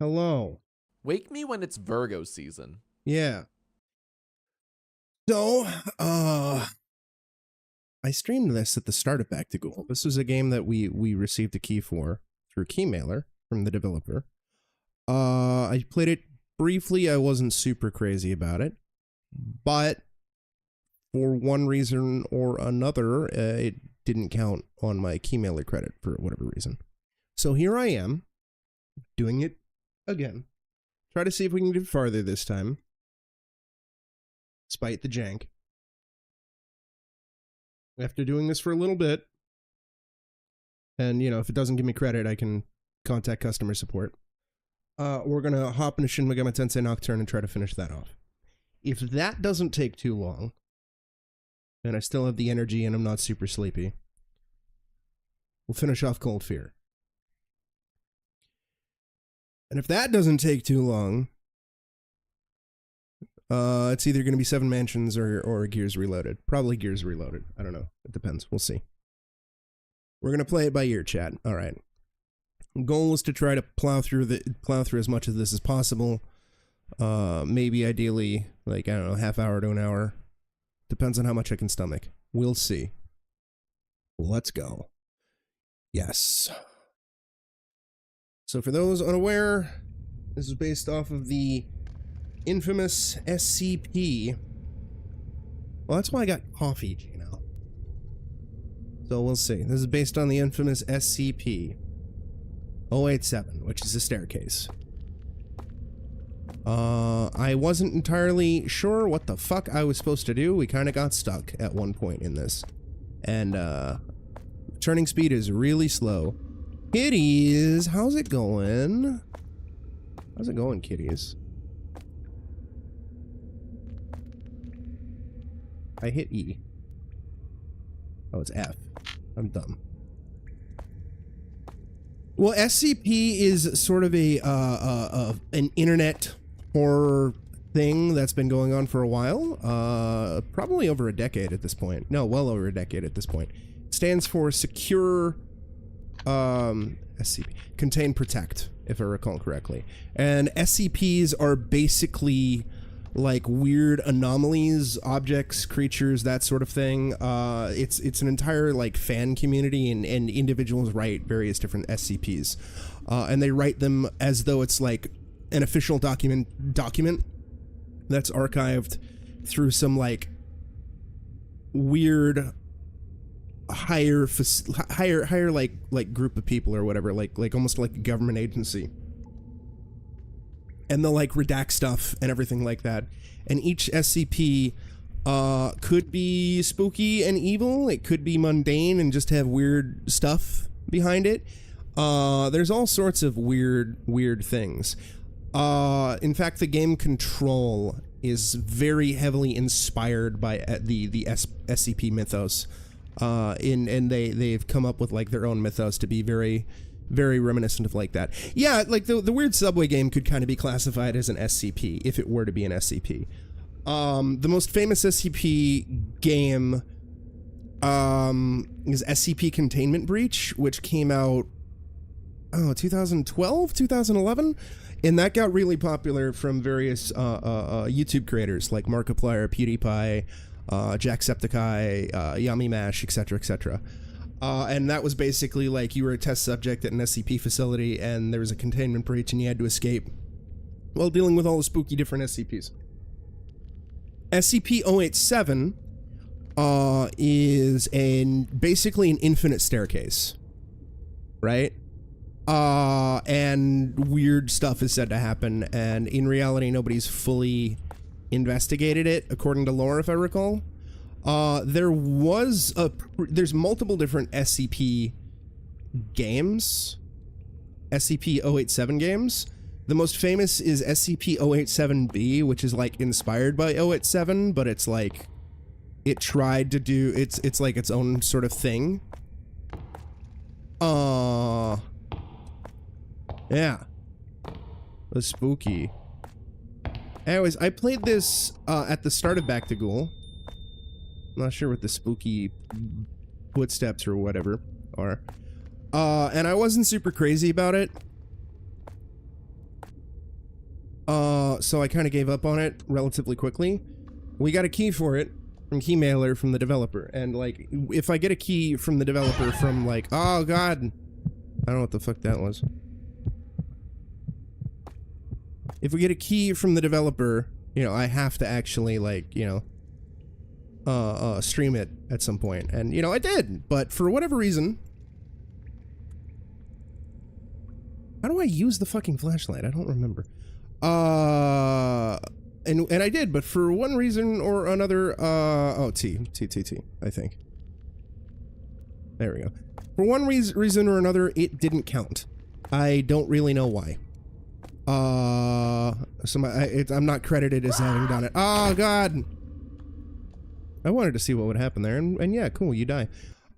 Hello. Wake me when it's Virgo season. Yeah. So, I streamed this at the start of Back to Ghoul. This was a game that we received a key for through Keymailer from the developer. I played it briefly. I wasn't super crazy about it, but for one reason or another, it didn't count on my Keymailer credit for whatever reason. So here I am, doing it again. Try to see if we can get farther this time, despite the jank. After doing this for a little bit, and, you know, if it doesn't give me credit, I can contact customer support. We're going to hop into Shin Megami Tensei Nocturne and try to finish that off. If that doesn't take too long, and I still have the energy and I'm not super sleepy, we'll finish off Cold Fear. And if that doesn't take too long, it's either going to be 7 Mansions or Gears Reloaded. Probably Gears Reloaded. I don't know. It depends. We'll see. We're going to play it by ear, chat. All right. Goal is to try to plow through as much of this as possible. Maybe ideally, like, I don't know, half hour to an hour. Depends on how much I can stomach. We'll see. Let's go. Yes. So for those unaware, this is based off of the infamous SCP. Well, that's why I got coffee, you know. So we'll see. This is based on the infamous SCP-087, which is a staircase. I wasn't entirely sure what the fuck I was supposed to do. We kind of got stuck at one point in this. And, turning speed is really slow. Kitties, how's it going? How's it going, kitties? I hit E. Oh, it's F. I'm dumb. Well, SCP is sort of an internet horror thing that's been going on for a while. Probably over a decade at this point. No, well over a decade at this point. It stands for Secure SCP, Contain Protect, if I recall correctly. And SCPs are basically like weird anomalies, objects, creatures, that sort of thing. It's an entire like fan community, and individuals write various different SCPs, and they write them as though it's like an official document that's archived through some like weird higher like group of people or whatever, like almost like a government agency. And they'll like redact stuff and everything like that. And each SCP could be spooky and evil. It could be mundane and just have weird stuff behind it. There's all sorts of weird things. In fact, the game Control is very heavily inspired by the SCP mythos. And they've come up with like their own mythos to be very reminiscent of like that. Yeah, like the weird subway game could kind of be classified as an SCP if it were to be an SCP. The most famous SCP game is SCP Containment Breach, which came out 2012, 2011, and that got really popular from various YouTube creators like Markiplier, PewDiePie, Jacksepticeye, Yummy Mash, etc., etc. And that was basically like you were a test subject at an SCP facility and there was a containment breach and you had to escape while dealing with all the spooky different SCPs. SCP-087 is basically an infinite staircase, right? And weird stuff is said to happen, and in reality nobody's fully investigated it, according to lore, if I recall. There's multiple different SCP games, SCP-087 games. The most famous is SCP-087-B, which is like inspired by 087, but it's like it tried to do it's like its own sort of thing. Yeah. It was spooky. Anyways, I played this at the start of Back to Ghoul. I'm not sure what the spooky footsteps or whatever are. And I wasn't super crazy about it. So I kind of gave up on it relatively quickly. We got a key for it from Keymailer from the developer, and like, if I get a key from the developer from like, oh god, I don't know what the fuck that was. If we get a key from the developer, you know, I have to actually like, you know, stream it at some point, and you know, I did, but for whatever reason. How do I use the fucking flashlight? I don't remember. And I did, but for one reason or another, oh, T, I think. There we go. For one reason or another, it didn't count. I don't really know why. So I'm not credited as having done it. Oh, God! I wanted to see what would happen there, and yeah, cool, you die.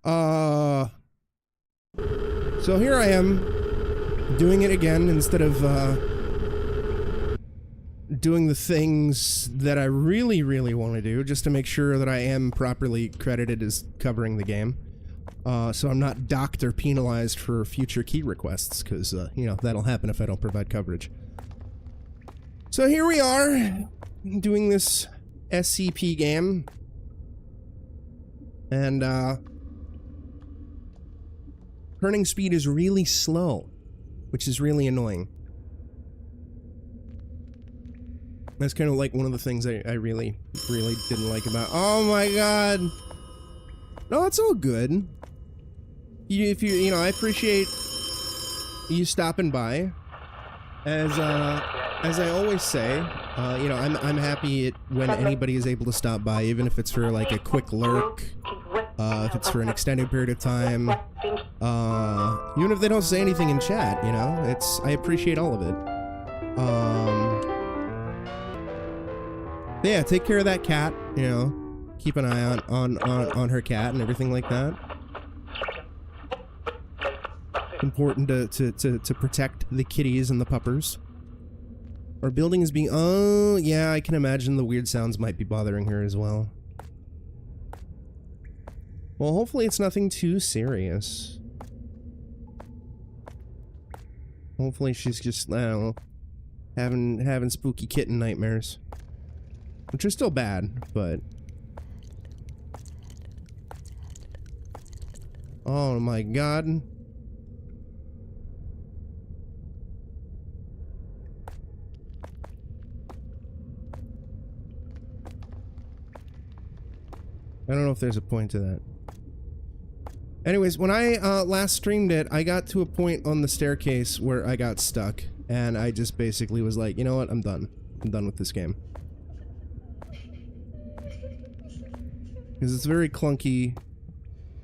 So here I am, doing it again instead of, doing the things that I really, really want to do, just to make sure that I am properly credited as covering the game. So I'm not docked or penalized for future key requests, because, you know, that'll happen if I don't provide coverage. So here we are, doing this SCP game. And, turning speed is really slow, which is really annoying. That's kind of like one of the things I really, really didn't like about— oh my god! No, it's all good. You know, I appreciate you stopping by. As I always say, you know, I'm happy when anybody is able to stop by, even if it's for like a quick lurk, if it's for an extended period of time, even if they don't say anything in chat, you know, I appreciate all of it. Yeah, take care of that cat, you know, keep an eye on her cat and everything like that. Important to protect the kitties and the puppers. Our building is being— oh, yeah, I can imagine the weird sounds might be bothering her as well. Well, hopefully it's nothing too serious. Hopefully she's just, I don't know, having spooky kitten nightmares. Which are still bad, but... oh my god. I don't know if there's a point to that. Anyways, when I last streamed it, I got to a point on the staircase where I got stuck, and I just basically was like, you know what, I'm done. I'm done with this game. Because it's very clunky,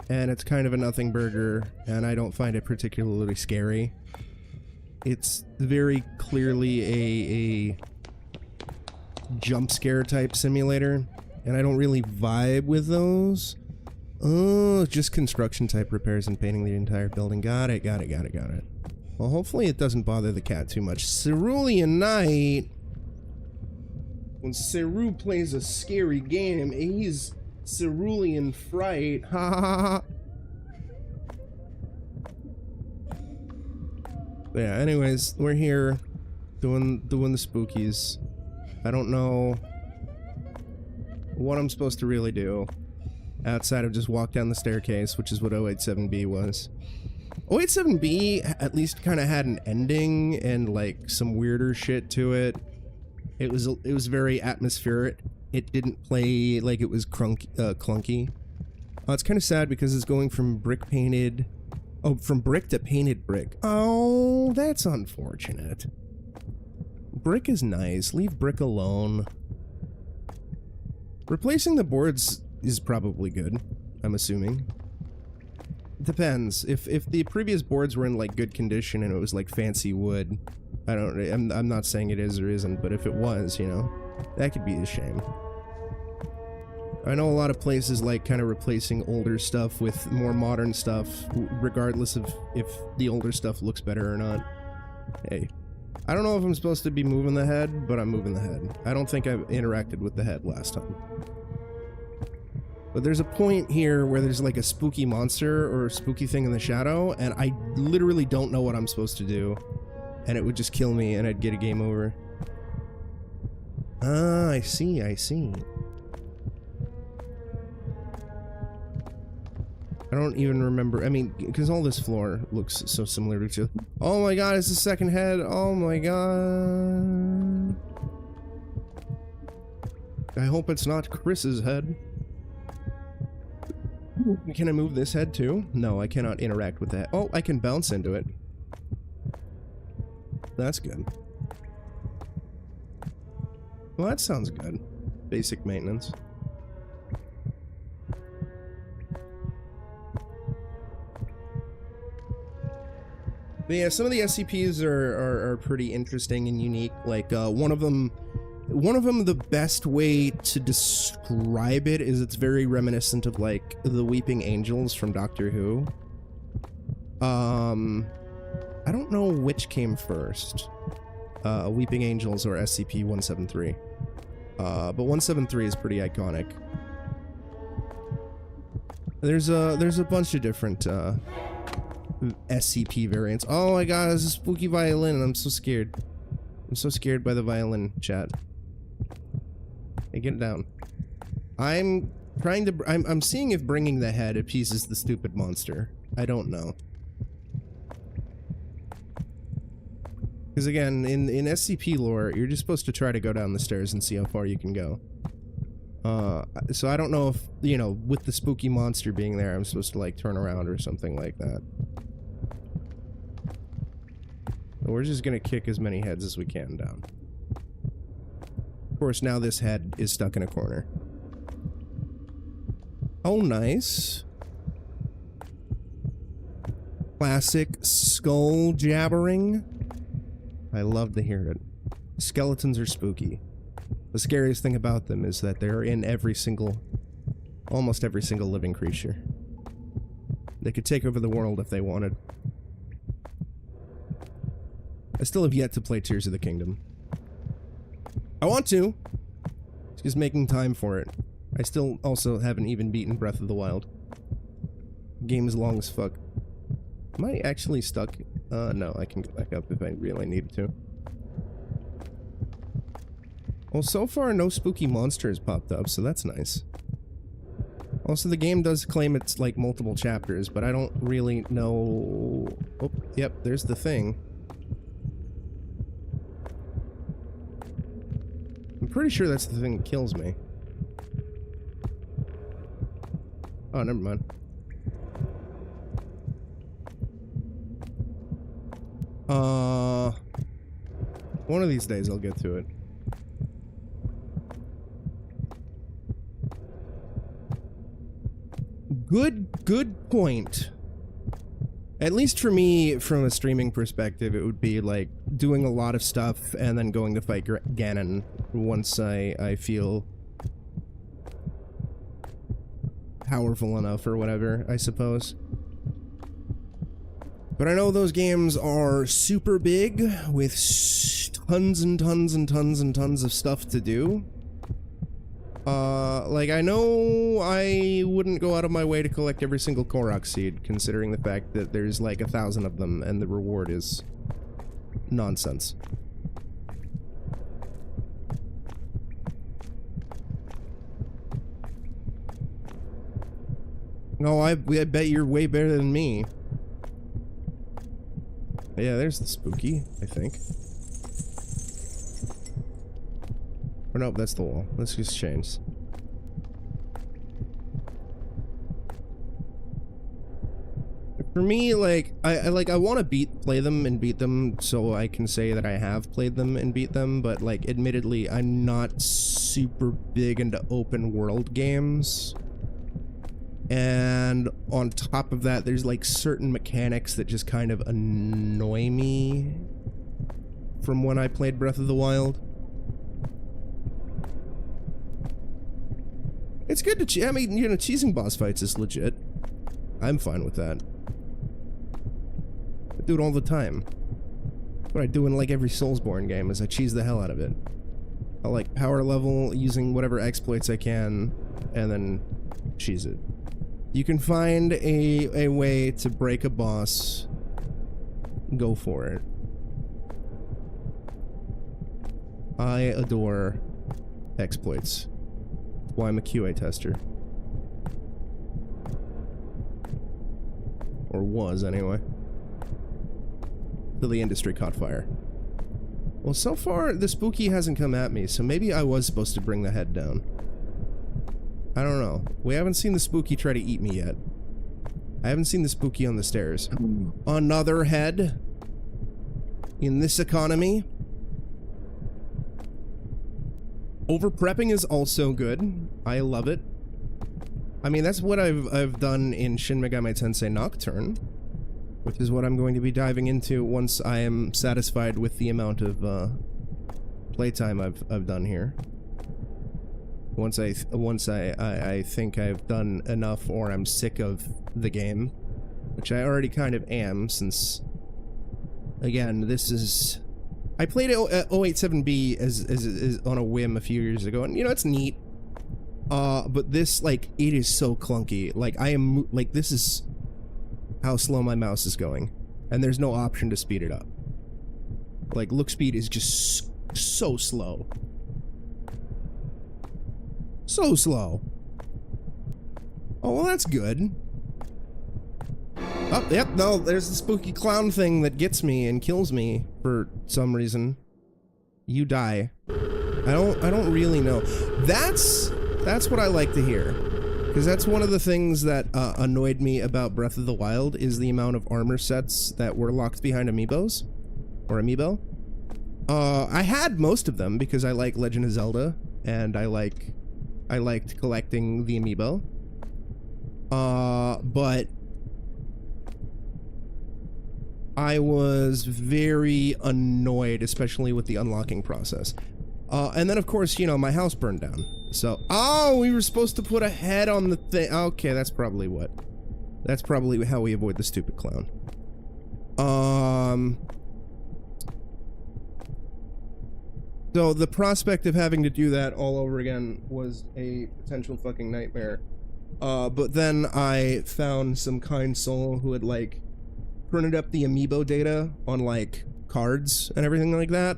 and it's kind of a nothing burger, and I don't find it particularly scary. It's very clearly a jump scare type simulator, and I don't really vibe with those. Oh, just construction type repairs and painting the entire building. Got it. Well, hopefully it doesn't bother the cat too much. Cerulean Night! When Ceru plays a scary game, he's Cerulean Fright. Ha ha ha. Yeah, anyways, we're here doing the spookies. I don't know what I'm supposed to really do outside of just walk down the staircase, which is what 087B was. 087B at least kind of had an ending and like some weirder shit to it. It was very atmospheric. It didn't play like it was clunky. Oh, it's kind of sad because it's going from brick to painted brick. Oh, that's unfortunate. Brick is nice. Leave brick alone. Replacing the boards is probably good, I'm assuming. Depends. If the previous boards were in like good condition and it was like fancy wood, I'm not saying it is or isn't, but if it was, you know, that could be a shame. I know a lot of places like kind of replacing older stuff with more modern stuff, regardless of if the older stuff looks better or not. Hey, I don't know if I'm supposed to be moving the head, but I'm moving the head. I don't think I've interacted with the head last time. But there's a point here where there's like a spooky monster or a spooky thing in the shadow, and I literally don't know what I'm supposed to do. And it would just kill me and I'd get a game over. Ah, I see, I see. I don't even remember. I mean, because all this floor looks so similar to each other. Oh my god, it's the second head. Oh my god. I hope it's not Chris's head. Can I move this head too? No, I cannot interact with that. Oh, I can bounce into it. That's good. Well, that sounds good. Basic maintenance. But yeah, some of the SCPs are pretty interesting and unique. Like, one of them, the best way to describe it is it's very reminiscent of, like, the Weeping Angels from Doctor Who. I don't know which came first. Weeping Angels or SCP-173. But 173 is pretty iconic. There's a bunch of different, SCP variants. Oh my god, it's a spooky violin, and I'm so scared. I'm so scared by the violin, chat. Hey, get it down. I'm trying to... I'm seeing if bringing the head appeases the stupid monster. I don't know. Because again, in SCP lore, you're just supposed to try to go down the stairs and see how far you can go. So I don't know if, you know, with the spooky monster being there, I'm supposed to, like, turn around or something like that. But we're just gonna kick as many heads as we can down. Of course, now this head is stuck in a corner. Oh, nice. Classic skull jabbering. I love to hear it. Skeletons are spooky. The scariest thing about them is that they're in almost every single living creature. They could take over the world if they wanted. I still have yet to play Tears of the Kingdom. I want to! It's just making time for it. I still also haven't even beaten Breath of the Wild. Game is long as fuck. Am I actually stuck? No, I can go back up if I really needed to. Well, so far no spooky monsters popped up, so that's nice. Also, the game does claim it's like multiple chapters, but I don't really know... Oh, yep, there's the thing. I'm pretty sure that's the thing that kills me. Oh, never mind. One of these days I'll get to it. Good point. At least for me, from a streaming perspective, it would be like doing a lot of stuff and then going to fight Ganon once I feel powerful enough or whatever, I suppose. But I know those games are super big with tons and tons and tons and tons of stuff to do. Like, I know I wouldn't go out of my way to collect every single Korok seed, considering the fact that there's like 1,000 of them and the reward is nonsense. Oh, I bet you're way better than me. Yeah, there's the spooky, I think. Or nope, that's the wall. Let's just change. For me, like, I want to play them and beat them so I can say that I have played them and beat them, but, like, admittedly, I'm not super big into open world games. And on top of that, there's, like, certain mechanics that just kind of annoy me from when I played Breath of the Wild. It's good to I mean, you know, cheesing boss fights is legit. I'm fine with that. I do it all the time. What I do in, like, every Soulsborne game is I cheese the hell out of it. I'll, like, power level using whatever exploits I can, and then cheese it. You can find a way to break a boss. Go for it. I adore exploits. That's why I'm a QA tester. Or was, anyway. Till the industry caught fire. Well, so far, the spooky hasn't come at me, so maybe I was supposed to bring the head down. I don't know. We haven't seen the spooky try to eat me yet. I haven't seen the spooky on the stairs. Another head? In this economy? Over-prepping is also good. I love it. I mean, that's what I've done in Shin Megami Tensei Nocturne, which is what I'm going to be diving into once I am satisfied with the amount of playtime I've done here. Once I think I've done enough, or I'm sick of the game, which I already kind of am, since again, this is, I played 087B as on a whim a few years ago, and you know, it's neat. But this, like, it is so clunky. Like, I am, like, this is how slow my mouse is going. And there's no option to speed it up. Like, look speed is just so slow. So slow. Oh, well, that's good. Oh, yep, no, there's the spooky clown thing that gets me and kills me for some reason. You die. I don't really know. That's what I like to hear, because that's one of the things that annoyed me about Breath of the Wild, is the amount of armor sets that were locked behind amiibos, or amiibo. I had most of them because I like Legend of Zelda, and I liked collecting the amiibo. But I was very annoyed, especially with the unlocking process. And then, of course, you know, my house burned down. So, oh, we were supposed to put a head on the thing. Okay, that's probably what. That's probably how we avoid the stupid clown. So the prospect of having to do that all over again was a potential fucking nightmare. But then I found some kind soul who had, like, printed up the amiibo data on, like, cards and everything like that.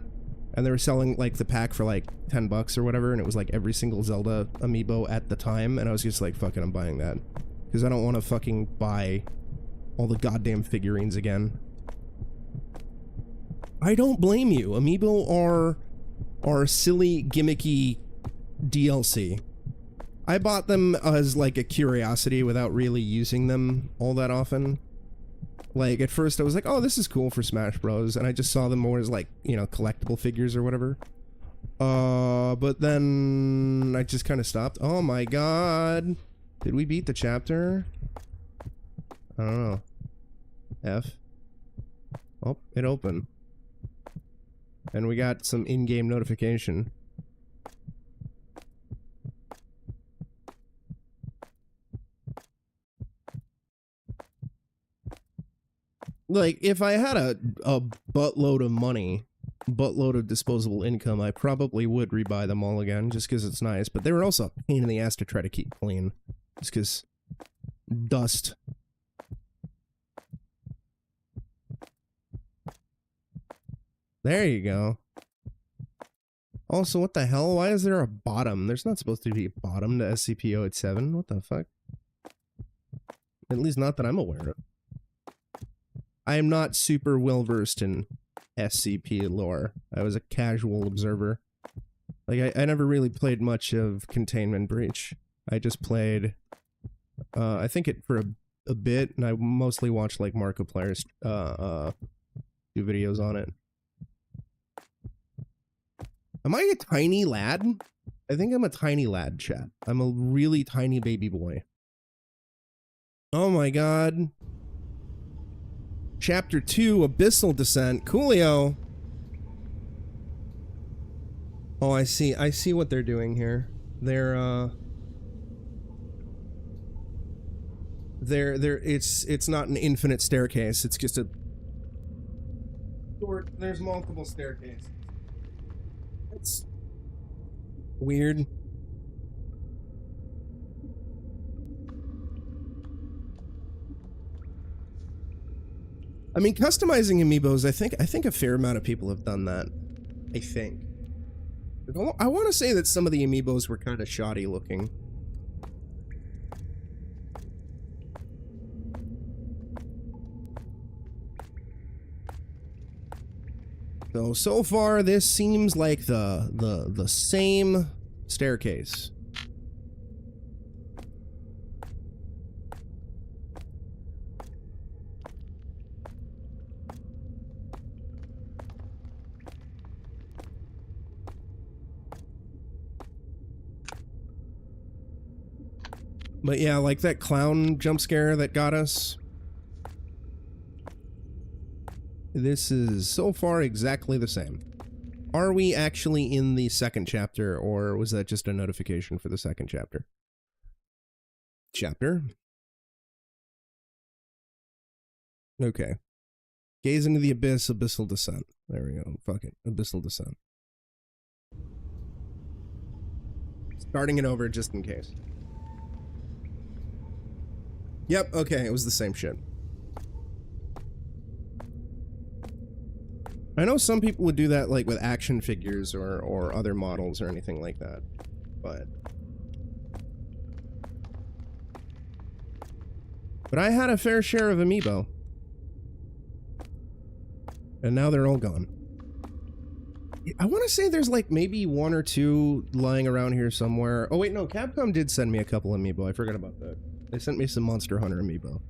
And they were selling, like, the pack for, like, 10 bucks or whatever, and it was, like, every single Zelda amiibo at the time, and I was just like, fuck it, I'm buying that. Because I don't want to fucking buy all the goddamn figurines again. I don't blame you. Amiibo are silly, gimmicky DLC. I bought them as, like, a curiosity without really using them all that often. Like, at first I was like, oh, this is cool for Smash Bros. And I just saw them more as, like, you know, collectible figures or whatever. But then I just kind of stopped. Oh my god. Did we beat the chapter? I don't know. F. Oh, it opened. And we got some in-game notification. Like, if I had a buttload of money, buttload of disposable income, I probably would rebuy them all again, just because it's nice. But they were also a pain in the ass to try to keep clean. Just because dust. There you go. Also, what the hell? Why is there a bottom? There's not supposed to be a bottom to SCP-087. What the fuck? At least not that I'm aware of. I am not super well versed in SCP lore. I was a casual observer. Like, I never really played much of Containment Breach. I just played, I think it for a bit, and I mostly watched, like, Markiplier's, do videos on it. Am I a tiny lad? I think I'm a tiny lad, chat. I'm a really tiny baby boy. Oh my god. Chapter 2, Abyssal Descent. Coolio. Oh, I see what they're doing here. It's not an infinite staircase, it's just a there's multiple staircases. It's weird. I mean, customizing amiibos, I think a fair amount of people have done that. I think. I want to say that some of the amiibos were kind of shoddy looking. So far, this seems like the same staircase. But yeah, like that clown jump scare that got us. This is so far exactly the same. Are we actually in the second chapter, or was that just a notification for the second chapter? Okay. Gaze into the abyss, abyssal descent. There we go. Fuck it. Abyssal descent. Starting it over just in case. Yep, okay, it was the same shit. I know some people would do that, like, with action figures or other models or anything like that, but I had a fair share of amiibo. And now they're all gone. I want to say there's, like, maybe one or two lying around here somewhere. Oh, wait, no, Capcom did send me a couple amiibo. I forgot about that. They sent me some Monster Hunter amiibo.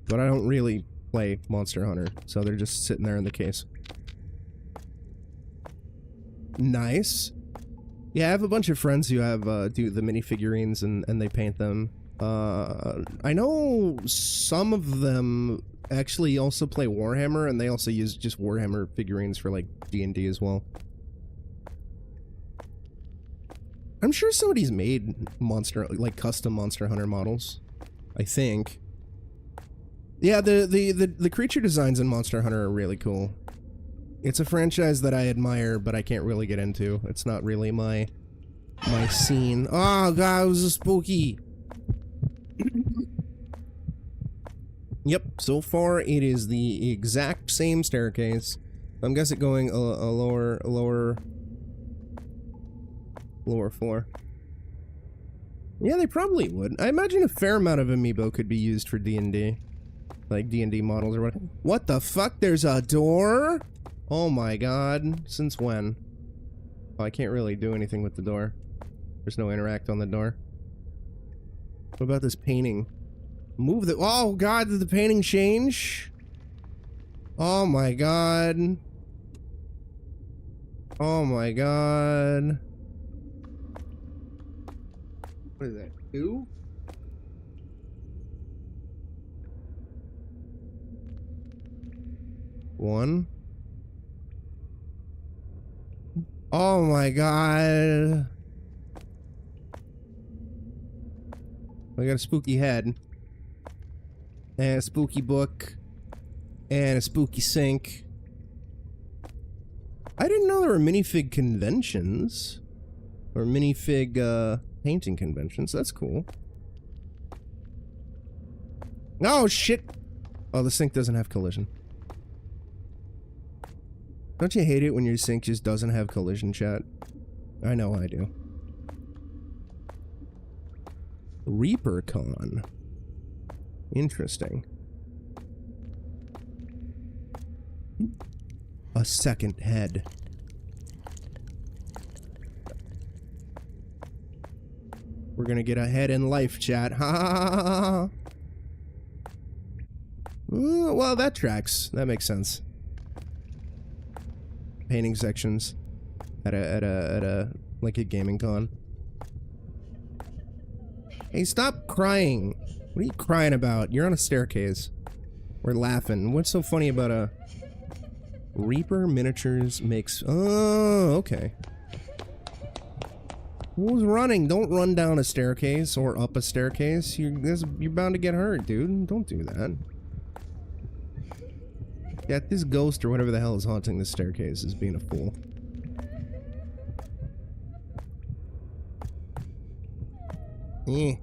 But I don't really play Monster Hunter, so they're just sitting there in the case. Nice. Yeah, I have a bunch of friends who have do the minifigurines and they paint them. I know some of them actually also play Warhammer, and they also use just Warhammer figurines for, like, D&D as well. I'm sure somebody's made custom Monster Hunter models. I think. Yeah, the creature designs in Monster Hunter are really cool. It's a franchise that I admire, but I can't really get into. It's not really my scene. Oh god, it was a spooky. Yep, so far it is the exact same staircase. I'm guessing going a lower floor. Yeah, they probably would. I imagine a fair amount of amiibo could be used for D&D. Like D&D models or what. What the fuck? There's a door? Oh my god. Since when? Oh, I can't really do anything with the door. There's no interact on the door. What about this painting? Move the— oh god, did the painting change? Oh my god. Oh my god. What is that? 2? One. Oh my god. I got a spooky head. And a spooky book. And a spooky sink. I didn't know there were minifig conventions. Or minifig, painting conventions. That's cool. Oh, shit! Oh, the sink doesn't have collision. Don't you hate it when your sink just doesn't have collision, chat? I know I do. ReaperCon. Interesting. A second head. We're gonna get ahead in life, chat. Ha ha ha ha ha. Well, that tracks. That makes sense. Painting sections at a like a gaming con. Hey, stop crying. What are you crying about? You're on a staircase. We're laughing. What's so funny about a Reaper Miniatures makes— oh, okay. Who's running? Don't run down a staircase or up a staircase. You're bound to get hurt, dude. Don't do that. Yeah, this ghost or whatever the hell is haunting this staircase is being a fool. Eh.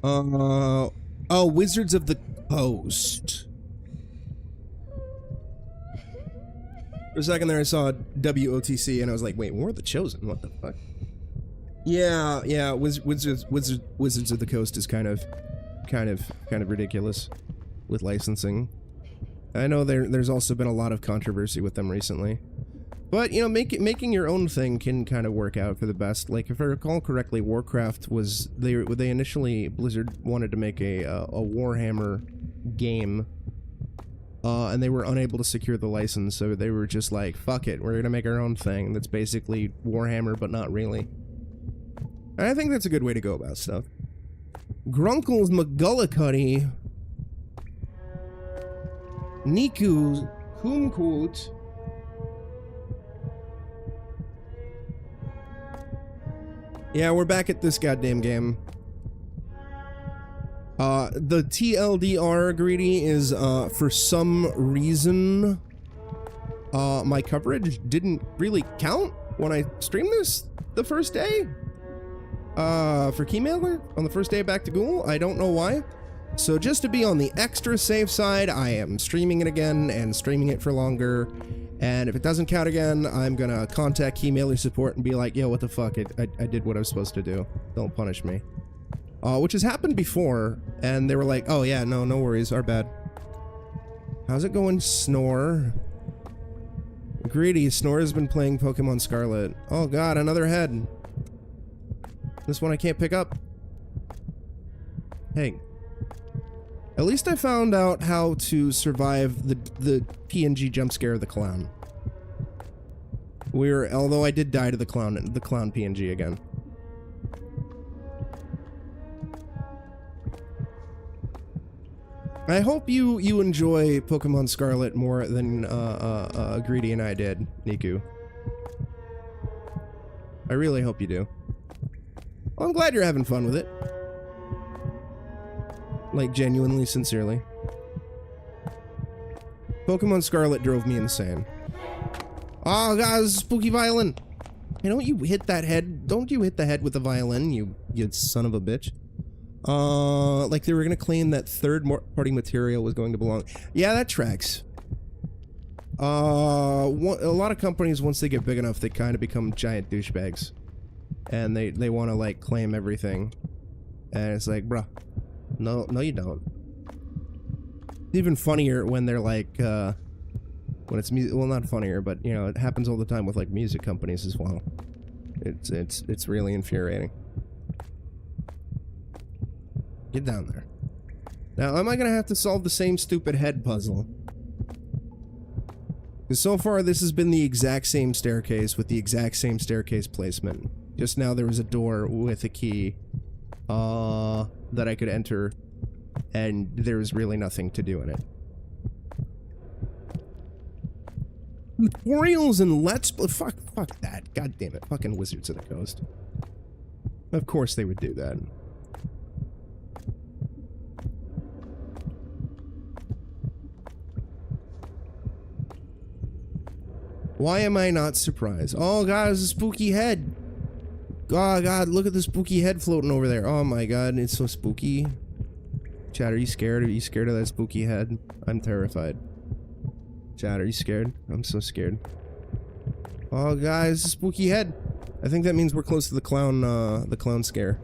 Oh, Wizards of the Coast. For a second there, I saw WOTC, and I was like, wait, we're the Chosen? What the fuck? Yeah, Wizards of the Coast is kind of ridiculous with licensing. I know there's also been a lot of controversy with them recently. But, you know, making your own thing can kind of work out for the best. Like, if I recall correctly, Warcraft was... They initially... Blizzard wanted to make a Warhammer game. And they were unable to secure the license, so they were just like, fuck it, we're gonna make our own thing that's basically Warhammer, but not really. And I think that's a good way to go about stuff. Grunkle's McGullicuddy. Niku Kumkut. Yeah, we're back at this goddamn game. The TLDR, Greedy, is, for some reason, my coverage didn't really count when I streamed this the first day. For Keymailer, on the first day back to GHOUL. I don't know why. So just to be on the extra safe side, I am streaming it again and streaming it for longer. And if it doesn't count again, I'm gonna contact Keymailer support and be like, yo, what the fuck, I did what I was supposed to do. Don't punish me. Which has happened before, and they were like, oh yeah, no worries, our bad. How's it going, Snore? Greedy, Snore has been playing Pokemon Scarlet. Oh god, another head. This one I can't pick up. Hey. At least I found out how to survive the PNG jump scare of the clown. Although I did die to the clown PNG again. I hope you enjoy Pokemon Scarlet more than Greedy and I did, Niku. I really hope you do. Well, I'm glad you're having fun with it. Like, genuinely, sincerely. Pokemon Scarlet drove me insane. Oh god, this is spooky violin! Hey, don't you hit that head? Don't you hit the head with the violin, you son of a bitch. Like they were gonna claim that third-party material was going to belong. Yeah, that tracks. A lot of companies, once they get big enough, they kind of become giant douchebags. And they want to, like, claim everything. And it's like, bruh. No, you don't. It's even funnier when they're like, when it's music. Well, not funnier, but you know, it happens all the time with like music companies as well. It's really infuriating. Get down there. Now, am I gonna have to solve the same stupid head puzzle? Because so far, this has been the exact same staircase with the exact same staircase placement. Just now, there was a door with a key. That I could enter, and there was really nothing to do in it. Tutorials and Let's Play. Fuck that. God damn it. Fucking Wizards of the Coast. Of course they would do that. Why am I not surprised? Oh god, it's a spooky head. Oh god, look at the spooky head floating over there. Oh my god, it's so spooky. Chad, are you scared? Are you scared of that spooky head? I'm terrified. Chad, are you scared? I'm so scared. Oh guys, it's a spooky head. I think that means we're close to the clown scare.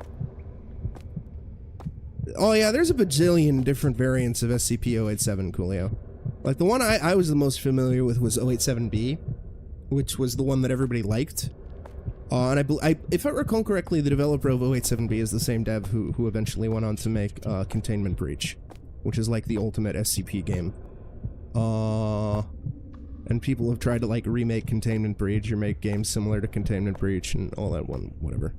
Oh yeah, there's a bajillion different variants of SCP-087, Coolio. Like the one I was the most familiar with was 087B, which was the one that everybody liked. And if I recall correctly, the developer of 087B is the same dev who eventually went on to make Containment Breach, which is like the ultimate SCP game. And people have tried to like remake Containment Breach or make games similar to Containment Breach and all that whatever.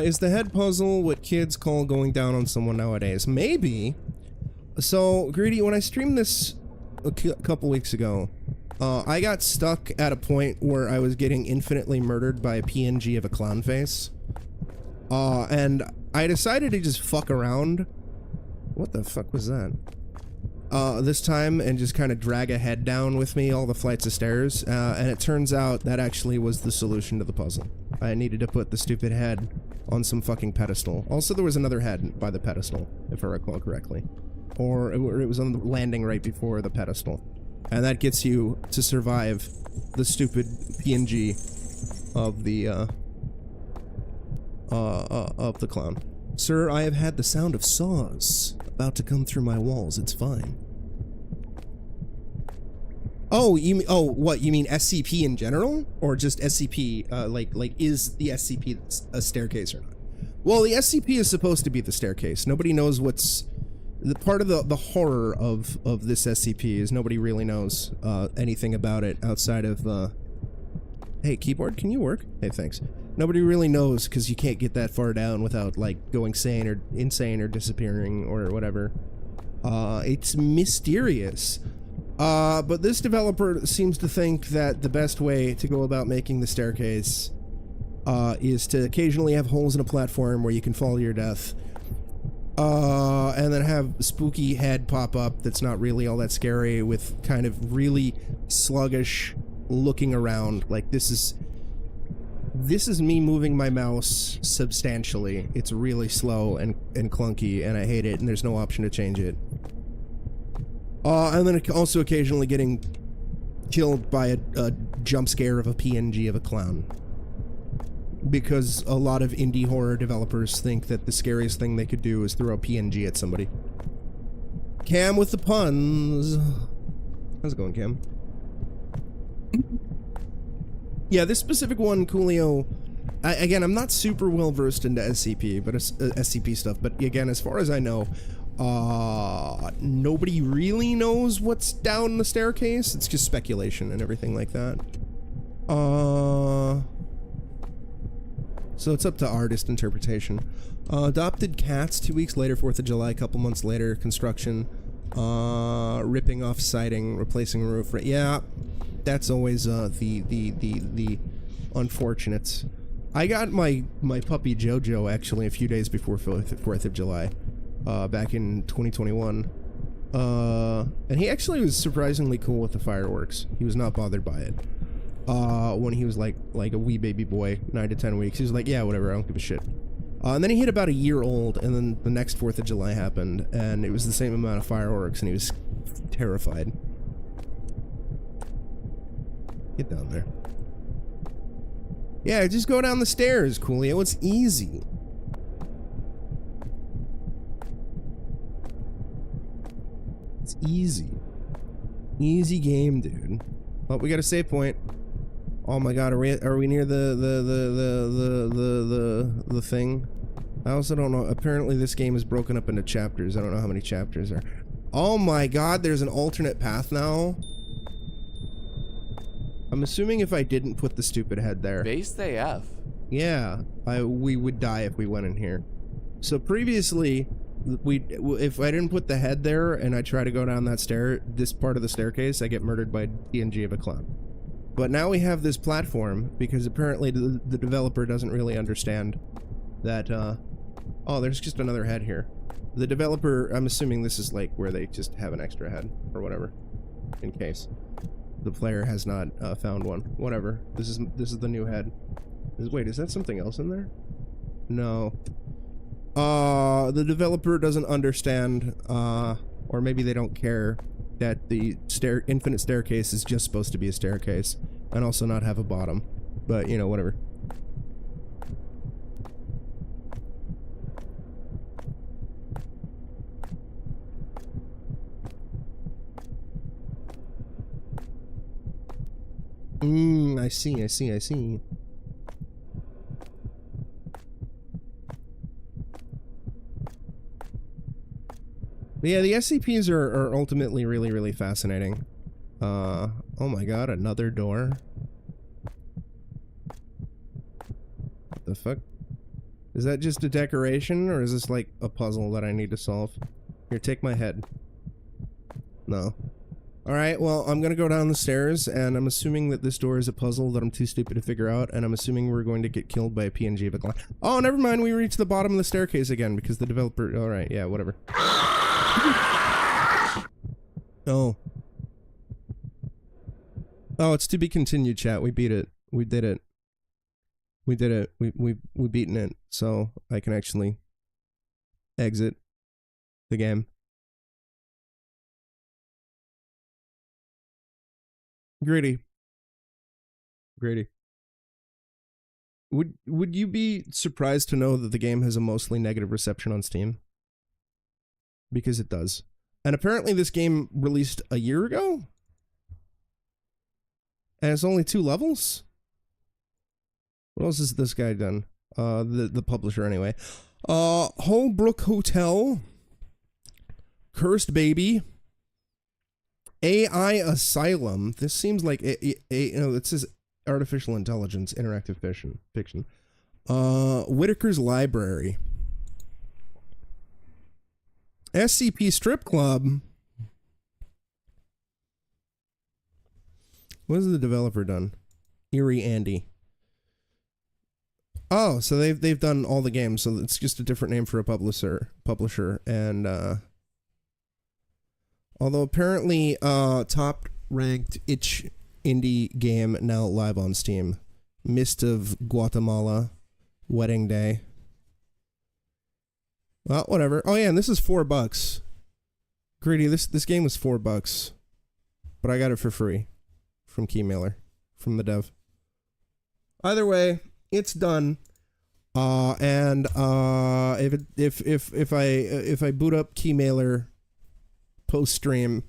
Is the head puzzle what kids call going down on someone nowadays? Maybe. So, Greedy, when I streamed this a couple weeks ago, I got stuck at a point where I was getting infinitely murdered by a PNG of a clown face. And I decided to just fuck around. What the fuck was that? This time, and just kind of drag a head down with me all the flights of stairs, and it turns out that actually was the solution to the puzzle. I needed to put the stupid head on some fucking pedestal. Also, there was another head by the pedestal, if I recall correctly. or it was on the landing right before the pedestal. And that gets you to survive the stupid PNG of the clown. Sir, I have had the sound of saws about to come through my walls. It's fine. Oh, what, you mean SCP in general? Or just SCP, like, is the SCP a staircase or not? Well, the SCP is supposed to be the staircase. Nobody knows what's... The part of the horror of this SCP is nobody really knows anything about it outside of, Hey, keyboard, can you work? Hey, thanks. Nobody really knows because you can't get that far down without, like, going insane or disappearing or whatever. It's mysterious. But this developer seems to think that the best way to go about making the staircase is to occasionally have holes in a platform where you can fall to your death. And then have a spooky head pop up that's not really all that scary with kind of really sluggish looking around. Like, this is me moving my mouse substantially. It's really slow and clunky, and I hate it, and there's no option to change it. And then also occasionally getting killed by a jump scare of a PNG of a clown. Because a lot of indie horror developers think that the scariest thing they could do is throw a PNG at somebody. Cam with the puns. How's it going, Cam? Yeah, this specific one, Coolio, again, I'm not super well versed into SCP, but SCP stuff, but again, as far as I know, nobody really knows what's down the staircase. It's just speculation and everything like that. So it's up to artist interpretation. Adopted cats 2 weeks later, 4th of July, a couple months later, construction, ripping off siding, replacing roof. Yeah, that's always the unfortunates. I got my puppy Jojo actually a few days before 4th of July, back in 2021. And he actually was surprisingly cool with the fireworks. He was not bothered by it. When he was like a wee baby boy, 9 to 10 weeks, he was like, yeah, whatever, I don't give a shit. And then he hit about a year old, and then the next 4th of July happened, and it was the same amount of fireworks, and he was terrified. Get down there. Yeah, just go down the stairs, Coolio, it's easy. It's easy. Easy game, dude. Oh, we got a save point. Oh my god, are we near the thing? I also don't know. Apparently this game is broken up into chapters. I don't know how many chapters are. Oh my god, there's an alternate path now. I'm assuming if I didn't put the stupid head there. Based AF. Yeah, we would die if we went in here. So previously, if I didn't put the head there and I try to go down that this part of the staircase, I get murdered by PNG of a clown. But now we have this platform because apparently the developer doesn't really understand that, oh, there's just another head here. The developer, I'm assuming this is like where they just have an extra head or whatever, in case the player has not found one. Whatever. This is the new head. Wait, is that something else in there? No. The developer doesn't understand, or maybe they don't care, that the infinite staircase is just supposed to be a staircase, and also not have a bottom. But, you know, whatever. I see. But yeah, the SCPs are ultimately really, really fascinating. Oh my god, another door? What the fuck? Is that just a decoration, or is this like a puzzle that I need to solve? Here, take my head. No. Alright, well, I'm gonna go down the stairs, and I'm assuming that this door is a puzzle that I'm too stupid to figure out, and I'm assuming we're going to get killed by a PNG of a clown. Oh, never mind, we reached the bottom of the staircase again, because the developer... Alright, yeah, whatever. Oh. Oh, it's to be continued, chat. We beat it. We did it. We did it. We beaten it, so I can actually exit the game. Grady. Would you be surprised to know that the game has a mostly negative reception on Steam? Because it does. And apparently this game released a year ago? And it's only 2 levels? What else has this guy done? The publisher anyway. Holbrook Hotel. Cursed Baby. AI Asylum. This seems like it says artificial intelligence, interactive fiction. Whitaker's Library. SCP Strip Club. What has the developer done? Eerie Andy. Oh, so they've done all the games, so it's just a different name for a publisher, and although apparently top ranked itch indie game now live on Steam. Mist of Guatemala, Wedding Day. Well, whatever. Oh yeah, and this is $4. Greedy, this game was $4, but I got it for free from Keymailer, from the dev. Either way, it's done. And if I boot up Keymailer post stream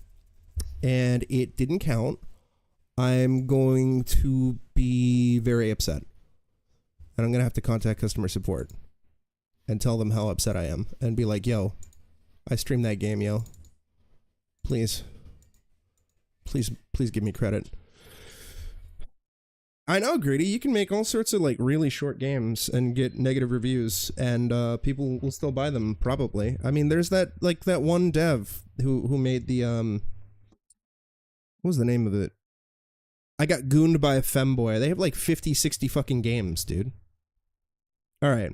and it didn't count, I'm going to be very upset. And I'm gonna have to contact customer support and tell them how upset I am and be like, yo, I streamed that game, yo. Please give me credit. I know, Greedy, you can make all sorts of like really short games and get negative reviews, and people will still buy them, probably. I mean, there's that one dev who made the what was the name of it? I Got Gooned by a Femboy. They have like 50, 60 fucking games, dude. Alright.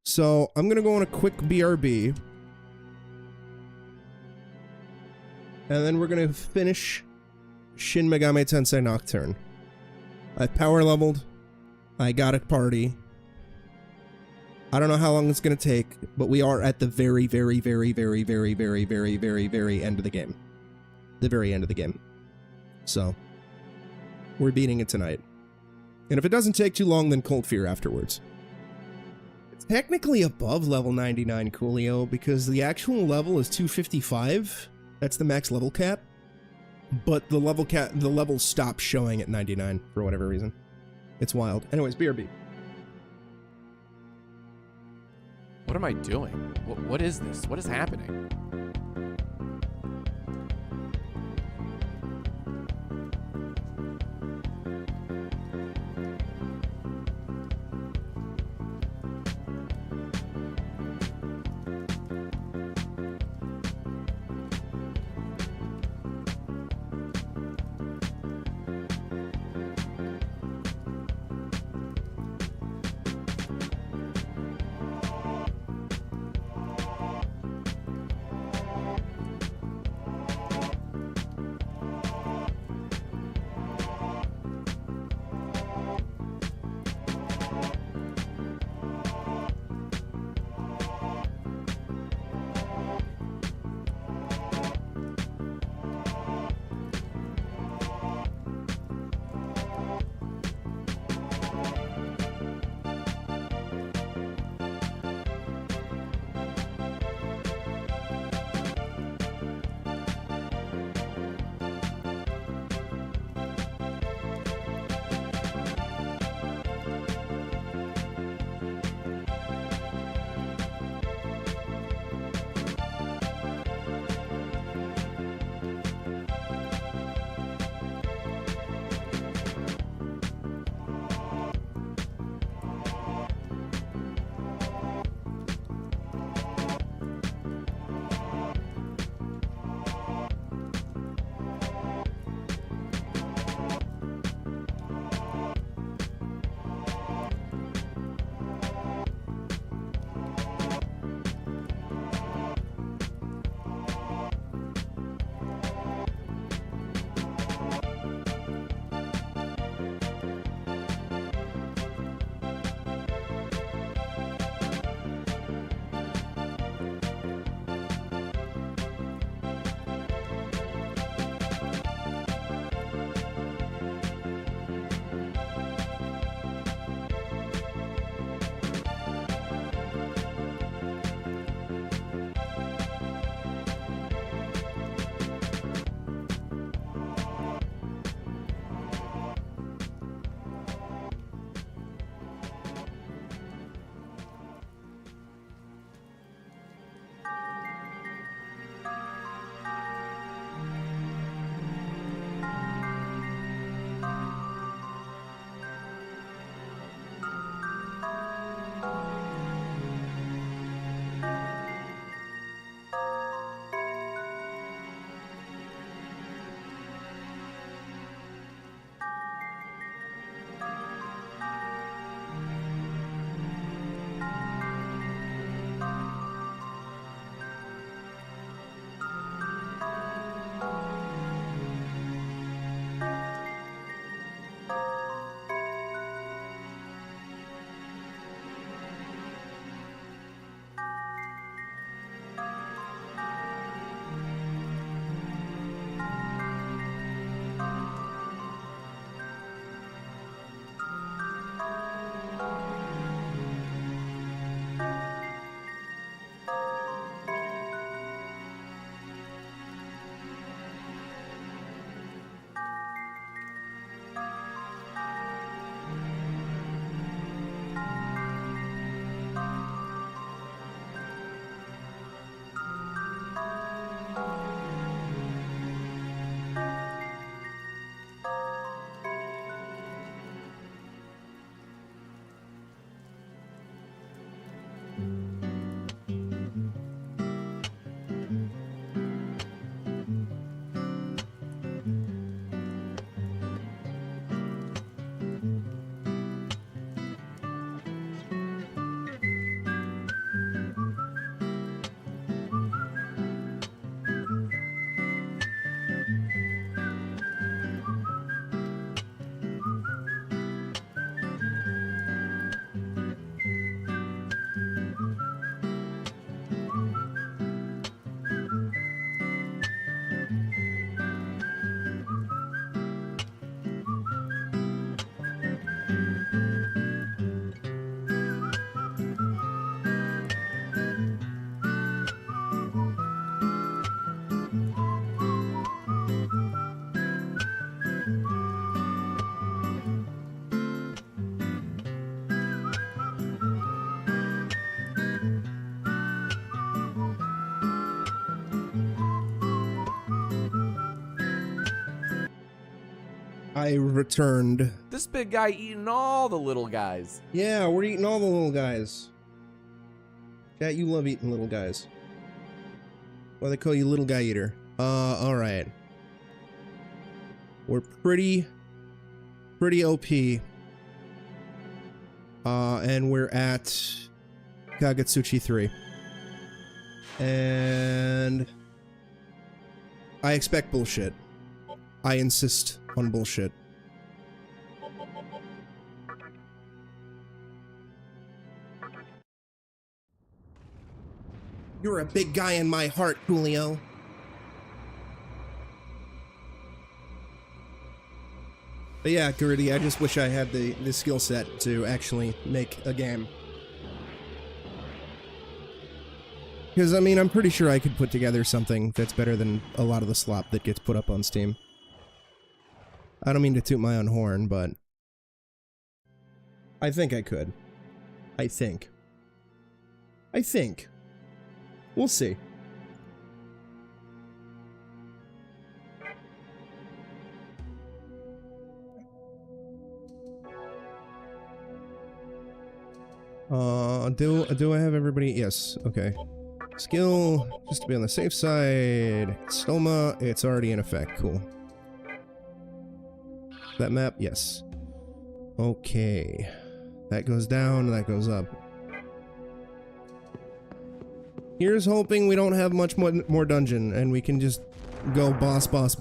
So, I'm gonna go on a quick BRB. And then we're gonna finish Shin Megami Tensei Nocturne. I power leveled. I got a party. I don't know how long it's gonna take, but we are at the very end of the game. The very end of the game. So, we're beating it tonight. And if it doesn't take too long, then Cold Fear afterwards. It's technically above level 99, Coolio, because the actual level is 255. That's the max level cap. But the level stops showing at 99 for whatever reason. It's wild. Anyways, BRB. What am I doing? What is this? What is happening? I returned. This big guy eating all the little guys. Yeah, we're eating all the little guys. Chat, you love eating little guys. Why they call you little guy eater? Alright. We're pretty OP. And we're at Kagetsuchi 3. And I expect bullshit. I insist on bullshit. You're a big guy in my heart, Julio. But yeah, Gritty, I just wish I had the skill set to actually make a game. Because, I mean, I'm pretty sure I could put together something that's better than a lot of the slop that gets put up on Steam. I don't mean to toot my own horn, but I think I could. I think. We'll see. Do I have everybody? Yes, okay. Skill, just to be on the safe side. Stoma, it's already in effect, cool. That map, yes. Okay. That goes down, that goes up. Here's hoping we don't have much more dungeon, and we can just go boss. We'll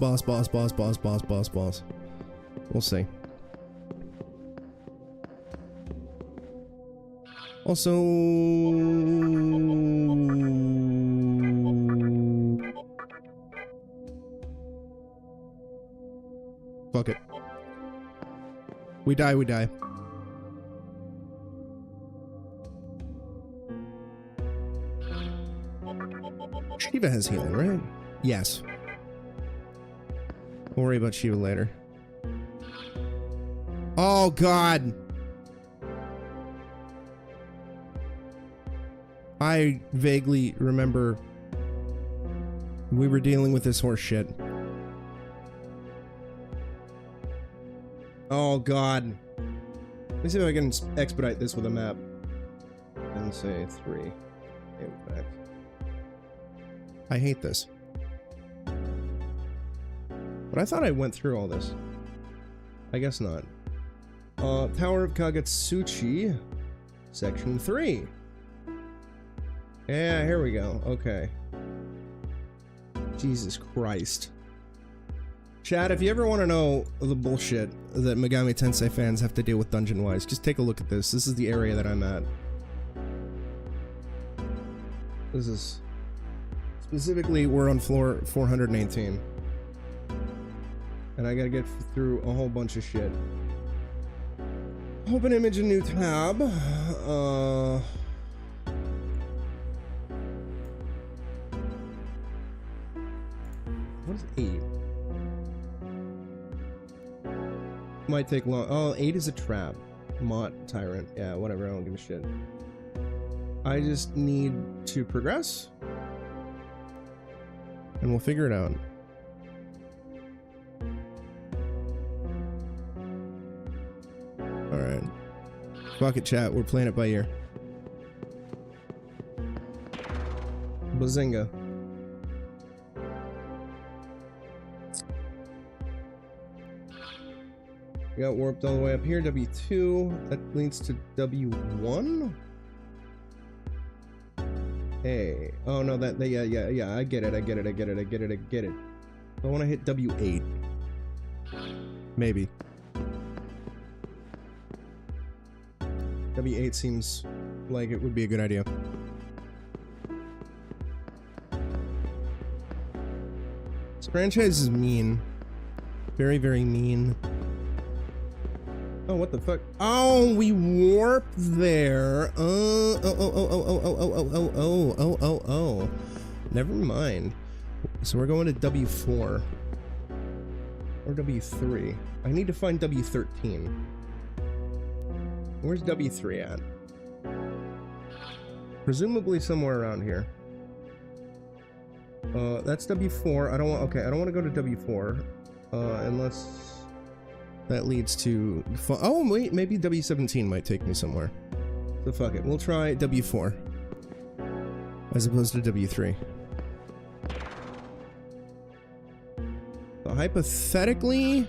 see. Also... Fuck it. We die. Shiva has healing, right? Yes. We'll worry about Shiva later. Oh, God! I vaguely remember we were dealing with this horse shit. Oh, God. Let me see if I can expedite this with a map. And say 3. Impact. I hate this. But I thought I went through all this. I guess not. Tower of Kagetsuchi, Section 3. Yeah, here we go. Okay. Jesus Christ. Chad, if you ever want to know the bullshit that Megami Tensei fans have to deal with dungeon-wise, just take a look at this. This is the area that I'm at. This is... Specifically, we're on floor 418. And I gotta get through a whole bunch of shit. Open image, a new tab. What is 8? Might take long. Oh, 8 is a trap. Mott Tyrant. Yeah, whatever. I don't give a shit. I just need to progress. And we'll figure it out. Alright. Fuck it, chat. We're playing it by ear. Bazinga. We got warped all the way up here. W2. That leads to W1? Hey. Oh, no, yeah. I get it. I want to hit W8. Maybe. W8 seems like it would be a good idea. This franchise is mean. Very, very mean. Oh, what the fuck? Oh, we warped there. Oh. Never mind. So we're going to W4. Or W3. I need to find W13. Where's W3 at? Presumably somewhere around here. That's W4. I don't want to go to W4. Unless... That leads to... Oh, wait, maybe W17 might take me somewhere. So fuck it. We'll try W4. As opposed to W3. So hypothetically...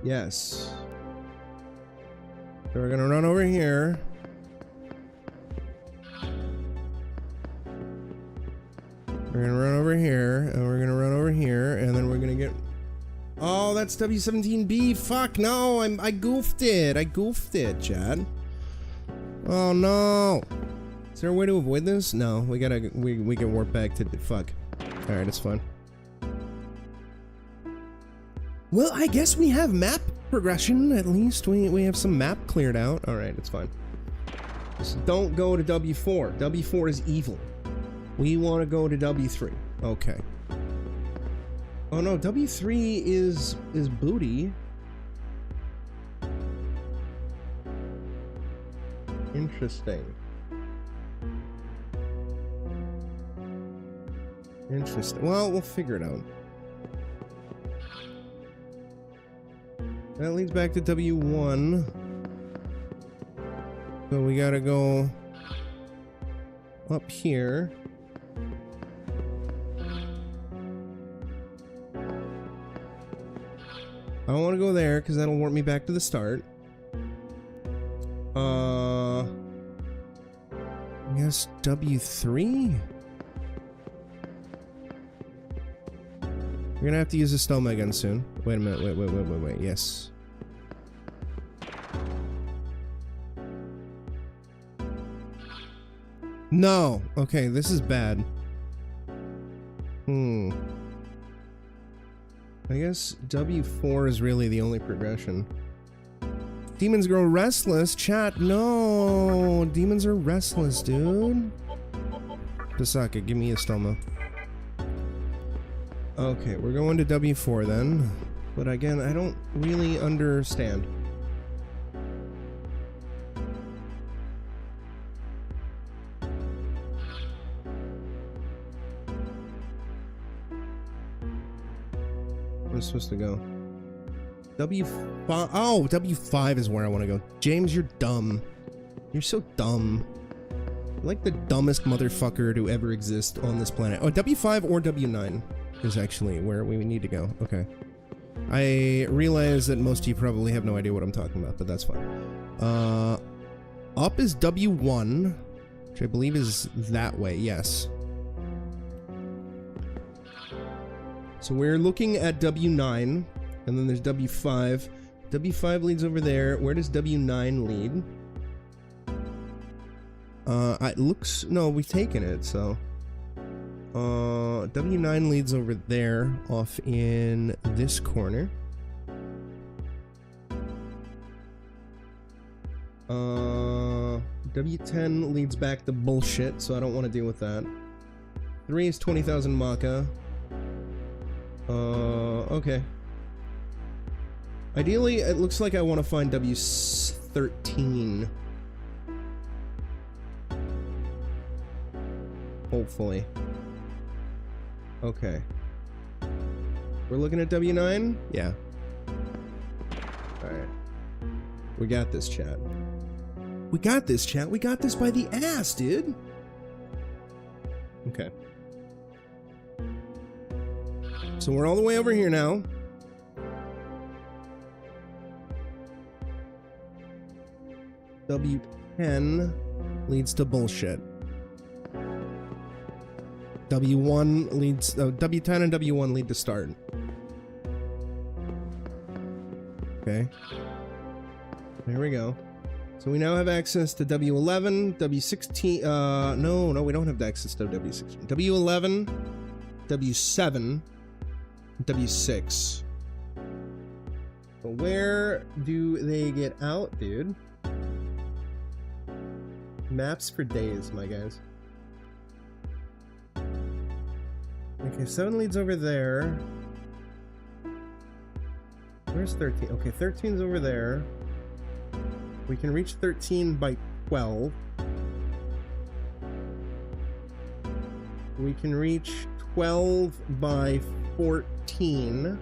Yes. So we're gonna run over here. We're gonna run over here, and we're gonna run over here, and then we're gonna get... Oh, that's W17B. Fuck, no, I goofed it. I goofed it, Chad. Oh, no. Is there a way to avoid this? No, we gotta... We can warp back to... Fuck. Alright, it's fine. Well, I guess we have map progression, at least. We have some map cleared out. Alright, it's fine. Just don't go to W4. W4 is evil. We want to go to W3. Okay. Oh no, W3 is booty. Interesting. Interesting. Well, we'll figure it out. That leads back to W1. So we gotta go up here. I don't want to go there because that'll warp me back to the start. I guess W3? We're gonna have to use the stoma again soon. Wait a minute, wait, yes. No! Okay, this is bad. I guess W4 is really the only progression. Demons grow restless, chat. No! Demons are restless, dude. Tasaka, give me a stoma. Okay, we're going to W4 then. But again, I don't really understand. Supposed to go W5. Oh, W5 is where I want to go. James, you're dumb. You're so dumb. You're like the dumbest motherfucker to ever exist on this planet. Oh, W5 or W9 is actually where we need to go. Okay. I realize that most of you probably have no idea what I'm talking about, but that's fine. Up is W1, which I believe is that way. Yes. So we're looking at W9, and then there's W5. W5 leads over there. Where does W9 lead? It looks... No, we've taken it, so... W9 leads over there, off in this corner. W10 leads back to bullshit, so I don't want to deal with that. 3 is 20,000 Maka. Okay. Ideally, it looks like I want to find W13. Hopefully. Okay. We're looking at W9? Yeah. Alright. We got this, chat. We got this, chat. We got this by the ass, dude. Okay. So we're all the way over here now. W10 leads to bullshit. W1 leads... W10 and W1 lead to start. Okay. There we go. So we now have access to W11, W16... No, we don't have access to W16. W11, W7... W6. But where do they get out, dude? Maps for days, my guys. Okay, 7 leads over there. Where's 13? Okay, 13's over there. We can reach 13 by 12. We can reach 12 by 14.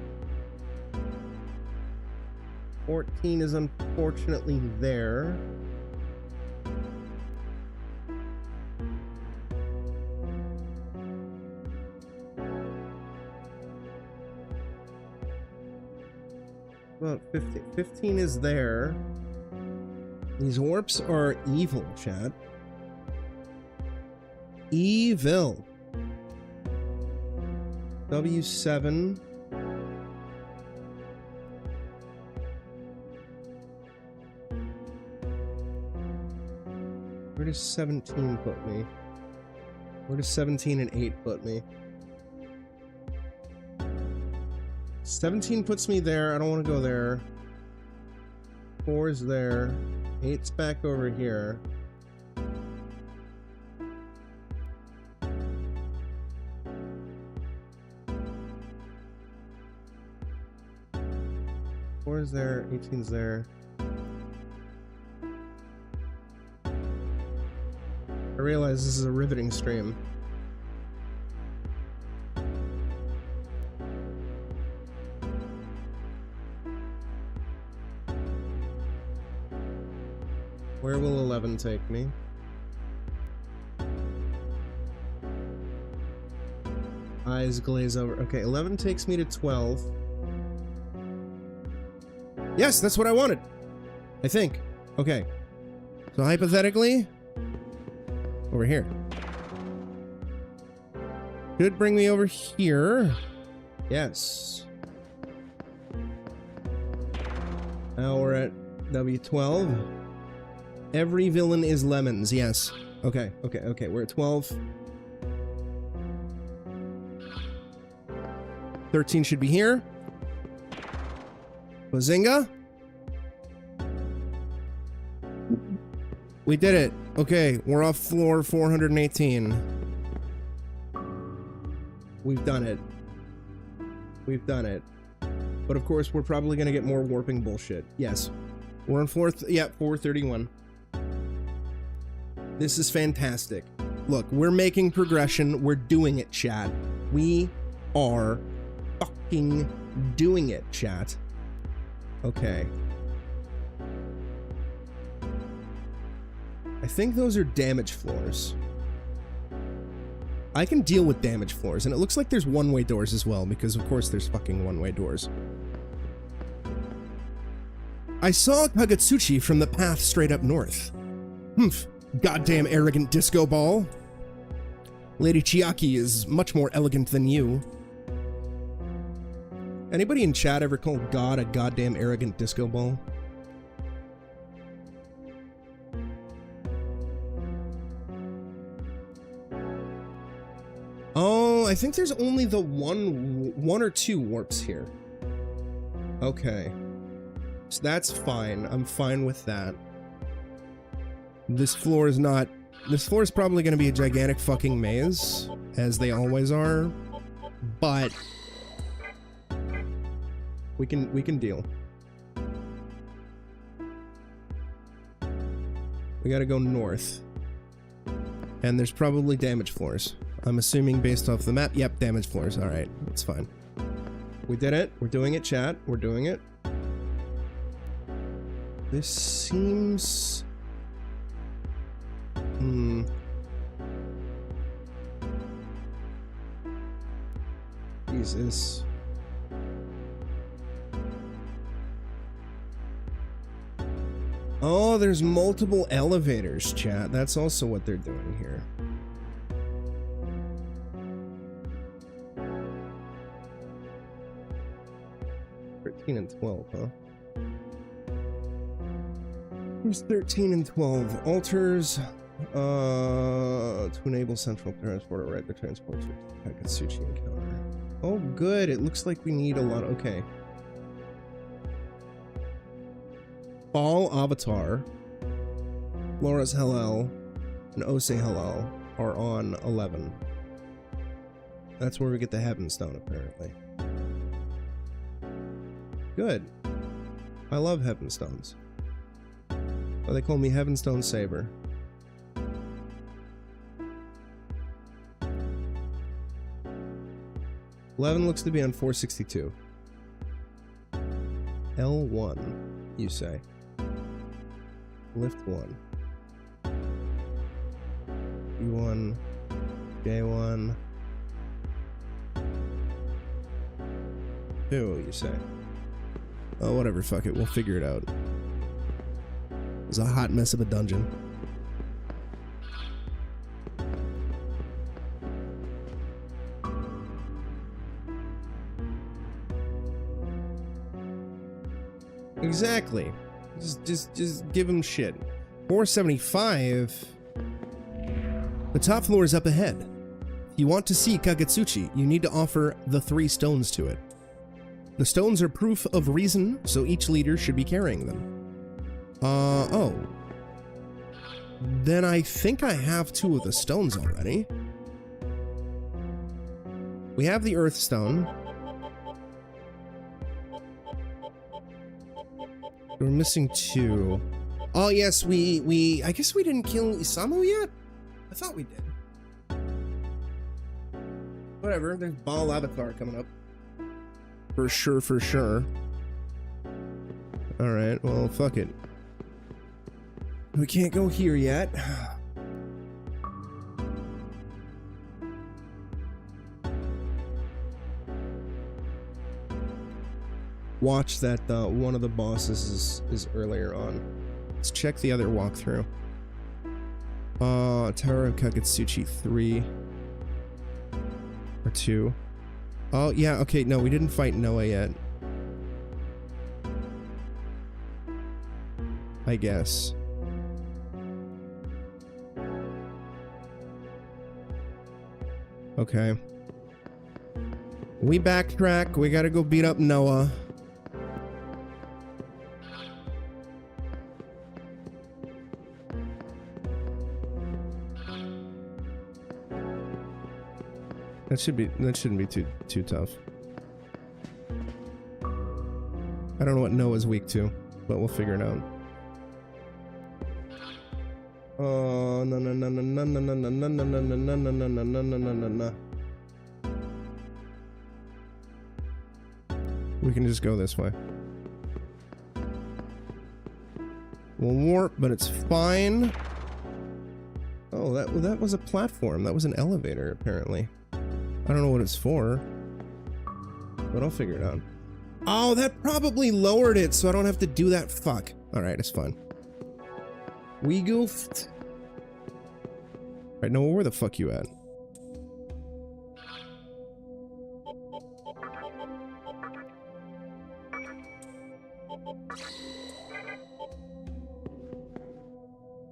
14 is unfortunately there. Well, 15 is there. These warps are evil, chat. Evil. W7. Where does 17 put me? Where does 17 and 8 put me? 17 puts me there. I don't want to go there. 4 is there. 8's back over here. Four is there. 18's there. I realize this is a riveting stream. Where will 11 take me? Eyes glaze over. Okay, 11 takes me to 12. Yes, that's what I wanted. I think. Okay. So hypothetically, over here. Could bring me over here. Yes. Now we're at W12. Every villain is lemons, yes. Okay, okay, okay, we're at 12. 13 should be here. Bazinga. We did it. Okay, we're off floor 418. We've done it. We've done it. But of course, we're probably gonna get more warping bullshit. Yes. We're on floor, 431. This is fantastic. Look, we're making progression. We're doing it, chat. We are fucking doing it, chat. Okay. I think those are damage floors. I can deal with damage floors, and it looks like there's one-way doors as well, because of course there's fucking one-way doors. I saw Kagatsuchi from the path straight up north. Humph. Goddamn arrogant disco ball. Lady Chiaki is much more elegant than you. Anybody in chat ever called God a goddamn arrogant disco ball? Oh, I think there's only the one or two warps here. Okay. So that's fine. I'm fine with that. This floor is not... This floor is probably going to be a gigantic fucking maze, as they always are, but we can deal. We gotta go north. And there's probably damage floors. I'm assuming based off the map. Yep, damage floors. Alright, that's fine. We did it. We're doing it, chat. We're doing it. This seems... Jesus. Oh, there's multiple elevators, chat. That's also what they're doing here. And 12, huh? Here's 13 and 12. Altars to enable central transport or right the transport to Kagatsuchi encounter. Oh, good. It looks like we need a lot. Okay. Ball Avatar, Laura's Hellel, and Ose Hellel are on 11. That's where we get the Heaven Stone, apparently. Good. I love Heaven Stones. Oh, they call me Heaven Stone Saber. Eleven looks to be on 462. L1. you say? Lift 1. E1. J1. 2, you say? Oh, whatever, fuck it. We'll figure it out. It's a hot mess of a dungeon. Exactly. Just give him shit. 475. The top floor is up ahead. If you want to see Kagetsuchi, you need to offer the 3 stones to it. The stones are proof of reason, so each leader should be carrying them. Oh. Then I think I have 2 of the stones already. We have the Earth Stone. We're missing 2. Oh yes, I guess we didn't kill Isamu yet? I thought we did. Whatever, there's Ball Avatar coming up. For sure, for sure. Alright, well, fuck it. We can't go here yet. Watch that one of the bosses is earlier on. Let's check the other walkthrough. Tower of Kagetsuchi 3 or 2. Oh yeah, okay, no, we didn't fight Noah yet. I guess. Okay. We backtrack, we gotta go beat up Noah. That shouldn't be too tough. I don't know what Noah's weak to, but we'll figure it out. Oh no. We can just go this way. We'll warp, but it's fine. Oh, that was a platform. That was an elevator, apparently. I don't know what it's for, but I'll figure it out. Oh, that probably lowered it, so I don't have to do that. Fuck. Alright, it's fine. We goofed. Alright, Noah, where the fuck you at?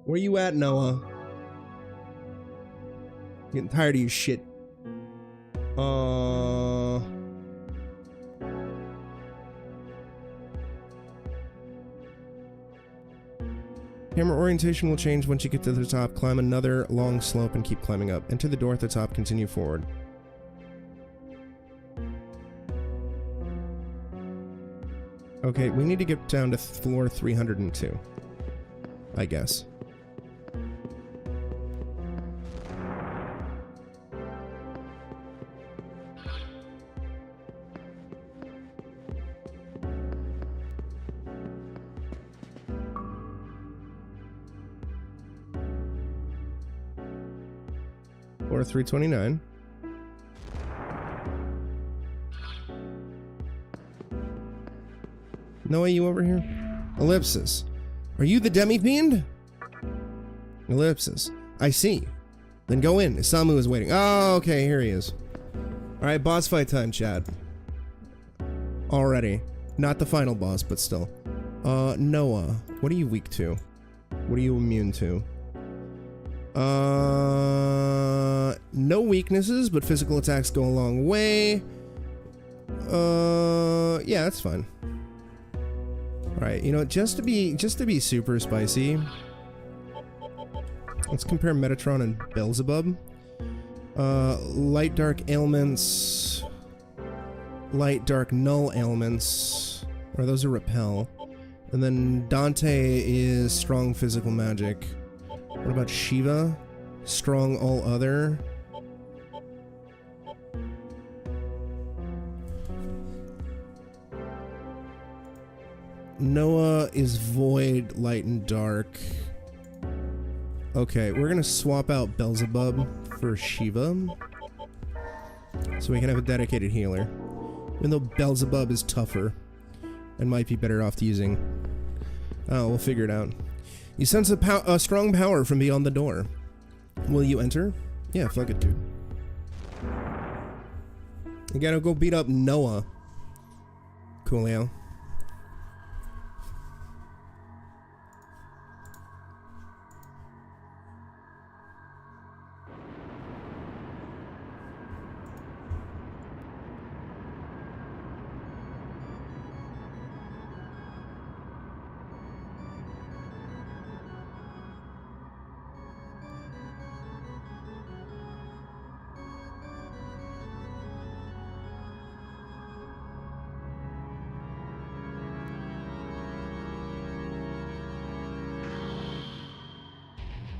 Where you at, Noah? Getting tired of your shit. Camera orientation will change once you get to the top. Climb another long slope and keep climbing up. Enter the door at the top, continue forward. Okay, we need to get down to floor 302. I guess. Or 329. Noah, you over here? Ellipsis. Are you the demi-fiend? Ellipsis. I see. Then go in. Isamu is waiting. Oh, okay, here he is. Alright, boss fight time, Chad. Already. Not the final boss, but still. Noah. What are you weak to? What are you immune to? No weaknesses, but physical attacks go a long way. Yeah, that's fine. Alright, you know, just to be super spicy, let's compare Metatron and Beelzebub. Light dark ailments, light dark null ailments, or those are repel. And then Dante is strong physical magic. What about Shiva? Strong all other. Noah is void, light, and dark. Okay, we're gonna swap out Beelzebub for Shiva. So we can have a dedicated healer. Even though Beelzebub is tougher and might be better off using. Oh, we'll figure it out. You sense a strong power from beyond the door. Will you enter? Yeah, fuck it, dude. You gotta go beat up Noah. Coolio.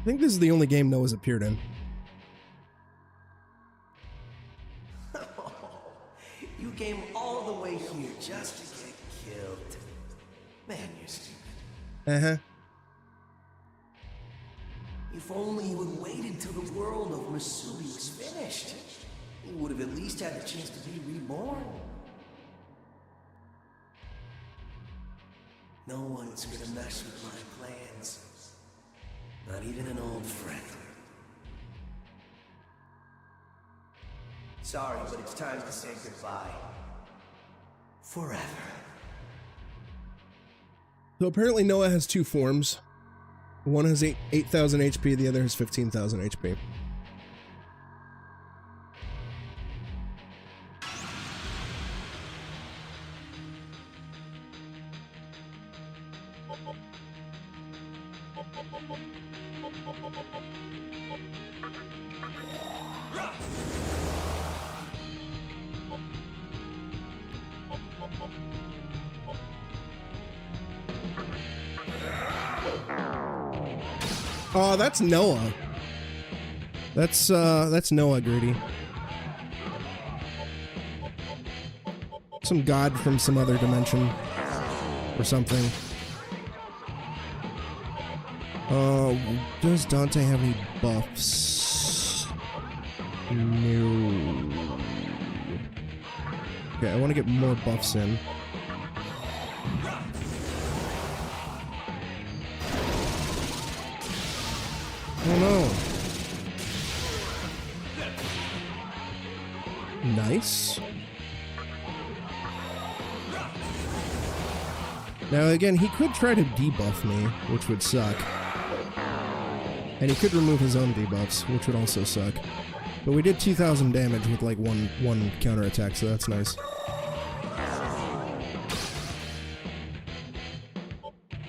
I think this is the only game Noah's appeared in. You came all the way here just to get killed. Man, you're stupid. Uh-huh. If only you had waited till the world of Masubi was finished, you would have at least had the chance to be reborn. No one's gonna mess with my plans. Not even an old friend. Sorry, but it's time to say goodbye. Forever. So apparently Noah has two forms. One has 8,000 HP, the other has 15,000 HP. Oh, that's Noah. That's Noah, Greedy. Some god from some other dimension. Or something. Does Dante have any buffs? No. Okay, I want to get more buffs in. Oh no. Nice. Now again, he could try to debuff me, which would suck. And he could remove his own debuffs, which would also suck. But we did 2,000 damage with like one counterattack, so that's nice.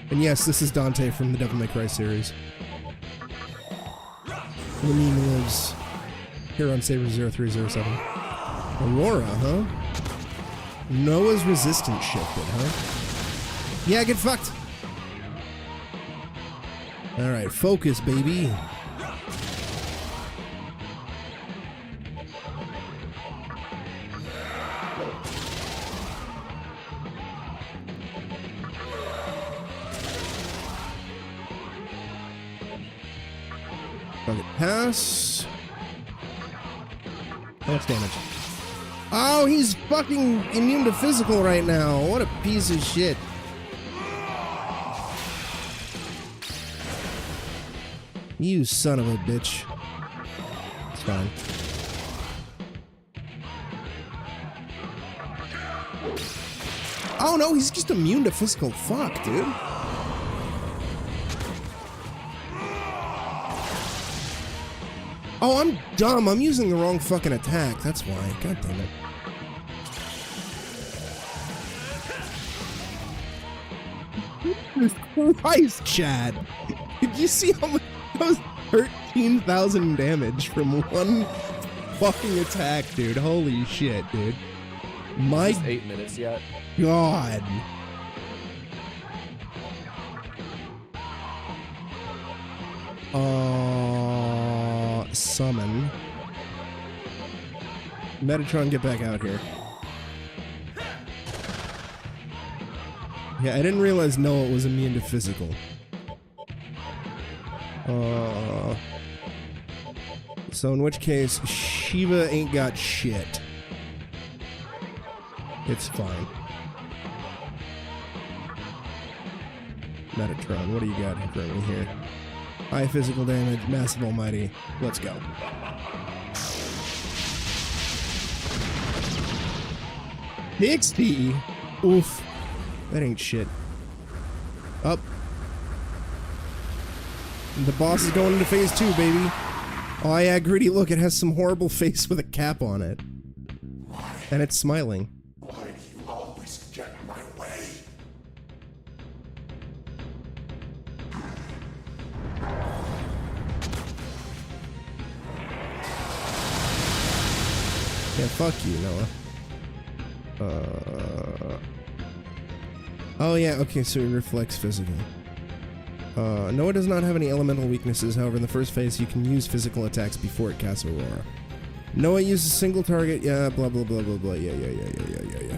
And yes, this is Dante from the Devil May Cry series. The meme lives here on Saber 0307. Aurora, huh? Noah's resistance shifted, huh? Yeah, get fucked! Alright, focus, baby. Fuck it, pass. That's damage. Oh, he's fucking immune to physical right now. What a piece of shit. You son of a bitch. It's fine. Oh no, he's just immune to physical. Fuck, dude. Oh, I'm dumb. I'm using the wrong fucking attack. That's why. God damn it. Christ, Chad. Did you see how much? That was 13,000 damage from one fucking attack, dude. Holy shit, dude. My Just 8 minutes yet. God. Summon. Metatron, get back out here. Yeah, I didn't realize Noah was immune to physical. So in which case, Shiva ain't got shit. It's fine. Metatron, what do you got for me here? High physical damage, massive almighty. Let's go. XP. Oof. That ain't shit. Up. The boss is going into phase 2, baby. Oh yeah, Gritty, look, it has some horrible face with a cap on it. And it's smiling. Why do you always get in my way? Yeah, fuck you, Noah. Oh yeah, okay, so he reflects physical. Noah does not have any elemental weaknesses, however in the first phase he can use physical attacks before it casts Aurora. Noah uses single target, yeah, blah blah blah blah blah, yeah.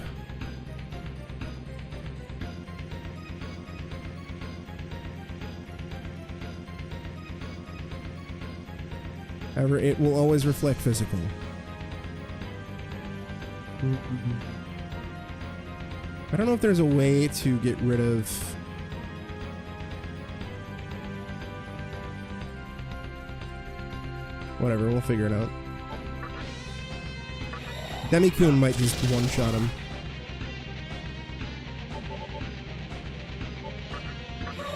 However, it will always reflect physical. I don't know if there's a way to get rid of... Whatever, we'll figure it out. Demi-kun might just one-shot him.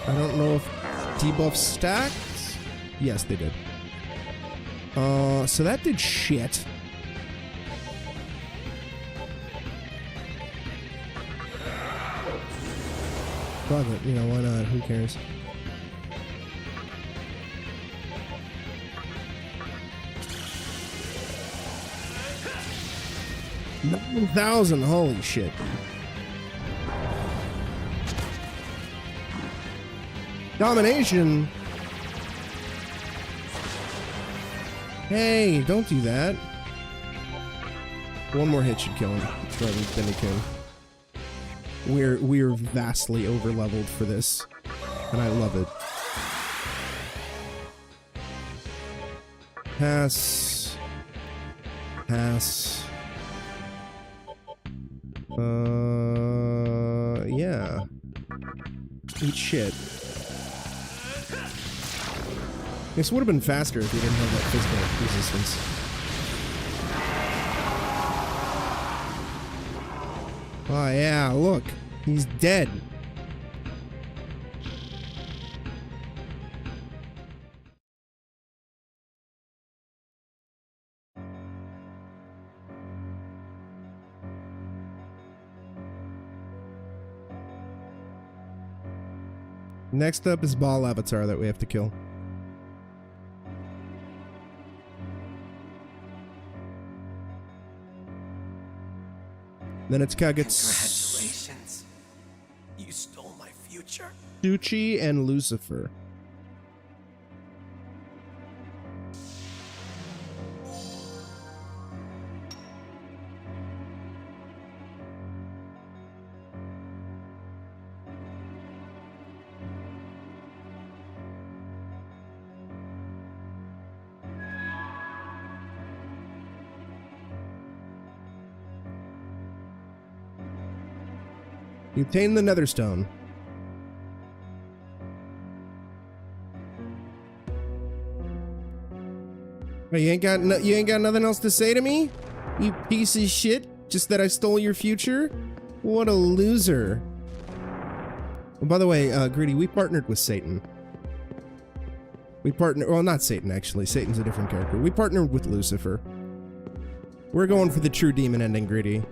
I don't know if debuff stacked? Yes, they did. So that did shit. Fuck it, you know, why not? Who cares? $9,000, holy shit. Domination? Hey, don't do that. One more hit should kill him. Then he can. We're vastly over-leveled for this, and I love it. Pass. Pass. Yeah. Eat shit. This would have been faster if he didn't have that physical resistance. Oh yeah, look. He's dead. Next up is Ball Avatar that we have to kill. Then it's Kagetsu. Congratulations. You stole my future. Suchi and Lucifer. You obtain the Netherstone. Oh, you ain't got nothing else to say to me? You piece of shit? Just that I stole your future? What a loser. Oh, by the way, Greedy, we partnered with Satan. We partnered, well, not Satan actually. Satan's a different character. We partnered with Lucifer. We're going for the true demon ending, Greedy.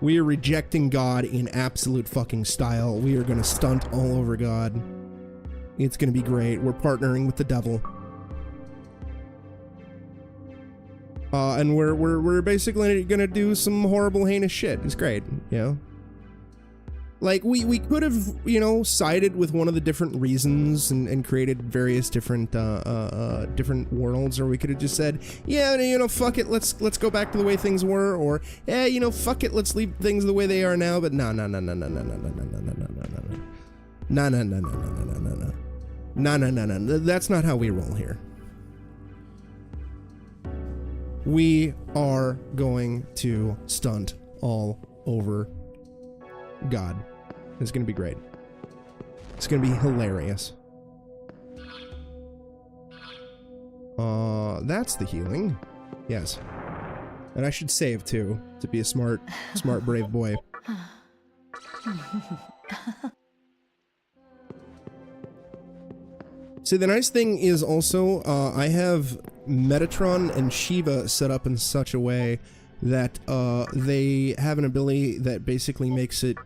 We are rejecting God in absolute fucking style. We are gonna stunt all over God. It's gonna be great. We're partnering with the devil. And we're basically gonna do some horrible, heinous shit. It's great, you know? Like, we could have, you know, sided with one of the different reasons and created various different different worlds, or we could have just said, yeah, you know, fuck it, let's go back to the way things were, or yeah, you know, fuck it, let's leave things the way they are now. But no. That's not how we roll here. We are going to stunt all over God. It's gonna be great. It's gonna be hilarious. That's the healing. Yes. And I should save too, to be a smart, brave boy. See, the nice thing is also, I have Metatron and Shiva set up in such a way that they have an ability that basically makes it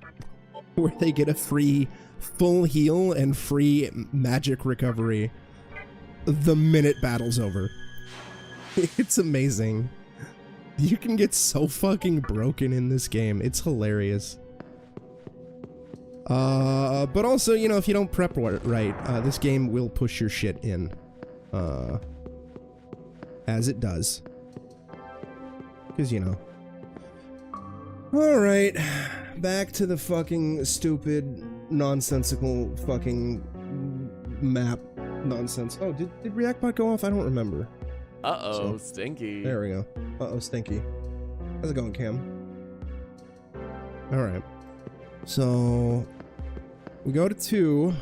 where they get a free full heal and free magic recovery the minute battle's over. It's amazing. You can get so fucking broken in this game. It's hilarious. But also, you know, if you don't prep right, this game will push your shit in. As it does. Because, you know. Alright. Back to the fucking stupid, nonsensical fucking map nonsense. Oh, did ReactBot go off? I don't remember. Uh-oh, Stinky. There we go. Uh-oh, Stinky. How's it going, Cam? Alright. So, we go to 2.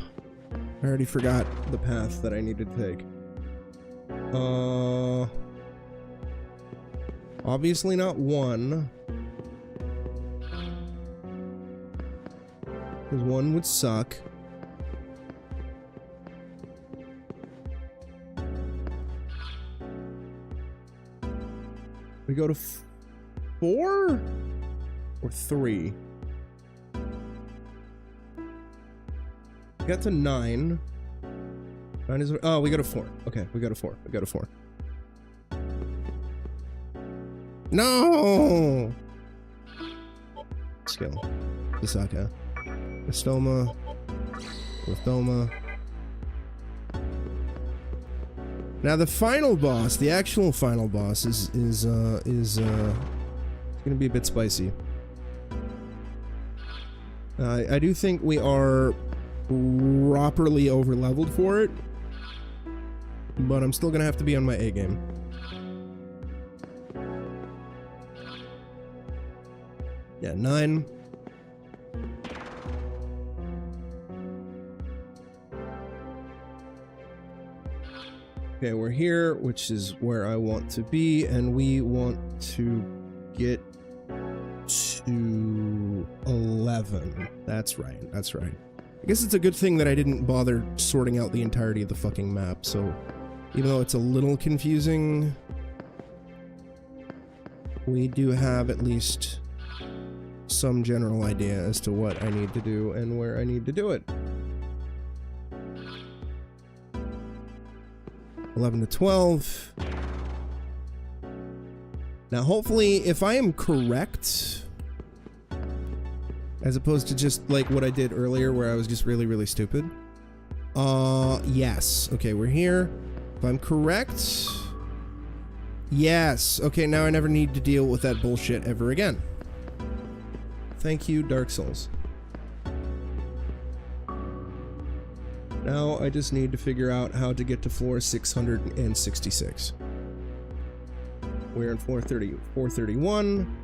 I already forgot the path that I need to take. Obviously not 1. Because 1 would suck. We go to 4? Or 3? We got to 9. 9 is... Oh, we go to 4. Okay, we go to 4. We go to 4. No! Skill. Visaka. Stoma. Orthoma. Now the final boss, the actual final boss is gonna be a bit spicy. I do think we are properly over-leveled for it, but I'm still gonna have to be on my A game. Yeah, 9. Okay, we're here, which is where I want to be, and we want to get to 11. That's right, that's right. I guess it's a good thing that I didn't bother sorting out the entirety of the fucking map, so even though it's a little confusing, we do have at least some general idea as to what I need to do and where I need to do it. 11 to 12. Now, hopefully, if I am correct, as opposed to just like what I did earlier where I was just really, really stupid. Yes. Okay, we're here. If I'm correct. Yes. Okay, now I never need to deal with that bullshit ever again. Thank you, Dark Souls. Now I just need to figure out how to get to floor 666. We're in floor 431.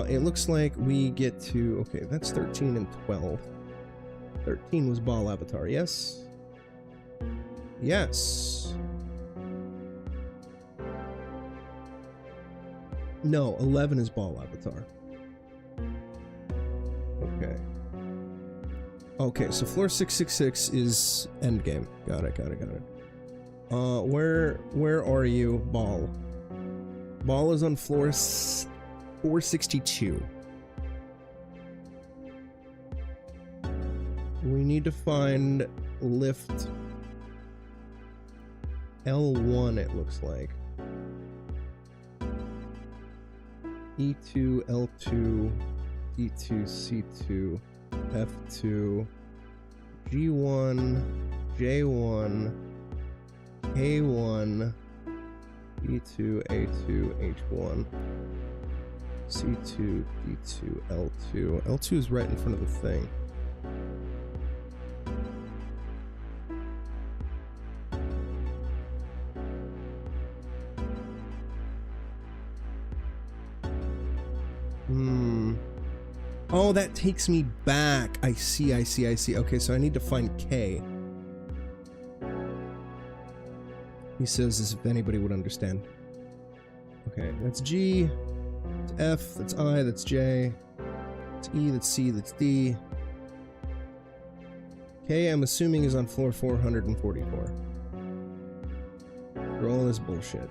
It looks like we get to... Okay, that's 13 and 12. 13 was Ball Avatar, yes? Yes. No, 11 is Ball Avatar. Okay. Okay, so floor 666 is endgame. Got it. Where are you, Ball? Ball is on floor 462. We need to find lift L1, it looks like. E2, L2, E2, C2. F2, G1, J1, K1, E2, A2, H1, C2, D2, L2. L2 is right in front of the thing. Oh, that takes me back. I see. Okay, so I need to find K. He says as if anybody would understand. Okay, that's G, that's F, that's I, that's J, that's E, that's C, that's D. K, I'm assuming, is on floor 444. For all this bullshit.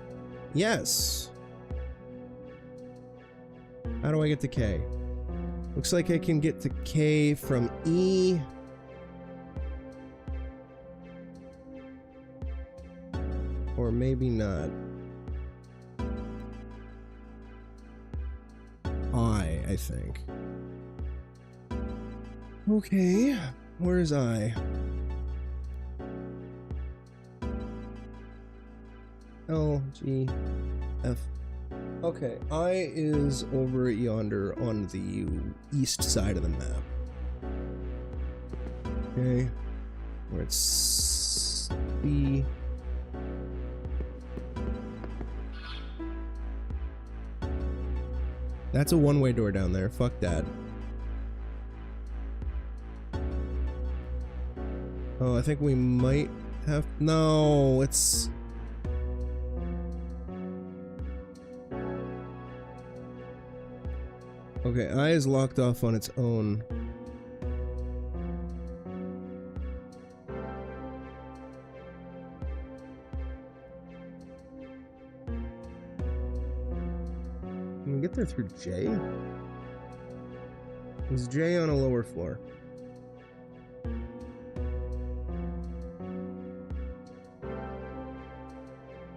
Yes! How do I get to K? Looks like I can get to K from E. Or maybe not. I think. Okay, where is I? L, G, F. Okay, I is over yonder on the east side of the map. Okay, where it's B. That's a one-way door down there. Fuck that. Oh, I think we might have... No, it's... Okay, I is locked off on its own. Can we get there through J? Is J on a lower floor?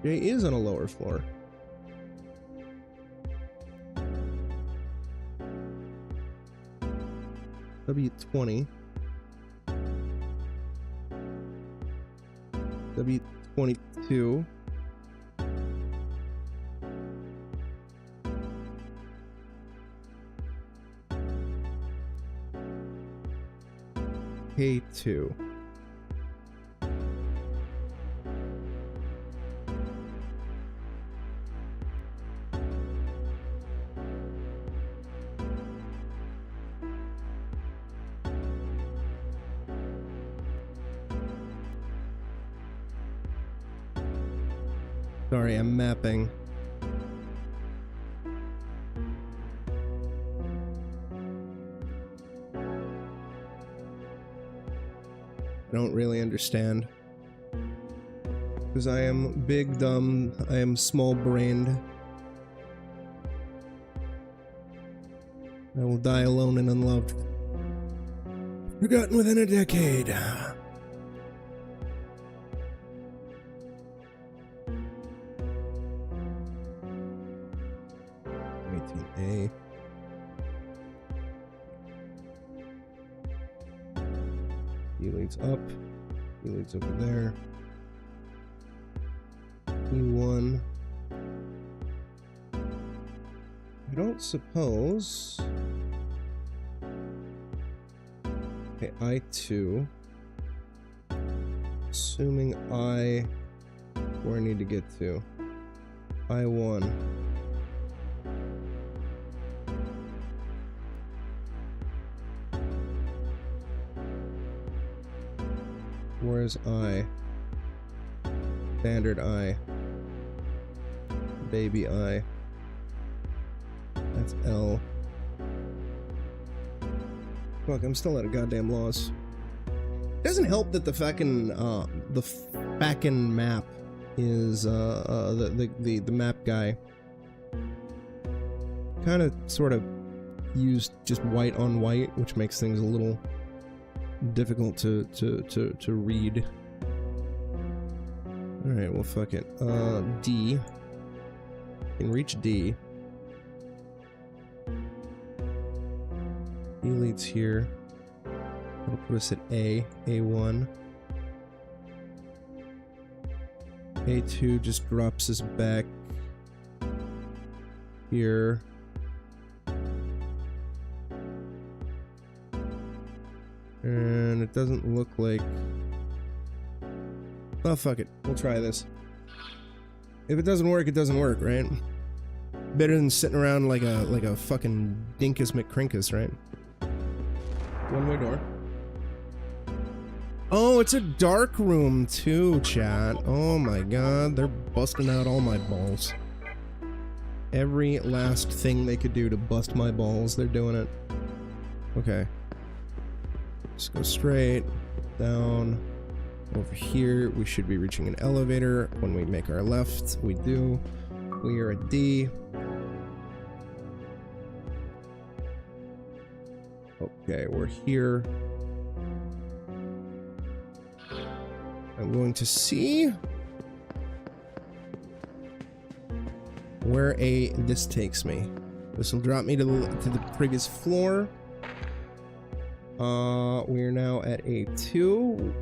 J is on a lower floor. W20. W22. K2. Sorry, I'm mapping. I don't really understand. Because I am big, dumb, I am small-brained. I will die alone and unloved. Forgotten within a decade. 18A. E leads up. E leads over there. E1. I don't suppose. Okay, I2. Assuming I. Where I need to get to. I1. Where's I? Standard I. Baby I. That's L. Fuck, I'm still at a goddamn loss. Doesn't help that the fucking map is the map guy kind of sort of used just white on white, which makes things a little difficult to read. Alright, well fuck it. D. Can reach D. E leads here. That'll put us at A1. A2 just drops us back here. And it doesn't look like... Oh, fuck it. We'll try this. If it doesn't work, it doesn't work, right? Better than sitting around like a fucking Dinkus McCrinkus, right? One-way door. Oh, it's a dark room too, chat. Oh my god, they're busting out all my balls. Every last thing they could do to bust my balls, they're doing it. Okay. Let's go straight down. Over here, we should be reaching an elevator. When we make our left, we do. We are at D. Okay, we're here. I'm going to see where this takes me. This will drop me to the previous floor. We're now at A2,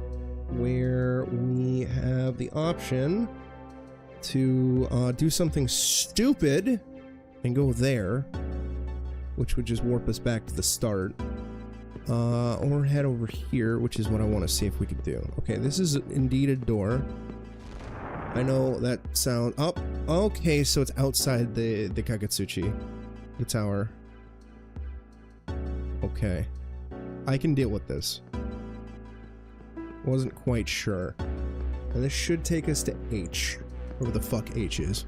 where we have the option to do something stupid and go there, which would just warp us back to the start. Or head over here, which is what I want to see if we could do. Okay, this is indeed a door. I know that sound... Oh, okay, so it's outside the Kakatsuchi. The tower. Okay. I can deal with this. Wasn't quite sure. And this should take us to H. Whatever the fuck H is.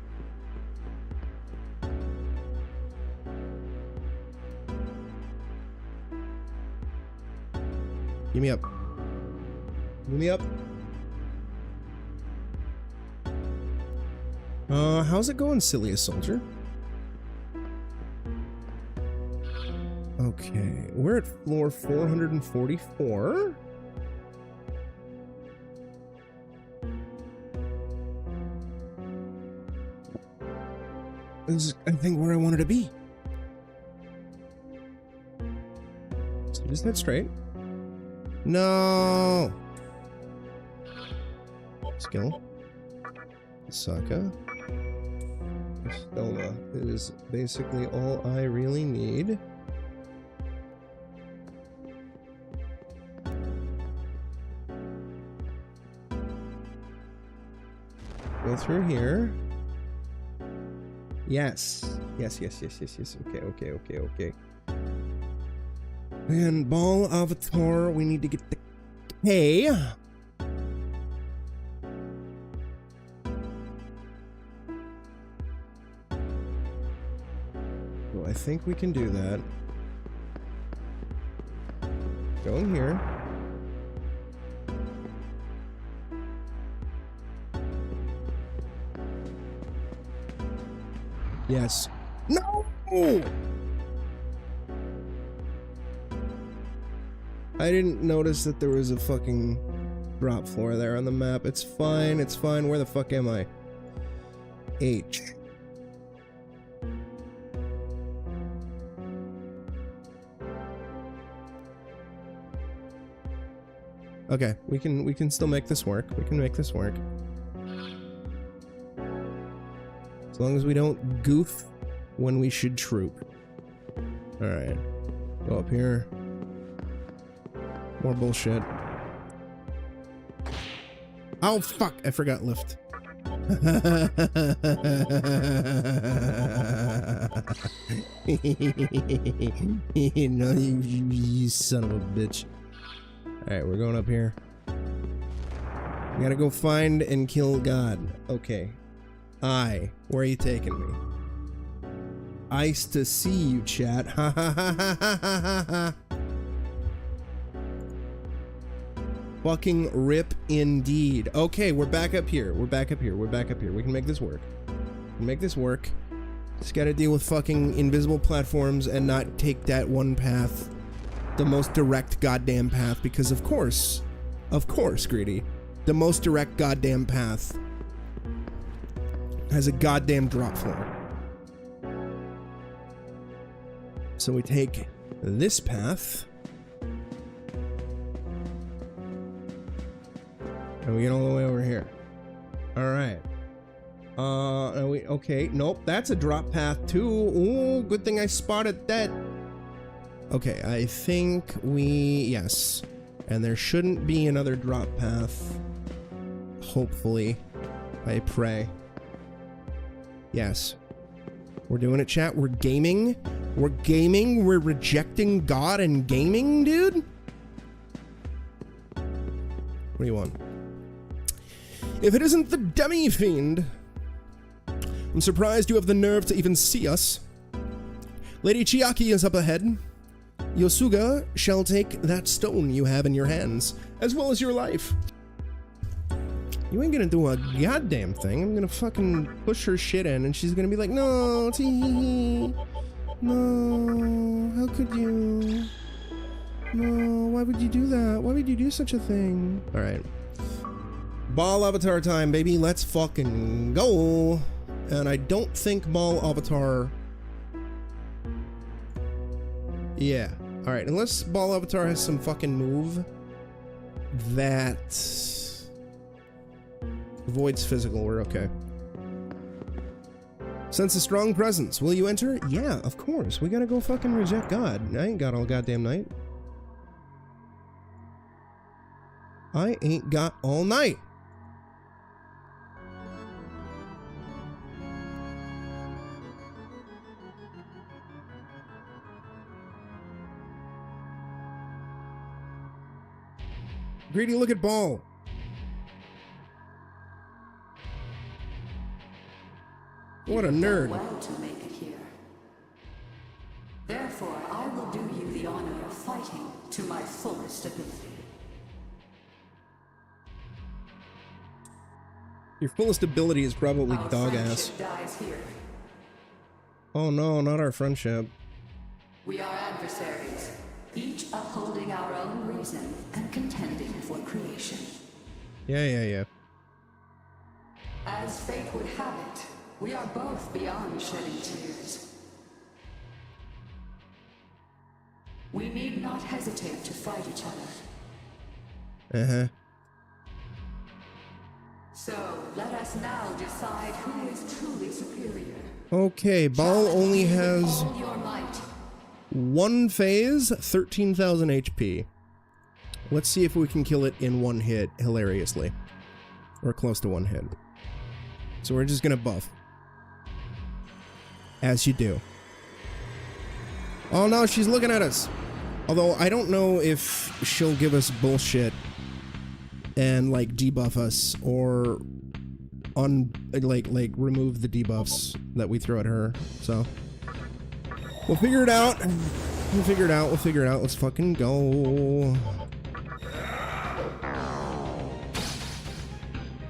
Give me up. Give me up. How's it going, silliest soldier? Okay, we're at floor 444. This is, I think, where I wanted to be. So just head straight. No! Skill. Saka. Stella is basically all I really need. Go through here. Yes. Yes. Okay. And Ball Avatar, we need to get the K. Well, I think we can do that. Go in here. Yes. No! I didn't notice that there was a fucking drop floor there on the map. It's fine, it's fine. Where the fuck am I? H. Okay, we can still make this work. We can make this work. As long as we don't goof when we should troop. Alright. Go up here. More bullshit. Oh, fuck! I forgot lift. No, you son of a bitch. Alright, we're going up here. We gotta go find and kill God. Okay. Where are you taking me? Ice to see you, chat. Ha ha ha ha ha ha ha. Fucking rip indeed. Okay, we're back up here. We're back up here. We're back up here. We can make this work. We can make this work. Just gotta deal with fucking invisible platforms and not take that one path. The most direct goddamn path. Because of course, Greedy, the most direct goddamn path has a goddamn drop floor. So we take this path. And we get all the way over here. Alright. Okay, nope, that's a drop path too. Ooh, good thing I spotted that. Okay, I think yes. And there shouldn't be another drop path. Hopefully. I pray. Yes. We're doing it, chat. We're gaming. We're gaming. We're rejecting God and gaming, dude. What do you want? If it isn't the demi-fiend, I'm surprised you have the nerve to even see us. Lady Chiaki is up ahead. Yosuga shall take that stone you have in your hands, as well as your life. You ain't gonna do a goddamn thing. I'm gonna fucking push her shit in, and she's gonna be like, no, tee, no, how could you? No, why would you do that? Why would you do such a thing? Alright. Ball Avatar time, baby. Let's fucking go. And I don't think Ball Avatar... Yeah. Alright, unless Ball Avatar has some fucking move that avoids physical, we're okay. Sense a strong presence. Will you enter? Yeah, of course. We gotta go fucking reject God. I ain't got all goddamn night. I ain't got all night. Greedy, look at Ball. What a nerd. Well to make it here. Therefore, I will do you the honor of fighting to my fullest ability. Your fullest ability is probably Our dog friendship ass. dies here. Oh no, not our friendship. We are adversaries, each upholding our own reason and contending for creation. Yeah. As fate would have it, we are both beyond shedding tears. We need not hesitate to fight each other. Uh-huh. So, let us now decide who is truly superior. Okay, Ball only has All your might. one phase, 13,000 HP. Let's see if we can kill it in one hit, hilariously. Or close to one hit. So we're just gonna buff. As you do. Oh no, she's looking at us! Although, I don't know if she'll give us bullshit and, like, debuff us, or like remove the debuffs that we throw at her, so... We'll figure it out. We'll figure it out. Let's fucking go.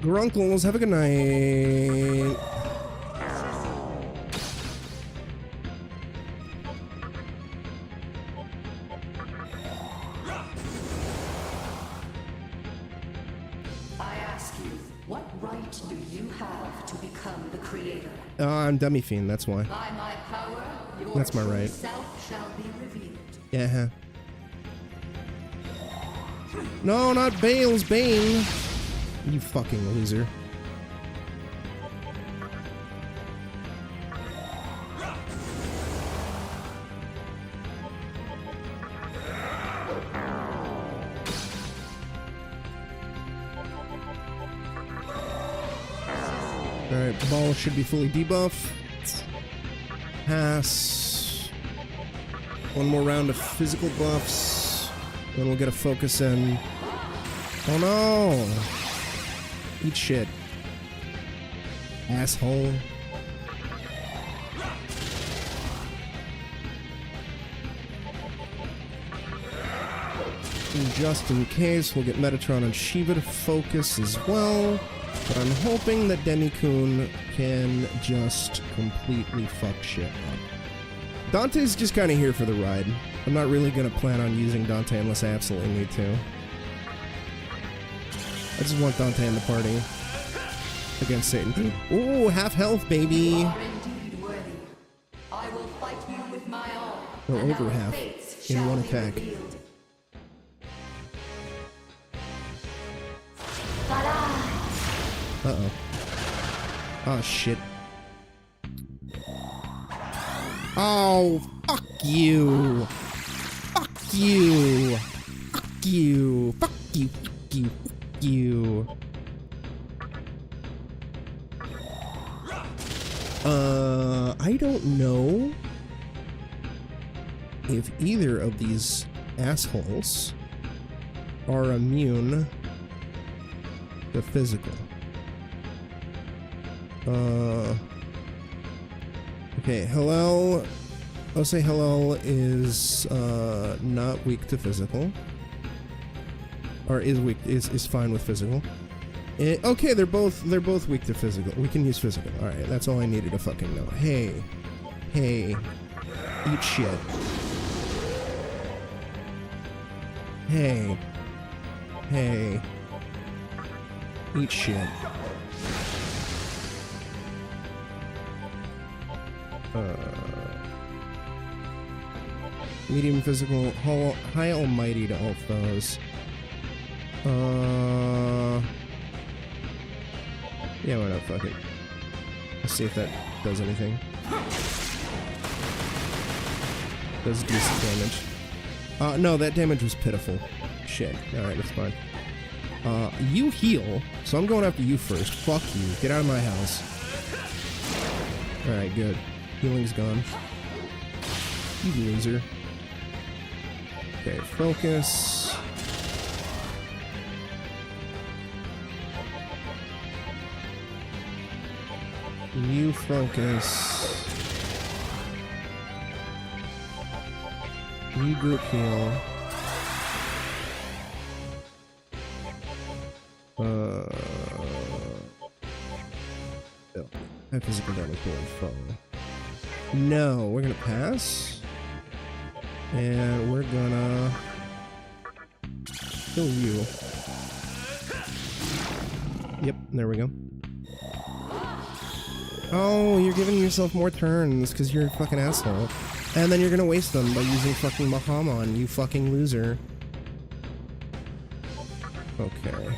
Grunkles, have a good night. I ask you, what right do you have to become the creator? I'm Dummy Fiend, that's why. By my power, your That's my true right. self shall be revealed. Yeah. No, not Bale's Bane. You fucking loser. Alright, Ball should be fully debuffed. Pass. One more round of physical buffs. Then we'll get a focus in. Oh no! Eat shit. Asshole. And just in case, we'll get Metatron and Shiva to focus as well. But I'm hoping that Demi-kun can just completely fuck shit up. Dante's just kind of here for the ride. I'm not really going to plan on using Dante unless I absolutely need to. I just want Dante in the party. Against Satan. Ooh, half health, baby! You are indeed worthy. I will fight you with my all. Or and over our half fates in shall one be attack. revealed. Oh, shit. Oh, fuck you. Fuck you. Fuck you. Fuck you. Fuck you. Fuck you. I don't know if either of these assholes are immune to physical. Okay, Hillel. I'll say Hillel is not weak to physical, or is fine with physical. Okay, they're both weak to physical. We can use physical. All right, that's all I needed to fucking know. Hey, eat shit. Hey, eat shit. Medium physical, high almighty to all foes. Yeah, why not? Fuck it. Let's see if that does anything. Does decent damage. No, that damage was pitiful. Shit. Alright, that's fine. You heal, so I'm going after you first. Fuck you. Get out of my house. Alright, good. Healing's gone. You loser. Okay, focus. You focus. You group heal. High physical damage going forward. No, we're gonna pass. And we're gonna kill you. Yep, there we go. Oh, you're giving yourself more turns because you're a fucking asshole. And then you're gonna waste them by using fucking Mahamon, you fucking loser. Okay.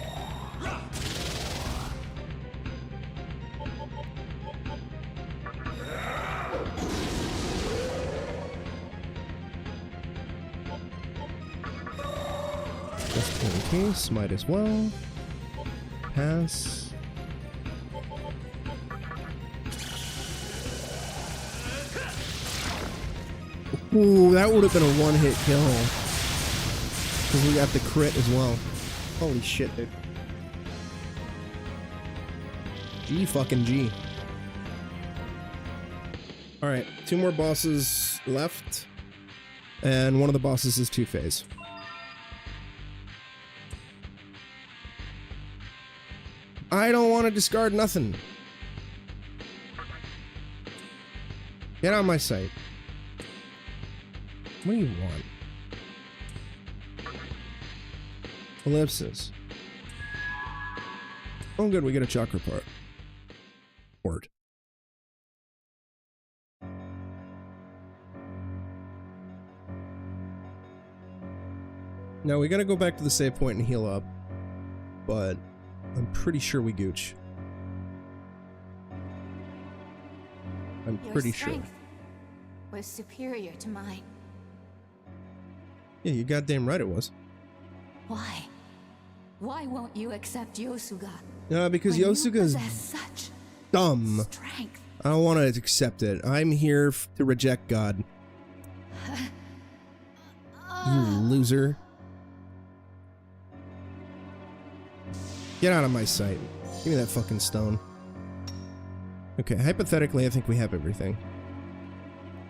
Just in case, might as well. Pass. Ooh, that would have been a one-hit kill. Because we got the crit as well. Holy shit, dude. G fucking G. Alright, 2 more bosses left. And one of the bosses is Two-Phase. I don't want to discard nothing. Get out of my sight. What do you want? Ellipsis. Oh good, we get a chakra part. Word. Now we gotta go back to the save point and heal up. But I'm pretty sure we gooch. I'm pretty sure. Your strength was superior to mine. Yeah, you goddamn right it was. Why? Why won't you accept Yosuga? Because when Yosuga's you possess such dumb. strength. I don't want to accept it. I'm here to reject God. You loser. Get out of my sight. Give me that fucking stone. Okay, hypothetically, I think we have everything.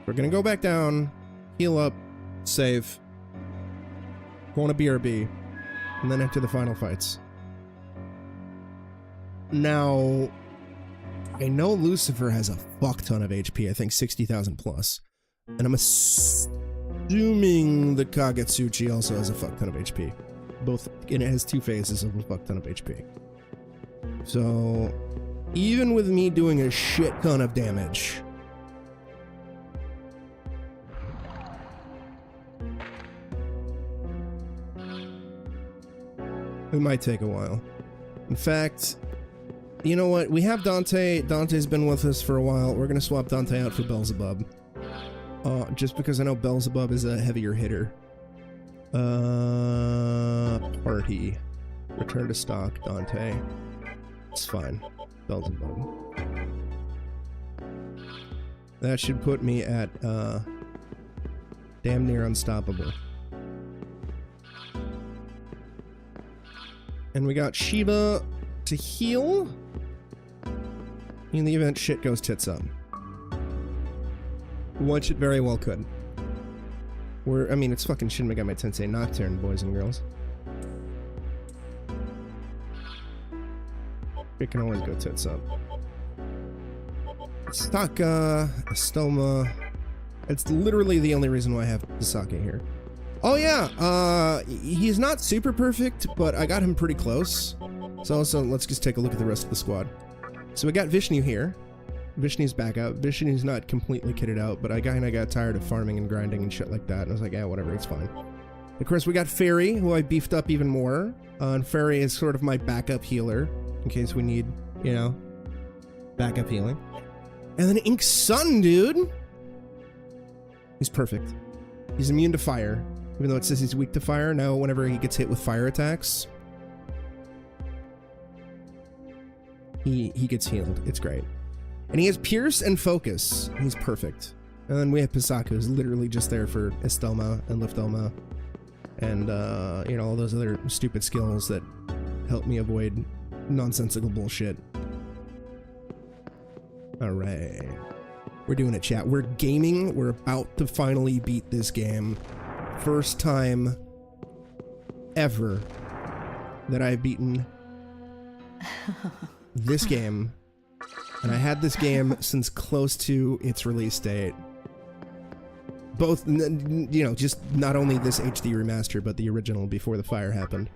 We're gonna go back down, heal up, save, go on a BRB, and then enter the final fights. Now, I know Lucifer has a fuck ton of HP, I think 60,000 plus. And I'm assuming the Kagetsuchi also has a fuck ton of HP. Both, and it has 2 phases of a fuck ton of HP. So, even with me doing a shit ton of damage, it might take a while. In fact, You know what? We have Dante. Dante's been with us for a while. We're gonna swap Dante out for Beelzebub. Just because I know Beelzebub is a heavier hitter. Party. Return to stock, Dante. It's fine. Beelzebub. That should put me at, damn near unstoppable. And we got Shiva to heal. In the event shit goes tits up. Which it very well could. I mean, it's fucking Shin Megami Tensei Nocturne, boys and girls. It can always go tits up. Staka, Estoma. It's literally the only reason why I have Sasaki here. Oh yeah, he's not super perfect, but I got him pretty close. So also, let's just take a look at the rest of the squad. So we got Vishnu here. Vishnu's back out. Vishnu's not completely kitted out, but I got tired of farming and grinding and shit like that, and I was like, yeah, whatever, it's fine. Of course, we got Fairy, who I beefed up even more. And Fairy is sort of my backup healer, in case we need, you know, backup healing. And then Ink Sun, dude! He's perfect. He's immune to fire. Even though it says he's weak to fire, now whenever he gets hit with fire attacks, he gets healed. It's great. And he has Pierce and Focus. He's perfect. And then we have Pisaka, who's literally just there for Estelma and Liftelma. And, you know, all those other stupid skills that help me avoid nonsensical bullshit. Alright. We're doing it, chat. We're gaming. We're about to finally beat this game. First time ever that I've beaten this game. And I had this game since close to its release date. Both, you know, just not only this HD remaster, but the original before the fire happened.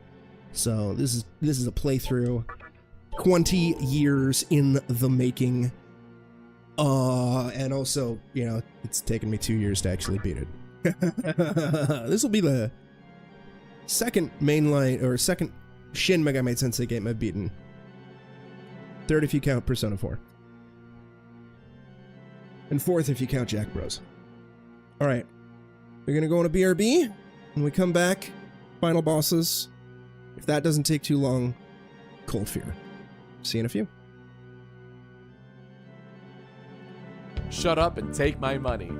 So this is a playthrough. 20 years in the making. And also, you know, it's taken me 2 years to actually beat it. This will be the second mainline, or second Shin Megami Tensei game I've beaten. Third if you count Persona 4. And fourth if you count Jack Bros. Alright. We're gonna go on a BRB. When we come back, final bosses. If that doesn't take too long, Cold Fear. See you in a few. Shut up and take my money.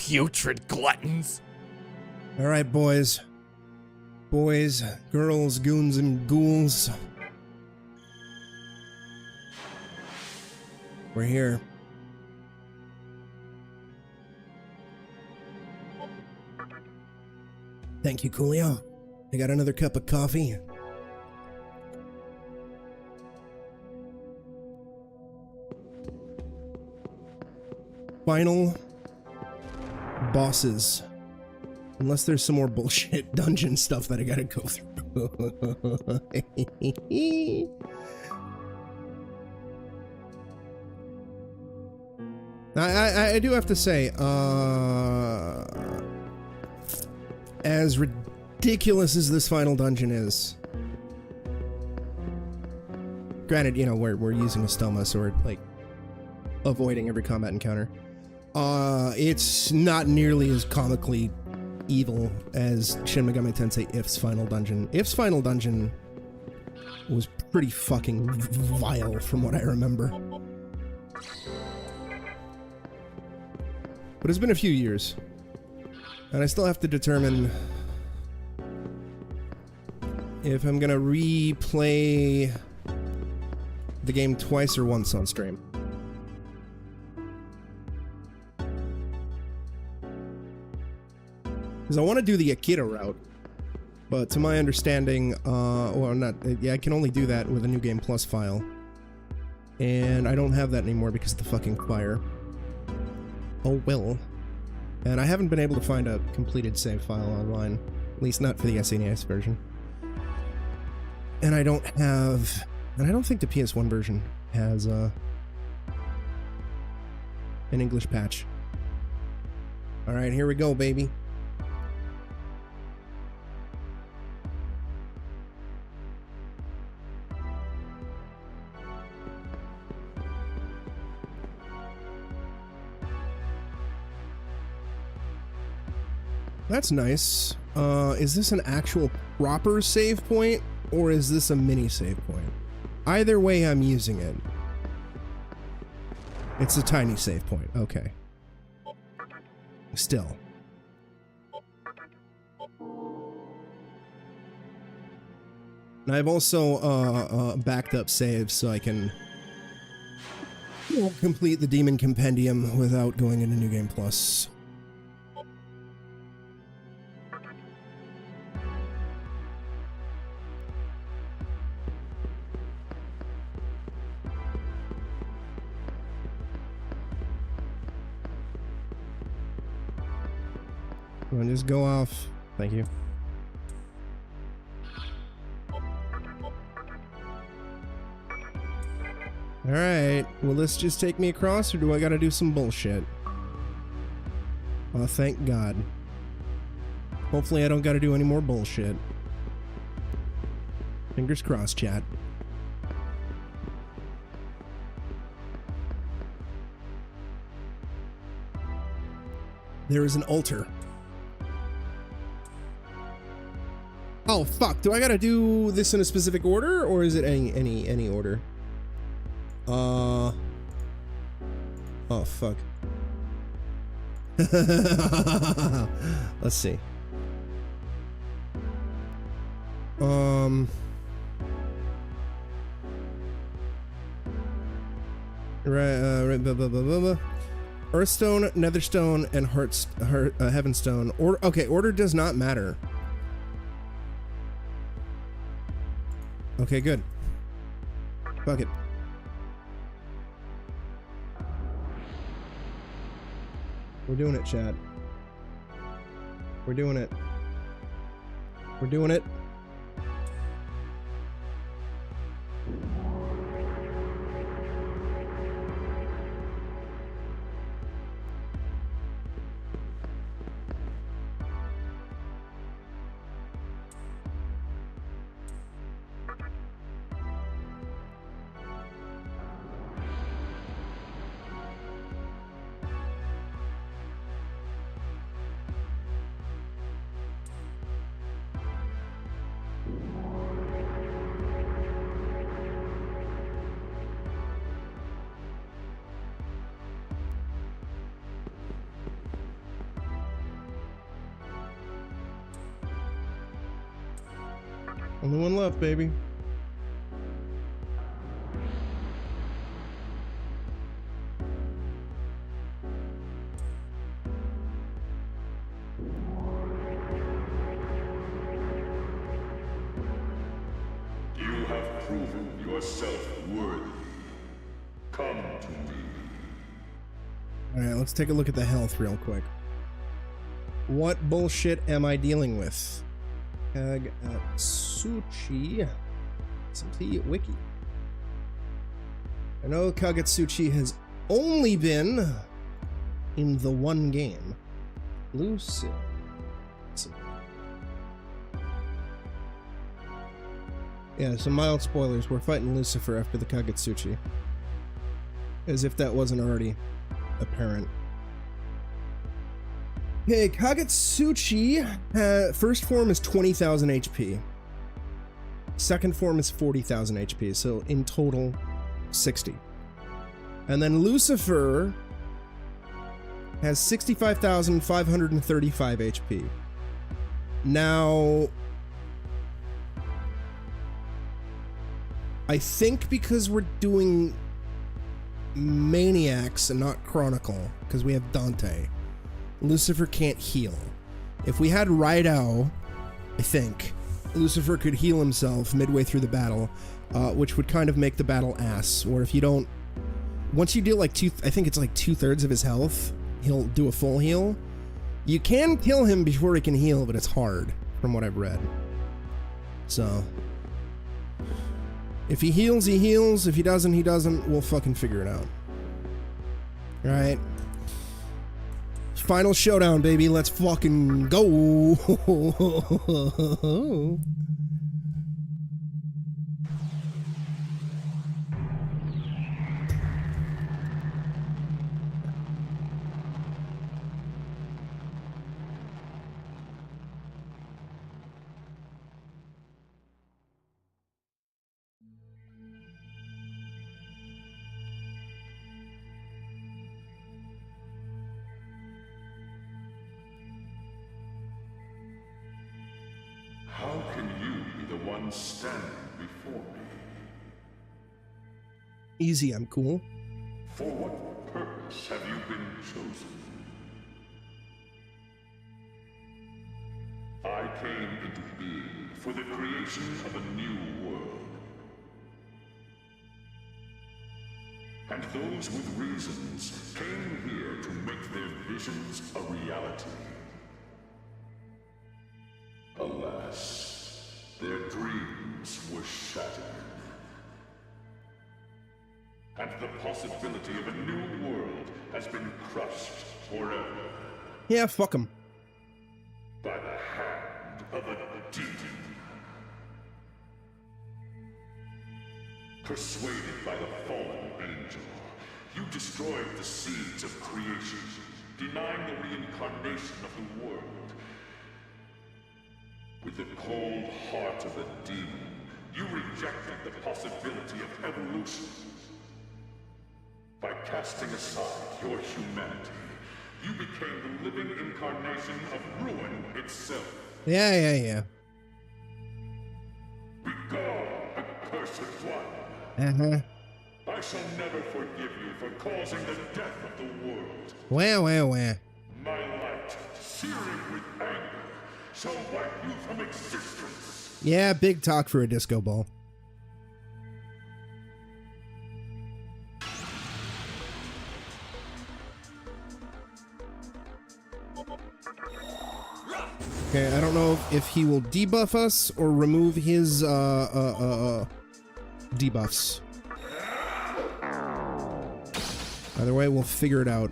putrid gluttons. All right, boys. Boys, girls, goons, and ghouls. We're here. Thank you, Coolio. I got another cup of coffee. Final bosses. Unless there's some more bullshit dungeon stuff that I gotta go through. I do have to say, as ridiculous as this final dungeon is, granted, you know, we're using a stoma, so we're, like, avoiding every combat encounter. It's not nearly as comically evil as Shin Megami Tensei If's final dungeon. If's final dungeon was pretty fucking vile from what I remember. But it's been a few years, and I still have to determine if I'm gonna replay the game twice or once on stream. Because I want to do the Akira route, but to my understanding, well, not, yeah, I can only do that with a New Game Plus file. And I don't have that anymore because of the fucking fire. Oh well. And I haven't been able to find a completed save file online, at least not for the SNES version. And I don't have, and I don't think the PS1 version has an English patch. Alright, here we go, baby. That's nice. Is this an actual proper save point, or is this a mini save point? Either way, I'm using it. It's a tiny save point. Okay. Still. And I've also backed up saves so I can complete the Demon Compendium without going into New Game Plus. Come on, just go off. Thank you. Alright, will this just take me across, or do I gotta do some bullshit? Oh, thank God. Hopefully I don't gotta do any more bullshit. Fingers crossed, chat. There is an altar. Oh fuck, do I gotta do this in a specific order, or is it any order? Oh fuck. Let's see. Right, blah, blah, blah, blah, blah. Earthstone, Netherstone, and Heavenstone. Okay, order does not matter. Okay, good. Fuck it. We're doing it, chat. We're doing it. We're doing it. Only one left, baby. You have proven yourself worthy. Come to me. Alright, let's take a look at the health real quick. What bullshit am I dealing with? Kagetsuchi. SMT Wiki. I know Kagetsuchi has only been in the one game. Lucid. Yeah, some mild spoilers. We're fighting Lucifer after the Kagetsuchi. As if that wasn't already apparent. Okay, Kagetsuchi, first form is 20,000 HP. Second form is 40,000 HP, so in total, 60. And then Lucifer has 65,535 HP. Now, I think because we're doing Maniacs and not Chronicle, because we have Dante, Lucifer can't heal. If we had Rydao, I think, Lucifer could heal himself midway through the battle, which would kind of make the battle ass. Or if you don't, once you deal like I think it's like 2/3 of his health, he'll do a full heal. You can kill him before he can heal, but it's hard, from what I've read. So, if he heals, he heals. If he doesn't, he doesn't. We'll fucking figure it out. Alright. Final showdown, baby. Let's fucking go. How can you be the one standing before me? Easy, I'm cool. For what purpose have you been chosen? I came into being for the creation of a new world. And those with reasons came here to make their visions a reality. Alas, their dreams were shattered. And the possibility of a new world has been crushed forever. Yeah, fuck him. By the hand of a demon. Persuaded by the fallen angel, you destroyed the seeds of creation, denying the reincarnation of the world. With the cold heart of a demon, you rejected the possibility of evolution. By casting aside your humanity, you became the living incarnation of ruin itself. Yeah. Begone, accursed one! I shall never forgive you for causing the death of the world. Wah. My light, searing with anger, shall wipe you from existence. Yeah, big talk for a disco ball. Okay, I don't know if he will debuff us or remove his debuffs. Either way, we'll figure it out.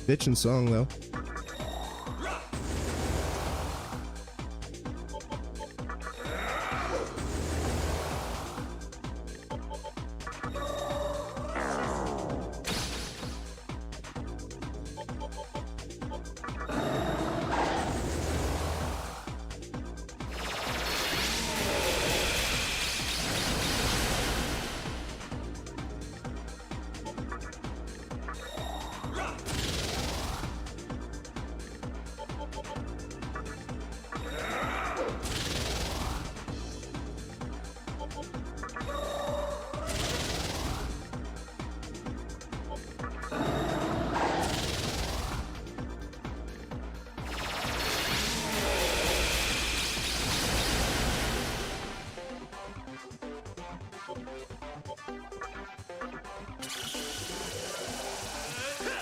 Bitchin' song, though.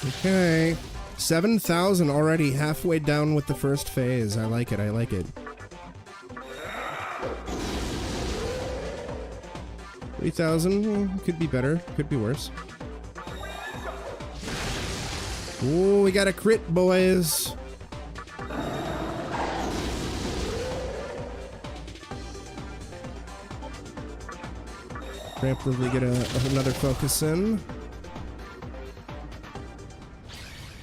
Okay. 7,000 already, halfway down with the first phase. I like it, I like it. 3,000, could be better, could be worse. Ooh, we got a crit, boys. Rapidly get another focus in.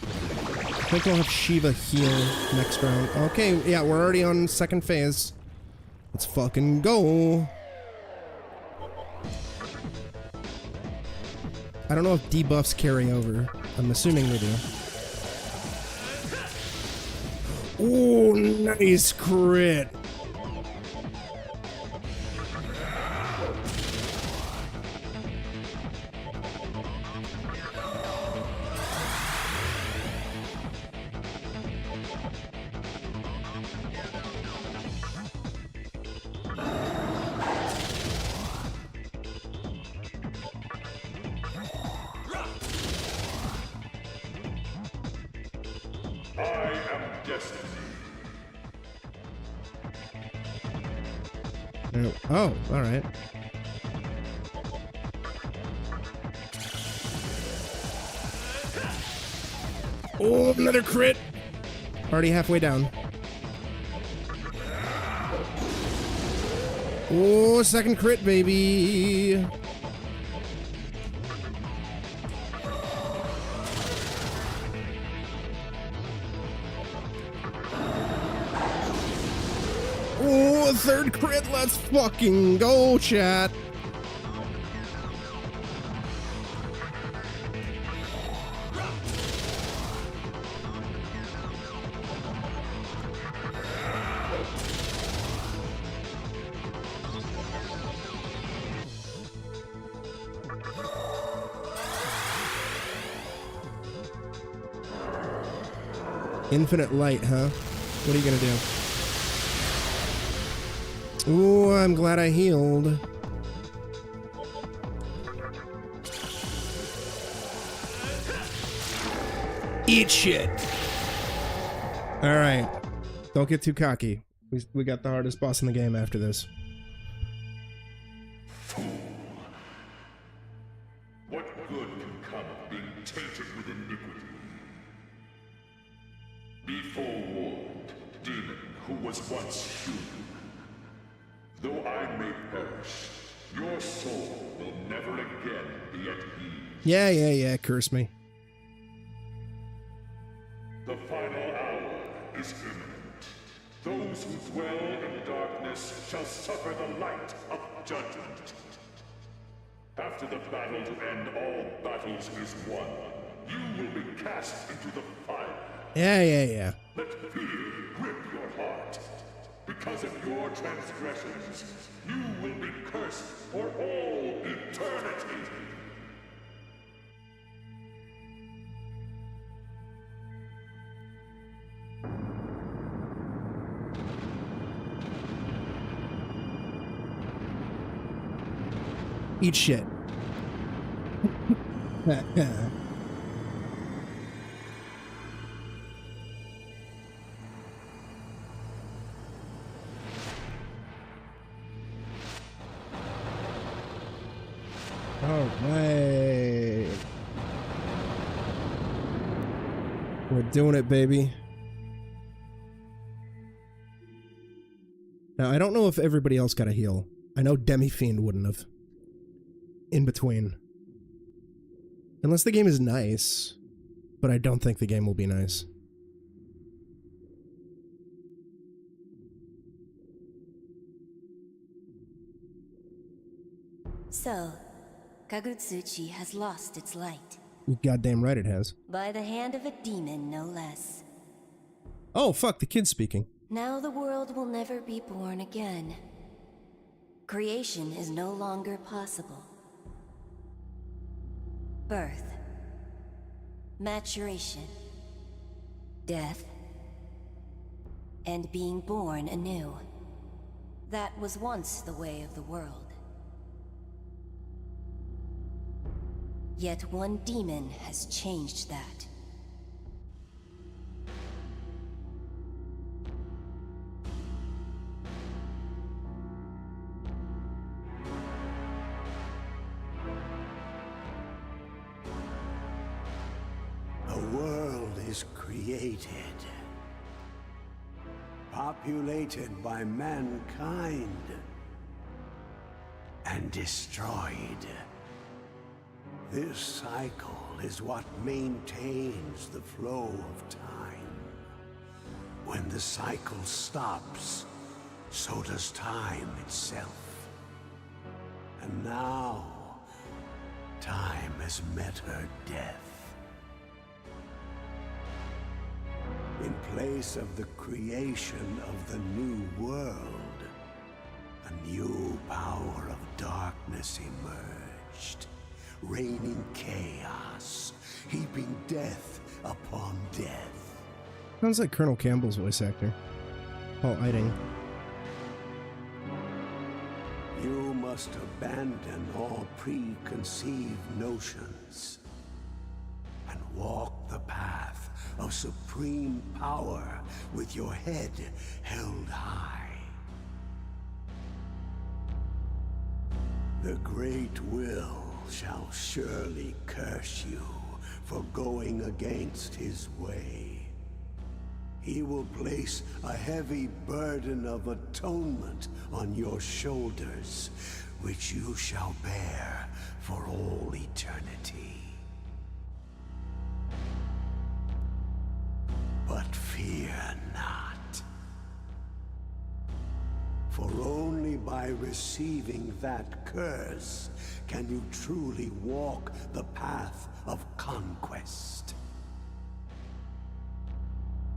I think we'll have Shiva heal next round. Okay, yeah, we're already on second phase. Let's fucking go. I don't know if debuffs carry over. I'm assuming they do. Ooh, nice crit. Oh, alright. Oh, another crit! Already halfway down. Oh, second crit, baby! Oh, third crit, let's fucking go, chat! Infinite light, huh? What are you gonna do? Ooh, I'm glad I healed. Eat shit! Alright. Don't get too cocky. We got the hardest boss in the game after this. What good can come of being tainted with iniquity? Be forewarned, demon who was once human. Though I may perish, your soul will never again be at ease. Yeah, curse me. The final hour is imminent. Those who dwell in darkness shall suffer the light of judgment. After the battle to end all battles is won, you will be cast into the fire. Yeah. Let fear grip your heart. Because of your transgressions, you will be cursed for all eternity. Eat shit. Alright. We're doing it, baby. Now, I don't know if everybody else got a heal. I know Demi-Fiend wouldn't have. In between. Unless the game is nice. But I don't think the game will be nice. So, Kagutsuchi has lost its light. You goddamn right it has. By the hand of a demon, no less. Oh, fuck, the kid's speaking. Now the world will never be born again. Creation is no longer possible. Birth. Maturation. Death. And being born anew. That was once the way of the world. Yet one demon has changed that. created, populated by mankind, and destroyed. This cycle is what maintains the flow of time. When the cycle stops, so does time itself. And now, time has met her death. In place of the creation of the new world, a new power of darkness emerged, raining chaos, heaping death upon death. Sounds like Colonel Campbell's voice actor, Paul Eiding. You must abandon all preconceived notions and walk the path of supreme power with your head held high. The great will shall surely curse you for going against his way. He will place a heavy burden of atonement on your shoulders, which you shall bear for all eternity. But fear not, for only by receiving that curse can you truly walk the path of conquest.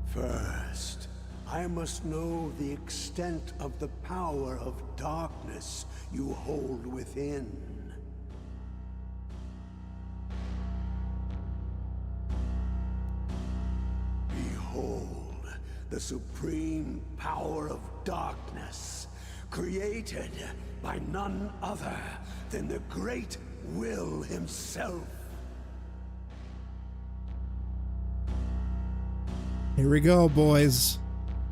First, I must know the extent of the power of darkness you hold within. Behold, the supreme power of darkness, created by none other than the great Will himself. Here we go, boys,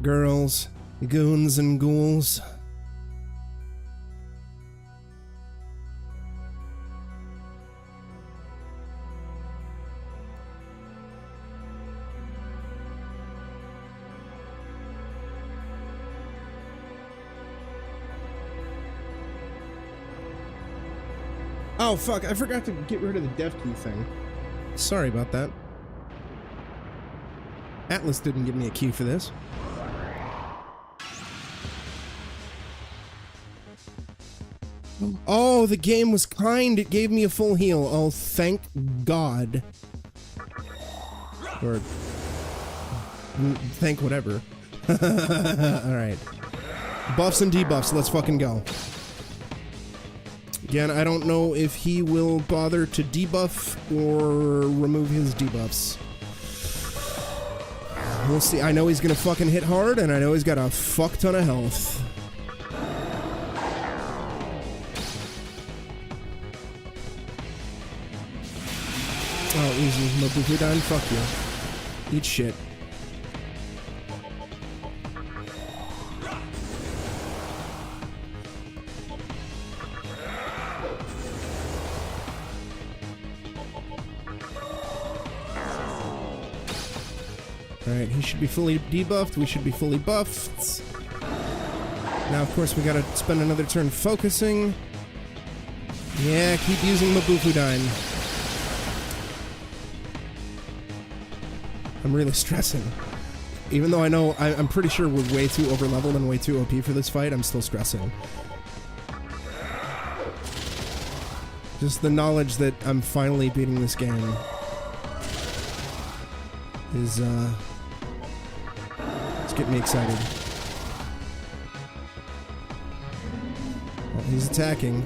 girls, goons, and ghouls. Oh, fuck, I forgot to get rid of the dev key thing. Sorry about that. Atlas didn't give me a key for this. Oh, the game was kind. It gave me a full heal. Oh, thank God. Or... thank whatever. Alright. Buffs and debuffs. Let's fucking go. Again, I don't know if he will bother to debuff or remove his debuffs. We'll see. I know he's gonna fucking hit hard, and I know he's got a fuck ton of health. Oh, easy. Mobufudan, fuck you. Eat shit. Alright, he should be fully debuffed, we should be fully buffed. Now, of course, we gotta spend another turn focusing. Yeah, keep using Mobufudan. I'm really stressing. Even though I know I'm pretty sure we're way too overleveled and way too OP for this fight, I'm still stressing. Just the knowledge that I'm finally beating this game is, it's getting me excited. Well, he's attacking.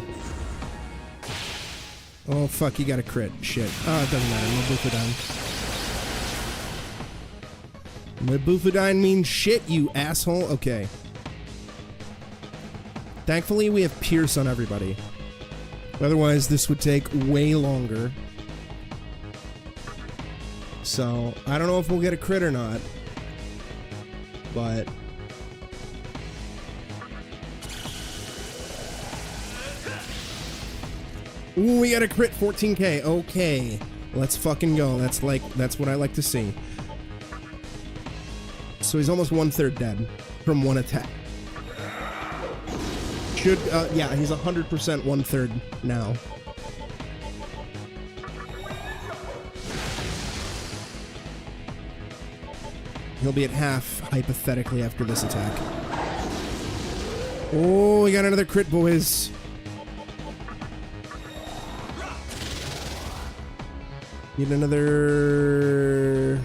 Oh, fuck, he got a crit. Shit. Oh, it doesn't matter. Mobufudan. Mobufudan means shit, you asshole. Okay. Thankfully, we have Pierce on everybody. Otherwise, this would take way longer. So, I don't know if we'll get a crit or not. But... ooh, we got a crit, 14k. Okay. Let's fucking go. That's what I like to see. So he's almost 1/3 dead from one attack. Should, yeah, he's 100% 1/3 now. He'll be at half, hypothetically, after this attack. Oh, we got another crit, boys. Need another...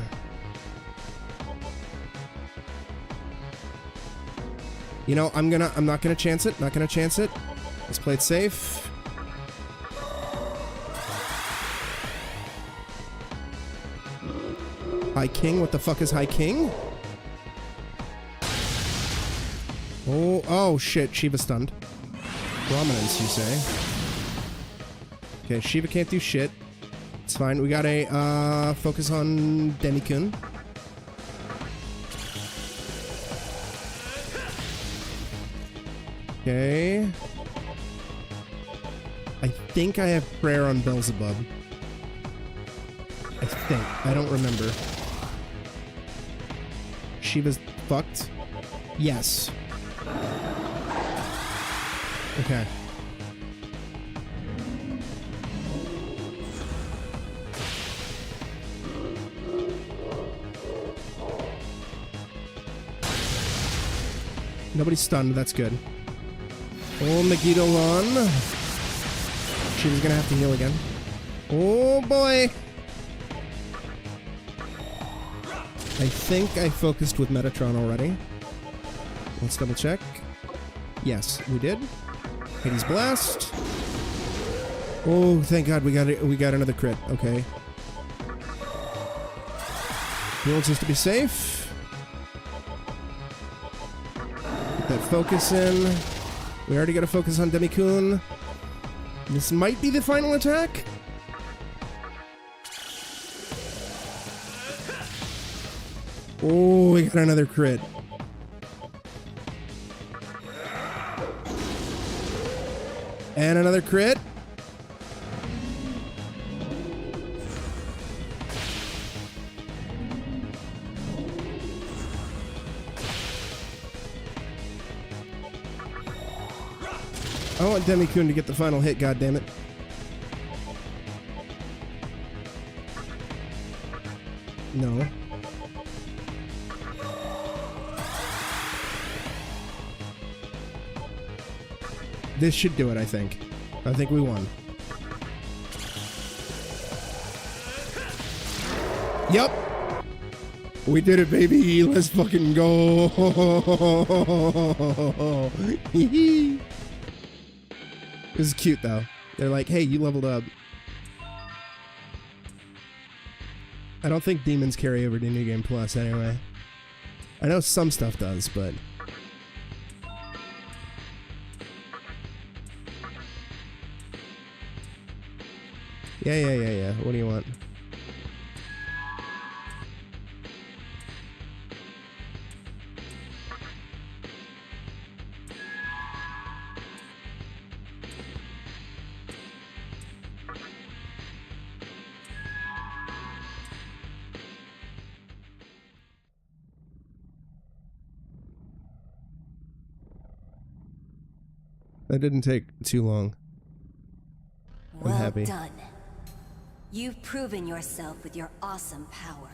You know, I'm not gonna chance it. Not gonna chance it. Let's play it safe. High King? What the fuck is High King? Oh shit. Shiva stunned. Prominence, you say? Okay, Shiva can't do shit. It's fine. We got a focus on Demikun. Okay. I think I have prayer on Beelzebub. I think. I don't remember. Shiva's fucked? Yes. Okay. Nobody's stunned. That's good. Oh, Megiddo on. She's gonna have to heal again. Oh boy! I think I focused with Metatron already. Let's double check. Yes, we did. Hades Blast. Oh, thank God we got it. We got another crit. Okay. He wants us to be safe. Put that focus in. We already got to focus on Demikun. This might be the final attack. Oh, we got another crit. And another crit. I want Demikun to get the final hit, goddammit. No. This should do it, I think. I think we won. Yep. We did it, baby. Let's fucking go. This is cute, though. They're like, hey, you leveled up. I don't think demons carry over to New Game Plus anyway. I know some stuff does, but... Yeah. What do you want? That didn't take too long. I'm happy. Well done. You've proven yourself with your awesome power.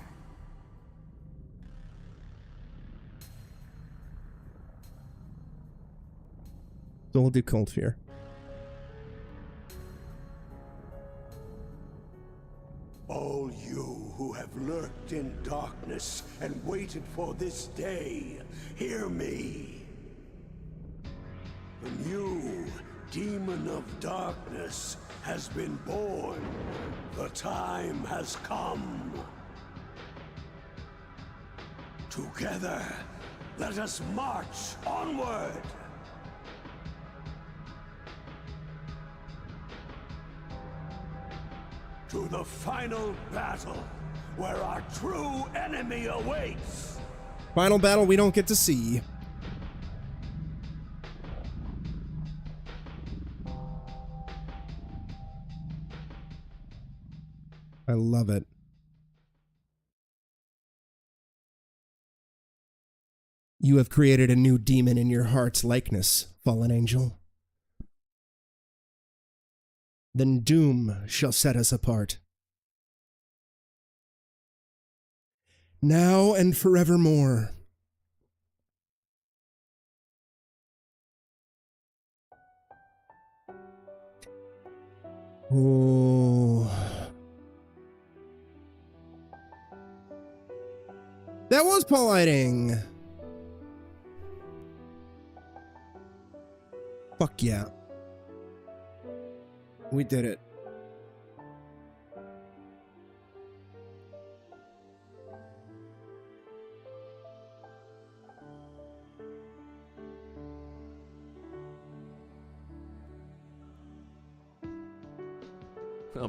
So we'll do Cold Fear. All you who have lurked in darkness and waited for this day, hear me. The new demon of darkness has been born. The time has come. Together, let us march onward. To the final battle, where our true enemy awaits. Final battle we don't get to see. I love it. You have created a new demon in your heart's likeness, fallen angel. Then doom shall set us apart. Now and forevermore. Oh. That was Paul Lighting. Fuck yeah. We did it.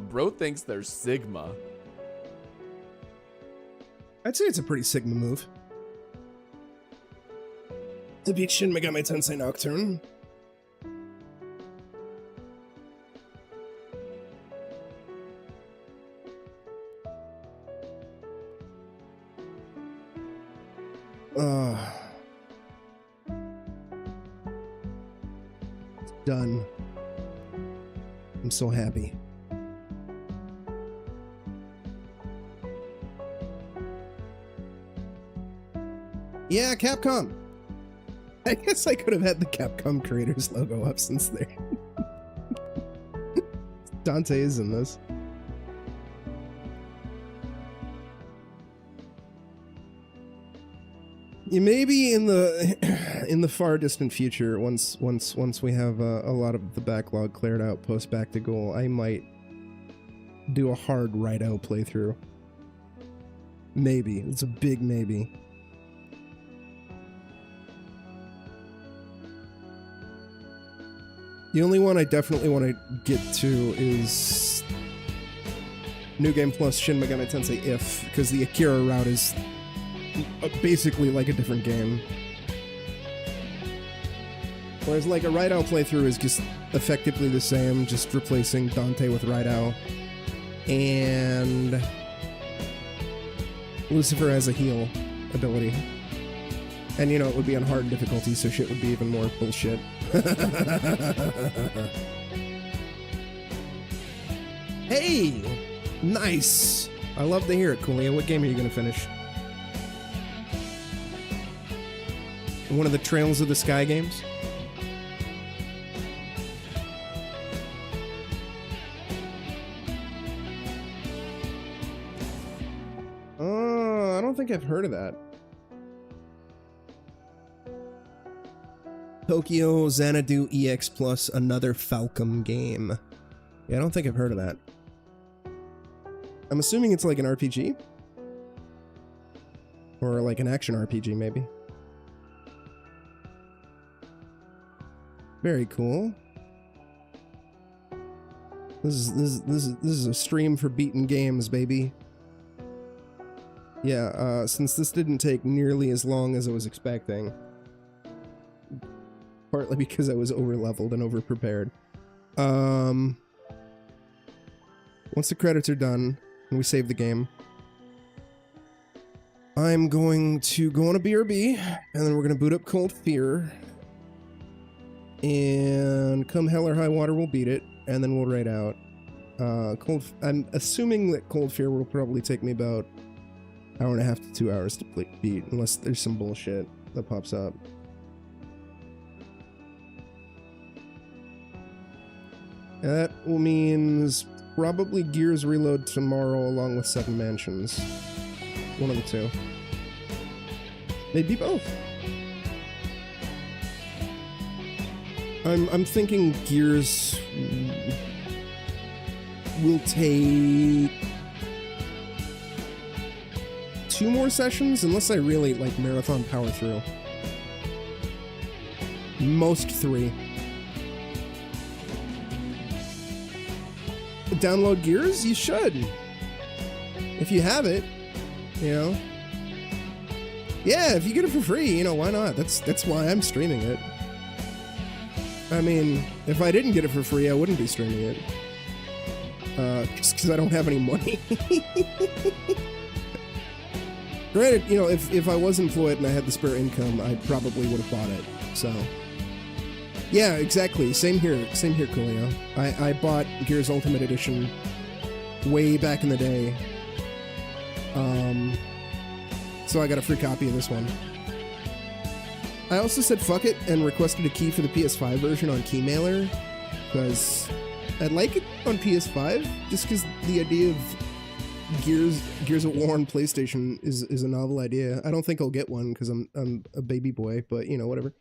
Bro thinks they're Sigma. I'd say it's a pretty Sigma move. To beat Shin Megami Tensei Nocturne. It's done. I'm so happy. Yeah, Capcom. I guess I could have had the Capcom creators logo up since there. Dante is in this. Yeah, maybe in the far distant future, once we have a lot of the backlog cleared out post Back to Goal, I might do a hard Rideout playthrough. Maybe. It's a big maybe. The only one I definitely want to get to is New Game Plus Shin Megami Tensei If, because the Akira route is basically like a different game. Whereas like a Rideout playthrough is just effectively the same, just replacing Dante with Rideout. And Lucifer has a heal ability. And you know, it would be on hard difficulty, so shit would be even more bullshit. Hey! Nice! I love to hear it, Coolio. What game are you gonna finish? One of the Trails of the Sky games? I don't think I've heard of that. Tokyo Xanadu EX Plus, another Falcom game. Yeah, I don't think I've heard of that. I'm assuming it's like an RPG? Or like an action RPG, maybe. Very cool. This is a stream for beaten games, baby. Yeah, since this didn't take nearly as long as I was expecting, partly because I was over-leveled and over-prepared. Once the credits are done and we save the game, I'm going to go on a BRB, and then we're going to boot up Cold Fear, and come hell or high water, we'll beat it, and then we'll raid out. I'm assuming that Cold Fear will probably take me about an hour and a half to 2 hours to beat, unless there's some bullshit that pops up. That means probably Gears Reload tomorrow along with Seven Mansions. One of the two. Maybe both. I'm thinking Gears will take 2 more sessions, unless I really like marathon power through. Most 3. Download Gears? You should. If you have it, you know. Yeah, if you get it for free, you know, why not? That's why I'm streaming it. I mean, if I didn't get it for free, I wouldn't be streaming it. Just because I don't have any money. Granted, you know, if I was employed and I had the spare income, I probably would have bought it. So, yeah, exactly. Same here, Coolio. I bought Gears Ultimate Edition way back in the day. So I got a free copy of this one. I also said fuck it and requested a key for the PS5 version on Keymailer, because I'd like it on PS5, just because the idea of Gears of War on PlayStation is a novel idea. I don't think I'll get one because I'm a baby boy, but you know, whatever.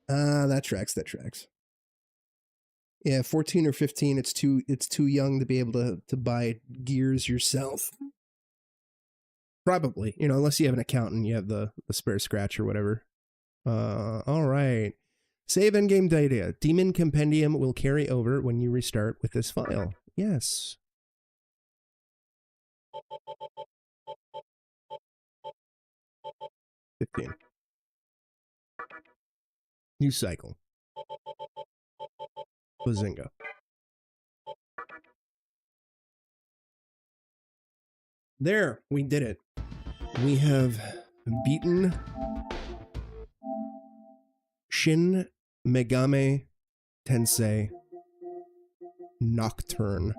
That tracks. Yeah, 14 or 15, it's too young to be able to buy Gears yourself. Probably, you know, unless you have an account and you have the spare scratch or whatever. All right. Save endgame data. Demon Compendium will carry over when you restart with this file. Yes. $15. New cycle. Bazinga. There, we did it. We have beaten Shin Megami Tensei Nocturne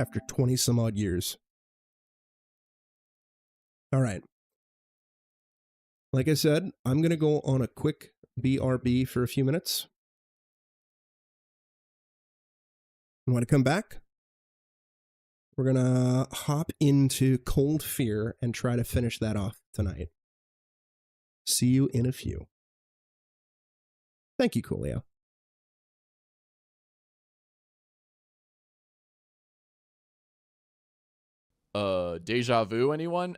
after 20 some odd years. All right. Like I said, I'm going to go on a quick BRB for a few minutes. You want to come back? We're going to hop into Cold Fear and try to finish that off tonight. See you in a few. Thank you, Coolio. Deja vu, anyone?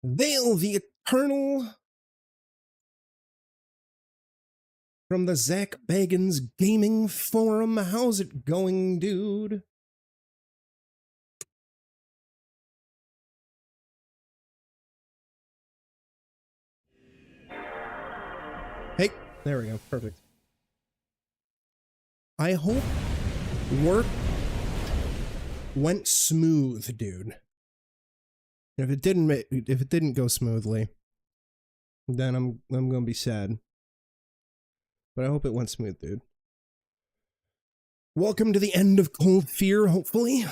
Vale the Eternal from the Zach Bagans Gaming Forum. How's it going, dude? Hey, there we go. Perfect. I hope work went smooth, dude. If it didn't go smoothly, then I'm gonna be sad. But I hope it went smooth, dude. Welcome to the end of Cold Fear, hopefully.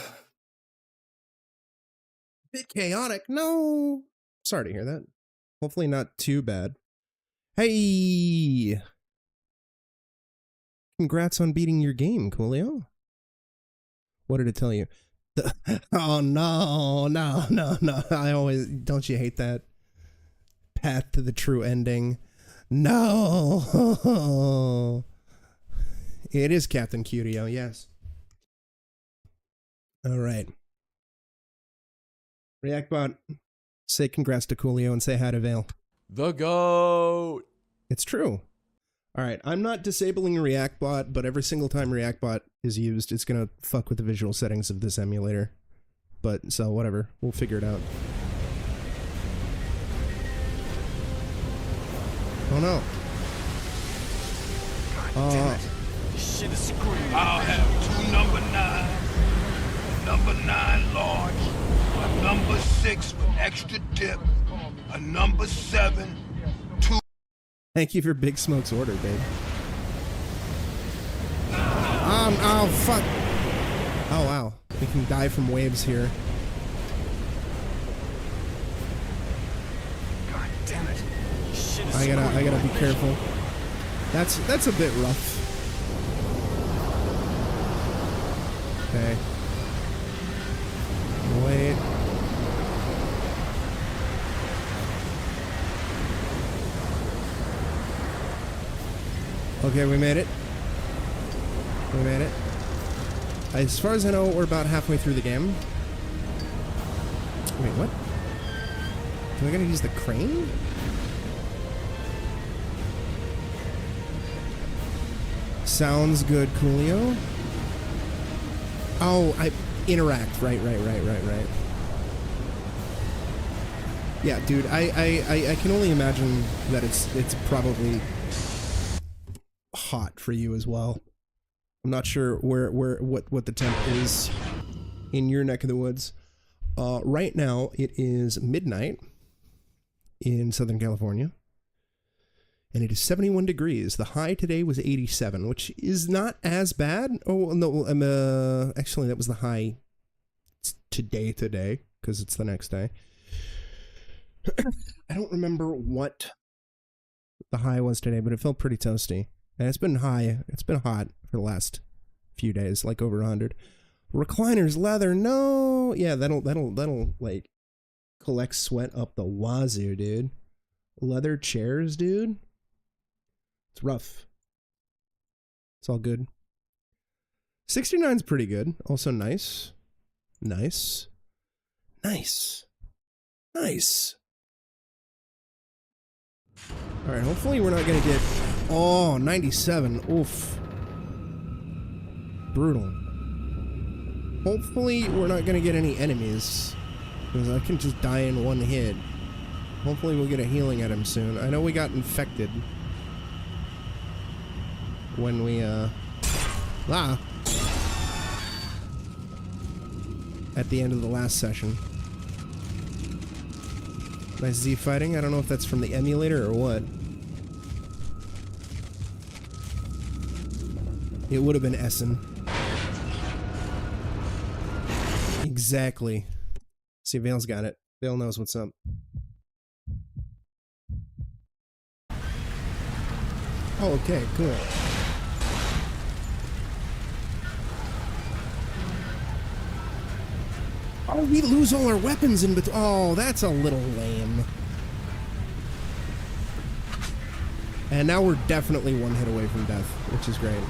Bit chaotic. No. Sorry to hear that. Hopefully not too bad. Hey. Congrats on beating your game, Coolio. What did it tell you? Oh, no. I always... Don't you hate that? Path to the true ending. No. It is Captain Cutio, yes. All right. ReactBot, say congrats to Coolio and say hi to Vale. The GOAT! It's true. All right, I'm not disabling ReactBot, but every single time ReactBot is used, it's gonna fuck with the visual settings of this emulator. But, so whatever, we'll figure it out. Oh no. This shit is screwed. I'll have 2 number 9, number 9 large, a number 6 with extra dip, a number 7, 2. Thank you for Big Smoke's order, babe. Oh, fuck. Oh, wow. We can die from waves here. God damn it. This shit is I gotta be careful. That's a bit rough. Okay. Wait. Okay, we made it. We made it. As far as I know, we're about halfway through the game. Wait, what? Do I gotta use the crane? Sounds good, Coolio. Oh, I interact. Right. Yeah, dude, I can only imagine that it's probably hot for you as well. I'm not sure what the temp is in your neck of the woods. Right now it is midnight in Southern California, and it is 71 degrees. The high today was 87, which is not as bad. Oh no, actually that was the high today because it's the next day. I don't remember what the high was today, but it felt pretty toasty. And it's been hot for the last few days, like over 100. Recliners, leather, no. Yeah, that'll like collect sweat up the wazoo, dude. Leather chairs, dude. It's rough. It's all good. 69's pretty good. Also nice. Nice. Alright, hopefully we're not gonna get... Oh, 97. Oof. Brutal. Hopefully we're not gonna get any enemies, because I can just die in one hit. Hopefully we'll get a healing item soon. I know we got infected when we, at the end of the last session. Nice Z fighting. I don't know if that's from the emulator or what. It would have been Essen. Exactly. See, Vale's got it. Vale knows what's up. Oh, okay, cool. Oh, we lose all our weapons in between. Oh, that's a little lame. And now we're definitely one hit away from death, which is great.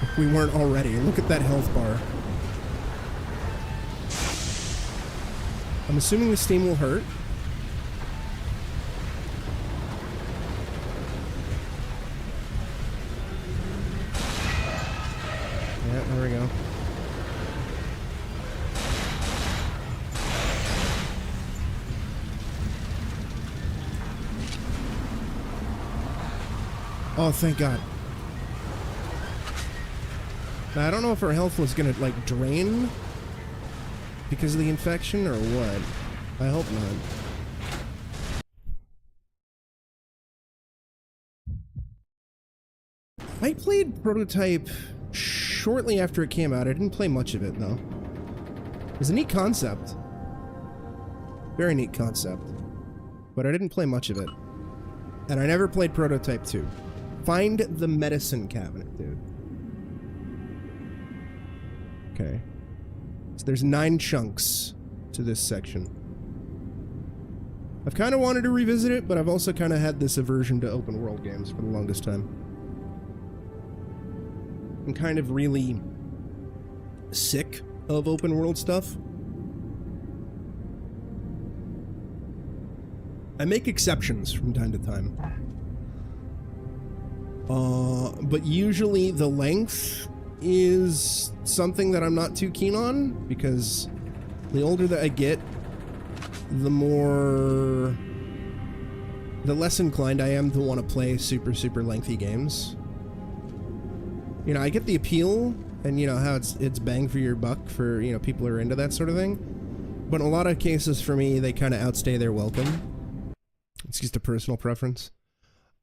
If we weren't already. Look at that health bar. I'm assuming the steam will hurt. Yeah, there we go. Oh, thank God. Now, I don't know if her health was gonna, like, drain because of the infection or what. I hope not. I played Prototype shortly after it came out. I didn't play much of it, though. It was a neat concept. Very neat concept. But I didn't play much of it. And I never played Prototype 2. Find the medicine cabinet, dude. Okay. So there's 9 chunks to this section. I've kind of wanted to revisit it, but I've also kind of had this aversion to open world games for the longest time. I'm kind of really sick of open world stuff. I make exceptions from time to time. But usually the length is something that I'm not too keen on, because the older that I get, the less inclined I am to want to play super lengthy games. You know, I get the appeal, and you know how it's bang for your buck for, you know, people who are into that sort of thing. But in a lot of cases for me, they kind of outstay their welcome. It's just a personal preference.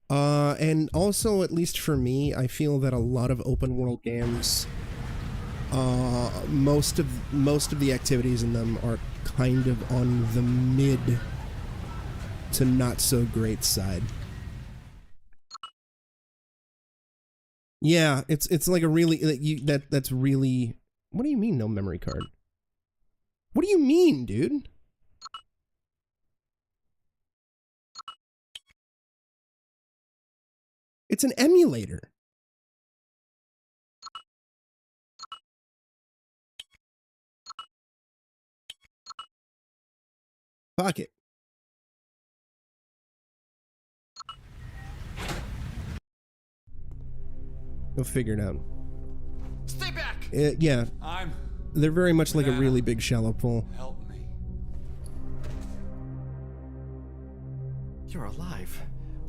And also, at least for me, I feel that a lot of open world games, most of the activities in them are kind of on the mid to not so great side. Yeah, it's like a really that's really. What do you mean no memory card? What do you mean, dude? It's an emulator. Fuck it. Go figure it out. Stay back! Yeah. They're very much like a really big shallow pool. Help me. You're alive.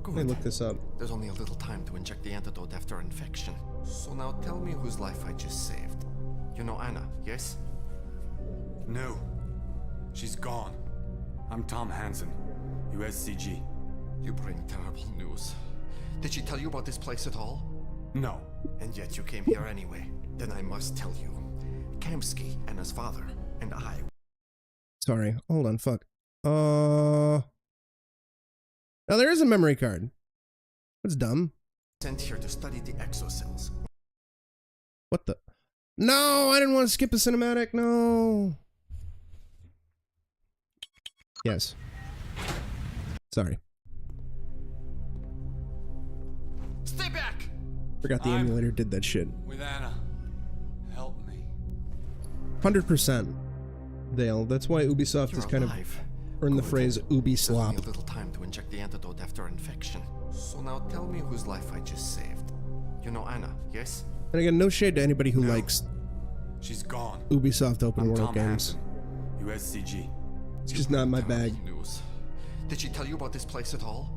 Good. Let me look this up. There's only a little time to inject the antidote after infection. So now tell me whose life I just saved. You know Anna, yes? No. She's gone. I'm Tom Hansen, USCG. You bring terrible news. Did she tell you about this place at all? No. And yet you came here anyway. Then I must tell you. Kamsky and his father and I... Sorry, hold on, fuck. Now there is a memory card. That's dumb. Sent here to study the exocells. What the? No, I didn't want to skip a cinematic, no. Yes. Sorry. Stay back! Forgot the emulator did that shit. With Anna. Help me. 100%. Dale, that's why Ubisoft has kind of earned the phrase Ubi slop. There's only a little time to inject the antidote after infection. So now tell me whose life I just saved. You know Anna, yes? And again, no shade to anybody who likes She's gone. Ubisoft open world Tom games. Hansen, USCG. It's just not my bag. News. Did she tell you about this place at all?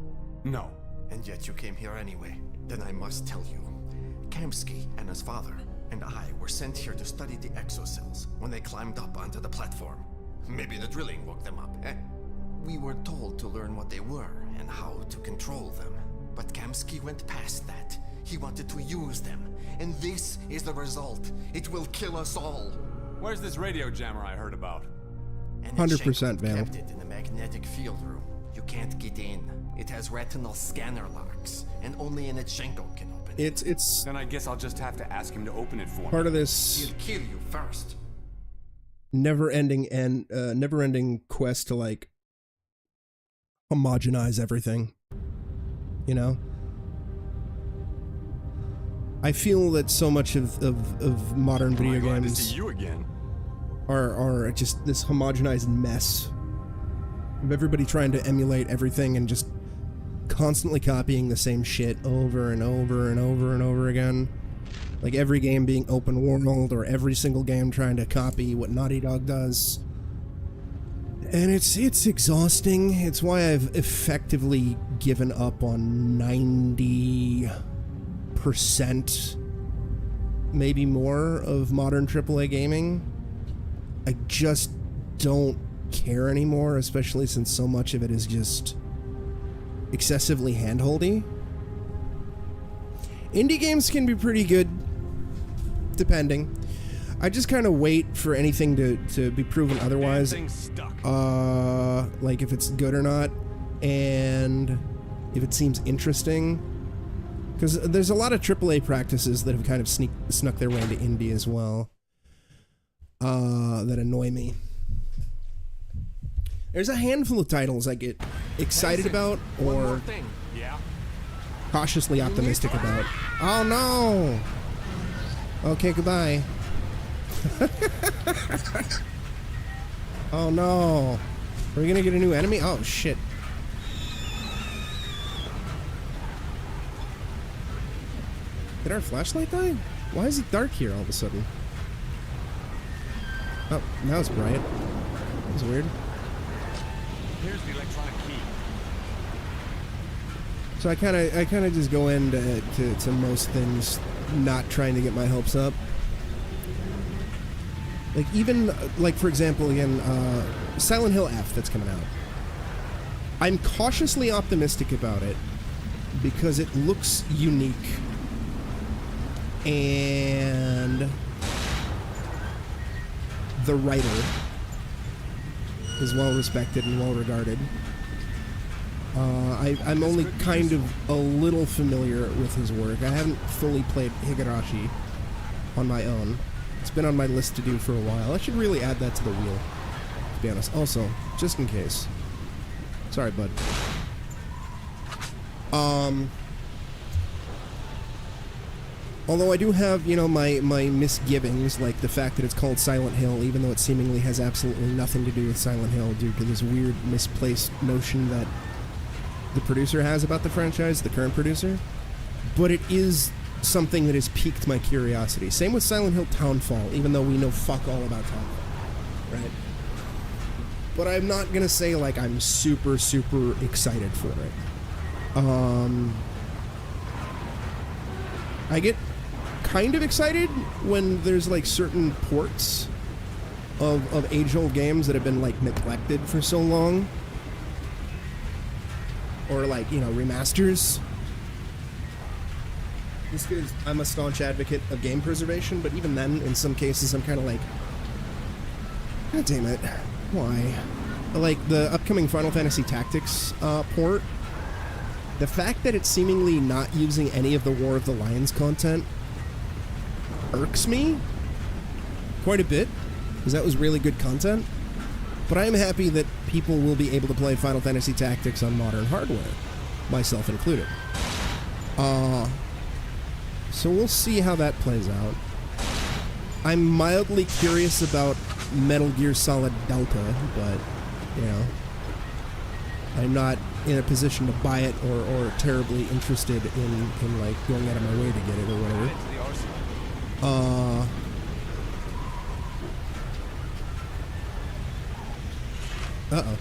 No. And yet you came here anyway. Then I must tell you. Kamsky and his father and I were sent here to study the exocells when they climbed up onto the platform. Maybe the drilling woke them up, eh? We were told to learn what they were and how to control them. But Kamsky went past that. He wanted to use them. And this is the result. It will kill us all. Where's this radio jammer I heard about? 100% Vale. Kept it in the magnetic field room. You can't get in. It has retinal scanner locks, and only an Etchenko can open it. It's Then I guess I'll just have to ask him to open it for me. part of this He'll kill you first. never-ending quest to like homogenize everything. You know? I feel that so much of modern video Glad to games see you again. are just this homogenized mess of everybody trying to emulate everything and just constantly copying the same shit over and over and over and over again. Like every game being open world, or every single game trying to copy what Naughty Dog does. And it's exhausting. It's why I've effectively given up on 90%, maybe more, of modern AAA gaming. I just don't care anymore, especially since so much of it is just excessively handholdy. Indie games can be pretty good, depending. I just kind of wait for anything to be proven otherwise, like if it's good or not, and if it seems interesting. Because there's a lot of AAA practices that have kind of snuck their way into indie as well, that annoy me. There's a handful of titles I get excited about, or cautiously optimistic about. Oh no! Okay, goodbye. Oh no. Are we gonna get a new enemy? Oh shit. Did our flashlight die? Why is it dark here all of a sudden? Oh, now it's bright. That was weird. Here's the electronic key. So I kinda just go into to most things not trying to get my hopes up. Like even, like for example, again, Silent Hill F that's coming out. I'm cautiously optimistic about it because it looks unique and the writer is well respected and well regarded. I'm only kind of a little familiar with his work. I haven't fully played Higurashi on my own. It's been on my list to do for a while. I should really add that to the wheel, to be honest. Also, just in case. Sorry, bud. Although I do have, you know, my misgivings, like the fact that it's called Silent Hill, even though it seemingly has absolutely nothing to do with Silent Hill due to this weird misplaced notion that the producer has about the franchise, the current producer. But it is something that has piqued my curiosity. Same with Silent Hill Townfall, even though we know fuck all about Townfall, right? But I'm not gonna say like I'm super excited for it. I get kind of excited when there's like certain ports of age-old games that have been like neglected for so long, or like, you know, remasters. Just because I'm a staunch advocate of game preservation, but even then, in some cases, I'm kind of like, God damn it, why? Like the upcoming Final Fantasy Tactics port, the fact that it's seemingly not using any of the War of the Lions content irks me quite a bit, because that was really good content. But I am happy that people will be able to play Final Fantasy Tactics on modern hardware, myself included. So we'll see how that plays out. I'm mildly curious about Metal Gear Solid Delta, but, you know, I'm not in a position to buy it or terribly interested in like going out of my way to get it or whatever. Uh-oh.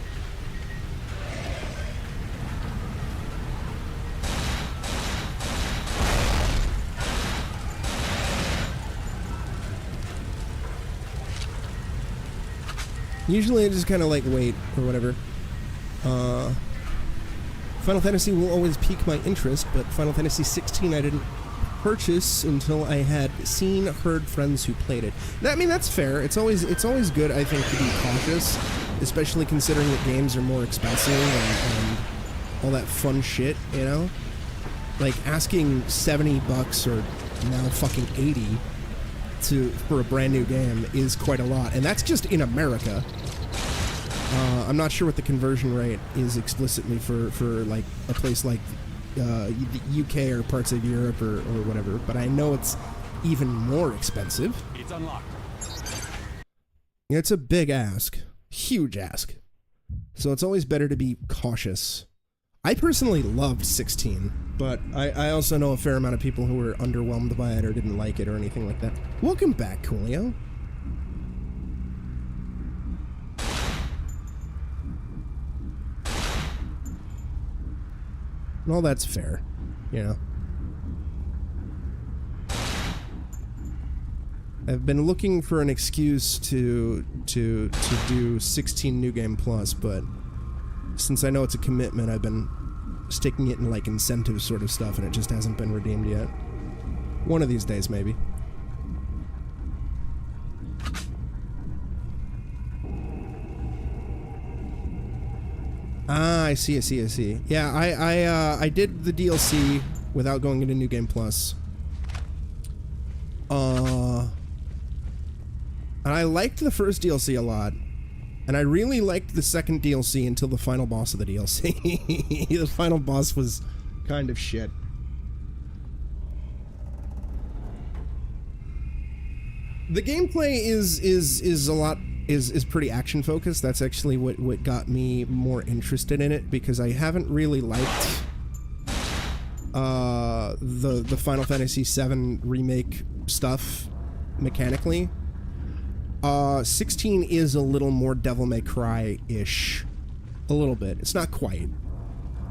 Usually I just kind of like wait or whatever. Final Fantasy will always pique my interest, but Final Fantasy 16 I didn't purchase until I had heard friends who played it. I mean, that's fair. It's always good, I think, to be cautious, especially considering that games are more expensive and all that fun shit, you know? Like, asking $70 or now fucking 80 for a brand new game is quite a lot, and that's just in America. I'm not sure what the conversion rate is explicitly for like a place like the UK or parts of Europe or whatever, but I know it's even more expensive. It's unlocked. It's a big ask. Huge ask. So it's always better to be cautious. I personally loved 16, but I also know a fair amount of people who were underwhelmed by it or didn't like it or anything like that. Welcome back, Coolio. And all that's fair, you know. I've been looking for an excuse to do 16 New Game Plus, but since I know it's a commitment, I've been sticking it in like incentive sort of stuff, and it just hasn't been redeemed yet. One of these days, maybe. Ah, I see. Yeah, I did the DLC without going into New Game Plus. And I liked the first DLC a lot. And I really liked the second DLC until the final boss of the DLC. The final boss was kind of shit. The gameplay is pretty action focused. That's actually what got me more interested in it, because I haven't really liked the Final Fantasy VII remake stuff mechanically. 16 is a little more Devil May Cry-ish. A little bit. It's not quite.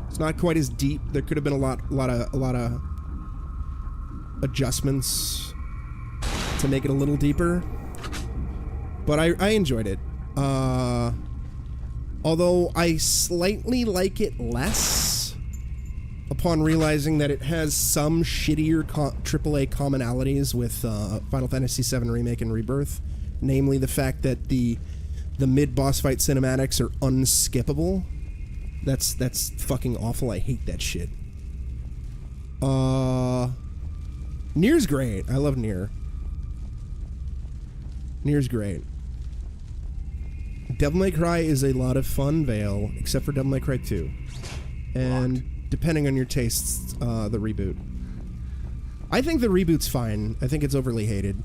It's not quite as deep. There could have been a lot of adjustments to make it a little deeper. But I enjoyed it. Although I slightly like it less upon realizing that it has some shittier AAA commonalities with Final Fantasy VII Remake and Rebirth. Namely, the fact that the mid-boss fight cinematics are unskippable. That's fucking awful. I hate that shit. Nier's great. I love Nier. Nier's great. Devil May Cry is a lot of fun, Vale, except for Devil May Cry 2. And depending on your tastes, the reboot. I think the reboot's fine. I think it's overly hated.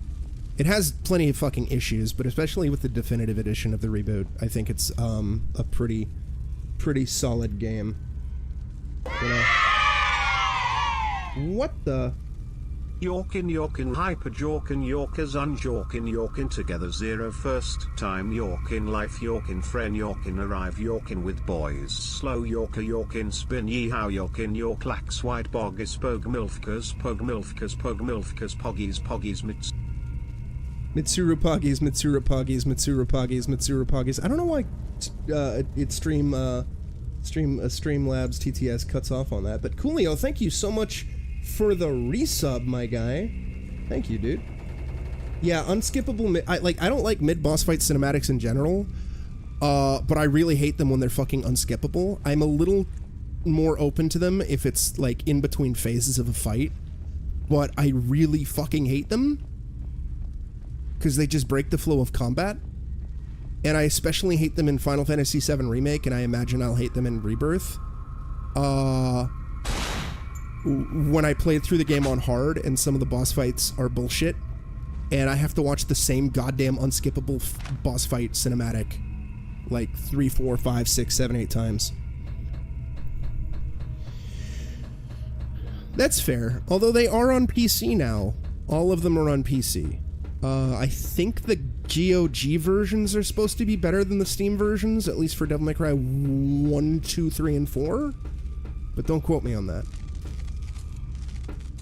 It has plenty of fucking issues, but especially with the definitive edition of the reboot, I think it's a pretty solid game. You know? What the? Yorkin, hyper Jorkin, Yorkers unjorkin, Yorkin together zero first time Yorkin life Yorkin friend Yorkin arrive Yorkin with boys slow Yorkin spin ye how Yorkin York lax white boggis pog milfkers poggies Mitsuru Poggies. I don't know why Streamlabs TTS cuts off on that, but Coolio, thank you so much for the resub, my guy. Thank you, dude. Yeah, unskippable. I don't like mid-boss fight cinematics in general, but I really hate them when they're fucking unskippable. I'm a little more open to them if it's like in between phases of a fight, but I really fucking hate them because they just break the flow of combat. And I especially hate them in Final Fantasy VII Remake, and I imagine I'll hate them in Rebirth. When I played through the game on hard and some of the boss fights are bullshit, and I have to watch the same goddamn unskippable boss fight cinematic like 3, 4, 5, 6, 7, 8 times. That's fair. Although they are on PC now. All of them are on PC. I think the GOG versions are supposed to be better than the Steam versions, at least for Devil May Cry 1, 2, 3, and 4. But don't quote me on that.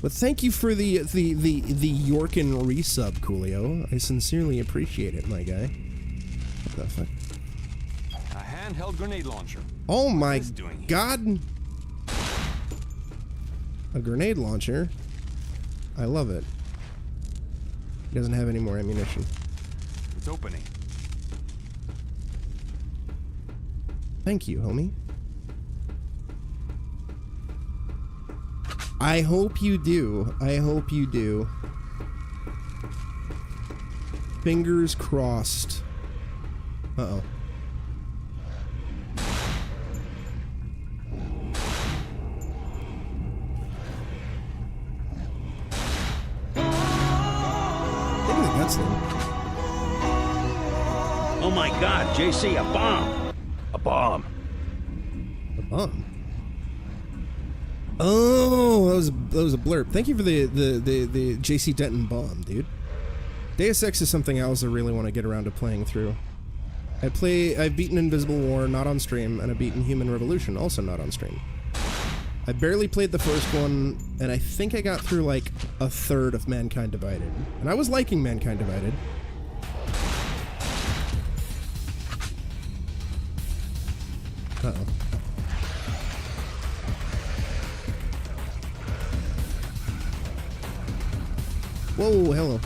But thank you for the Yorkin resub, Coolio. I sincerely appreciate it, my guy. What the fuck? A handheld grenade launcher. Oh my god! A grenade launcher? I love it. He doesn't have any more ammunition. It's opening. Thank you, homie. I hope you do. I hope you do. Fingers crossed. Uh-oh. Oh my god, JC, a bomb! A bomb. A bomb? Oh, that was a blurb. Thank you for the JC Denton bomb, dude. Deus Ex is something else I really want to get around to playing through. I've beaten Invisible War, not on stream, and I've beaten Human Revolution, also not on stream. I barely played the first one, and I think I got through like a third of Mankind Divided. And I was liking Mankind Divided. Uh-oh. Whoa, hello.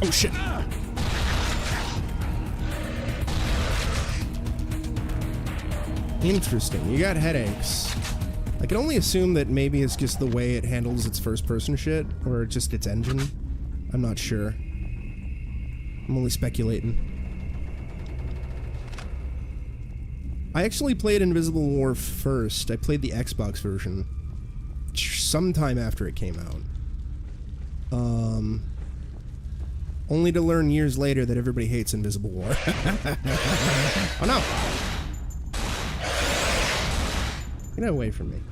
Oh shit. Interesting. You got headaches. I can only assume that maybe it's just the way it handles its first-person shit, or just its engine. I'm not sure. I'm only speculating. I actually played Invisible War first. I played the Xbox version sometime after it came out. Only to learn years later that everybody hates Invisible War. Oh no! Get away from me.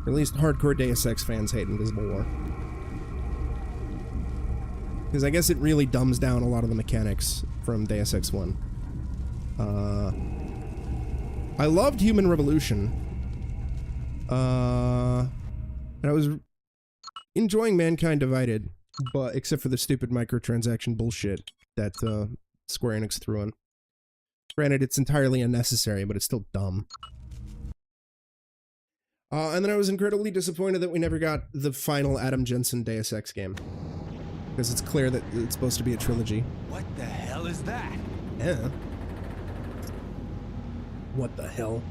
Or at least hardcore Deus Ex fans hate Invisible War. Because I guess it really dumbs down a lot of the mechanics from Deus Ex 1. I loved Human Revolution. And I was enjoying Mankind Divided, but except for the stupid microtransaction bullshit that Square Enix threw in. Granted, it's entirely unnecessary, but it's still dumb. And then I was incredibly disappointed that we never got the final Adam Jensen Deus Ex game. Because it's clear that it's supposed to be a trilogy. What the hell is that? Yeah. What the hell?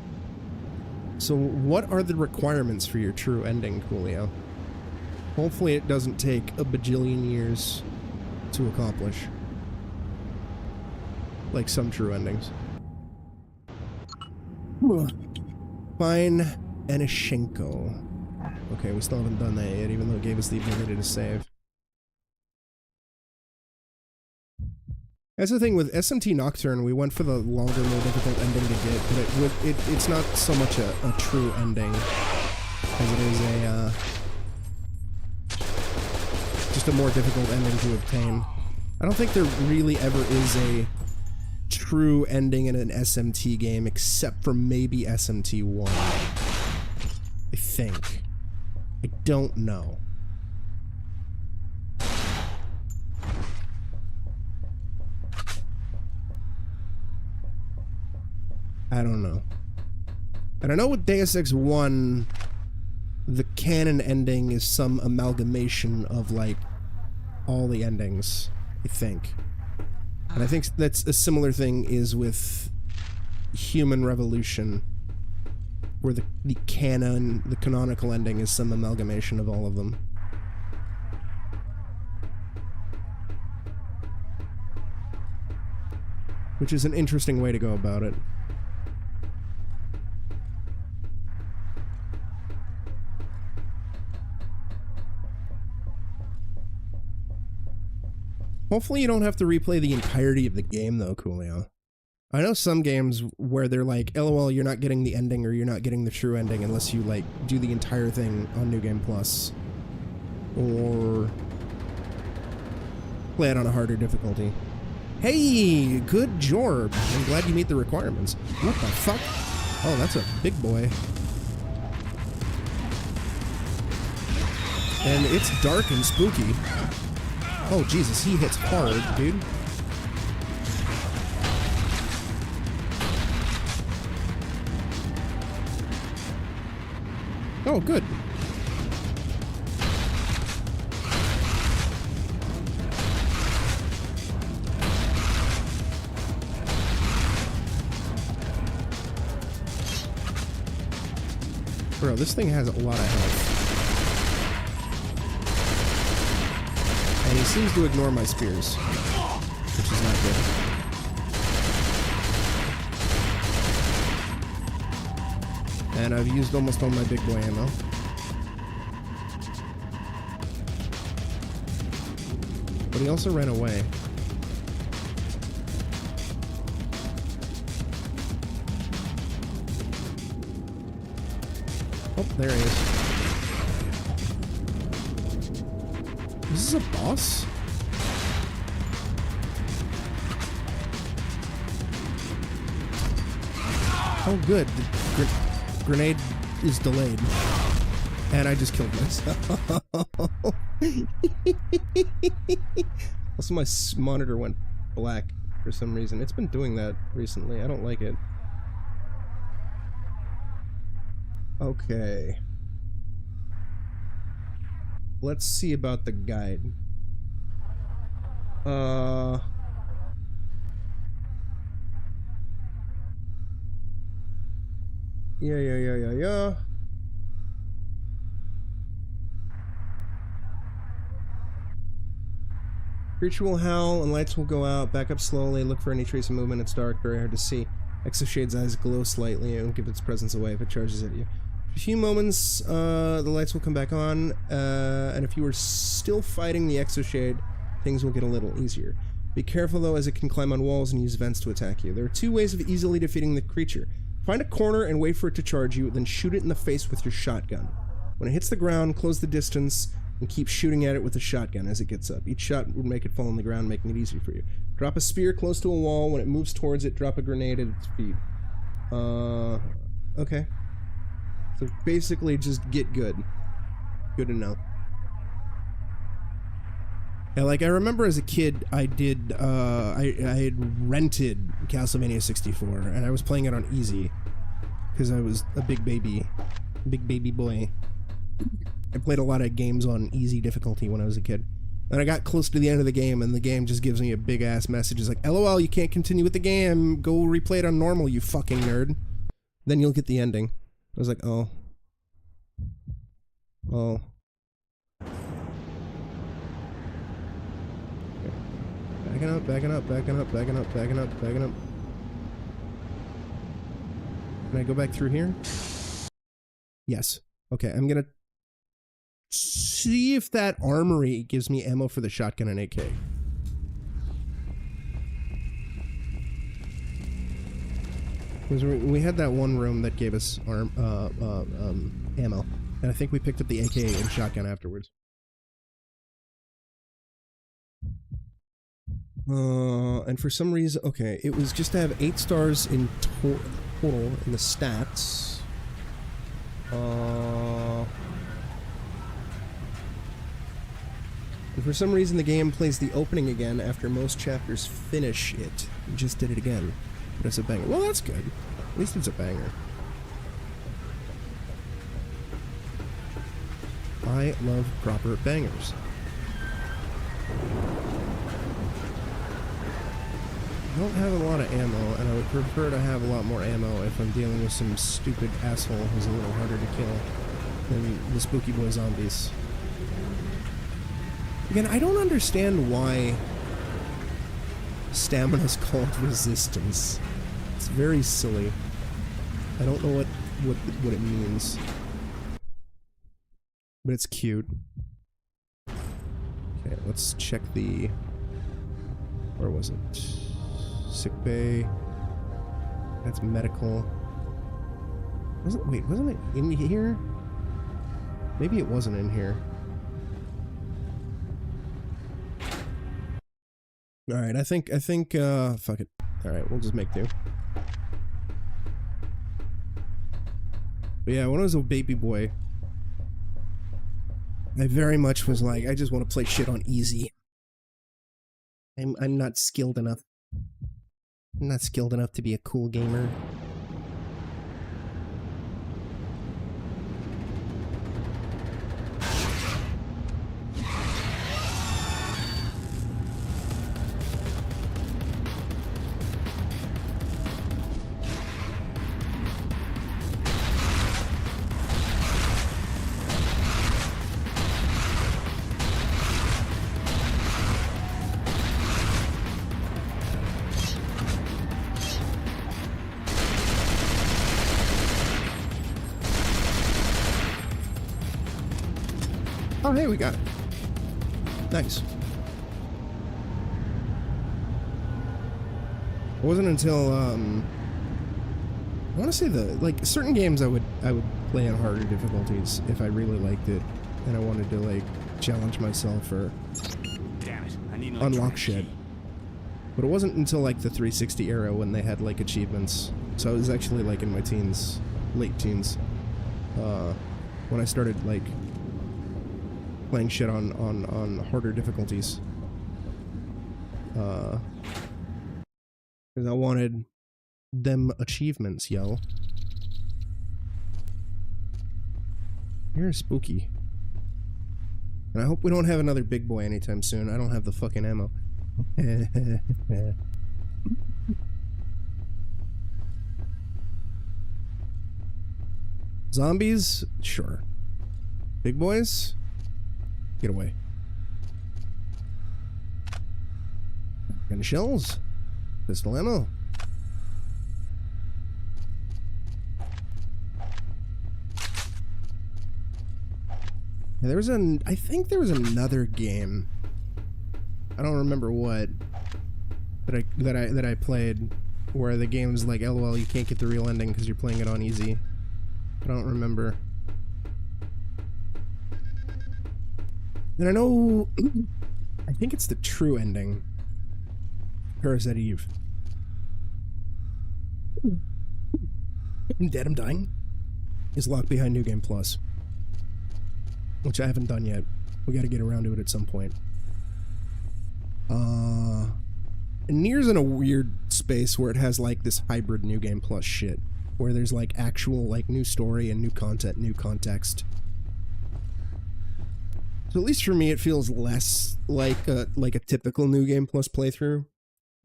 So what are the requirements for your true ending, Coolio? Hopefully it doesn't take a bajillion years to accomplish. Like some true endings. Fine Anishenko. Okay, we still haven't done that yet, even though it gave us the ability to save. That's the thing with SMT Nocturne, we went for the longer, more difficult ending to get, but it's not so much a true ending as it is just a more difficult ending to obtain. I don't think there really ever is a true ending in an SMT game, except for maybe SMT 1. I think. I don't know. I don't know. And I know with Deus Ex 1, the canon ending is some amalgamation of, like, all the endings, I think. And I think that's a similar thing is with Human Revolution, where the canon, the canonical ending is some amalgamation of all of them. Which is an interesting way to go about it. Hopefully you don't have to replay the entirety of the game, though, Coolio. I know some games where they're like, LOL, you're not getting the ending or you're not getting the true ending unless you, like, do the entire thing on New Game Plus. Or play it on a harder difficulty. Hey, good job. I'm glad you meet the requirements. What the fuck? Oh, that's a big boy. And it's dark and spooky. Oh, Jesus, he hits hard, dude. Oh, good. Bro, this thing has a lot of health. And he seems to ignore my spears, which is not good. And I've used almost all my big boy ammo. But he also ran away. Oh, there he is. Is this a boss? Oh, good. The grenade is delayed. And I just killed myself. Also, my monitor went black for some reason. It's been doing that recently. I don't like it. Okay. Let's see about the guide. Yeah. Creature will howl and lights will go out. Back up slowly. Look for any trace of movement. It's dark, very hard to see. Exoshade's eyes glow slightly and give its presence away if it charges at you. For a few moments, the lights will come back on, and if you are still fighting the Exoshade, things will get a little easier. Be careful though, as it can climb on walls and use vents to attack you. There are two ways of easily defeating the creature. Find a corner and wait for it to charge you, then shoot it in the face with your shotgun. When it hits the ground, close the distance and keep shooting at it with the shotgun as it gets up. Each shot would make it fall on the ground, making it easy for you. Drop a spear close to a wall. When it moves towards it, drop a grenade at its feet. Okay. So basically just get good. Good to know. Yeah, like I remember as a kid, I did, I had rented Castlevania 64, and I was playing it on easy, because I was a big baby boy. I played a lot of games on easy difficulty when I was a kid. And I got close to the end of the game, and the game just gives me a big-ass message. It's like, LOL, you can't continue with the game. Go replay it on normal, you fucking nerd. Then you'll get the ending. I was like, oh. Oh. Backing up. Can I go back through here? Yes. Okay, I'm gonna see if that armory gives me ammo for the shotgun and AK. Because we had that one room that gave us ammo, and I think we picked up the AK and shotgun afterwards. And for some reason, okay, it was just to have 8 stars in total in the stats. And for some reason the game plays the opening again after most chapters finish it. We just did it again. But it's a banger. Well, that's good. At least it's a banger. I love proper bangers. I don't have a lot of ammo, and I would prefer to have a lot more ammo if I'm dealing with some stupid asshole who's a little harder to kill than the spooky boy zombies. Again, I don't understand why stamina's called resistance. It's very silly. I don't know what it means. But it's cute. Okay, let's check the... Where was it? Sick bay. That's medical. Wasn't it in here? Maybe it wasn't in here. Alright, I think, fuck it. Alright, we'll just make do. But yeah, when I was a baby boy, I very much was like, I just want to play shit on easy. I'm not skilled enough. I'm not skilled enough to be a cool gamer. Oh, hey, we got it. Nice. It wasn't until, I want to say like, certain games I would play on harder difficulties if I really liked it, and I wanted to, like, challenge myself or Damn it, I need unlock shit. But it wasn't until, like, the 360 era when they had, like, achievements. So I was actually, like, in my teens, late teens, when I started, like, playing shit on harder difficulties. Because I wanted them achievements, yo. You're spooky. And I hope we don't have another big boy anytime soon. I don't have the fucking ammo. Zombies? Sure. Big boys? Get away. Gun shells? Pistol ammo? Yeah, there was I think there was another game. I don't remember what that I played where the game was like, LOL, you can't get the real ending because you're playing it on easy. I don't remember. And I know I think it's the true ending. Parasite Eve. I'm dead, I'm dying. Is locked behind New Game Plus. Which I haven't done yet. We gotta get around to it at some point. Nier's in a weird space where it has like this hybrid New Game Plus shit. Where there's like actual like new story and new content, new context. So at least for me it feels less like a typical New Game Plus playthrough.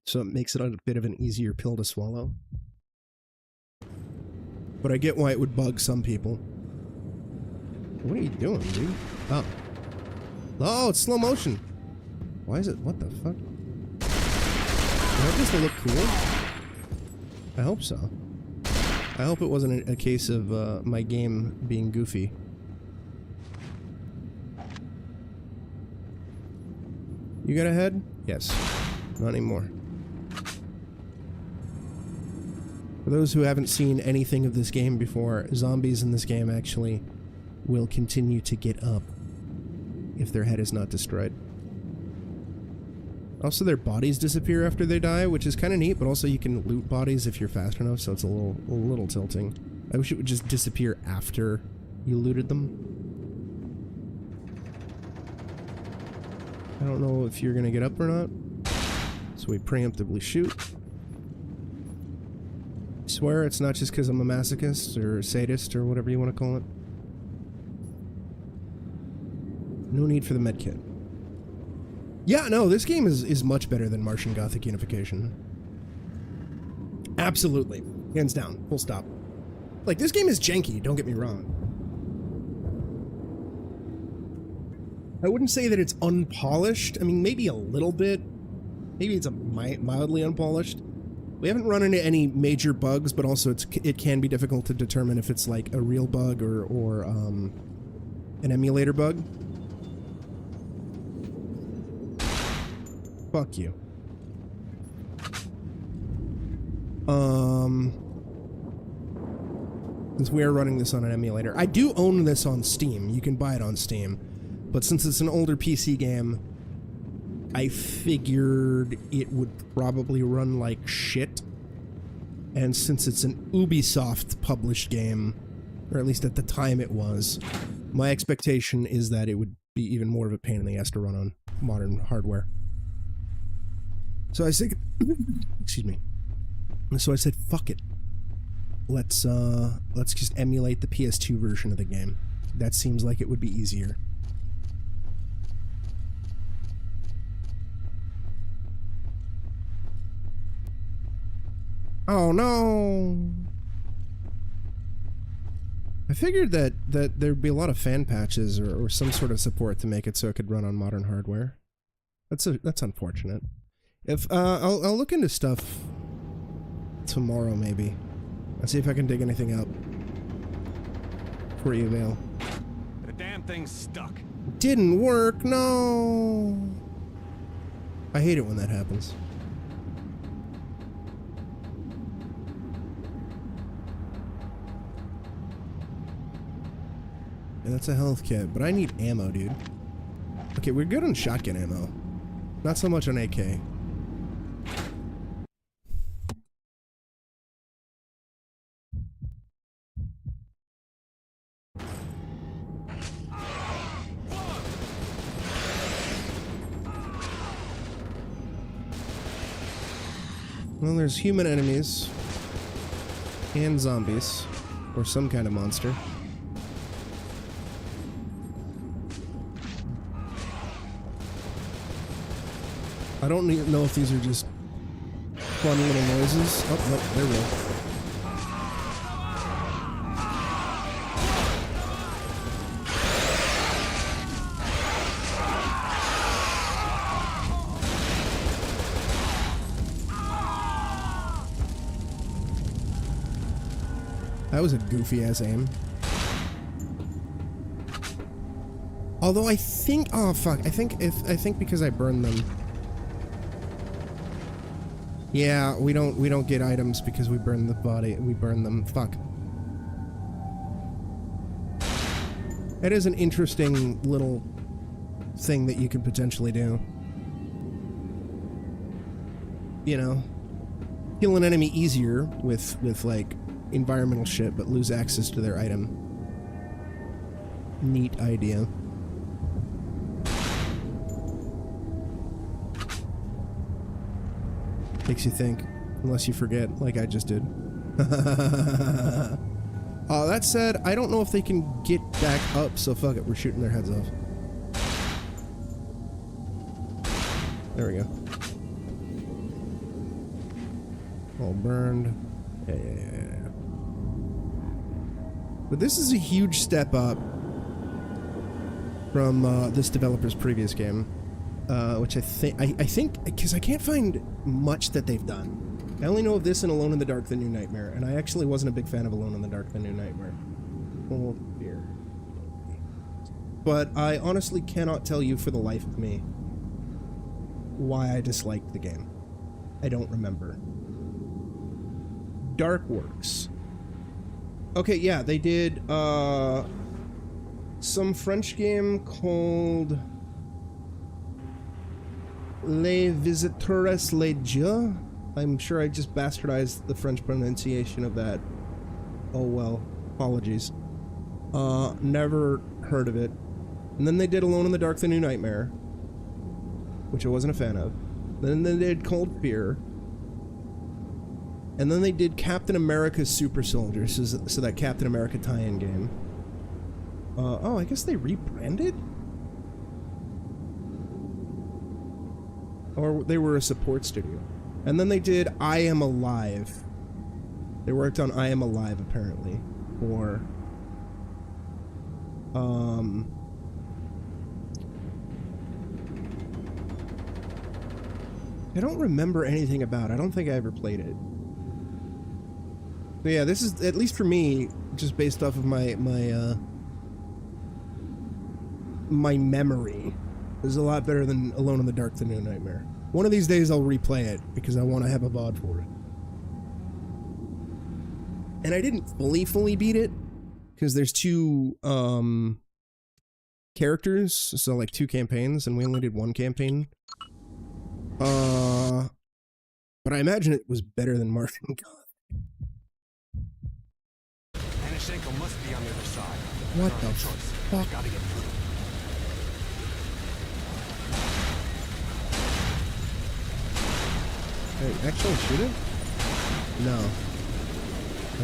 So it makes it a bit of an easier pill to swallow. But I get why it would bug some people. What are you doing, dude? Oh. Oh, it's slow motion. Why is it? What the fuck? Is that just to look cool? I hope so. I hope it wasn't a case of my game being goofy. You got a head? Yes. Not anymore. For those who haven't seen anything of this game before, zombies in this game actually will continue to get up if their head is not destroyed. Also, their bodies disappear after they die, which is kind of neat, but also you can loot bodies if you're fast enough, so it's a little tilting. I wish it would just disappear after you looted them. I don't know if you're gonna get up or not, so we preemptively shoot. I swear it's not just because I'm a masochist or sadist or whatever you want to call it. No need for the medkit. Yeah, no, this game is much better than Martian Gothic Unification. Absolutely. Hands down. Full stop. Like, this game is janky, don't get me wrong. I wouldn't say that it's unpolished. I mean, maybe a little bit. Maybe it's mildly unpolished. We haven't run into any major bugs, but also it can be difficult to determine if it's like a real bug or an emulator bug. Fuck you. Since we are running this on an emulator. I do own this on Steam. You can buy it on Steam. But since it's an older PC game, I figured it would probably run like shit. And since it's an Ubisoft published game, or at least at the time it was, my expectation is that it would be even more of a pain in the ass to run on modern hardware. So I said, excuse me. So I said, fuck it. Let's just emulate the PS2 version of the game. That seems like it would be easier. Oh no! I figured that there'd be a lot of fan patches or some sort of support to make it so it could run on modern hardware. That's unfortunate. If I'll look into stuff tomorrow maybe. I'll see if I can dig anything up for you, Vale. The damn thing's stuck. Didn't work, no. I hate it when that happens. Yeah, that's a health kit, but I need ammo, dude. Okay, we're good on shotgun ammo. Not so much on AK. Well, there's human enemies. And zombies. Or some kind of monster. I don't know if these are just fun little noises. Oh, no, they're real. That was a goofy ass aim. Although I think, oh fuck, I think because I burned them. Yeah, we don't get items because we burn the body. We burn them. Fuck. That is an interesting little thing that you could potentially do. You know, kill an enemy easier with like environmental shit, but lose access to their item. Neat idea. Makes you think, unless you forget, like I just did. That said, I don't know if they can get back up, so fuck it, we're shooting their heads off. There we go. All burned. Yeah. But this is a huge step up from this developer's previous game, which I think because I can't find much that they've done. I only know of this and Alone in the Dark: The New Nightmare, and I actually wasn't a big fan of Alone in the Dark: The New Nightmare. Oh dear. But I honestly cannot tell you for the life of me why I disliked the game. I don't remember. Darkworks. Okay, yeah, they did some French game called Les Visiteurs les Dieux. I'm sure I just bastardized the French pronunciation of that. Oh well, apologies. Never heard of it. And then they did Alone in the Dark: The New Nightmare, which I wasn't a fan of. Then they did Cold Fear. And then they did Captain America's Super Soldier, so that Captain America tie-in game. Oh, I guess they rebranded? Or they were a support studio. And then they did I Am Alive. They worked on I Am Alive, apparently. Or... I don't remember anything about it. I don't think I ever played it. But yeah, this is, at least for me, just based off of my memory, is a lot better than Alone in the Dark: The New Nightmare. One of these days I'll replay it, because I want to have a VOD for it. And I didn't fully beat it, because there's two, characters, so like 2 campaigns, and we only did 1 campaign. But I imagine it was better than Martian God. Anashenko must be on the other side. What the fuck? Gotta get through. Hey, actually shoot it? No.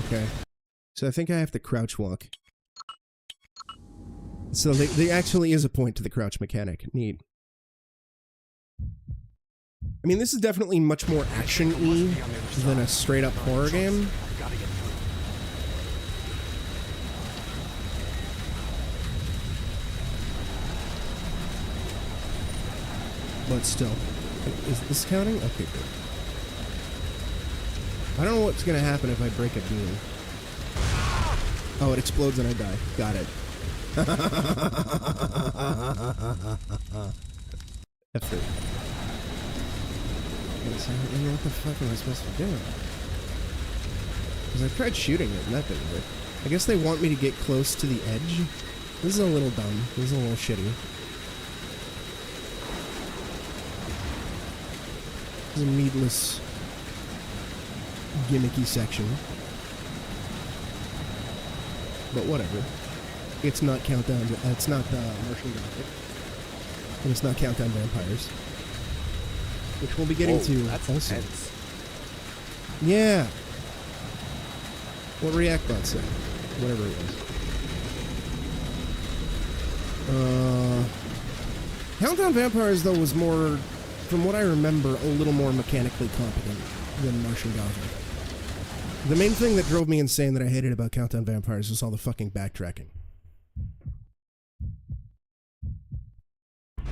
Okay. So I think I have to crouch walk. So there actually is a point to the crouch mechanic. Neat. I mean, this is definitely much more action-y than a straight-up horror game. But still. Is this counting? Okay, good. I don't know what's gonna happen if I break a beam. Oh, it explodes and I die. Got it. Effort. What the fuck am I supposed to do? Because I tried shooting it and that didn't work. I guess they want me to get close to the edge. This is a little dumb. This is a little shitty. This is a needless, gimmicky section. But whatever. It's not Countdown. It's not Martian Gothic. And it's not Countdown Vampires. Which we'll be getting to also. Intense. Yeah. What Reactbot said. Whatever it was. Countdown Vampires, though, was more, from what I remember, a little more mechanically competent than Martian Gothic. The main thing that drove me insane that I hated about Countdown Vampires was all the fucking backtracking.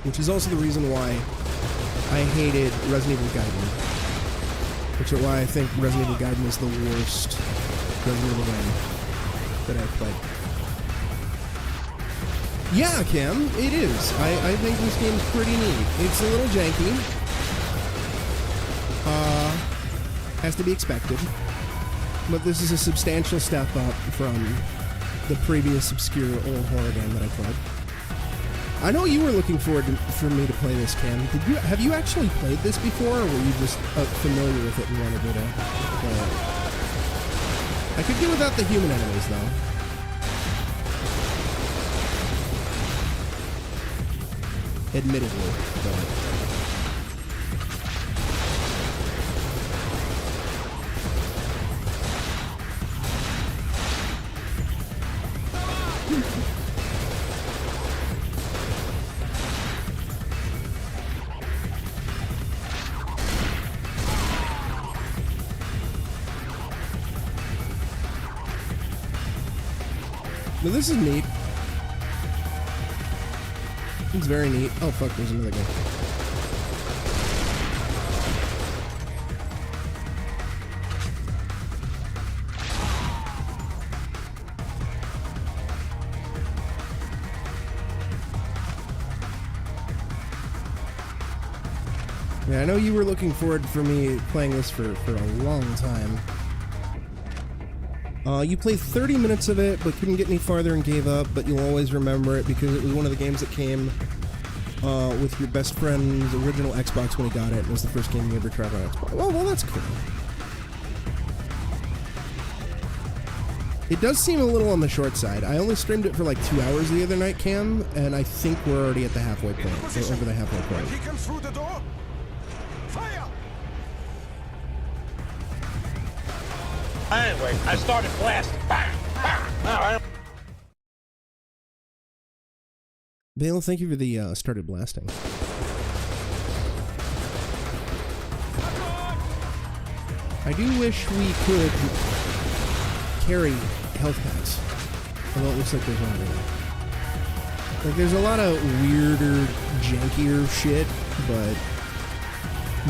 Which is also the reason why I hated Resident Evil Gaiden. Which is why I think Resident Evil Gaiden is the worst Resident Evil game that I've played. Yeah, Cam, it is. I think this game's pretty neat. It's a little janky. Has to be expected. But this is a substantial step up from the previous obscure old horror game that I played. I know you were looking forward for me to play this, Cam. Have you actually played this before, or were you just familiar with it and wanted me to play it? I could do without the human enemies, though. Admittedly, but... But this is neat. It's very neat. Oh fuck, there's another guy. Yeah, I know you were looking forward for me playing this for a long time. You played 30 minutes of it, but couldn't get any farther and gave up, but you'll always remember it because it was one of the games that came with your best friend's original Xbox when he got it. It was the first game you ever tried on Xbox. Well, that's cool. It does seem a little on the short side. I only streamed it for like 2 hours the other night, Cam, and I think we're already at the halfway point. So over the halfway point. He comes through the door. Fire! Anyway, I started blasting. Bang! Bang! All right. Vale, thank you for the started blasting. I do wish we could carry health packs. Although it looks like there's one there. Like, there's a lot of weirder, jankier shit, but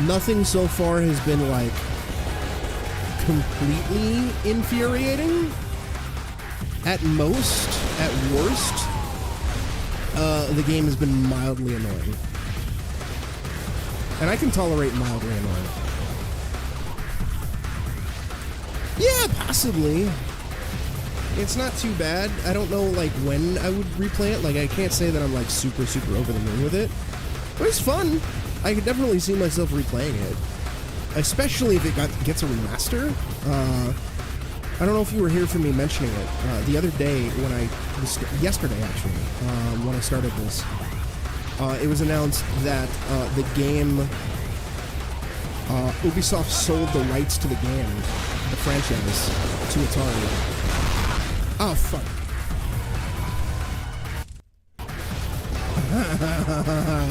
nothing so far has been, like, completely infuriating. At most, at worst, the game has been mildly annoying. And I can tolerate mildly annoying. Yeah, possibly. It's not too bad. I don't know, like, when I would replay it. Like, I can't say that I'm, like, super over the moon with it. But it's fun. I could definitely see myself replaying it. Especially if it gets a remaster. I don't know if you were here for me mentioning it. The other day, yesterday actually, when I started this, it was announced that the game, Ubisoft sold the rights to the game, the franchise, to Atari. Oh, fuck.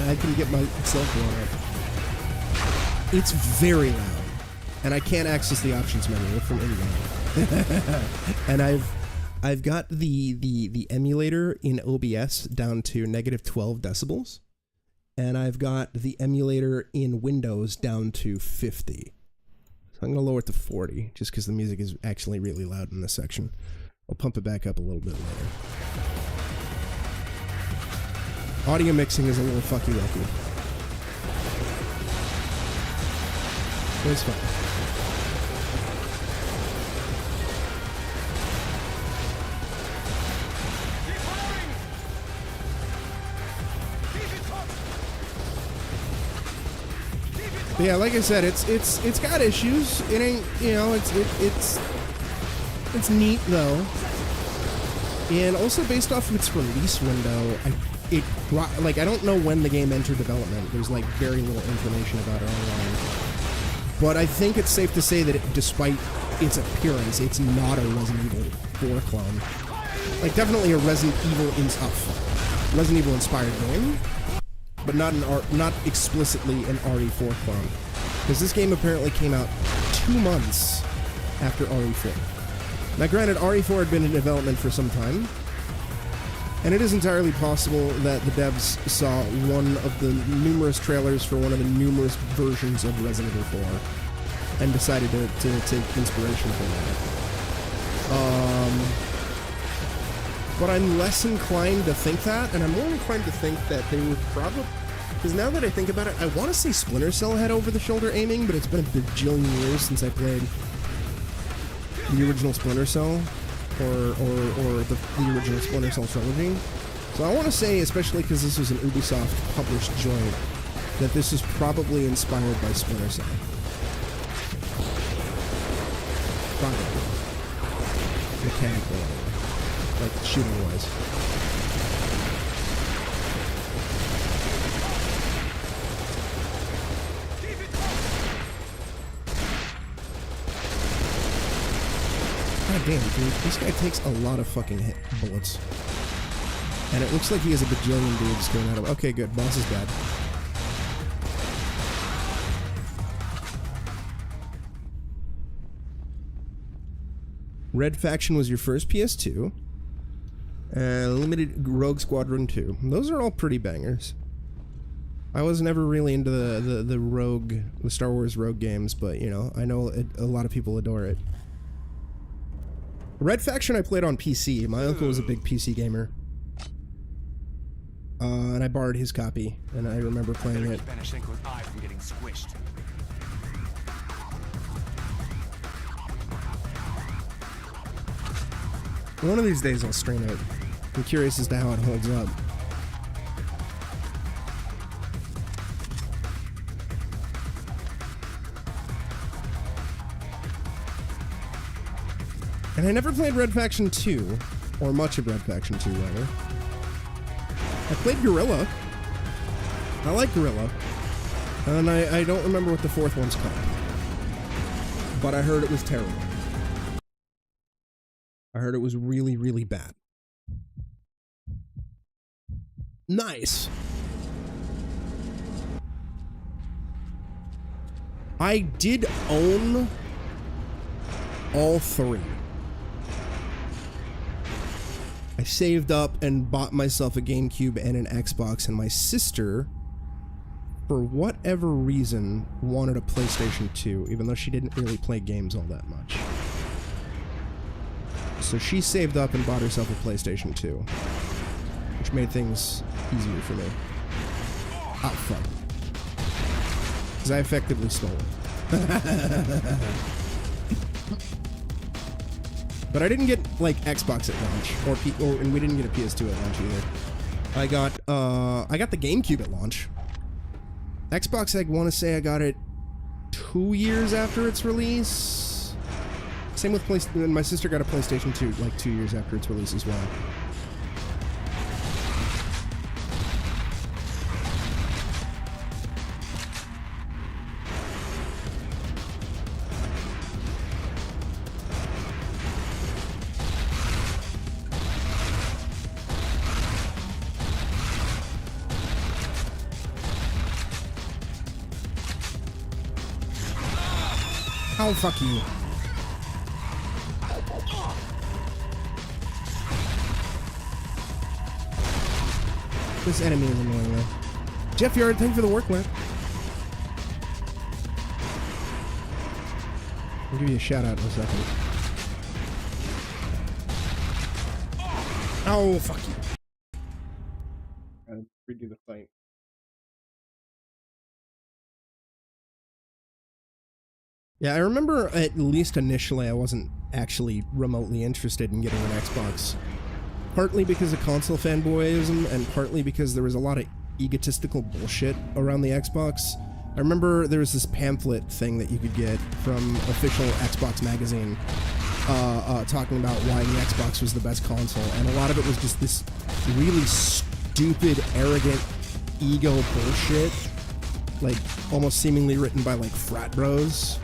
I can get myself blown up. It's very loud, and I can't access the options menu from in-game. And I've got the emulator in OBS down to -12 decibels, and I've got the emulator in Windows down to 50. So I'm gonna lower it to 40, just because the music is actually really loud in this section. I'll pump it back up a little bit later. Audio mixing is a little fucky-wucky. It's fine. But yeah, like I said, it's got issues. It ain't, you know, it's neat though. And also based off of its release window, I don't know when the game entered development. There's like very little information about it online. But I think it's safe to say that despite its appearance, it's not a Resident Evil 4 clone. Like definitely a Resident Evil inspired game, but not explicitly an RE4 clone. Because this game apparently came out 2 months after RE4. Now granted, RE4 had been in development for some time, and it is entirely possible that the devs saw one of the numerous trailers for one of the numerous versions of Resident Evil 4 and decided to take inspiration from that. But I'm less inclined to think that, and I'm more inclined to think that they were probably... Because now that I think about it, I want to say Splinter Cell had over-the-shoulder aiming, but it's been a bajillion years since I played the original Splinter Cell, or the original Splinter Cell trilogy. So I want to say, especially because this was an Ubisoft published joint, that this is probably inspired by Splinter Cell. Probably. Mechanically, like shooting-wise. God damn, dude, this guy takes a lot of fucking bullets. And it looks like he has a bajillion dudes going at him. Okay, good. Boss is dead. Red Faction was your first PS2. Limited Rogue Squadron 2. Those are all pretty bangers. I was never really into the Rogue, the Star Wars Rogue games, but, you know, I know a lot of people adore it. Red Faction I played on PC. My uncle was a big PC gamer. And I borrowed his copy, and I remember playing it. One of these days I'll stream it. I'm curious as to how it holds up. And I never played Red Faction 2, or much of Red Faction 2, rather. I played Guerrilla. I like Guerrilla. And I don't remember what the fourth one's called. But I heard it was terrible. I heard it was really, really bad. Nice. I did own all three. I saved up and bought myself a GameCube and an Xbox, and my sister, for whatever reason, wanted a PlayStation 2, even though she didn't really play games all that much. So she saved up and bought herself a PlayStation 2, which made things easier for me. Oh, fuck. Because I effectively stole it. But I didn't get, like, Xbox at launch, and we didn't get a PS2 at launch either. I got the GameCube at launch. Xbox, I want to say I got it 2 years after its release. Same with PlayStation. My sister got a PlayStation 2, like, 2 years after its release as well. Oh, fuck you. This enemy is annoying, though. Jeff Yard, thank you for the work, man. I'll give you a shout out in a second. Oh, fuck you. redo the fight. Yeah, I remember at least initially I wasn't actually remotely interested in getting an Xbox. Partly because of console fanboyism, and partly because there was a lot of egotistical bullshit around the Xbox. I remember there was this pamphlet thing that you could get from official Xbox magazine talking about why the Xbox was the best console, and a lot of it was just this really stupid, arrogant, ego bullshit, like almost seemingly written by like frat bros.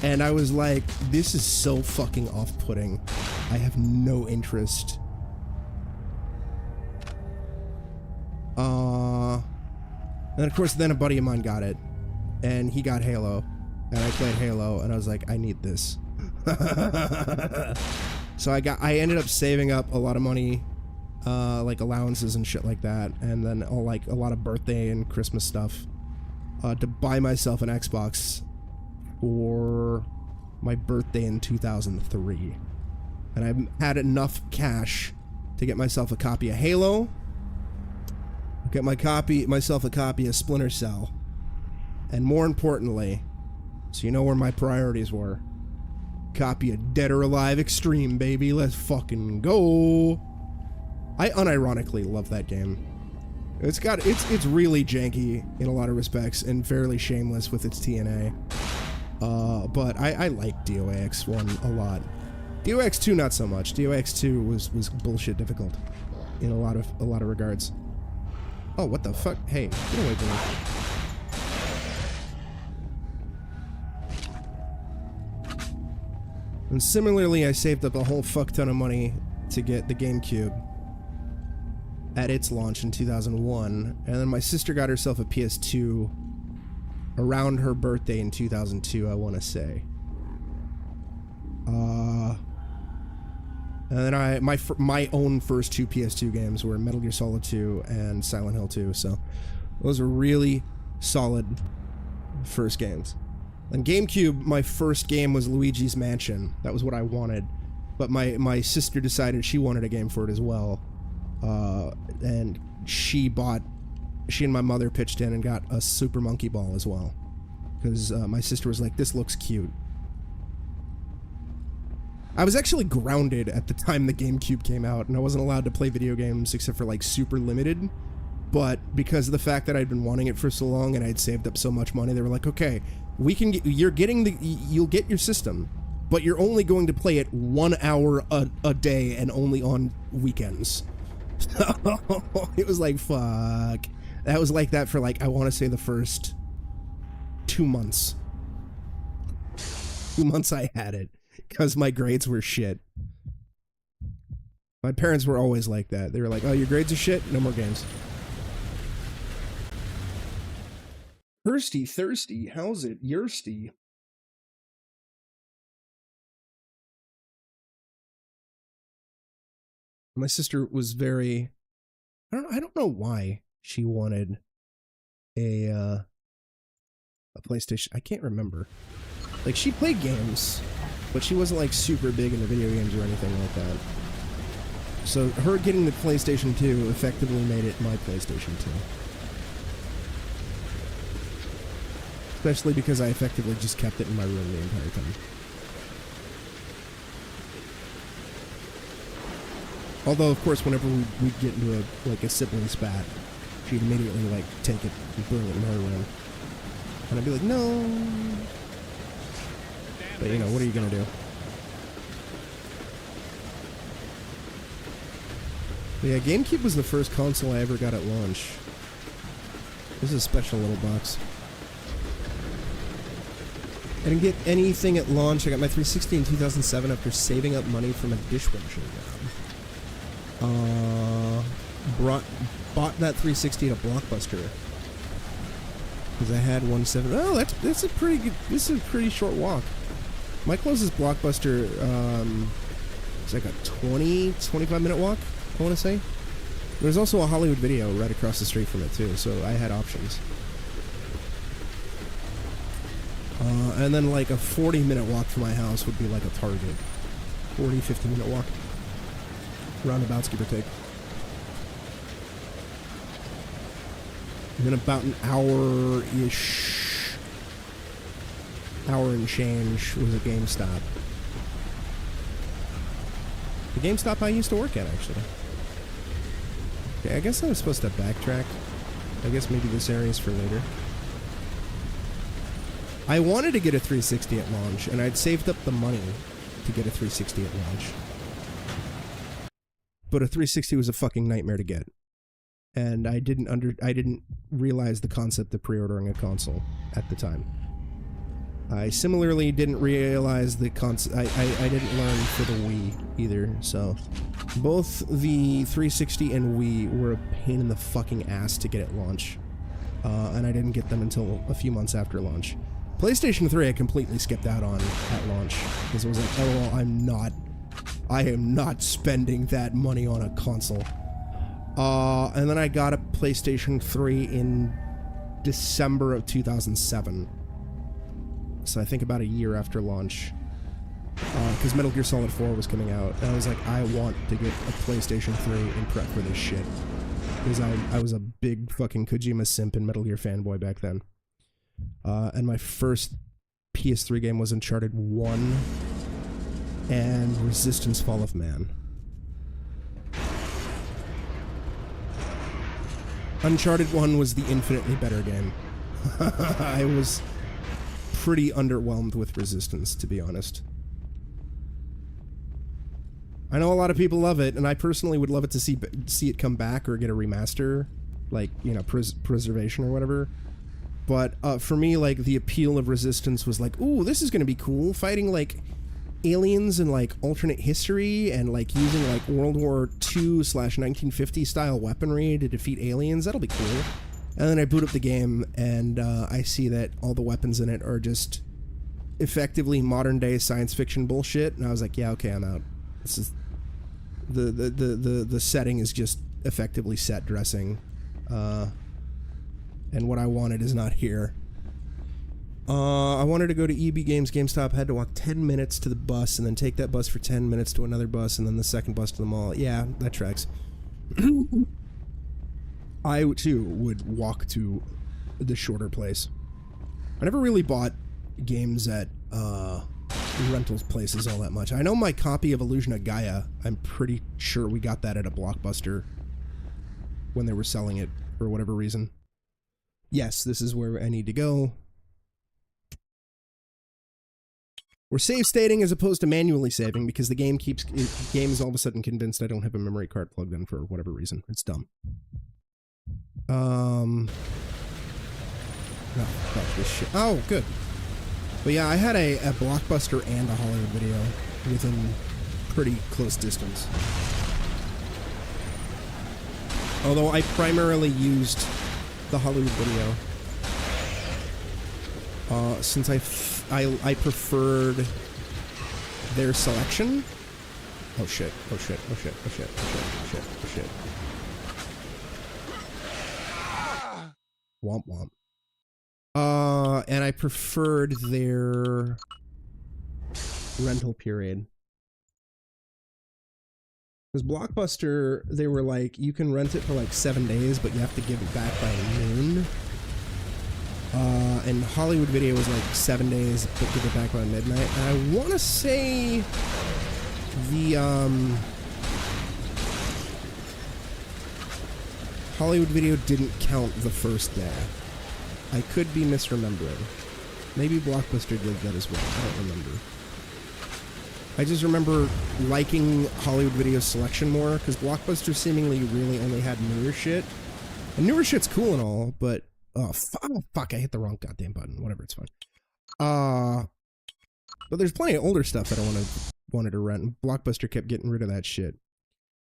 And I was like, this is so fucking off-putting. I have no interest. And of course, then a buddy of mine got it, and he got Halo, and I played Halo, and I was like, I need this. So I ended up saving up a lot of money, like allowances and shit like that, and then a lot of birthday and Christmas stuff, to buy myself an Xbox for my birthday in 2003. And I had enough cash to get myself a copy of Halo, get myself a copy of Splinter Cell, and more importantly, so you know where my priorities were, copy of Dead or Alive Extreme, baby. Let's fucking go. I unironically love that game. It's really janky in a lot of respects and fairly shameless with its TNA. But I like DOAX 1 a lot. DOAX 2 not so much. DOAX 2 was bullshit difficult in a lot of regards. Oh, what the fuck? Hey, get away from me. And similarly, I saved up a whole fuck ton of money to get the GameCube at its launch in 2001, and then my sister got herself a PS2 around her birthday in 2002, I want to say. And then my own first two PS2 games were Metal Gear Solid 2 and Silent Hill 2, so those were really solid first games. On GameCube, my first game was Luigi's Mansion. That was what I wanted, but my sister decided she wanted a game for it as well, and she and my mother pitched in and got a Super Monkey Ball as well, because my sister was like, this looks cute. I was actually grounded at the time the GameCube came out, and I wasn't allowed to play video games except for like super limited, but because of the fact that I'd been wanting it for so long and I'd saved up so much money, they were like, okay, you'll get your system, but you're only going to play it 1 hour a day and only on weekends. It was like, fuck. That was like that for like, I want to say the first 2 months. 2 months I had it, because my grades were shit. My parents were always like that. They were like, oh, your grades are shit? No more games. Thirsty, how's it? Yersty. My sister was very... I don't know why she wanted a PlayStation. I can't remember. Like, she played games, but she wasn't like super big into video games or anything like that. So her getting the PlayStation 2 effectively made it my PlayStation 2. Especially because I effectively just kept it in my room the entire time. Although, of course, whenever we'd get into a sibling spat, she'd immediately like take it and bring it in her room, and I'd be like, no. But you know, what are you gonna do? But yeah, GameCube was the first console I ever got at launch. This is a special little box. I didn't get anything at launch. I got my 360 in 2007 after saving up money from a dishwashing job. Bought that 360 at a Blockbuster because I had 170. Oh, that's a pretty good. This is a pretty short walk. My closest Blockbuster, it's like a 25 minute walk, I want to say. There's also a Hollywood Video right across the street from it too, so I had options. And then like a 40-minute walk from my house would be like a Target. 40, 50-minute walk. Roundabouts, give or take. And then about an hour-ish, hour and change was a GameStop. The GameStop I used to work at, actually. Okay, I guess I was supposed to backtrack. I guess maybe this area is for later. I wanted to get a 360 at launch, and I'd saved up the money to get a 360 at launch. But a 360 was a fucking nightmare to get. And I didn't realize the concept of pre-ordering a console at the time. I similarly didn't realize the concept. I didn't learn for the Wii either, so both the 360 and Wii were a pain in the fucking ass to get at launch. And I didn't get them until a few months after launch. PlayStation 3 I completely skipped out on at launch, because it was like, oh, I am not spending that money on a console. And then I got a PlayStation 3 in December of 2007. So I think about a year after launch. Because Metal Gear Solid 4 was coming out. And I was like, I want to get a PlayStation 3 and prep for this shit. Because I was a big fucking Kojima simp and Metal Gear fanboy back then. And my first PS3 game was Uncharted 1 and Resistance Fall of Man. Uncharted 1 was the infinitely better game. I was pretty underwhelmed with Resistance, to be honest. I know a lot of people love it, and I personally would love it to see it come back or get a remaster, like, you know, preservation or whatever. But for me, like, the appeal of Resistance was like, ooh, this is gonna be cool, fighting, like, aliens and, like, alternate history and, like, using, like, World War II/1950 style weaponry to defeat aliens. That'll be cool. And then I boot up the game, and I see that all the weapons in it are just effectively modern-day science fiction bullshit, and I was like, yeah, okay, I'm out. This is... The setting is just effectively set dressing. And what I wanted is not here. I wanted to go to EB Games GameStop, had to walk 10 minutes to the bus, and then take that bus for 10 minutes to another bus, and then the second bus to the mall. Yeah, that tracks. I, too, would walk to the shorter place. I never really bought games at rentals places all that much. I know my copy of Illusion of Gaia, I'm pretty sure we got that at a Blockbuster when they were selling it for whatever reason. Yes, this is where I need to go. We're save stating as opposed to manually saving because the game is all of a sudden convinced I don't have a memory card plugged in for whatever reason. It's dumb. No, fuck this shit. Oh, good. But yeah, I had a Blockbuster and a Hollywood Video within pretty close distance. Although I primarily used the Hollywood Video. Since I preferred their selection. Oh shit, oh shit, oh shit, oh shit, oh shit, oh shit, oh shit. Womp womp. And I preferred their rental period. Because Blockbuster, they were like, you can rent it for like 7 days, but you have to give it back by noon. And Hollywood Video was like 7 days, but give it back by midnight. And I want to say the Hollywood Video didn't count the first day. I could be misremembering. Maybe Blockbuster did that as well. I don't remember. I just remember liking Hollywood Video's selection more, because Blockbuster seemingly really only had newer shit. And newer shit's cool and all, but... Oh, fuck, I hit the wrong goddamn button. Whatever, it's fine. But there's plenty of older stuff that I wanted to rent, and Blockbuster kept getting rid of that shit.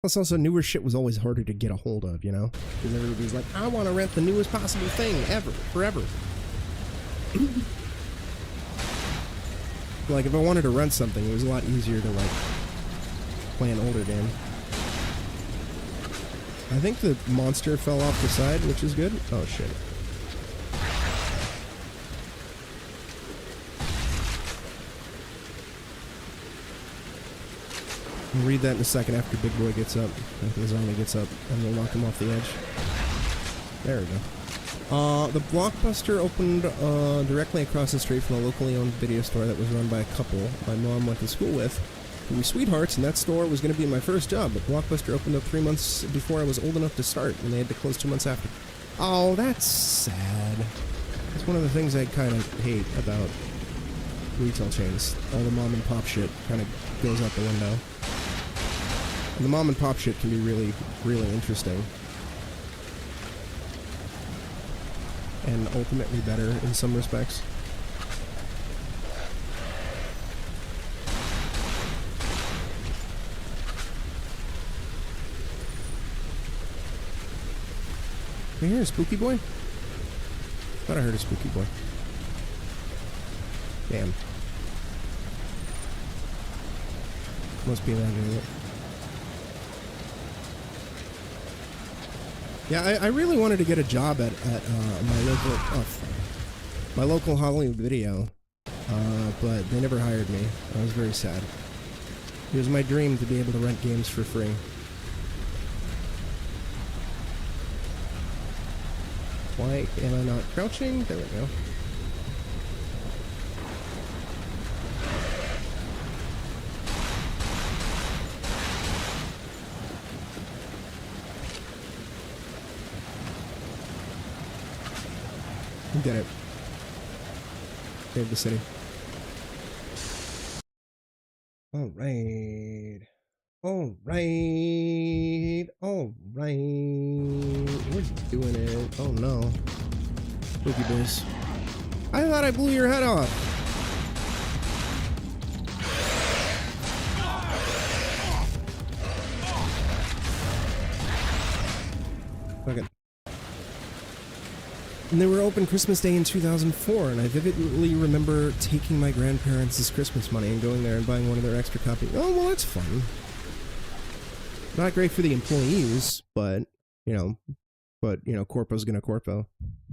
Plus, also, newer shit was always harder to get a hold of, you know? Because everybody's like, I want to rent the newest possible thing ever, forever. Like, if I wanted to rent something, it was a lot easier to, like, play an older game. I think the monster fell off the side, which is good. Oh, shit. We'll read that in a second after Big Boy gets up. After his army gets up, and we'll knock him off the edge. There we go. The Blockbuster opened directly across the street from a locally owned video store that was run by a couple my mom went to school with. We were sweethearts, and that store was going to be my first job, but Blockbuster opened up 3 months before I was old enough to start, and they had to close 2 months after. Oh, that's sad. That's one of the things I kind of hate about retail chains. All the mom and pop shit kind of goes out the window. And the mom and pop shit can be really, really interesting. And ultimately better in some respects. Can you hear a spooky boy? Thought I heard a spooky boy. Damn. Must be imagining it. Yeah, I really wanted to get a job at my local Hollywood video, but they never hired me. I was very sad. It was my dream to be able to rent games for free. Why am I not crouching? There we go. We did it. Save the city. Alright. Alright. Alright. We're doing it. Oh no. Spooky boys. I thought I blew your head off. Okay. And they were open Christmas Day in 2004, and I vividly remember taking my grandparents' Christmas money and going there and buying one of their extra copies. Oh, well, that's fun. Not great for the employees, but, you know, Corpo's gonna Corpo.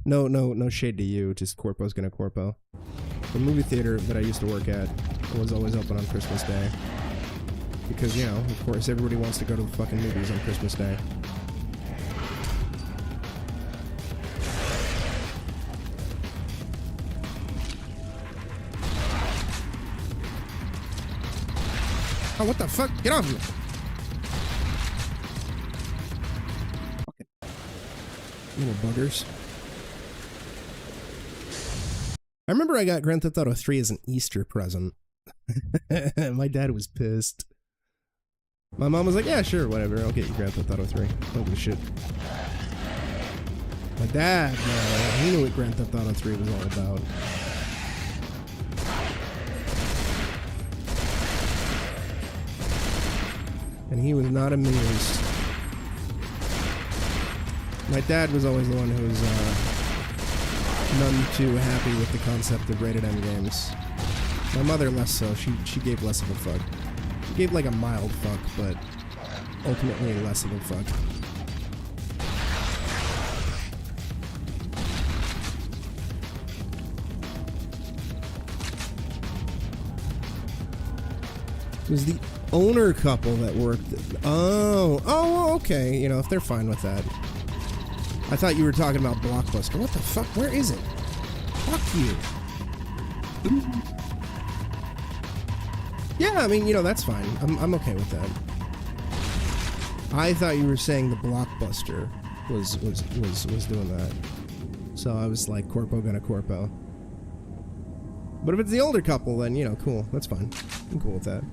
No shade to you, just Corpo's gonna Corpo. The movie theater that I used to work at was always open on Christmas Day. Because, you know, of course, everybody wants to go to the fucking movies on Christmas Day. Oh, what the fuck? Get off me! Fucking little buggers. I remember I got Grand Theft Auto 3 as an Easter present. My dad was pissed. My mom was like, yeah, sure, whatever, I'll get you Grand Theft Auto 3. Don't give a shit. My dad, he knew what Grand Theft Auto 3 was all about. And he was not amused. My dad was always the one who was none too happy with the concept of rated M games. My mother less so. She gave less of a fuck. She gave like a mild fuck, but ultimately less of a fuck. It was the owner couple that worked. Oh, okay. You know, if they're fine with that. I thought you were talking about Blockbuster. What the fuck? Where is it? Fuck you. Yeah, I mean, you know, that's fine. I'm okay with that. I thought you were saying the Blockbuster was doing that. So I was like, Corpo gonna Corpo. But if it's the older couple, then, you know, cool. That's fine. I'm cool with that.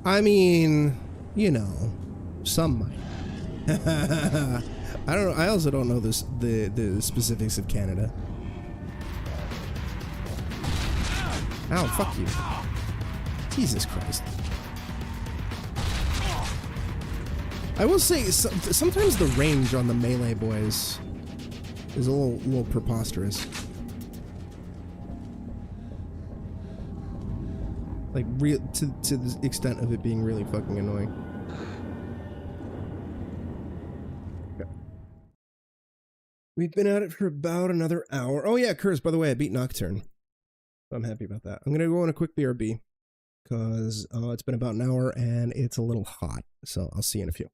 I mean, you know, some might. I don't know. I also don't know the specifics of Canada. Ow, fuck you. Jesus Christ. I will say, sometimes the range on the melee boys is a little preposterous. Like, to the extent of it being really fucking annoying. Okay. We've been at it for about another hour. Oh yeah, Curse, by the way, I beat Nocturne. I'm happy about that. I'm gonna go on a quick BRB, because it's been about an hour and it's a little hot. So I'll see you in a few.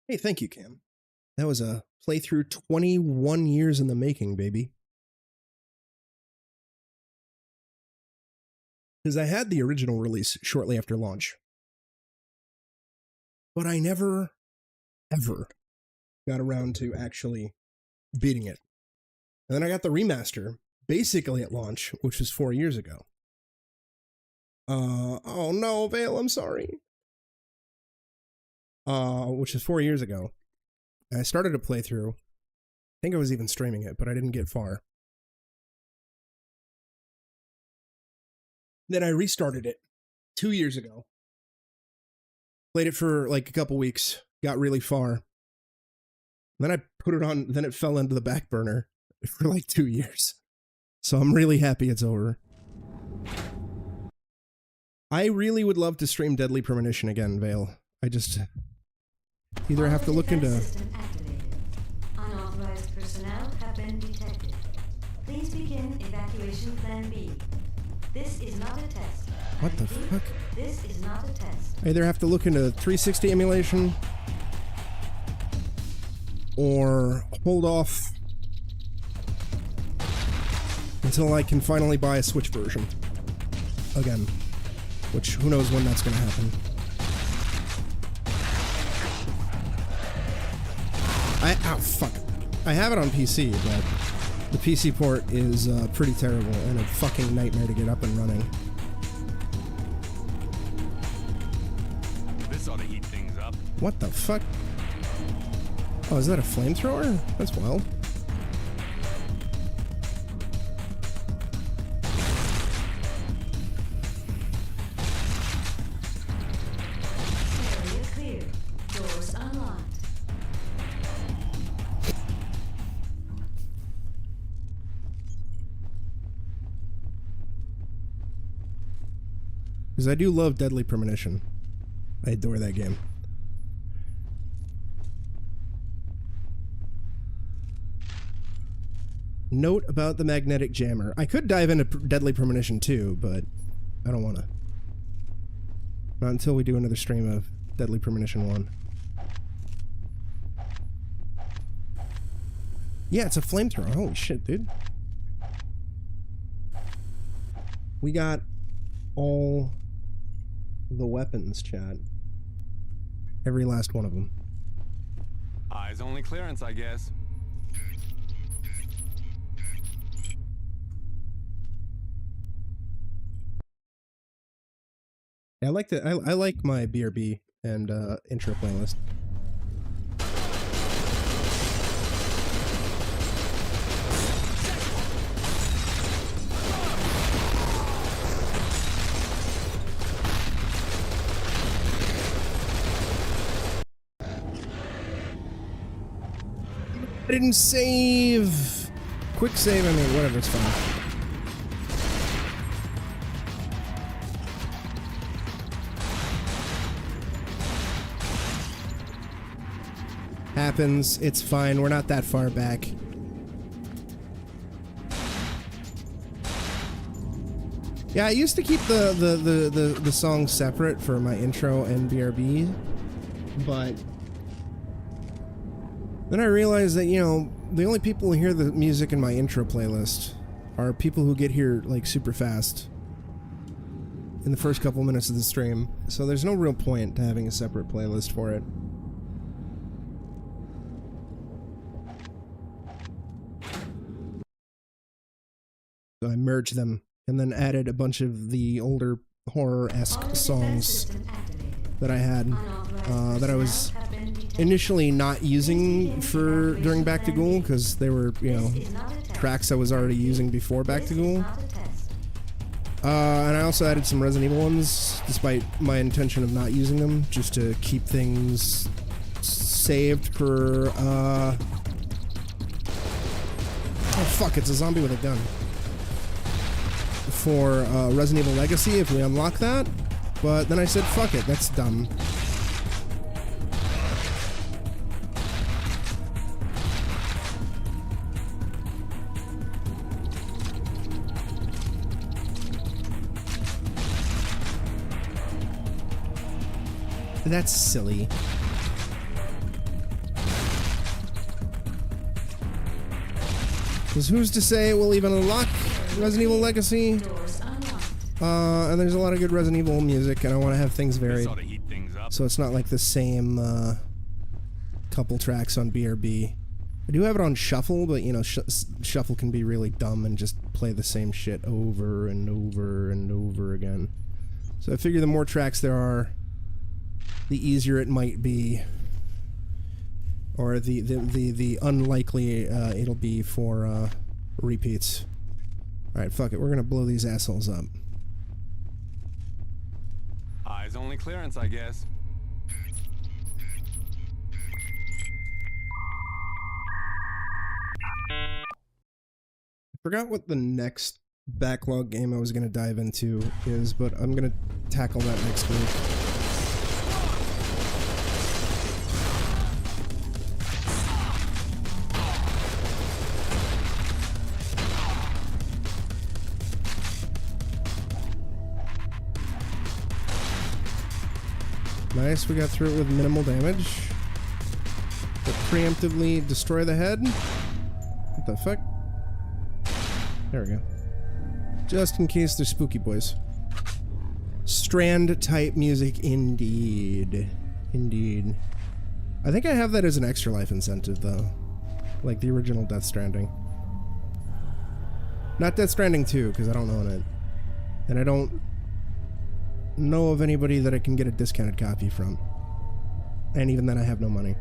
Hey, thank you, Cam. That was a playthrough 21 years in the making, baby. Because I had the original release shortly after launch. But I never, ever got around to actually beating it. And then I got the remaster, basically at launch, which was 4 years ago. Oh no, Vale, I'm sorry. Which is 4 years ago. And I started a playthrough. I think I was even streaming it, but I didn't get far. Then I restarted it 2 years ago. Played it for like a couple weeks, got really far. Then I put it on, then it fell into the back burner for like 2 years. So I'm really happy it's over. I really would love to stream Deadly Premonition again, Vale. I just either have to look into... Unauthorized personnel have been detected. Please begin evacuation plan B. This is not a test. What the fuck? This is not a test. I either have to look into 360 emulation or hold off until I can finally buy a Switch version again, which who knows when that's going to happen. Oh fuck. I have it on PC, but the PC port is pretty terrible and a fucking nightmare to get up and running. This ought to heat things up. What the fuck? Oh, is that a flamethrower? That's wild. Area clear. Doors unlocked. Because I do love Deadly Premonition. I adore that game. Note about the magnetic jammer. I could dive into Deadly Premonition too, but I don't want to. Not until we do another stream of Deadly Premonition 1. Yeah, it's a flamethrower. Holy shit, dude. We got all the weapons, chat. Every last one of them. Eyes only clearance, I guess. Yeah, I like my BRB and intro playlist. I didn't save. Quick save, I mean, whatever, it's fine. Happens, it's fine, we're not that far back. Yeah, I used to keep the songs separate for my intro and BRB, but then I realized that, you know, the only people who hear the music in my intro playlist are people who get here, like, super fast in the first couple minutes of the stream, so there's no real point to having a separate playlist for it. So I merged them and then added a bunch of the older horror-esque songs that I had, that I was initially not using during Back to GHOUL, because they were, you know, tracks I was already using before Back to GHOUL. And I also added some Resident Evil ones, despite my intention of not using them, just to keep things saved for, oh fuck, it's a zombie with a gun. For Resident Evil Legacy, if we unlock that. But then I said, fuck it, that's dumb. That's silly. Because who's to say it will even unlock Resident Evil Legacy? And there's a lot of good Resident Evil music, and I want to have things varied. So it's not like the same couple tracks on BRB. I do have it on shuffle, but you know, shuffle can be really dumb and just play the same shit over and over and over again. So I figure the more tracks there are, the easier it might be, or the unlikely it'll be for repeats. All right, fuck it, we're gonna blow these assholes up. Eyes only clearance, I guess. I forgot what the next backlog game I was going to dive into is, but I'm going to tackle that next week. Nice, we got through it with minimal damage. But preemptively destroy the head? What the fuck? There we go. Just in case they're spooky boys. Strand type music indeed. Indeed. I think I have that as an ExtraLife incentive though. Like the original Death Stranding. Not Death Stranding 2, because I don't own it. And I don't know of anybody that I can get a discounted copy from. And even then I have no money.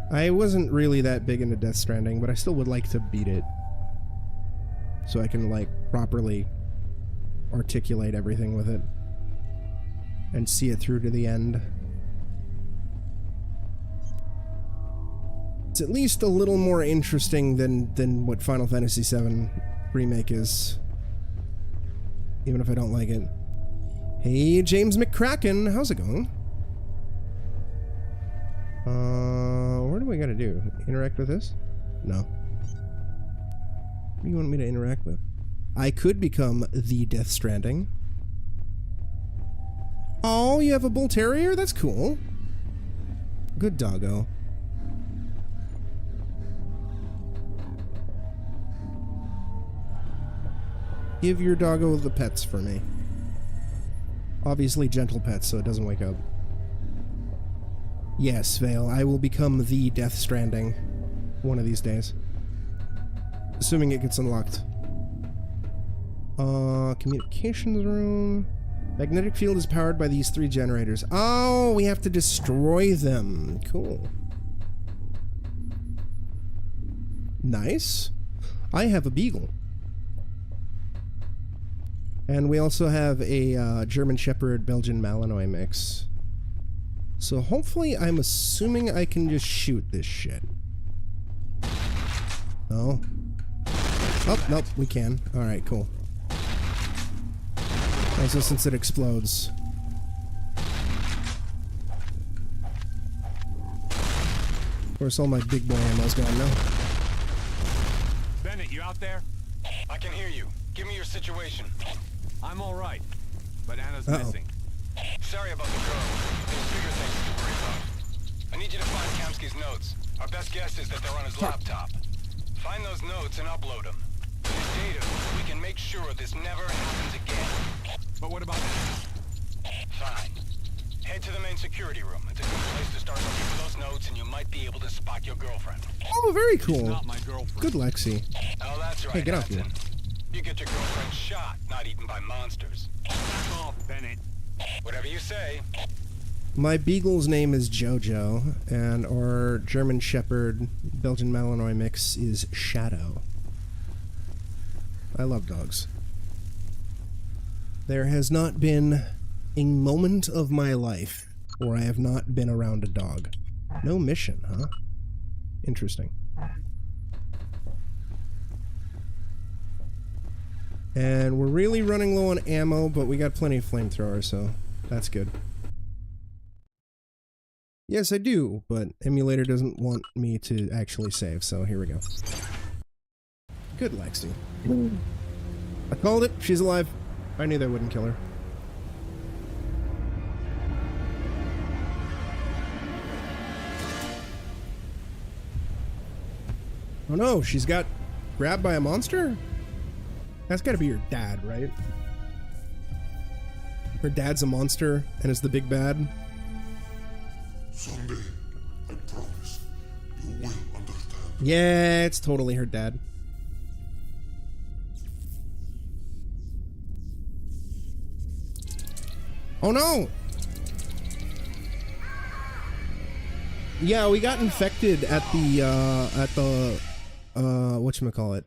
I wasn't really that big into Death Stranding, but I still would like to beat it. So I can, like, properly articulate everything with it. And see it through to the end. It's at least a little more interesting than what Final Fantasy VII Remake is. Even if I don't like it. Hey, James McCracken, how's it going? What do I gotta do? Interact with this? No. What do you want me to interact with? I could become the Death Stranding. Oh, you have a bull terrier? That's cool. Good doggo. Give your doggo the pets for me. Obviously gentle pets, so it doesn't wake up. Yes, Vale, I will become the Death Stranding one of these days. Assuming it gets unlocked. Communications room. Magnetic field is powered by these 3 generators. Oh, we have to destroy them. Cool. Nice. I have a beagle. And we also have a German Shepherd Belgian Malinois mix. So hopefully, I'm assuming I can just shoot this shit. No. Oh, nope, we can. Alright, cool. Also, since it explodes. Of course, all my big boy ammo's gone now. Bennett, you out there? I can hear you. Give me your situation. I'm alright, but Anna's missing. Sorry about the girl. There's bigger things to worry about. I need you to find Kamsky's notes. Our best guess is that they're on his laptop. Find those notes and upload them. With his data, we can make sure this never happens again. But what about Anna? Fine. Head to the main security room. It's a good place to start looking for those notes, and you might be able to spot your girlfriend. Oh, very cool. She's not my girlfriend. Good, Lexi. Oh, that's right. Hey, get off here. You get your girlfriend shot, not eaten by monsters. Back off, Bennett. Whatever you say. My beagle's name is Jojo, and our German Shepherd Belgian Malinois mix is Shadow. I love dogs. There has not been a moment of my life where I have not been around a dog. No mission, huh? Interesting. And we're really running low on ammo, but we got plenty of flamethrowers, so that's good. Yes, I do, but emulator doesn't want me to actually save, so here we go. Good, Lexi. I called it. She's alive. I knew that wouldn't kill her. Oh no, she's got grabbed by a monster? That's gotta be her dad, right? Her dad's a monster and is the big bad. Someday, I promise, you will understand. Yeah, it's totally her dad. Oh no! Yeah, we got infected at the whatchamacallit,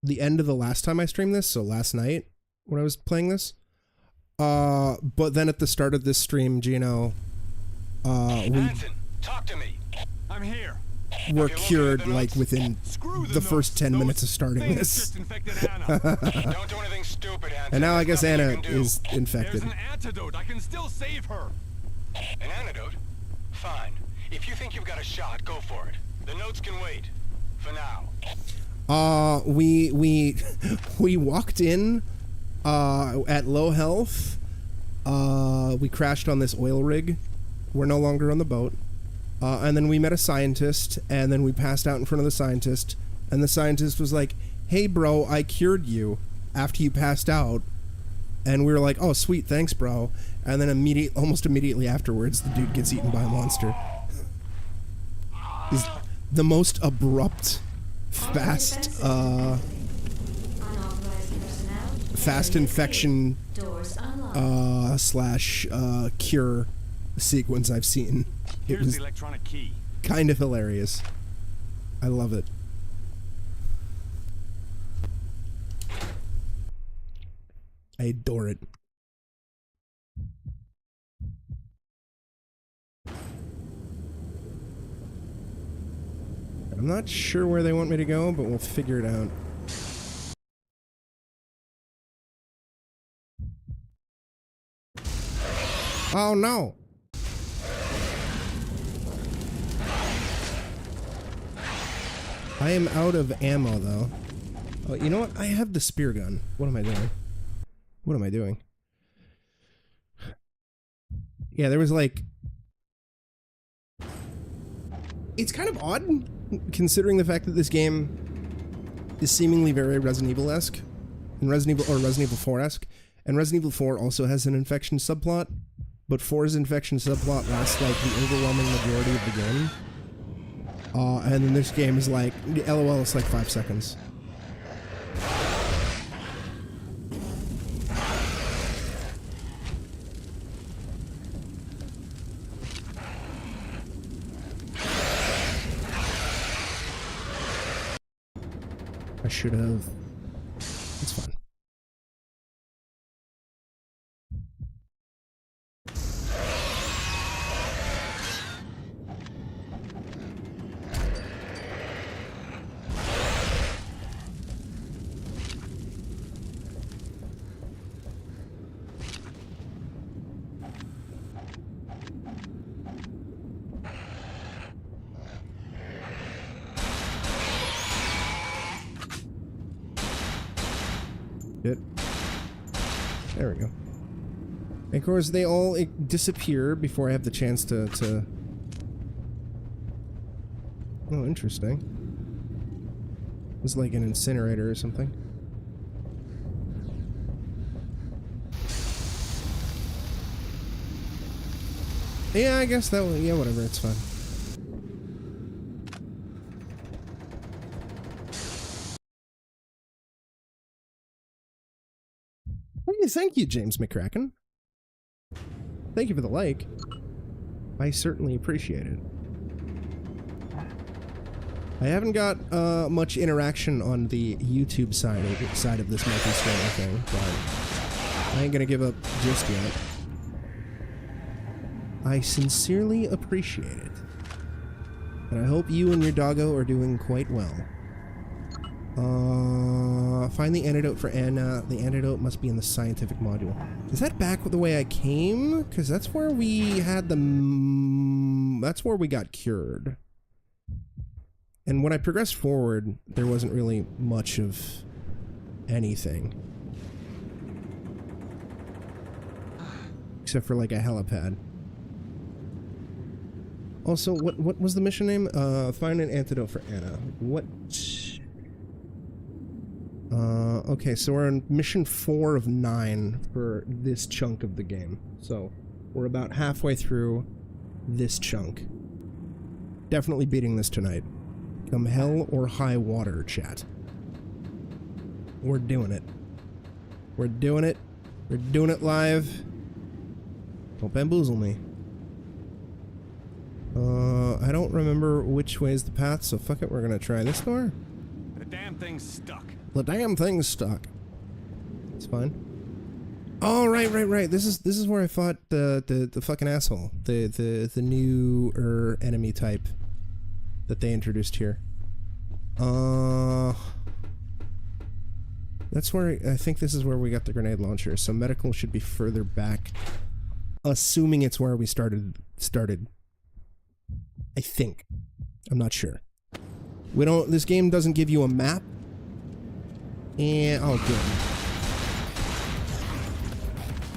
the end of the last time I streamed this, so last night when I was playing this. But then at the start of this stream, Gino, Hanson, talk to me. I'm here. We're cured like within the first 10 minutes of starting this. Don't do anything stupid, Hanson. And now I guess Anna is infected. There's an antidote. I can still save her. An antidote? Fine. If you think you've got a shot, go for it. The notes can wait. For now. We walked in at low health. We crashed on this oil rig. We're no longer on the boat. And then we met a scientist, and then we passed out in front of the scientist, and the scientist was like, "Hey bro, I cured you after you passed out." And we were like, "Oh sweet, thanks bro." And then almost immediately afterwards, the dude gets eaten by a monster. He's the most abrupt, fast infection slash cure sequence I've seen. It Here's was the electronic key. kind of hilarious. I love it. I adore it. I'm not sure where they want me to go, but we'll figure it out. Oh no! I am out of ammo though. Oh, you know what? I have the spear gun. What am I doing? What am I doing? Yeah, there was like... It's kind of odd, considering the fact that this game is seemingly very Resident Evil-esque, and Resident Evil 4-esque, and Resident Evil 4 also has an infection subplot, but 4's infection subplot lasts like the overwhelming majority of the game. And then this game is like, LOL, it's like 5 seconds. I should have. It's fine. Good. There we go. And of course, they all disappear before I have the chance to... Oh, interesting. It's like an incinerator or something. Yeah, I guess that one... Yeah, whatever, it's fine. Thank you, James McCracken. Thank you for the like. I certainly appreciate it. I haven't got much interaction on the YouTube side of this multi-streamer thing, but I ain't gonna give up just yet. I sincerely appreciate it. And I hope you and your doggo are doing quite well. Find the antidote for Anna. The antidote must be in the scientific module. Is that back the way I came? Because that's where we had the... That's where we got cured. And when I progressed forward, there wasn't really much of anything. Except for like a helipad. Also, what was the mission name? Find an antidote for Anna. What? Okay, so we're on mission 4 of 9 for this chunk of the game. So, we're about halfway through this chunk. Definitely beating this tonight. Come hell or high water, chat. We're doing it. We're doing it. We're doing it live. Don't bamboozle me. I don't remember which way is the path, so fuck it, we're gonna try this door. The damn thing's stuck. The damn thing's stuck. It's fine. Oh, right. This is where I fought the fucking asshole. The new enemy type that they introduced here. That's where I think this is where we got the grenade launcher. So medical should be further back, assuming it's where we started. I think. I'm not sure. We don't. This game doesn't give you a map. And oh, good.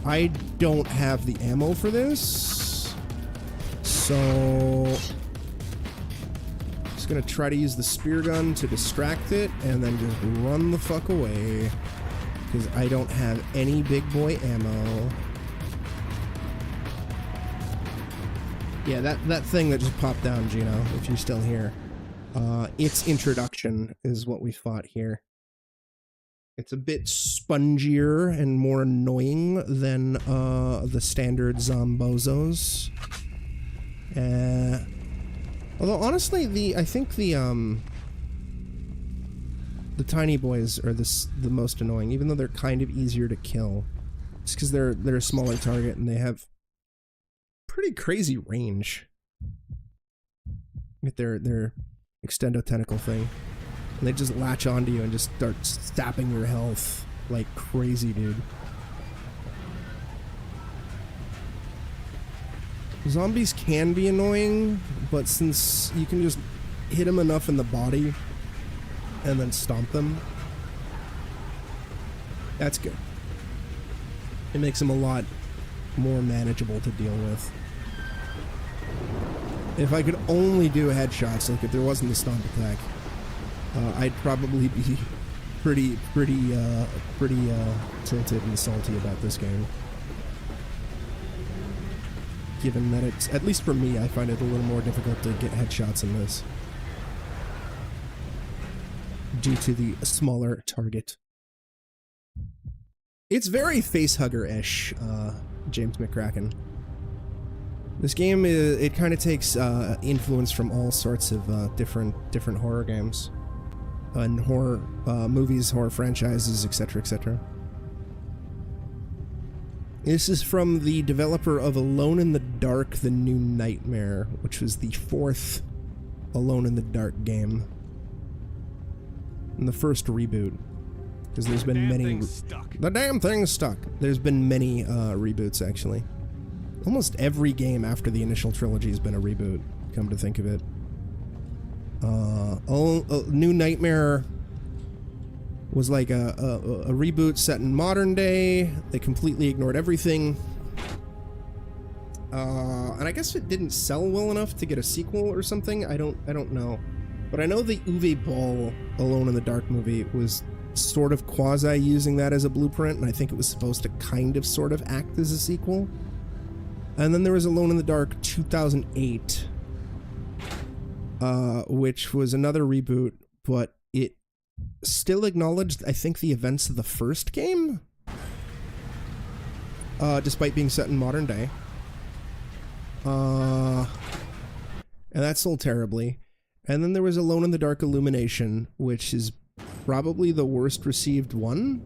I don't have the ammo for this, so just gonna try to use the spear gun to distract it, and then just run the fuck away because I don't have any big boy ammo. Yeah, that thing that just popped down, Gino, if you're still here. Its introduction is what we fought here. It's a bit spongier and more annoying than the standard Zombozos. Although honestly, I think the tiny boys are the most annoying, even though they're kind of easier to kill. Just because they're a smaller target and they have pretty crazy range with their extendo tentacle thing. And they just latch onto you and just start sapping your health like crazy, dude. Zombies can be annoying, but since you can just hit them enough in the body and then stomp them, that's good. It makes them a lot more manageable to deal with. If I could only do headshots, like if there wasn't a stomp attack, I'd probably be pretty tilted and salty about this game. Given that it's, at least for me, I find it a little more difficult to get headshots in this. Due to the smaller target. It's very facehugger-ish, James McCracken. This game, it kind of takes influence from all sorts of different horror games. And horror movies, horror franchises, etc., etc. This is from the developer of Alone in the Dark: The New Nightmare, which was the 4th Alone in the Dark game. And the first reboot. Because there's been many... The damn thing's stuck! There's been many reboots, actually. Almost every game after the initial trilogy has been a reboot, come to think of it. New Nightmare was like a reboot set in modern day. They completely ignored everything. And I guess it didn't sell well enough to get a sequel or something. I don't know. But I know the Uwe Boll Alone in the Dark movie was sort of quasi using that as a blueprint, and I think it was supposed to kind of sort of act as a sequel. And then there was Alone in the Dark 2008. Which was another reboot, but it still acknowledged, I think, the events of the first game, despite being set in modern day. And that sold terribly. And then there was Alone in the Dark Illumination, which is probably the worst received one.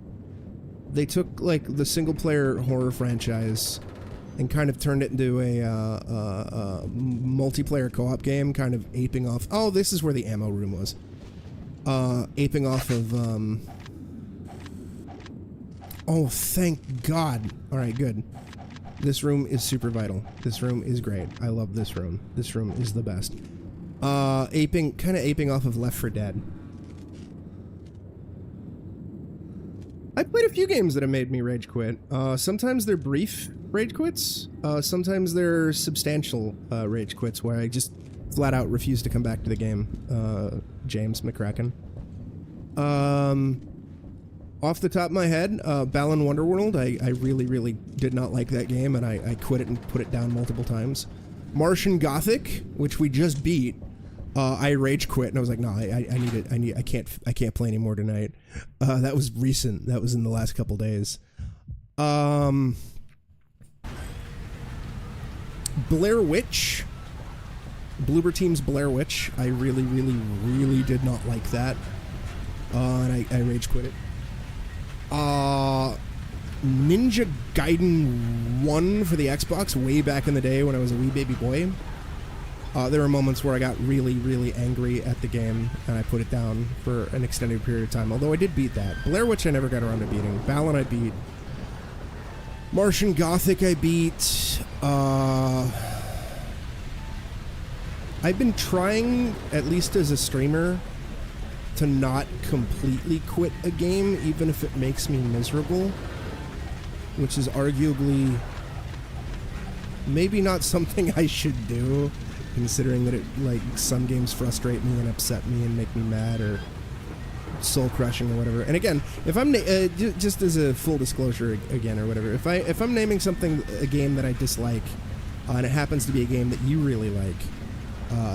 They took, like, the single-player horror franchise and kind of turned it into a multiplayer co-op game, kind of aping off... Oh, this is where the ammo room was. Aping off of... Oh, thank God. Alright, good. This room is super vital. This room is great. I love this room. This room is the best. Kind of aping off of Left 4 Dead. I played few games that have made me rage quit. Sometimes they're brief rage quits. Sometimes they're substantial rage quits where I just flat out refuse to come back to the game. James McCracken. Off the top of my head, Balan Wonderworld, I really, really did not like that game, and I quit it and put it down multiple times. Martian Gothic, which we just beat, I rage quit, and I was like, no, I need it. I can't play anymore tonight. That was recent. That was in the last couple days. Blair Witch. Bloober Team's Blair Witch. I really, really, really did not like that. And I rage quit it. Ninja Gaiden 1 for the Xbox way back in the day when I was a wee baby boy. There were moments where I got really, really angry at the game and I put it down for an extended period of time, although I did beat that. Blair Witch I never got around to beating. Balan I beat. Martian Gothic I beat. I've been trying, at least as a streamer, to not completely quit a game, even if it makes me miserable, which is arguably maybe not something I should do, considering that some games frustrate me and upset me and make me mad or soul crushing or whatever. And again, if I'm just as a full disclosure again or whatever, if I'm naming a game that I dislike, and it happens to be a game that you really like,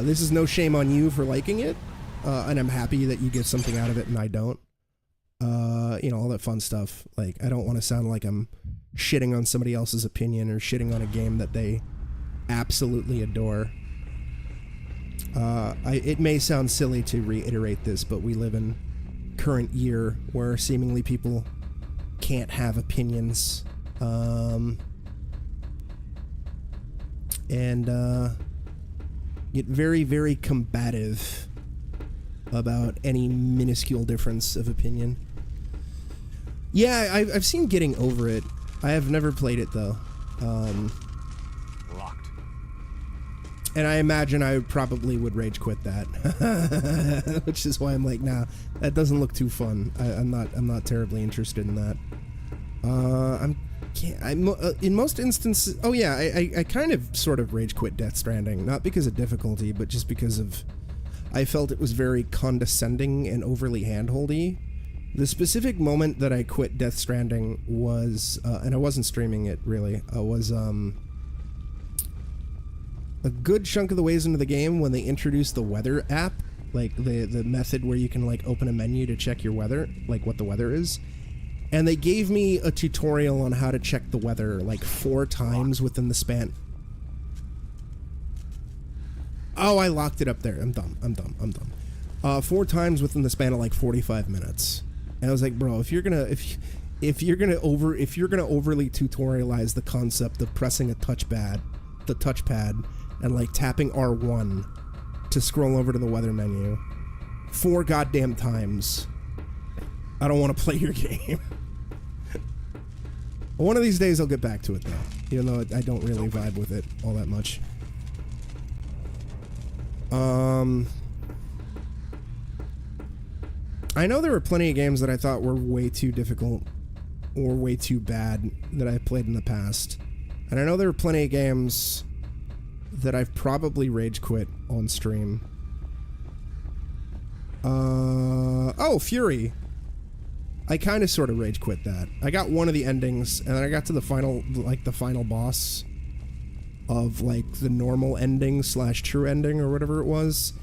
this is no shame on you for liking it. And I'm happy that you get something out of it and I don't. You know, all that fun stuff. Like, I don't want to sound like I'm shitting on somebody else's opinion or shitting on a game that they absolutely adore. It may sound silly to reiterate this, but we live in current year where seemingly people can't have opinions. And get very, very combative about any minuscule difference of opinion. Yeah, I've seen Getting Over It. I have never played it, though. Locked. And I imagine I probably would rage quit that. Which is why I'm like, nah, that doesn't look too fun. I'm not terribly interested in that. In most instances... Oh, yeah, I kind of sort of rage quit Death Stranding. Not because of difficulty, but just because of... I felt it was very condescending and overly handholdy. The specific moment that I quit Death Stranding was, and I wasn't streaming it really, was a good chunk of the ways into the game when they introduced the weather app, like the method where you can like open a menu to check your weather, like what the weather is. And they gave me a tutorial on how to check the weather like 4 times within the span. Oh, I locked it up there. I'm dumb. 4 times within the span of like 45 minutes. And I was like, bro, if you're gonna overly tutorialize the concept of pressing the touchpad, and like tapping R1 to scroll over to the weather menu 4 goddamn times, I don't want to play your game. One of these days I'll get back to it though, even though I don't really vibe with it all that much. I know there were plenty of games that I thought were way too difficult or way too bad that I've played in the past. And I know there were plenty of games that I've probably rage quit on stream. Oh, Fury. I kind of sort of rage quit that. I got one of the endings, and then I got to the final boss of, like, the normal ending / true ending or whatever it was.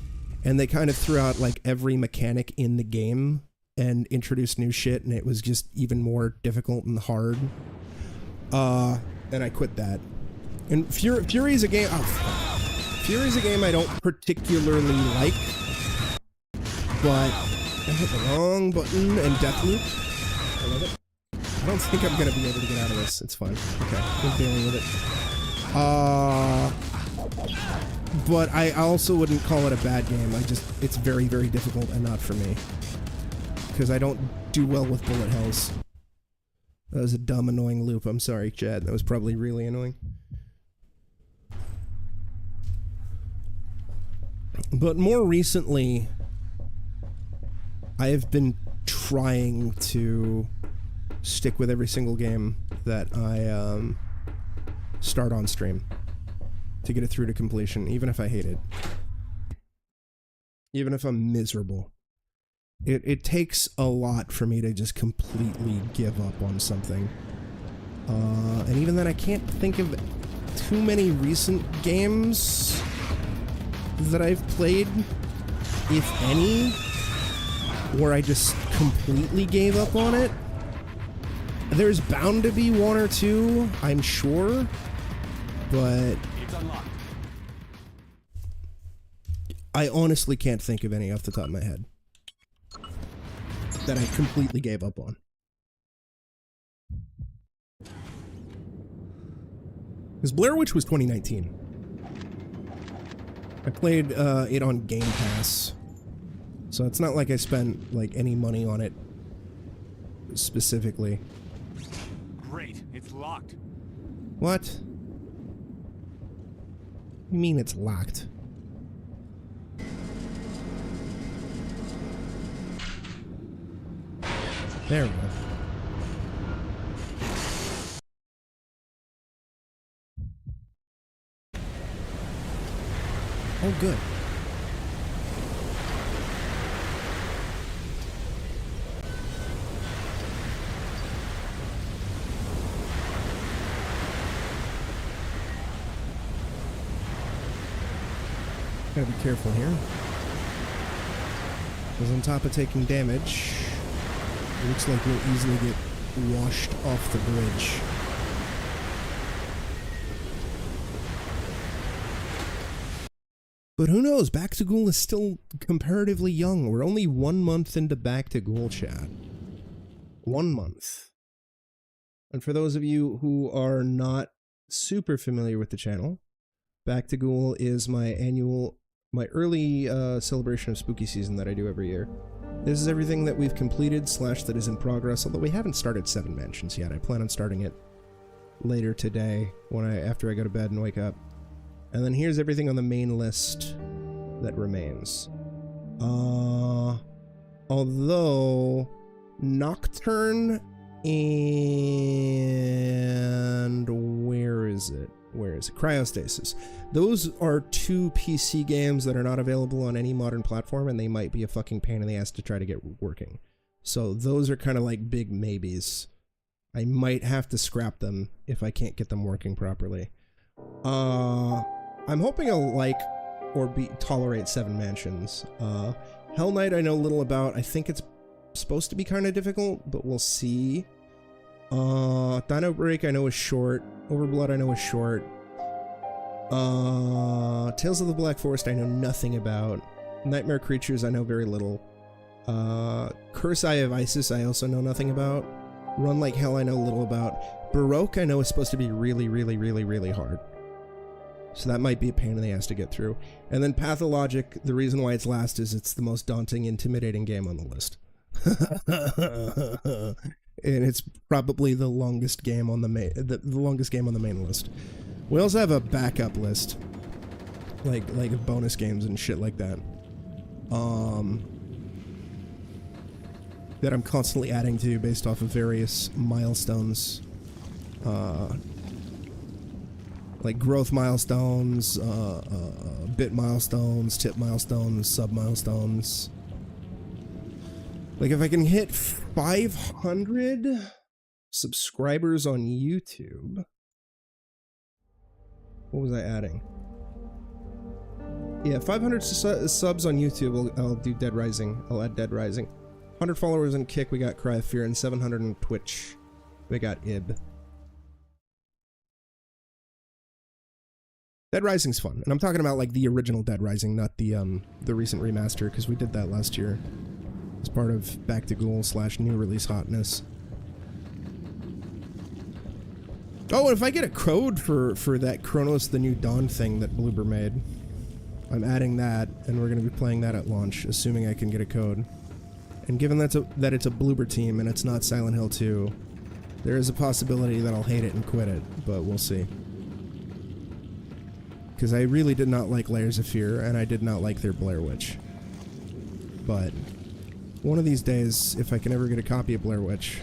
And they kind of threw out, like, every mechanic in the game and introduced new shit, and it was just even more difficult and hard. And I quit that. And Fury's a game... Oh, Fury's a game I don't particularly like, but I hit the wrong button and Deathloop. I love it. I don't think I'm going to be able to get out of this. It's fine. Okay, I'm dealing with it. But I also wouldn't call it a bad game. It's very, very difficult and not for me. Because I don't do well with bullet hells. That was a dumb, annoying loop. I'm sorry, Chad. That was probably really annoying. But more recently, I have been trying to stick with every single game that I start on stream to get it through to completion, even if I hate it. Even if I'm miserable. It takes a lot for me to just completely give up on something. And even then, I can't think of too many recent games that I've played, if any, where I just completely gave up on it. There's bound to be one or two, I'm sure, but I honestly can't think of any off the top of my head that I completely gave up on. Because Blair Witch was 2019. I played it on Game Pass, so it's not like I spent like any money on it specifically. Great, it's locked. What? You mean it's locked? There we go. Oh, good. Gotta be careful here. Because on top of taking damage, it looks like we'll easily get washed off the bridge. But who knows? Back to Ghoul is still comparatively young. We're only 1 month into Back to Ghoul, chat. 1 month. And for those of you who are not super familiar with the channel, Back to Ghoul is my early celebration of spooky season that I do every year. This is everything that we've completed / that is in progress, although we haven't started 7 Mansions yet. I plan on starting it later today after I go to bed and wake up. And then here's everything on the main list that remains. Although Nocturne and where is it? Cryostasis. Those are 2 PC games that are not available on any modern platform, and they might be a fucking pain in the ass to try to get working. So those are kind of like big maybes. I might have to scrap them if I can't get them working properly. I'm hoping I'll like or tolerate 7 Mansions. Hell Knight I know little about. I think it's supposed to be kind of difficult, but we'll see. Dino Break I know is short. Overblood I know is short. Tales of the Black Forest I know nothing about. Nightmare Creatures I know very little. Curse Eye of Isis I also know nothing about. Run Like Hell I know little about. Baroque I know is supposed to be really, really, really, really hard. So that might be a pain in the ass to get through. And then Pathologic, the reason why it's last is it's the most daunting, intimidating game on the list. And it's probably the longest game on the longest game on the main list. We also have a backup list, like bonus games and shit like that, that I'm constantly adding to based off of various milestones, like growth milestones, bit milestones, tip milestones, sub milestones. Like if I can hit 500 subscribers on YouTube. What was I adding? Yeah, 500 subs on YouTube, I'll do Dead Rising. I'll add Dead Rising. 100 followers on Kick, we got Cry of Fear, and 700 on Twitch, we got Ib. Dead Rising's fun, and I'm talking about like the original Dead Rising, not the recent remaster, because we did that last year as part of Back to Ghoul / new release hotness. Oh, and if I get a code for that Chronos the New Dawn thing that Bloober made, I'm adding that, and we're going to be playing that at launch, assuming I can get a code. And given that it's a Bloober team and it's not Silent Hill 2, there is a possibility that I'll hate it and quit it, but we'll see. Because I really did not like Layers of Fear, and I did not like their Blair Witch. But one of these days, if I can ever get a copy of Blair Witch,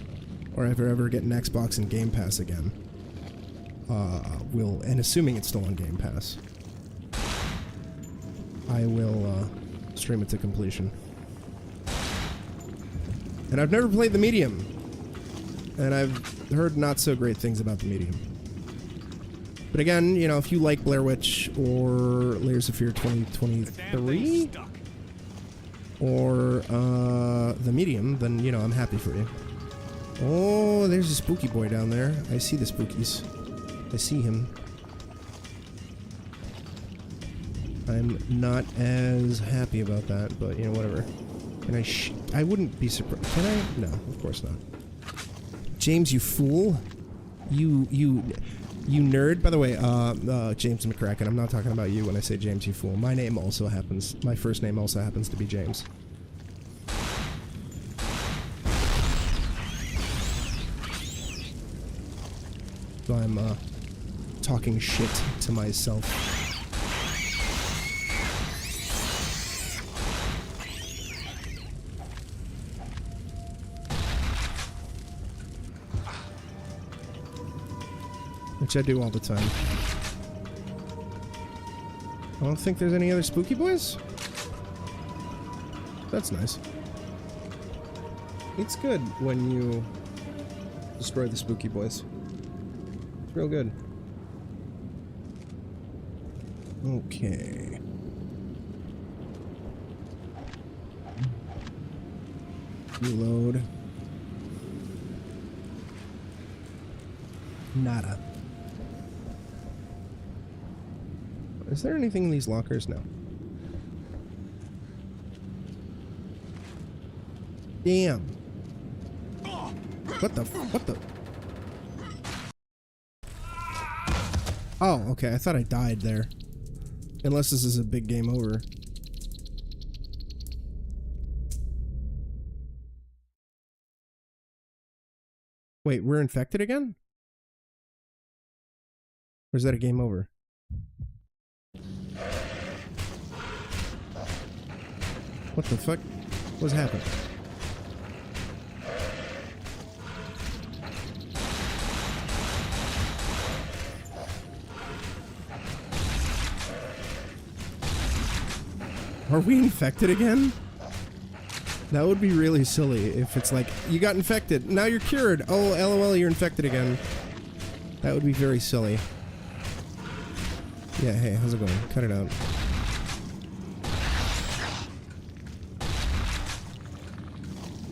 or if I ever get an Xbox and Game Pass again, and assuming it's still on Game Pass, I will stream it to completion. And I've never played the Medium, and I've heard not so great things about the Medium. But again, you know, if you like Blair Witch or Layers of Fear 2023 or the Medium, then, you know, I'm happy for you. Oh, there's a spooky boy down there. I see the spookies. I see him. I'm not as happy about that, but, you know, whatever. Can I wouldn't be surprised. Can I? No, of course not. James, you fool. You nerd. By the way, James McCracken, I'm not talking about you when I say James, you fool. My first name also happens to be James. So I'm, talking shit to myself. Which I do all the time. I don't think there's any other spooky boys. That's nice. It's good when you destroy the spooky boys. It's real good. Okay. Reload. Nada. Is there anything in these lockers? No. Damn. What the? Oh, okay. I thought I died there. Unless this is a big game over. Wait, we're infected again? Or is that a game over? What the fuck? What's happening? Are we infected again? That would be really silly if it's like, you got infected, now you're cured. Oh, LOL, you're infected again. That would be very silly. Yeah, hey, how's it going? Cut it out.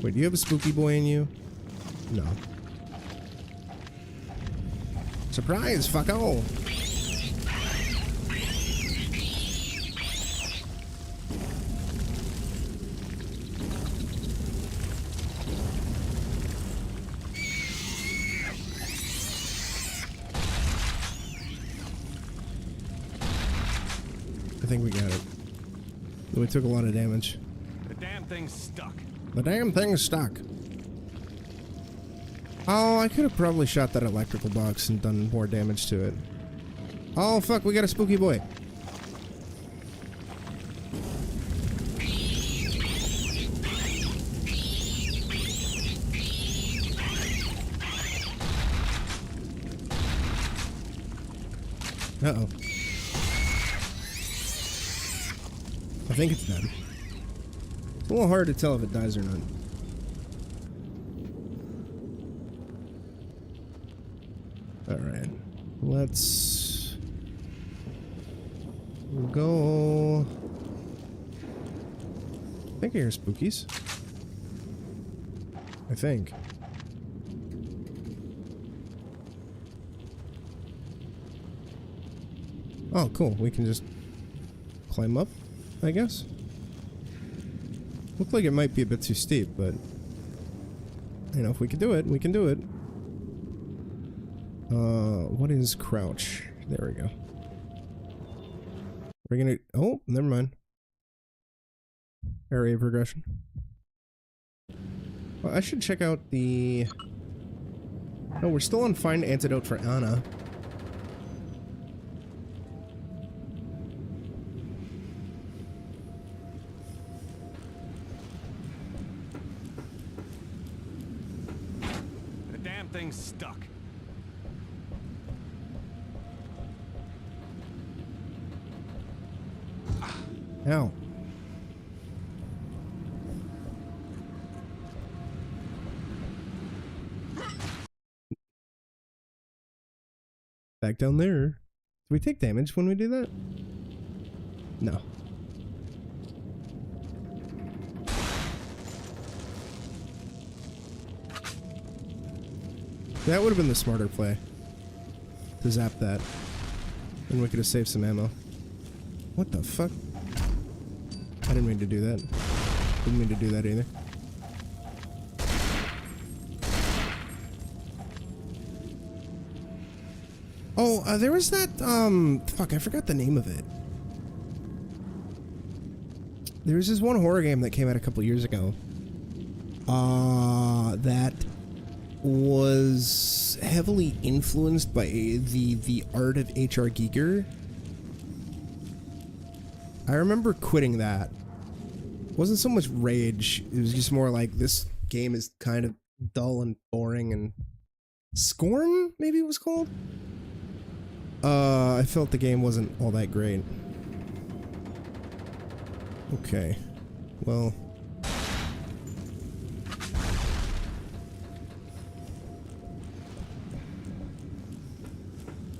Wait, do you have a spooky boy in you? No. Surprise, fucko! I think we got it. We took a lot of damage. The damn thing's stuck. The damn thing's stuck. Oh, I could have probably shot that electrical box and done more damage to it. Oh, fuck, we got a spooky boy. Uh-oh. I think it's dead. It's a little hard to tell if it dies or not. Alright. Let's go. I think I hear spookies. I think. Oh, cool. We can just climb up, I guess. Looked like it might be a bit too steep, but you know, if we can do it, we can do it. What is crouch? There we go. We're gonna. Oh, never mind. Area of progression. Well, I should check out the. No, we're still on find antidote for Anna. Ow. Back down there. Do we take damage when we do that? No. That would have been the smarter play. To zap that. And we could have saved some ammo. What the fuck? I didn't mean to do that. Didn't mean to do that either. Oh, there was that, fuck, I forgot the name of it. There was this one horror game that came out a couple years ago. That was heavily influenced by the art of H.R. Giger. I remember quitting that. It wasn't so much rage, it was just more like, this game is kind of dull and boring, and Scorn, maybe it was called? I felt the game wasn't all that great. Okay. Well.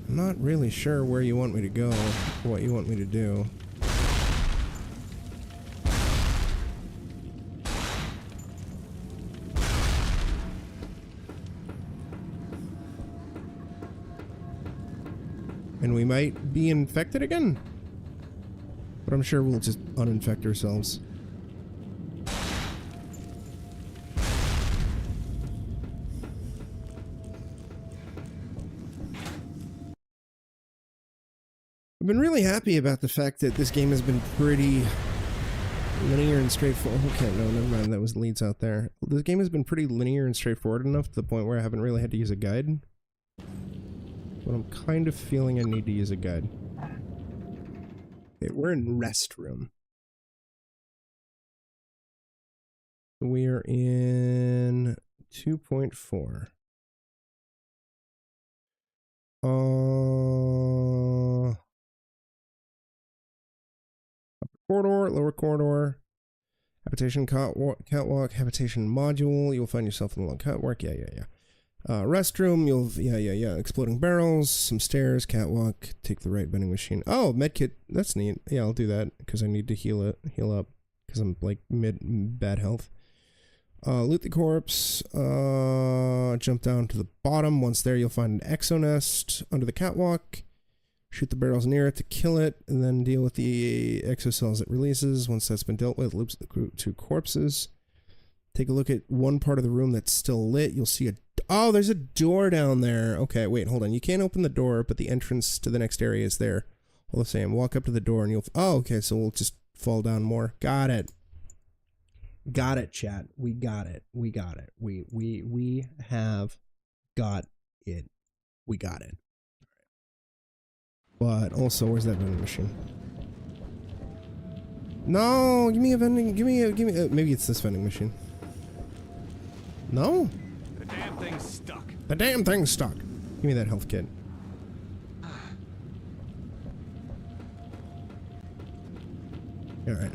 I'm not really sure where you want me to go, or what you want me to do. And we might be infected again? But I'm sure we'll just uninfect ourselves. I've been really happy about the fact that this game has been pretty linear and straightforward. Okay, no, never mind. That was leads out there. This game has been pretty linear and straightforward enough to the point where I haven't really had to use a guide. But I'm kind of feeling I need to use a guide. Okay, we're in rest room. We are in 2.4. Upper corridor, lower corridor. Habitation catwalk, habitation module. You'll find yourself in the long catwalk. Yeah. Restroom, exploding barrels, some stairs, catwalk, take the right vending machine. Oh, medkit, that's neat. Yeah, I'll do that, because I need to heal up, because I'm, like, bad health. Loot the corpse, jump down to the bottom. Once there, you'll find an exonest under the catwalk. Shoot the barrels near it to kill it, and then deal with the exocells it releases. Once that's been dealt with, loops the two corpses. Take a look at one part of the room that's still lit. You'll see oh, there's a door down there. Okay, wait, hold on. You can't open the door, but the entrance to the next area is there. All the same, walk up to the door and you'll... Oh, okay, so we'll just fall down more. Got it. Got it, chat. We got it. We got it. We have got it. We got it. But also, where's that vending machine? No, give me a vending... Give me maybe it's this vending machine. No? The damn thing's stuck. The damn thing's stuck. Give me that health kit. Alright.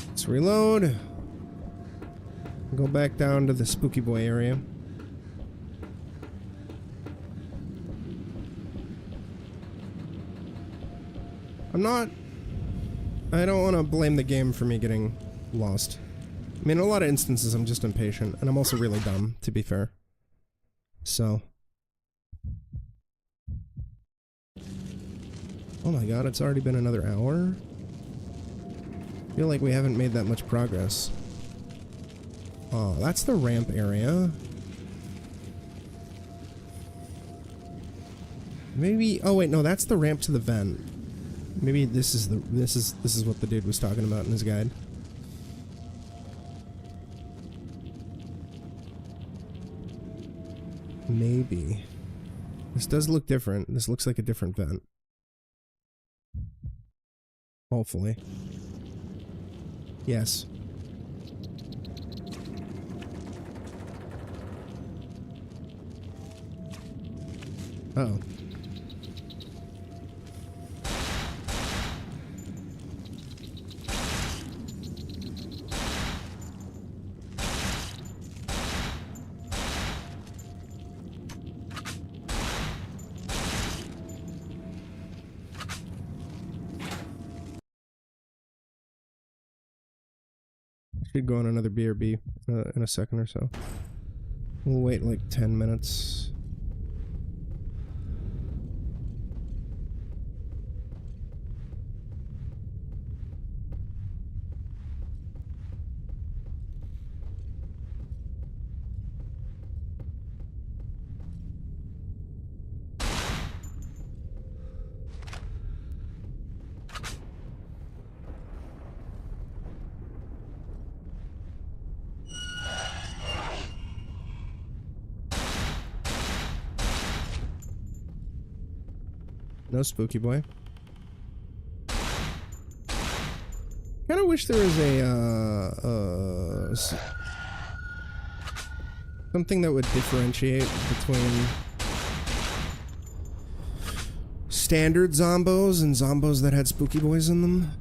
Let's reload. Go back down to the spooky boy area. I don't want to blame the game for me getting lost. I mean, in a lot of instances, I'm just impatient, and I'm also really dumb, to be fair. So. Oh my god, it's already been another hour? I feel like we haven't made that much progress. Oh, that's the ramp area. Maybe... Oh wait, no, that's the ramp to the vent. Maybe this is what the dude was talking about in his guide. Maybe. This does look different. This looks like a different vent. Hopefully. Yes. Uh-oh. Should go on another BRB in a second or so. We'll wait like 10 minutes. No spooky boy. Kind of wish there was something that would differentiate between standard zombos and zombos that had spooky boys in them.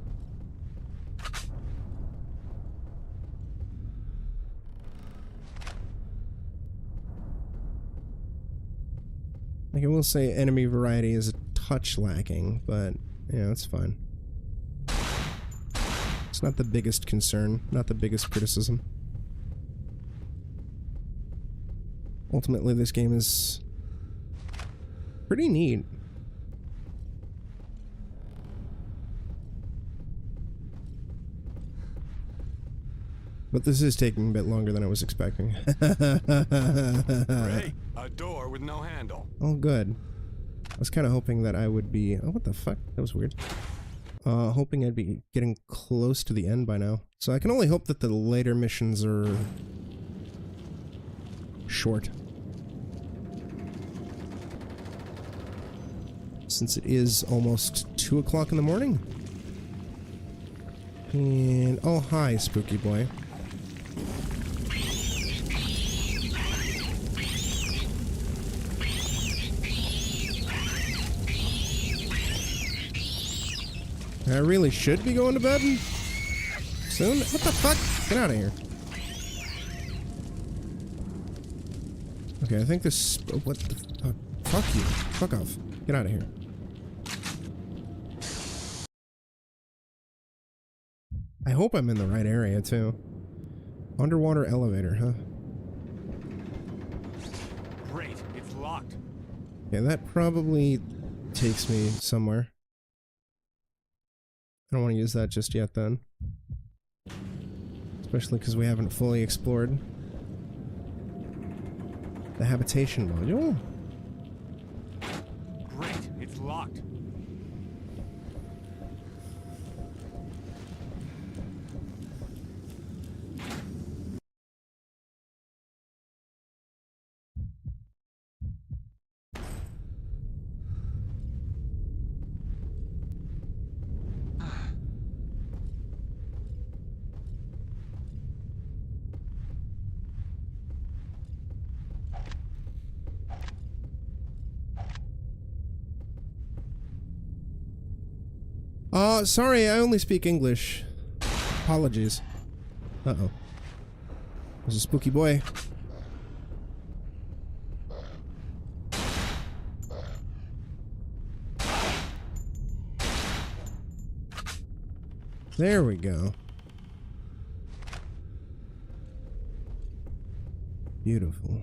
Like, I will say enemy variety is a touch lacking, but yeah, it's fine. It's not the biggest concern, not the biggest criticism. Ultimately, this game is pretty neat. But this is taking a bit longer than I was expecting. Ray, a door with no handle. Oh, good. I was kind of hoping that I would be... Oh, what the fuck? That was weird. Hoping I'd be getting close to the end by now. So I can only hope that the later missions are... short. Since it is almost 2 o'clock in the morning. And... oh, hi, spooky boy. I really should be going to bed soon? What the fuck? Get out of here. Okay, I think this... what the fuck? Fuck you. Fuck off. Get out of here. I hope I'm in the right area, too. Underwater elevator, huh? Great, it's locked. Yeah, that probably takes me somewhere. I don't want to use that just yet, then. Especially because we haven't fully explored the habitation module. Great, it's locked. Sorry, I only speak English. Apologies. Uh-oh. There's a spooky boy. There we go. Beautiful.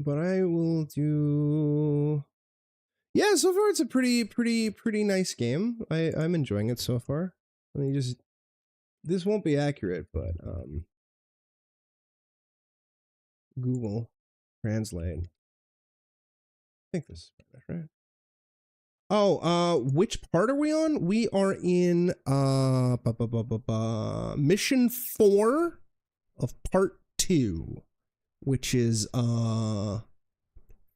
But I will do... yeah, so far it's a pretty nice game. I'm enjoying it so far. Let me just... this won't be accurate, but, Google Translate. I think this is Spanish, right? Oh, which part are we on? We are in, mission 4 of part 2. Which is, find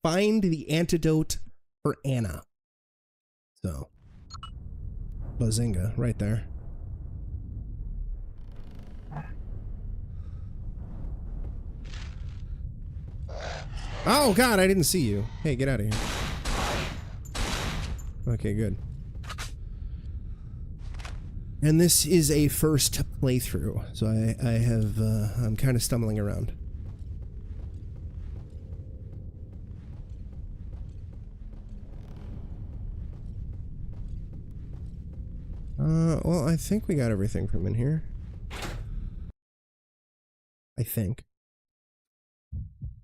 the antidote for Anna. So, bazinga, right there. Oh god, I didn't see you. Hey, get out of here. Okay, good. And this is a first playthrough, so I have, I'm kind of stumbling around. Well, I think we got everything from in here. I think.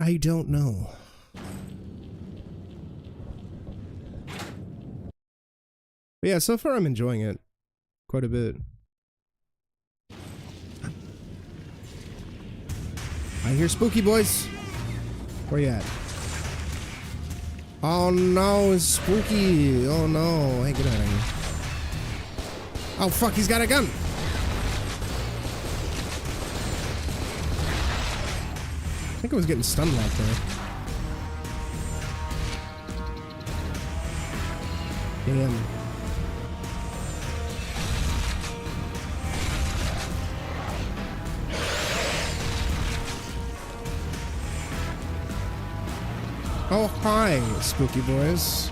I don't know. But yeah, so far I'm enjoying it quite a bit. I hear spooky boys. Where you at? Oh no, it's spooky. Oh no. Hey, get out of here. Oh fuck, he's got a gun. I think I was getting stun locked there. Damn. Oh, hi, spooky boys.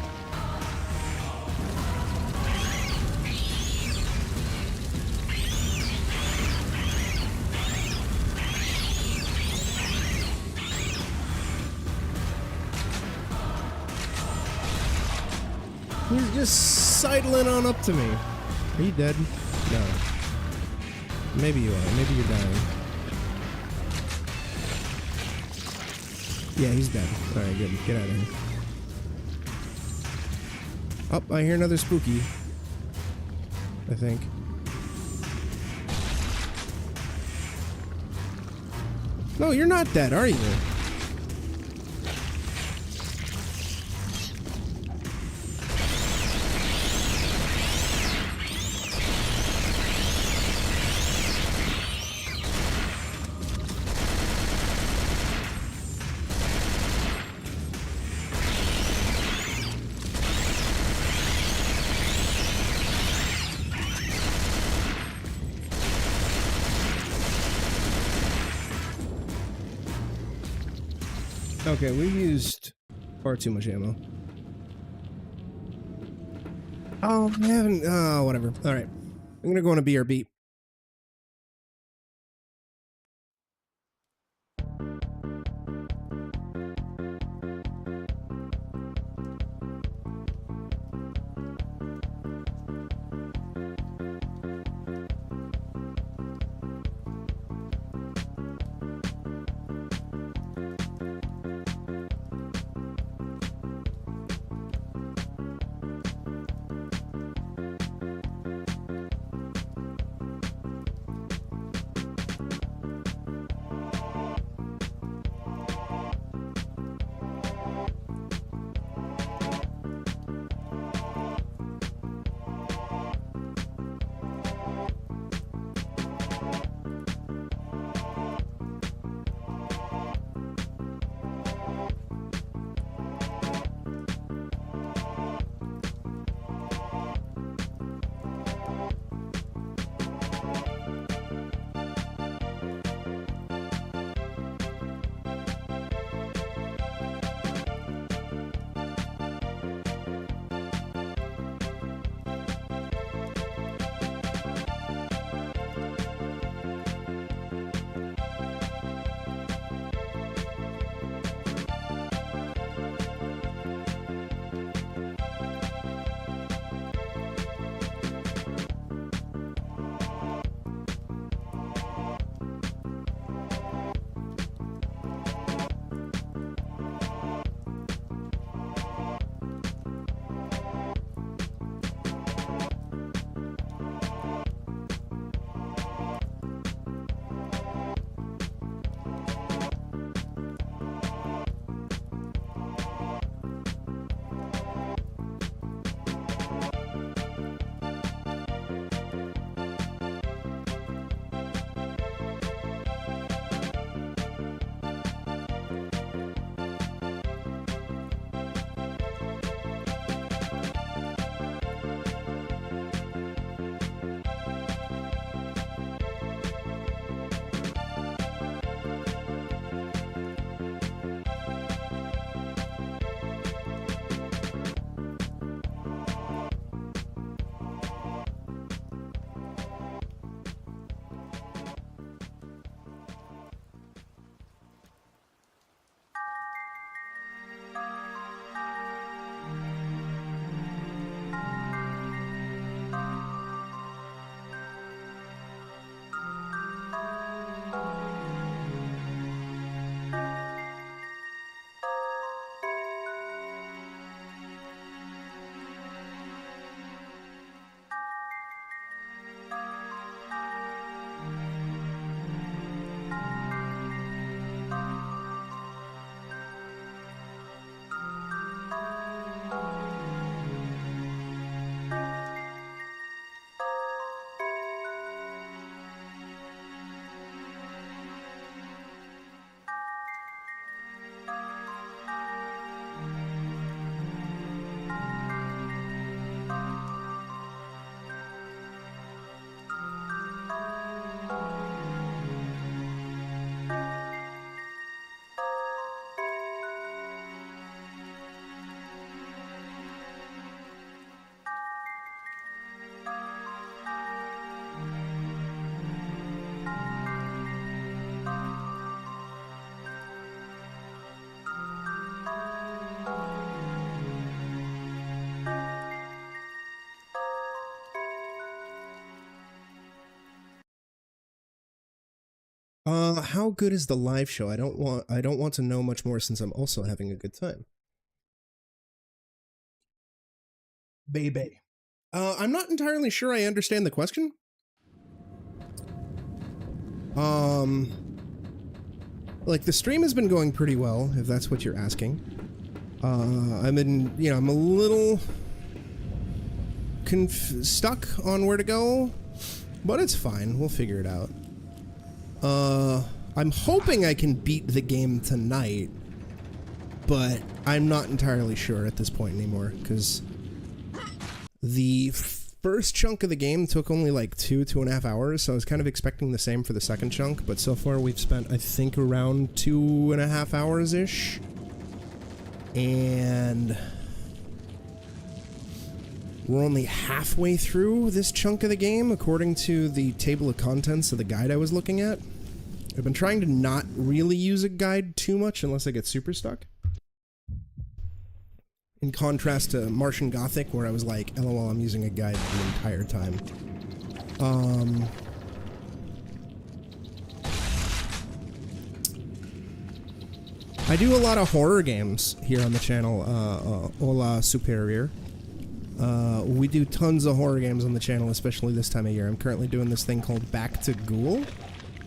He's just sidling on up to me. Are you dead? No. Maybe you are. Maybe you're dying. Yeah, he's dead. Alright, good. Get out of here. Oh, I hear another spooky. I think. No, you're not dead, are you? Okay, we've used far too much ammo. Oh, I haven't. Oh, whatever. Alright. I'm gonna go on a BRB. How good is the live show? I don't want to know much more since I'm also having a good time. Baby. I'm not entirely sure I understand the question. Like, the stream has been going pretty well, if that's what you're asking. I'm a little stuck on where to go, but it's fine. We'll figure it out. I'm hoping I can beat the game tonight, but I'm not entirely sure at this point anymore, because the first chunk of the game took only like 2.5 hours, so I was kind of expecting the same for the second chunk, but so far we've spent, I think, around 2.5 hours-ish. And we're only halfway through this chunk of the game, according to the table of contents of the guide I was looking at. I've been trying to not really use a guide too much unless I get super stuck. In contrast to Martian Gothic, where I was like, LOL, I'm using a guide the entire time. I do a lot of horror games here on the channel, Hola Superior. We do tons of horror games on the channel, especially this time of year. I'm currently doing this thing called Back to GHOUL,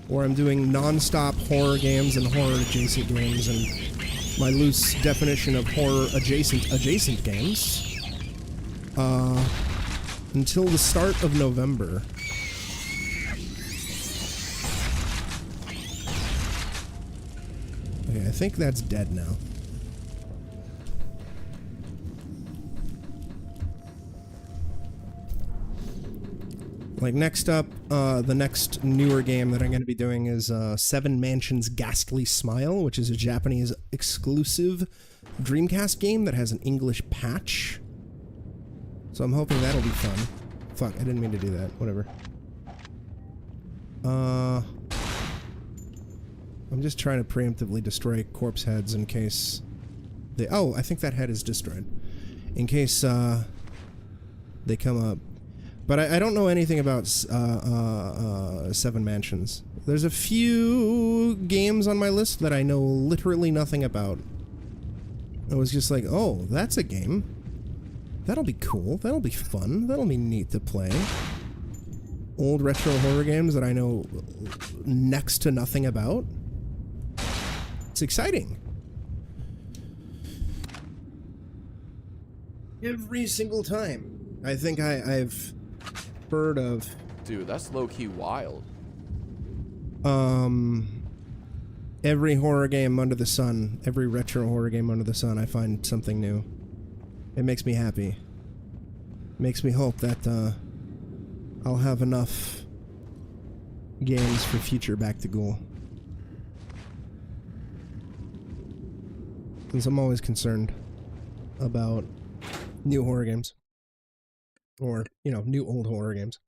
where I'm doing non-stop horror games and horror-adjacent games, and my loose definition of horror-adjacent games, until the start of November. Okay, I think that's dead now. Like, next up, the next newer game that I'm going to be doing is Seven Mansions Ghastly Smile, which is a Japanese exclusive Dreamcast game that has an English patch. So I'm hoping that'll be fun. Fuck, I didn't mean to do that. Whatever. I'm just trying to preemptively destroy corpse heads in case they... Oh, I think that head is destroyed. In case they come up. But I don't know anything about Seven Mansions. There's a few games on my list that I know literally nothing about. I was just like, oh, that's a game. That'll be cool. That'll be fun. That'll be neat to play. Old retro horror games that I know next to nothing about. It's exciting. Every single time. I think I've heard of... Dude, that's low-key wild. Every horror game under the sun, every retro horror game under the sun, I find something new. It makes me happy. Makes me hope that, I'll have enough games for future Back to GHOUL. Because I'm always concerned about new horror games. Or, you know, new old horror games.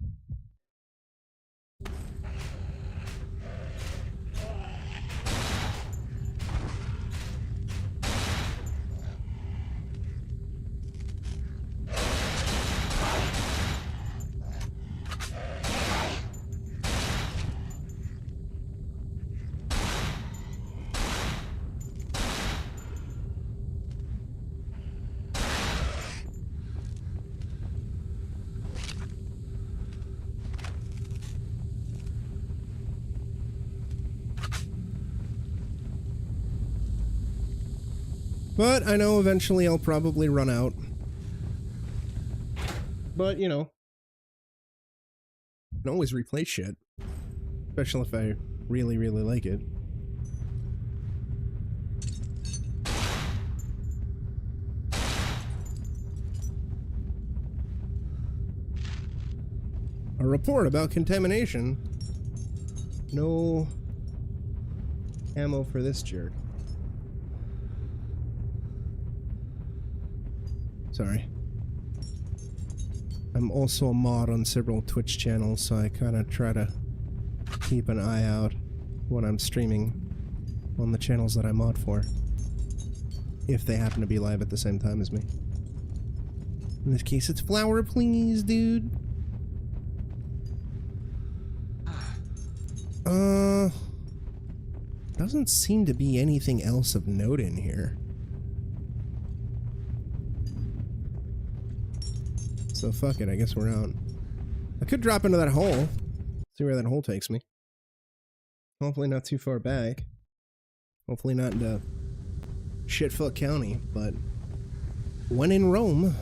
But I know eventually I'll probably run out. But, you know, I can always replay shit. Especially if I really, really like it. A report about contamination. No ammo for this jerk. Sorry. I'm also a mod on several Twitch channels, so I kind of try to keep an eye out when I'm streaming on the channels that I mod for. If they happen to be live at the same time as me. In this case, it's Flower, please, dude. Doesn't seem to be anything else of note in here. So fuck it, I guess we're out. I could drop into that hole. See where that hole takes me. Hopefully not too far back. Hopefully not into Shitfuck County, but when in Rome.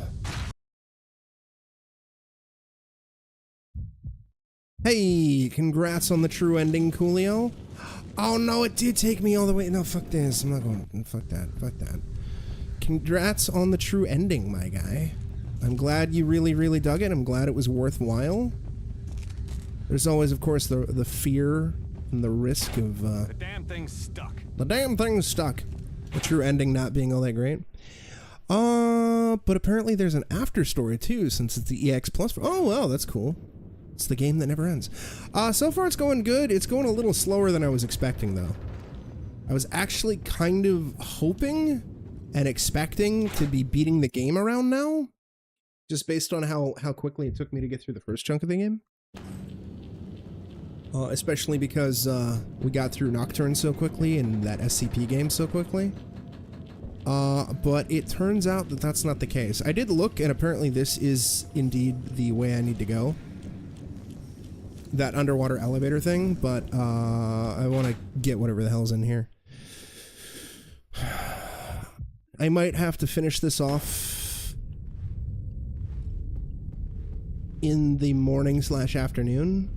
Hey, congrats on the true ending, Coolio. Oh no, it did take me all the way. No, fuck this. I'm not going. Fuck that. Fuck that. Congrats on the true ending, my guy. I'm glad you really, really dug it. I'm glad it was worthwhile. There's always, of course, the fear and the risk of the damn thing's stuck. The damn thing's stuck. The true ending not being all that great. But apparently there's an after story too, since it's the EX Plus. Oh well, that's cool. It's the game that never ends. So far it's going good. It's going a little slower than I was expecting, though. I was actually kind of hoping and expecting to be beating the game around now, just based on how quickly it took me to get through the first chunk of the game. Especially because we got through Nocturne so quickly and that SCP game so quickly. But it turns out that that's not the case. I did look, and apparently this is indeed the way I need to go. That underwater elevator thing, but I want to get whatever the hell's in here. I might have to finish this off in the morning/afternoon.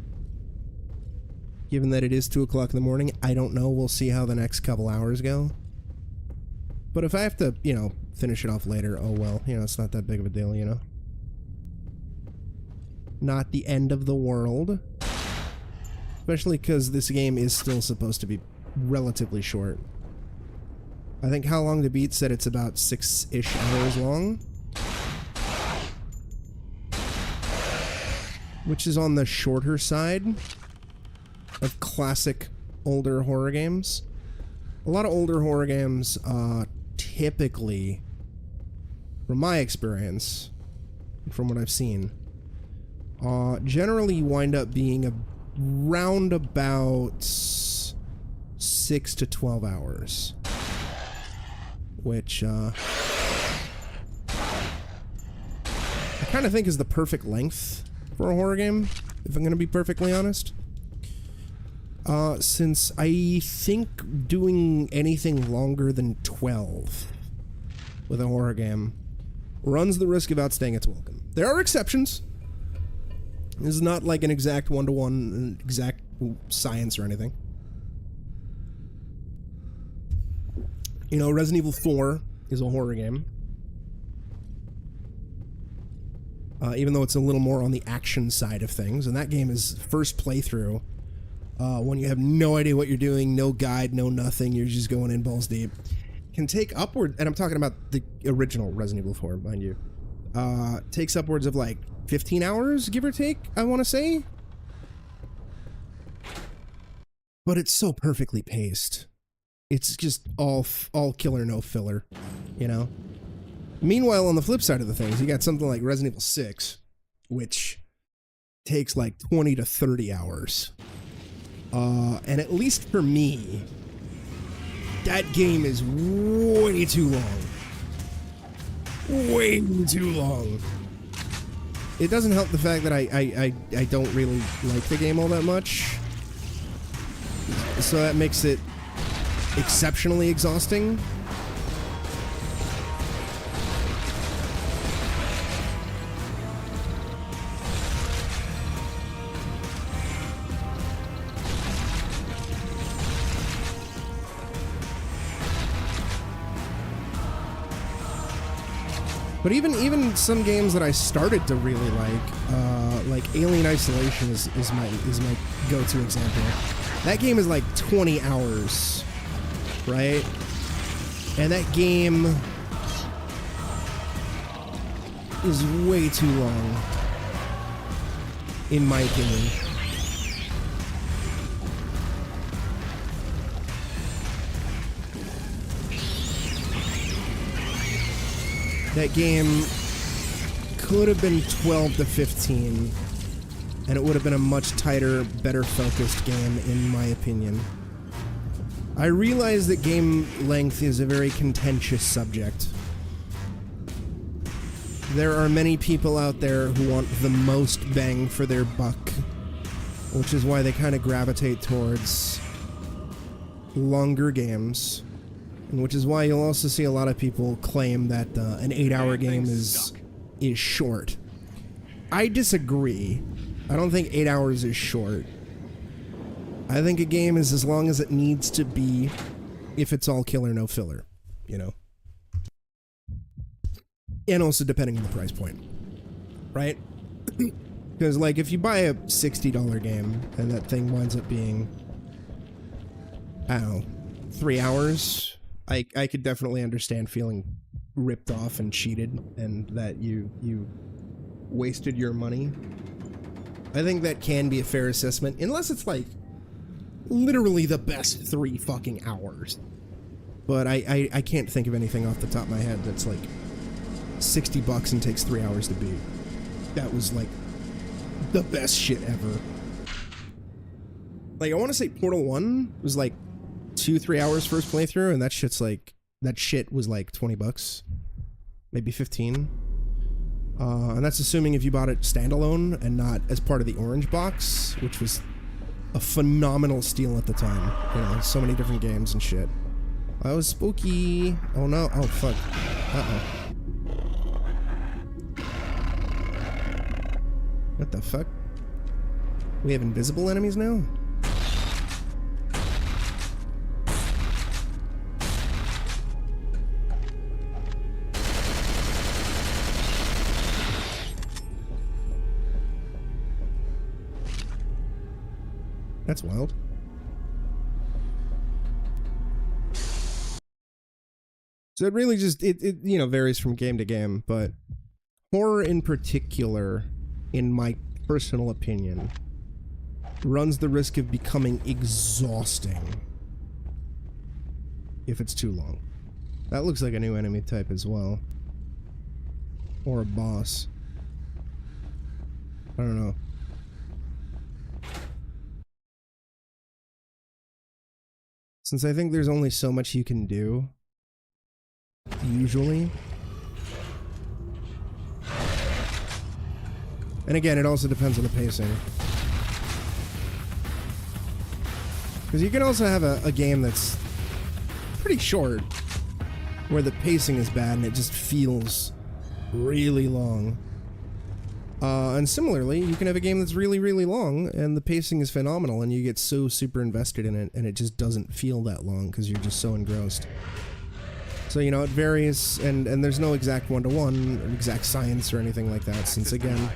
Given that it is 2 o'clock in the morning, I don't know. We'll see how the next couple hours go. But if I have to, you know, finish it off later, oh well. You know, it's not that big of a deal, you know. Not the end of the world. Especially because this game is still supposed to be relatively short. I think How Long to Beat said it's about 6-ish hours long. Which is on the shorter side of classic older horror games. A lot of older horror games typically, from my experience, from what I've seen, generally wind up being around about 6 to 12 hours. Which, I kind of think is the perfect length for a horror game, if I'm going to be perfectly honest. Since I think doing anything longer than 12 with a horror game runs the risk of outstaying its welcome. There are exceptions. This is not like an exact one-to-one exact science or anything. You know, Resident Evil 4 is a horror game. Even though it's a little more on the action side of things. And that game is first playthrough. When you have no idea what you're doing, no guide, no nothing, you're just going in balls deep. Can take upward, and I'm talking about the original Resident Evil 4, mind you. Takes upwards of like 15 hours, give or take, I want to say. But it's so perfectly paced. It's just all killer, no filler, you know? Meanwhile, on the flip side of the things, you got something like Resident Evil 6, which takes like 20 to 30 hours. And at least for me, that game is way too long. Way too long. It doesn't help the fact that I don't really like the game all that much. So that makes it exceptionally exhausting. But even some games that I started to really like Alien Isolation is my go-to example. That game is like 20 hours, right? And that game is way too long, in my opinion. That game could have been 12 to 15, and it would have been a much tighter, better focused game, in my opinion. I realize that game length is a very contentious subject. There are many people out there who want the most bang for their buck, which is why they kind of gravitate towards longer games, and which is why you'll also see a lot of people claim that an 8-hour game is short. I disagree. I don't think 8 hours is short. I think a game is as long as it needs to be if it's all killer, no filler, you know? And also depending on the price point, right? Because, like, if you buy a $60 game and that thing winds up being, I don't know, 3 hours, I could definitely understand feeling ripped off and cheated and that you wasted your money. I think that can be a fair assessment, unless it's, like, literally the best 3 fucking hours. But I can't think of anything off the top of my head that's, like, $60 and takes 3 hours to beat. That was, like, the best shit ever. Like, I want to say Portal 1 was, like, 2-3 hours first playthrough, and that shit was, like, $20. Maybe 15. And that's assuming if you bought it standalone and not as part of the orange box, which was a phenomenal steal at the time. You know, so many different games and shit. That was spooky. Oh no. Oh fuck. Uh-oh. What the fuck? We have invisible enemies now? That's wild. So it really just, it you know, varies from game to game, but horror in particular, in my personal opinion, runs the risk of becoming exhausting if it's too long. That looks like a new enemy type as well. Or a boss. I don't know. Since I think there's only so much you can do, usually. And again, it also depends on the pacing. Because you can also have a game that's pretty short, where the pacing is bad and it just feels really long. And similarly, you can have a game that's really, really long and the pacing is phenomenal and you get so super invested in it and it just doesn't feel that long because you're just so engrossed. So, you know, it varies, and there's no exact one-to-one, exact science or anything like that, since again,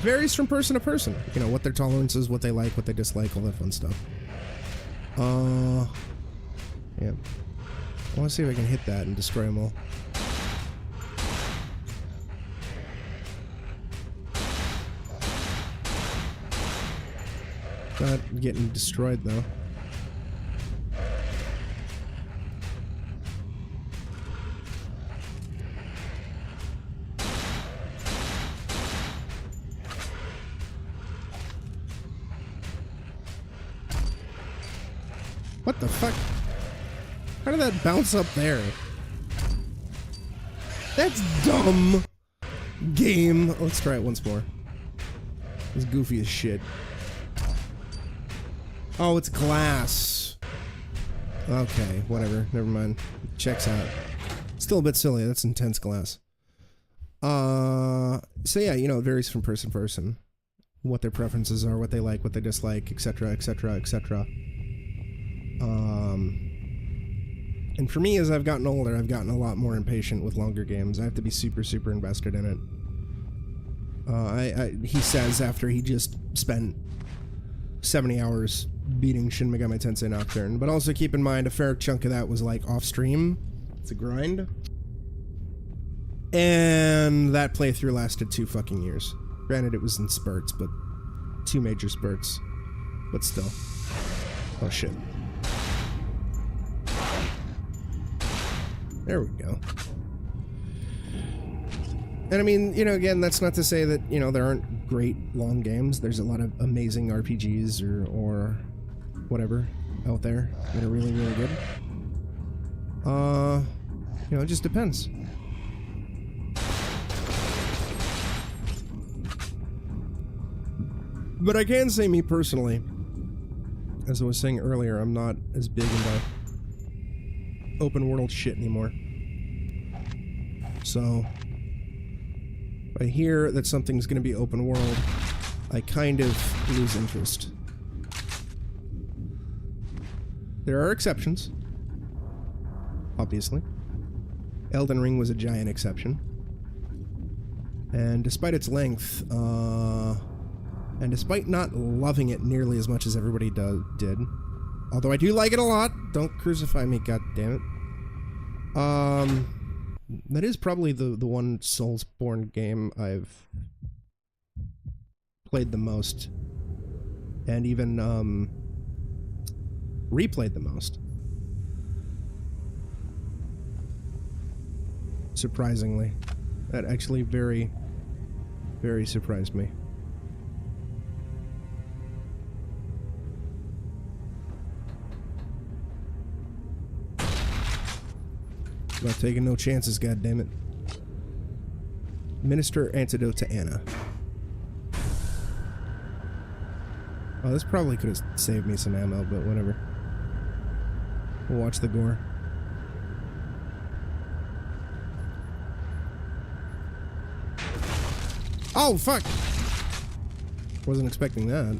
varies from person to person. You know, what their tolerance is, what they like, what they dislike, all that fun stuff. Yeah. I want to see if I can hit that and destroy them all. Not getting destroyed though. What the fuck? How did that bounce up there? That's dumb. Game. Let's try it once more. It's goofy as shit. Oh, it's glass. Okay, whatever. Never mind. Checks out. Still a bit silly. That's intense glass. So yeah, you know, it varies from person to person. What their preferences are, what they like, what they dislike, etc., etc., etc. And for me, as I've gotten older, I've gotten a lot more impatient with longer games. I have to be super, super invested in it. He says after he just spent 70 hours beating Shin Megami Tensei Nocturne, but also keep in mind a fair chunk of that was like off stream. It's a grind. And that playthrough lasted 2 fucking years. Granted, it was in spurts, but 2 major spurts. But still. Oh shit. There we go. And I mean, you know, again, that's not to say that, you know, there aren't great long games. There's a lot of amazing RPGs or whatever out there that are really, really good. You know, it just depends. But I can say, me personally, as I was saying earlier, I'm not as big into open world shit anymore. So, if I hear that something's going to be open world, I kind of lose interest. There are exceptions, obviously. Elden Ring was a giant exception. And despite its length, and despite not loving it nearly as much as everybody did, although I do like it a lot, don't crucify me, goddammit. That is probably the one Soulsborne game I've played the most, and even replayed the most. Surprisingly. That actually very, very surprised me. Not taking no chances, goddammit. Minister antidote to Anna. Oh, this probably could have saved me some ammo, but whatever. We'll watch the gore. Oh, fuck! Wasn't expecting that.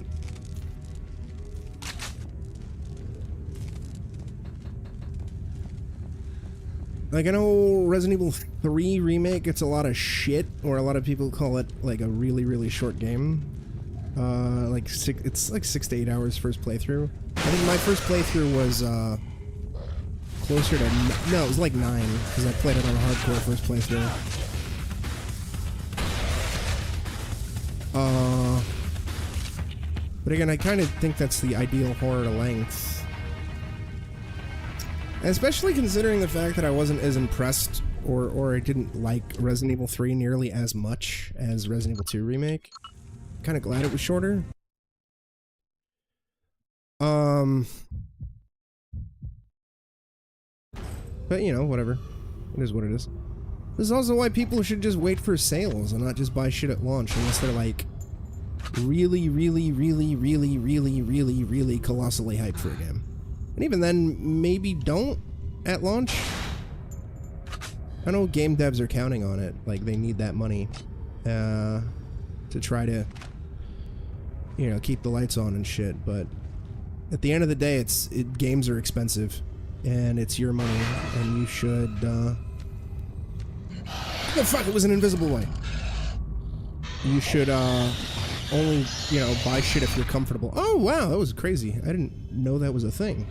Like, I know Resident Evil 3 Remake gets a lot of shit, or a lot of people call it, like, a really, really short game. It's like 6 to 8 hours first playthrough. I think my first playthrough was, closer to... No, it was like 9, because I played it on a hardcore first playthrough. But again, I kind of think that's the ideal horror length. Especially considering the fact that I wasn't as impressed, or I didn't like Resident Evil 3 nearly as much as Resident Evil 2 Remake. Kind of glad it was shorter. But, you know, whatever. It is what it is. This is also why people should just wait for sales and not just buy shit at launch unless they're, like, really, really, really, really, really, really, really colossally hyped for a game. And even then, maybe don't at launch. I know game devs are counting on it. Like, they need that money to try to, you know, keep the lights on and shit. But at the end of the day, games are expensive. And it's your money. And you should, oh, fuck, it was an invisible way. You should, only, you know, buy shit if you're comfortable. Oh, wow, that was crazy. I didn't know that was a thing.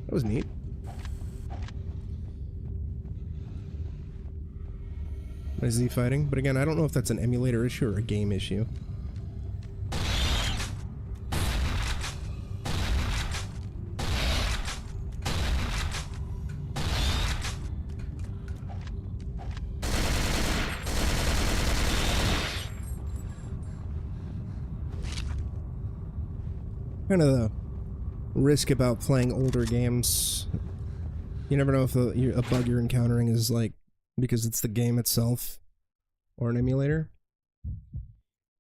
That was neat. My Z fighting, but again, I don't know if that's an emulator issue or a game issue. Kind of the risk about playing older games. You never know if a bug you're encountering is like because it's the game itself or an emulator,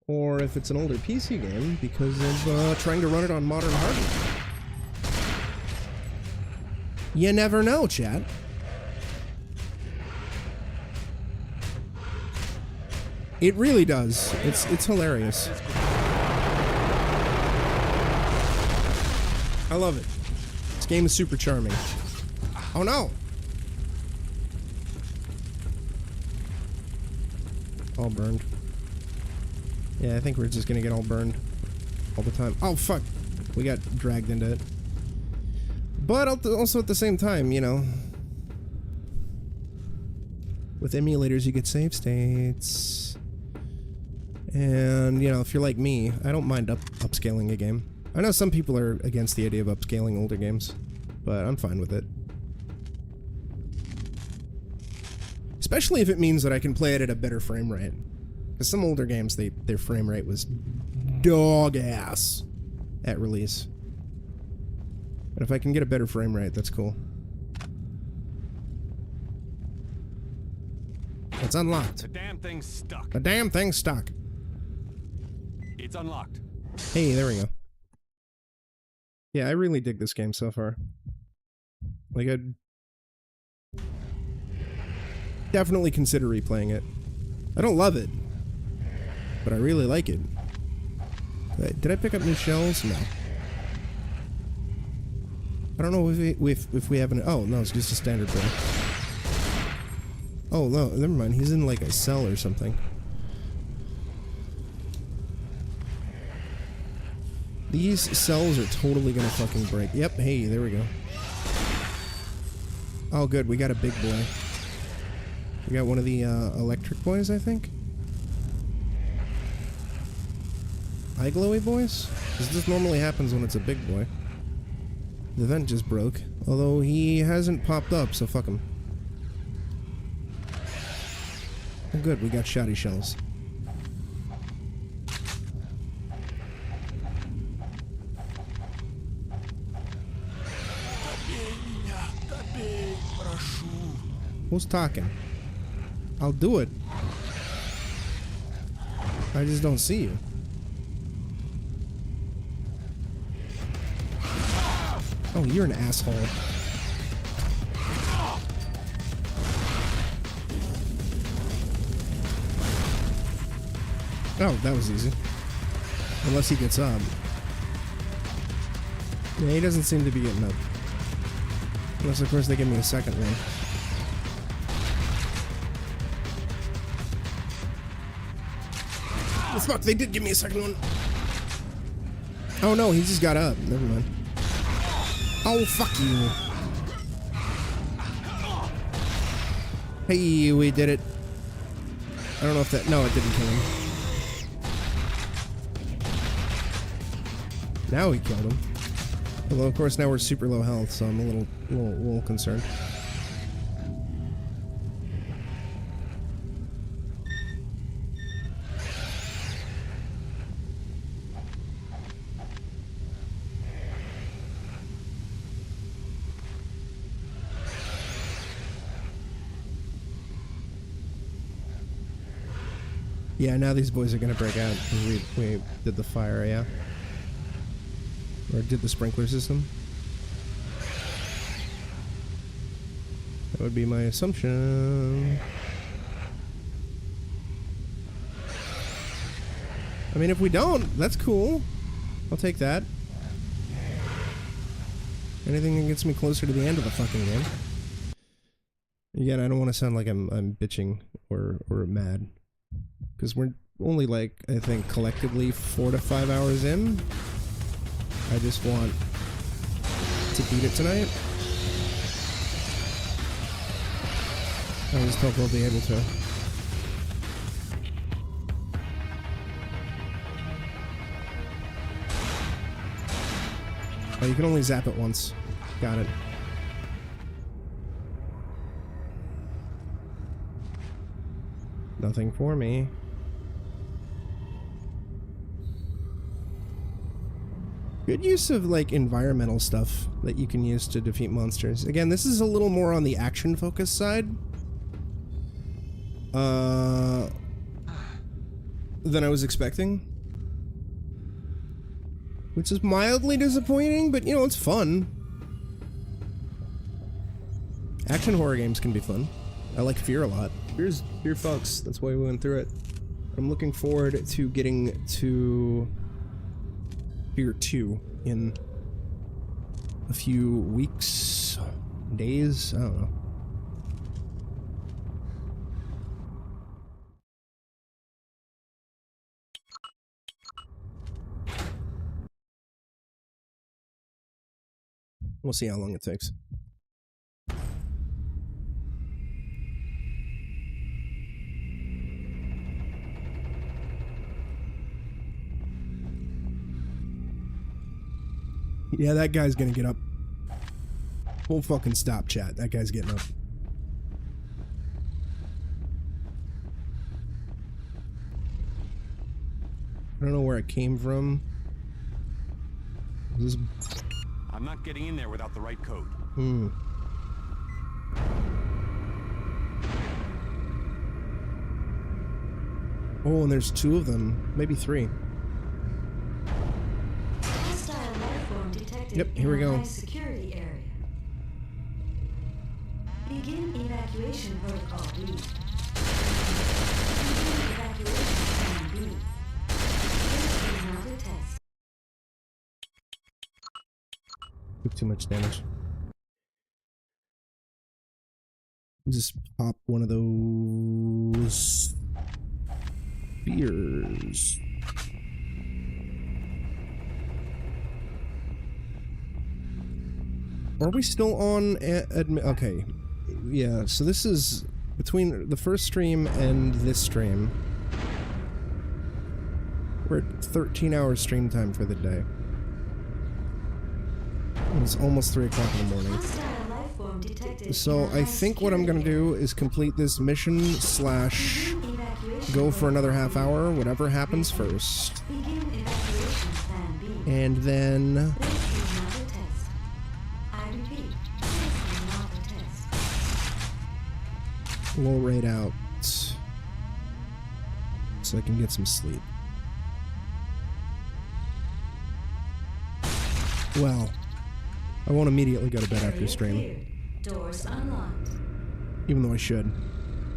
or if it's an older PC game because of trying to run it on modern hardware. You never know, chat. It really does. It's hilarious. I love it. This game is super charming. Oh no! All burned. Yeah, I think we're just gonna get all burned all the time. Oh fuck! We got dragged into it. But also at the same time, you know, with emulators you get save states. And, you know, if you're like me, I don't mind upscaling a game. I know some people are against the idea of upscaling older games, but I'm fine with it. Especially if it means that I can play it at a better frame rate. Because some older games, their frame rate was dog ass at release. But if I can get a better frame rate, that's cool. It's unlocked. The damn thing's stuck. The damn thing's stuck. It's unlocked. Hey, there we go. Yeah, I really dig this game so far. Like, I'd definitely consider replaying it. I don't love it, but I really like it. Did I pick up new shells? No. I don't know if we have an... Oh, no, it's just a standard boy. Oh, no, never mind. He's in, like, a cell or something. These cells are totally gonna fucking break. Yep, hey, there we go. Oh, good, we got a big boy. We got one of the, electric boys, I think? Eye glowy boys? Because this normally happens when it's a big boy. The vent just broke. Although he hasn't popped up, so fuck him. Oh good, we got shoddy shells. Who's talking? I'll do it. I just don't see you. Oh, you're an asshole. Oh, that was easy. Unless he gets up. Yeah, he doesn't seem to be getting up. Unless, of course, they give me a second one. Oh, fuck, they did give me a second one. Oh, no, he just got up. Never mind. Oh, fuck you. Hey, we did it. I don't know if that... No, it didn't kill him. Now he killed him. Although, of course, now we're super low health, so I'm a little concerned. Yeah, now these boys are gonna break out because we did the fire, yeah. Or did the sprinkler system. That would be my assumption. I mean, if we don't, that's cool. I'll take that. Anything that gets me closer to the end of the fucking game. Again, I don't want to sound like I'm bitching or mad. Because we're only, like, I think, collectively 4 to 5 hours in. I just want to beat it tonight. I just hope I'll be able to. Oh, you can only zap it once. Got it. Nothing for me. Good use of, like, environmental stuff that you can use to defeat monsters. Again, this is a little more on the action-focused side. Than I was expecting. Which is mildly disappointing, but, you know, it's fun. Action horror games can be fun. I like Fear a lot. Fear fucks. That's why we went through it. I'm looking forward to getting to Fear 2 in a few weeks, days, I don't know. We'll see how long it takes. Yeah, that guy's gonna get up. Won't fucking stop, chat. That guy's getting up. I don't know where it came from. This... I'm not getting in there without the right code. Oh, and there's 2 of them. Maybe 3. Hostile life form detected. Yep, here we go. In a high security area. Begin evacuation protocol B. Begin evacuation plan B. This is not a test. Took too much damage. Just pop one of those spears. Are we still on admit? Okay. Yeah, so this is between the first stream and this stream. We're at 13 hours stream time for the day. It's almost 3 o'clock in the morning. So I think what I'm gonna do is complete this mission slash go for another half hour, whatever happens first. And then we'll raid out so I can get some sleep. Well, I won't immediately go to bed after stream. Doors unlocked. Even though I should.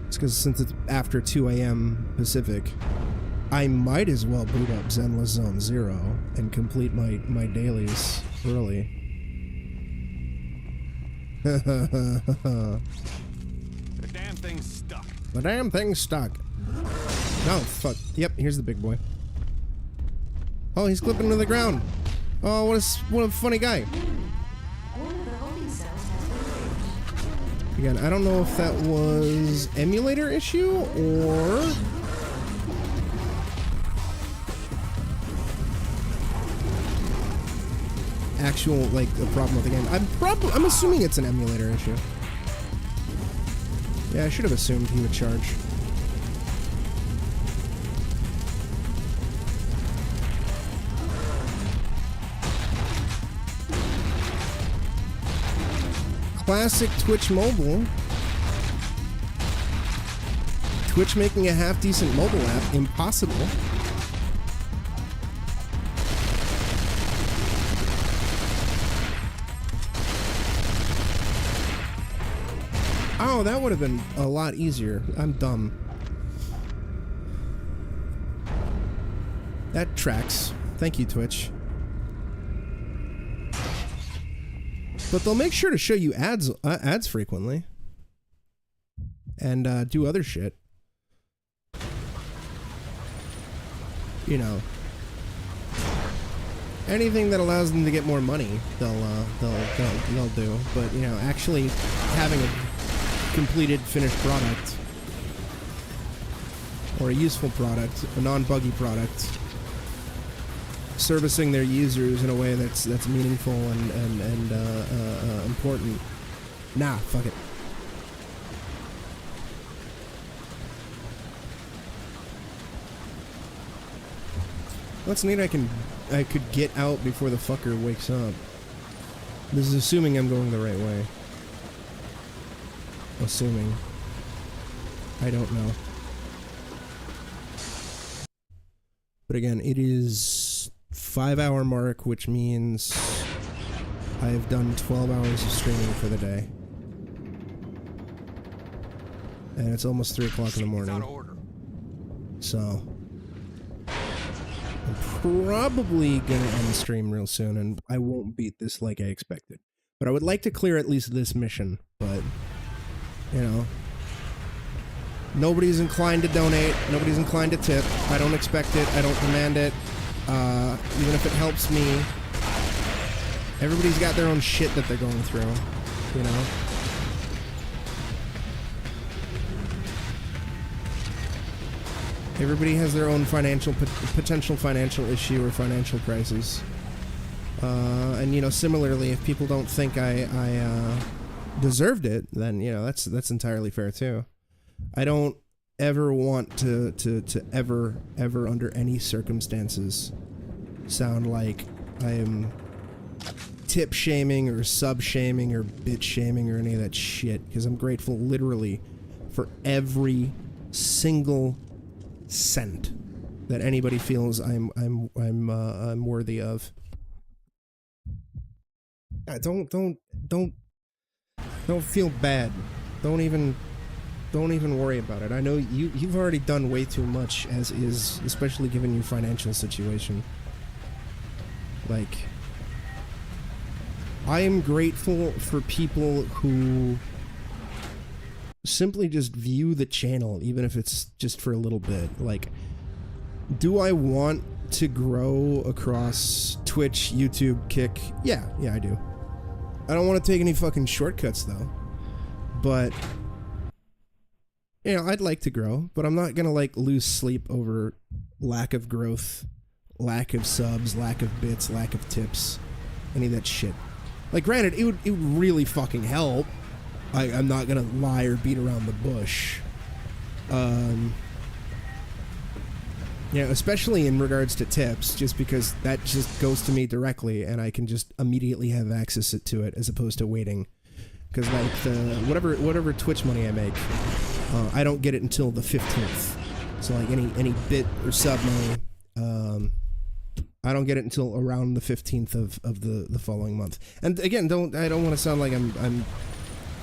It's because since it's after 2 a.m. Pacific, I might as well boot up Zenless Zone 0 and complete my dailies early. The damn thing's stuck. The damn thing's stuck. Oh, fuck. Yep, here's the big boy. Oh, he's clipping to the ground. Oh, what a funny guy. Again, I don't know if that was emulator issue or actual, like, a problem with the game. I'm assuming it's an emulator issue. Yeah, I should have assumed he would charge. Classic Twitch mobile. Twitch making a half-decent mobile app impossible. Oh, that would have been a lot easier. I'm dumb. That tracks. Thank you, Twitch. But they'll make sure to show you ads frequently. And do other shit. You know. Anything that allows them to get more money, they'll do. But, you know, actually having a completed finished product or a useful product, a non-buggy product, servicing their users in a way that's meaningful and important. Nah, fuck it. That's neat. I could get out before the fucker wakes up. This is assuming I'm going the right way. Assuming. I don't know. But again, it is 5-hour mark, which means I have done 12 hours of streaming for the day. And it's almost 3 o'clock in the morning. So I'm probably gonna end the stream real soon, and I won't beat this like I expected. But I would like to clear at least this mission, but you know, nobody's inclined to donate, nobody's inclined to tip. I don't expect it, I don't demand it. Even if it helps me, everybody's got their own shit that they're going through, you know? Everybody has their own potential financial issue or financial crisis. And, you know, similarly, if people don't think I deserved it, then, you know, that's entirely fair, too. I don't ever want to ever under any circumstances sound like I am tip shaming or sub shaming or bitch shaming or any of that shit, because I'm grateful literally for every single cent that anybody feels I'm worthy of. Don't feel bad. Don't even worry about it. I know you've already done way too much as is, especially given your financial situation. Like, I am grateful for people who simply just view the channel, even if it's just for a little bit. Like, do I want to grow across Twitch, YouTube, Kick? Yeah, I do. I don't want to take any fucking shortcuts, though. But, you know, I'd like to grow, but I'm not gonna, like, lose sleep over lack of growth, lack of subs, lack of bits, lack of tips, any of that shit. Like, granted, it would really fucking help. I'm not gonna lie or beat around the bush. Yeah, especially in regards to tips, just because that just goes to me directly, and I can just immediately have access to it as opposed to waiting. Because like whatever Twitch money I make, I don't get it until the 15th. So like any bit or sub money, I don't get it until around the 15th of the following month. And again, I don't want to sound like I'm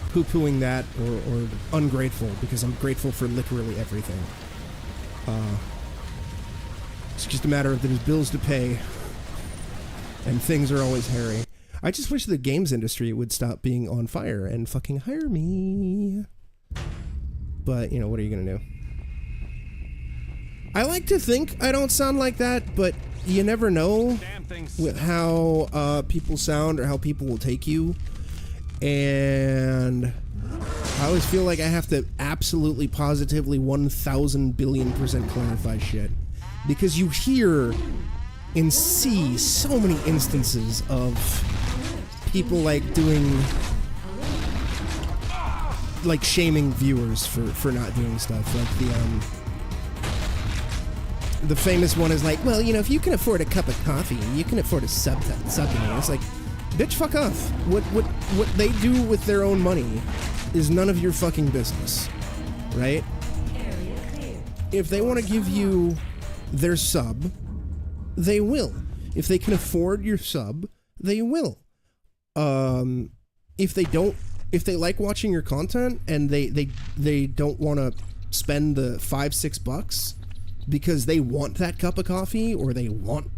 poo-pooing that or ungrateful, because I'm grateful for literally everything. It's just a matter of there's bills to pay, and things are always hairy. I just wish the games industry would stop being on fire and fucking hire me. But, you know, what are you gonna do? I like to think I don't sound like that, but you never know with how people sound or how people will take you. And I always feel like I have to absolutely, positively, 1,000 billion% clarify shit. Because you hear and see so many instances of people like doing, like shaming viewers for not doing stuff. Like the famous one is like, well, you know, if you can afford a cup of coffee, you can afford a sub to me. It's like, bitch, fuck off. What they do with their own money is none of your fucking business, right? If they want to give you their sub, they will. If they can afford your sub, they will. If they like watching your content and they don't want to spend the $5-6 because they want that cup of coffee, or they want,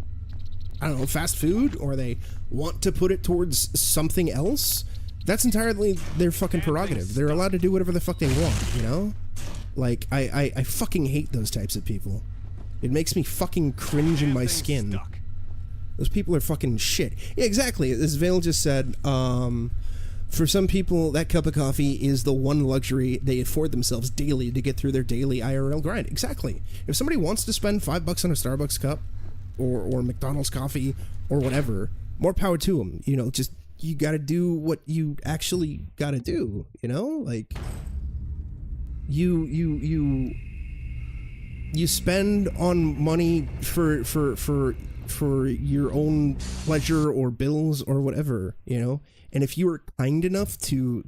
I don't know, fast food, or they want to put it towards something else, that's entirely their fucking prerogative. They're allowed to do whatever the fuck they want, you know? Like, I fucking hate those types of people. It makes me fucking cringe in my skin. Those people are fucking shit. Yeah, exactly. As Vale just said, for some people, that cup of coffee is the one luxury they afford themselves daily to get through their daily IRL grind. Exactly. If somebody wants to spend $5 on a Starbucks cup, or McDonald's coffee, or whatever, more power to them. You know, just, you gotta do what you actually gotta do, you know? Like, you spend on money for your own pleasure or bills or whatever, you know? And if you are kind enough to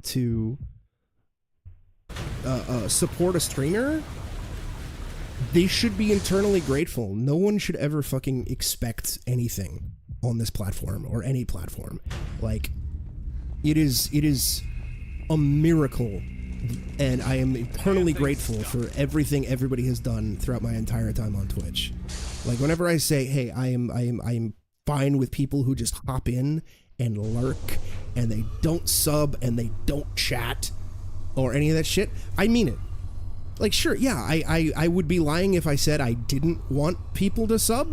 support a streamer, they should be internally grateful. No one should ever fucking expect anything on this platform or any platform. Like, it is a miracle, and I am eternally grateful for everything everybody has done throughout my entire time on Twitch. Like, whenever I say, hey, I am fine with people who just hop in and lurk and they don't sub and they don't chat or any of that shit, I mean it. Like, sure, yeah, I would be lying if I said I didn't want people to sub,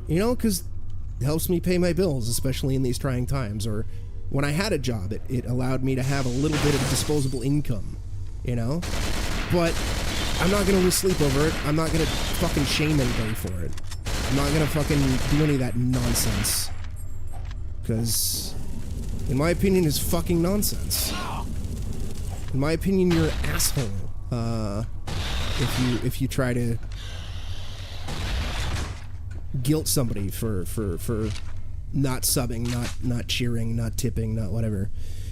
you know, because it helps me pay my bills, especially in these trying times. Or when I had a job, it allowed me to have a little bit of disposable income, you know? But I'm not going to lose sleep over it. I'm not going to fucking shame anybody for it. I'm not going to fucking do any of that nonsense. Because, in my opinion, it's fucking nonsense. In my opinion, you're an asshole. if you try to guilt somebody for not subbing, not cheering, not tipping, not whatever.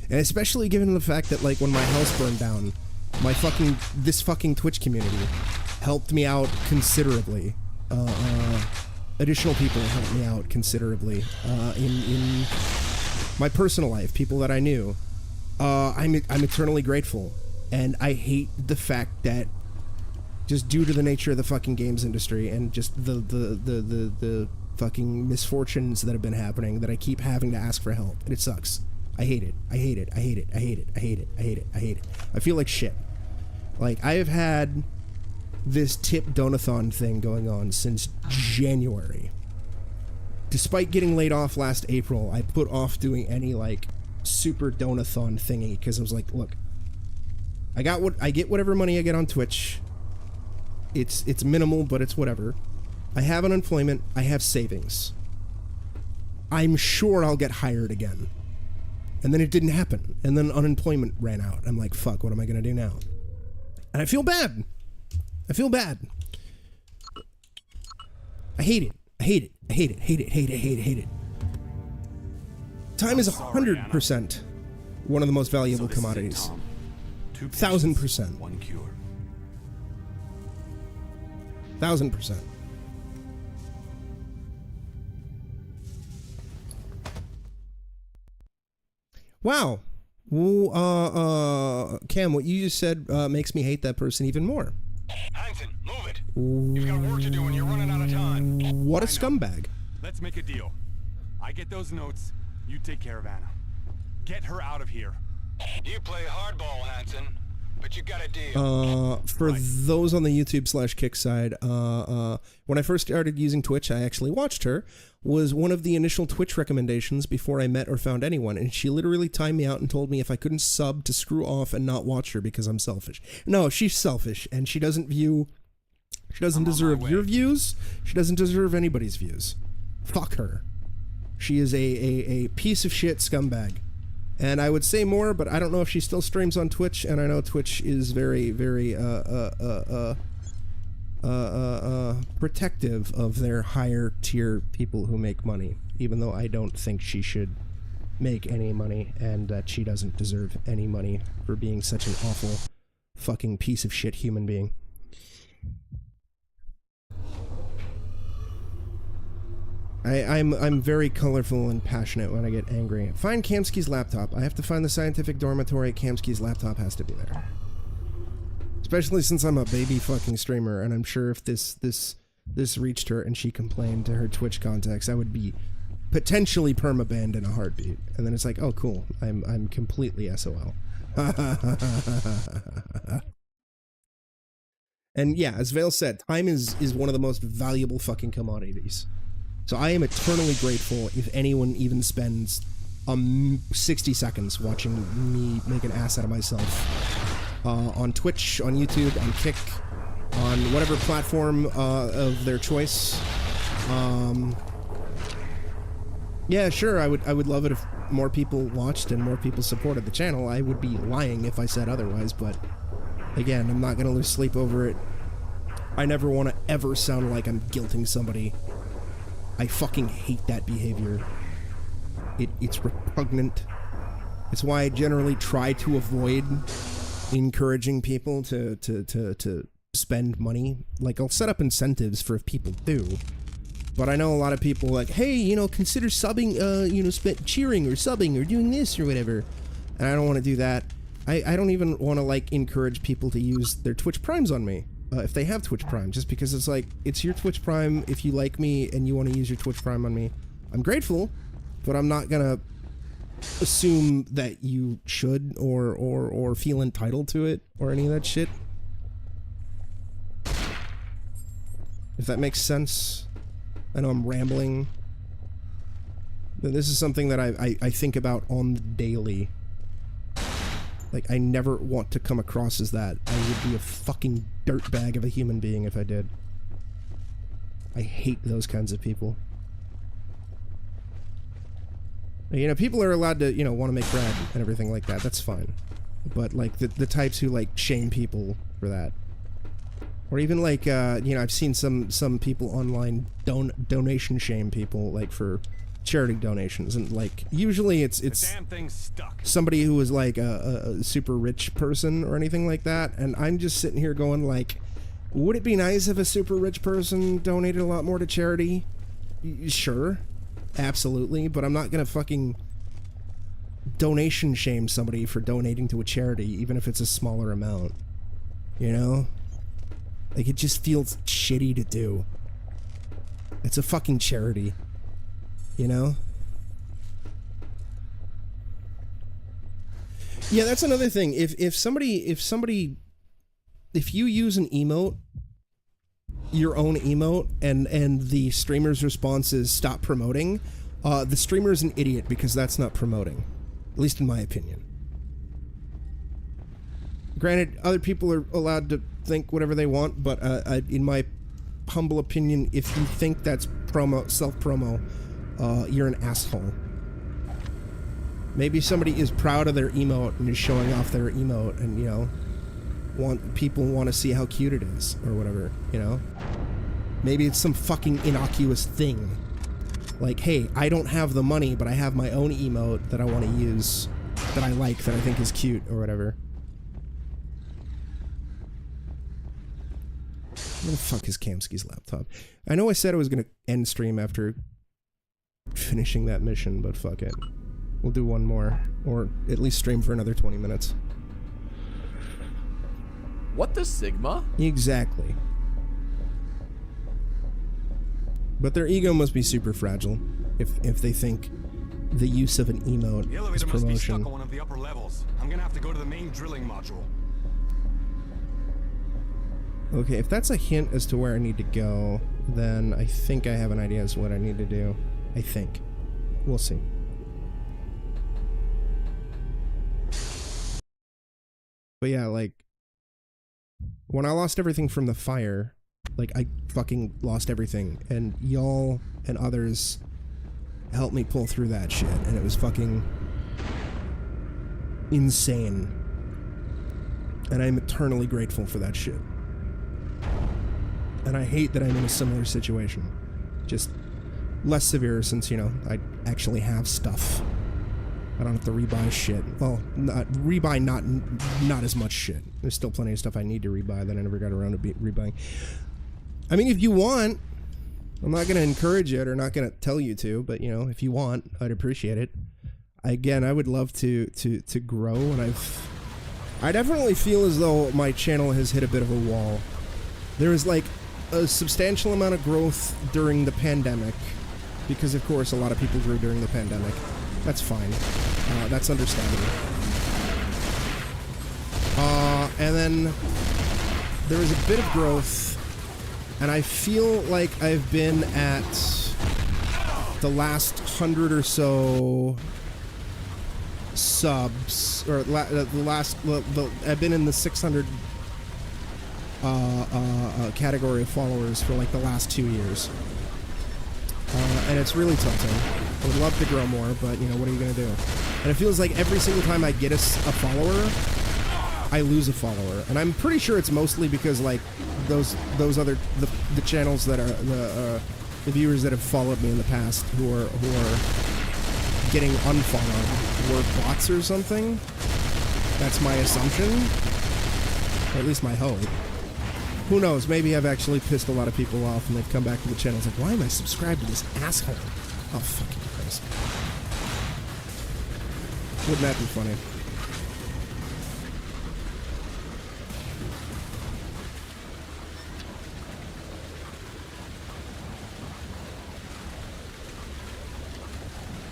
And especially given the fact that, like, when my house burned down, this fucking Twitch community helped me out considerably. Additional people helped me out considerably in my personal life, people that I knew. I'm eternally grateful, and I hate the fact that just due to the nature of the fucking games industry and just the fucking misfortunes that have been happening, that I keep having to ask for help, and it sucks. I hate it. I hate it. I hate it. I hate it. I hate it. I hate it. I hate it. I feel like shit. Like, I have had this tip Donathon thing going on since January. Despite getting laid off last April, I put off doing any, like, super Donathon thingy, because I was like, look, I get whatever money I get on Twitch. It's minimal, but it's whatever. I have unemployment. I have savings. I'm sure I'll get hired again. And then it didn't happen. And then unemployment ran out. I'm like, fuck, what am I going to do now? And I feel bad. I feel bad. I hate it. I hate it. I hate it. Hate it. Hate it. Hate it. Hate it. Time is 100% one of the most valuable commodities. 1000%. One cure. 1000%. Wow. Well, Cam, what you just said makes me hate that person even more. Hansen, move it. You've got work to do and you're running out of time. What a scumbag. Let's make a deal. I get those notes, you take care of Anna. Get her out of here. You play hardball, Hansen, but you got a deal. For those on the YouTube/Kick side, when I first started using Twitch, I actually watched her. Was one of the initial Twitch recommendations before I met or found anyone, and she literally timed me out and told me if I couldn't sub to screw off and not watch her because I'm selfish. No, she's selfish, and she doesn't deserve your views. She doesn't deserve anybody's views. Fuck her. She is a piece of shit scumbag. And I would say more, but I don't know if she still streams on Twitch, and I know Twitch is very, very, protective of their higher tier people who make money, even though I don't think she should make any money, and that she doesn't deserve any money for being such an awful fucking piece of shit human being. I'm very colorful and passionate when I get angry. Find Kamsky's laptop. I have to find the scientific dormitory. Kamsky's laptop has to be there. Especially since I'm a baby fucking streamer, and I'm sure if this reached her and she complained to her Twitch contacts, I would be potentially permabanned in a heartbeat. And then it's like, oh cool, I'm completely SOL. And yeah, as Vale said, time is one of the most valuable fucking commodities. So I am eternally grateful if anyone even spends 60 seconds watching me make an ass out of myself on Twitch, on YouTube, on Kick, on whatever platform of their choice. Yeah, sure, I would love it if more people watched and more people supported the channel. I would be lying if I said otherwise, but again, I'm not gonna lose sleep over it. I never want to ever sound like I'm guilting somebody. I fucking hate that behavior. It's repugnant. It's why I generally try to avoid encouraging people to spend money. Like, I'll set up incentives for if people do. But I know a lot of people like, hey, you know, consider subbing, cheering or subbing or doing this or whatever. And I don't want to do that. I don't even want to, like, encourage people to use their Twitch Primes on me. If they have Twitch Prime, just because it's like, it's your Twitch Prime. If you like me and you want to use your Twitch Prime on me, I'm grateful, but I'm not gonna assume that you should or feel entitled to it or any of that shit. If that makes sense. I know I'm rambling, but this is something that I think about on the daily. Like, I never want to come across as that. I would be a fucking dirtbag of a human being if I did. I hate those kinds of people. You know, people are allowed to, you know, want to make bread and everything like that. That's fine. But, like, the types who, like, shame people for that. Or even like, you know, I've seen some people online donation shame people, like for charity donations, and like usually it's damn thing's stuck. somebody who is like a super rich person or anything like that, and I'm just sitting here going like, would it be nice if a super rich person donated a lot more to charity? Sure, absolutely, but I'm not gonna fucking donation shame somebody for donating to a charity, even if it's a smaller amount, you know? Like, it just feels shitty to do. It's a fucking charity. You know? Yeah, that's another thing. If you use an emote, your own emote, and the streamer's response is stop promoting, the streamer's an idiot because that's not promoting. At least in my opinion. Granted, other people are allowed to think whatever they want, but in my humble opinion, if you think that's self-promo, you're an asshole. Maybe somebody is proud of their emote and is showing off their emote, and, you know, people want to see how cute it is, or whatever, you know? Maybe it's some fucking innocuous thing. Like, hey, I don't have the money, but I have my own emote that I want to use, that I like, that I think is cute, or whatever. Where the fuck is Kamsky's laptop? I know I said I was gonna end stream after finishing that mission, but fuck it. We'll do one more. Or at least stream for another 20 minutes. What the Sigma? Exactly. But their ego must be super fragile if they think the use of an emote The is elevator must be stuck promotion. on one of the upper levels. I'm gonna have to go to the main drilling module. Okay, if that's a hint as to where I need to go, then I think I have an idea as to what I need to do. I think. We'll see. But yeah, like, when I lost everything from the fire, like, I fucking lost everything, and y'all and others helped me pull through that shit, and it was fucking insane. And I'm eternally grateful for that shit. And I hate that I'm in a similar situation. Just less severe since, you know, I actually have stuff. I don't have to rebuy shit. Well, not as much shit. There's still plenty of stuff I need to rebuy that I never got around to rebuying. I mean, if you want, I'm not going to encourage it or not going to tell you to, but, you know, if you want, I'd appreciate it. Again, I would love to grow, and I definitely feel as though my channel has hit a bit of a wall. There is, like, a substantial amount of growth during the pandemic, because, of course, a lot of people grew during the pandemic. That's fine. That's understandable. And then there was a bit of growth, and I feel like I've been at the last 100 or so subs, or I've been in the 600 category of followers for like the last 2 years. And it's really tilting. I would love to grow more, but, you know, what are you going to do? And it feels like every single time I get a follower, I lose a follower. And I'm pretty sure it's mostly because, like, those other, the channels that are, the viewers that have followed me in the past who are getting unfollowed were bots or something. That's my assumption. Or at least my hope. Who knows? Maybe I've actually pissed a lot of people off and they've come back to the channel. It's like, why am I subscribed to this asshole? Oh, fucking Christ. Wouldn't that be funny?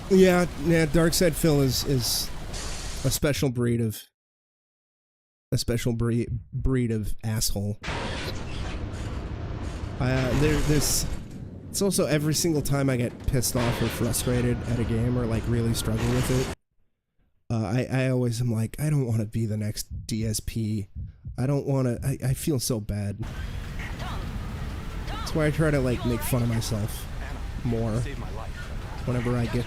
Yeah, Darkside Phil is a special breed of asshole. It's also every single time I get pissed off or frustrated at a game or like really struggle with it, I always am like, I don't want to be the next DSP. I don't want to. I feel so bad. That's why I try to like make fun of myself more whenever I get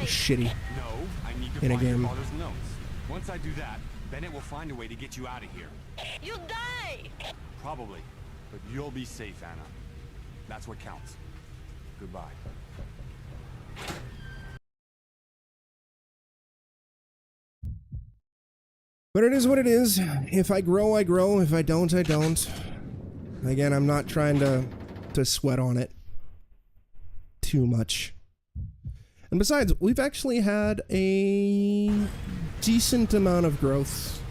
shitty in a game. Once I do that, Bennett will find a way to get you out of here. You'll die! Probably. But you'll be safe, Anna. That's what counts. Goodbye. But it is what it is. If I grow, I grow. If I don't, I don't. Again, I'm not trying to sweat on it too much. And besides, we've actually had a decent amount of growth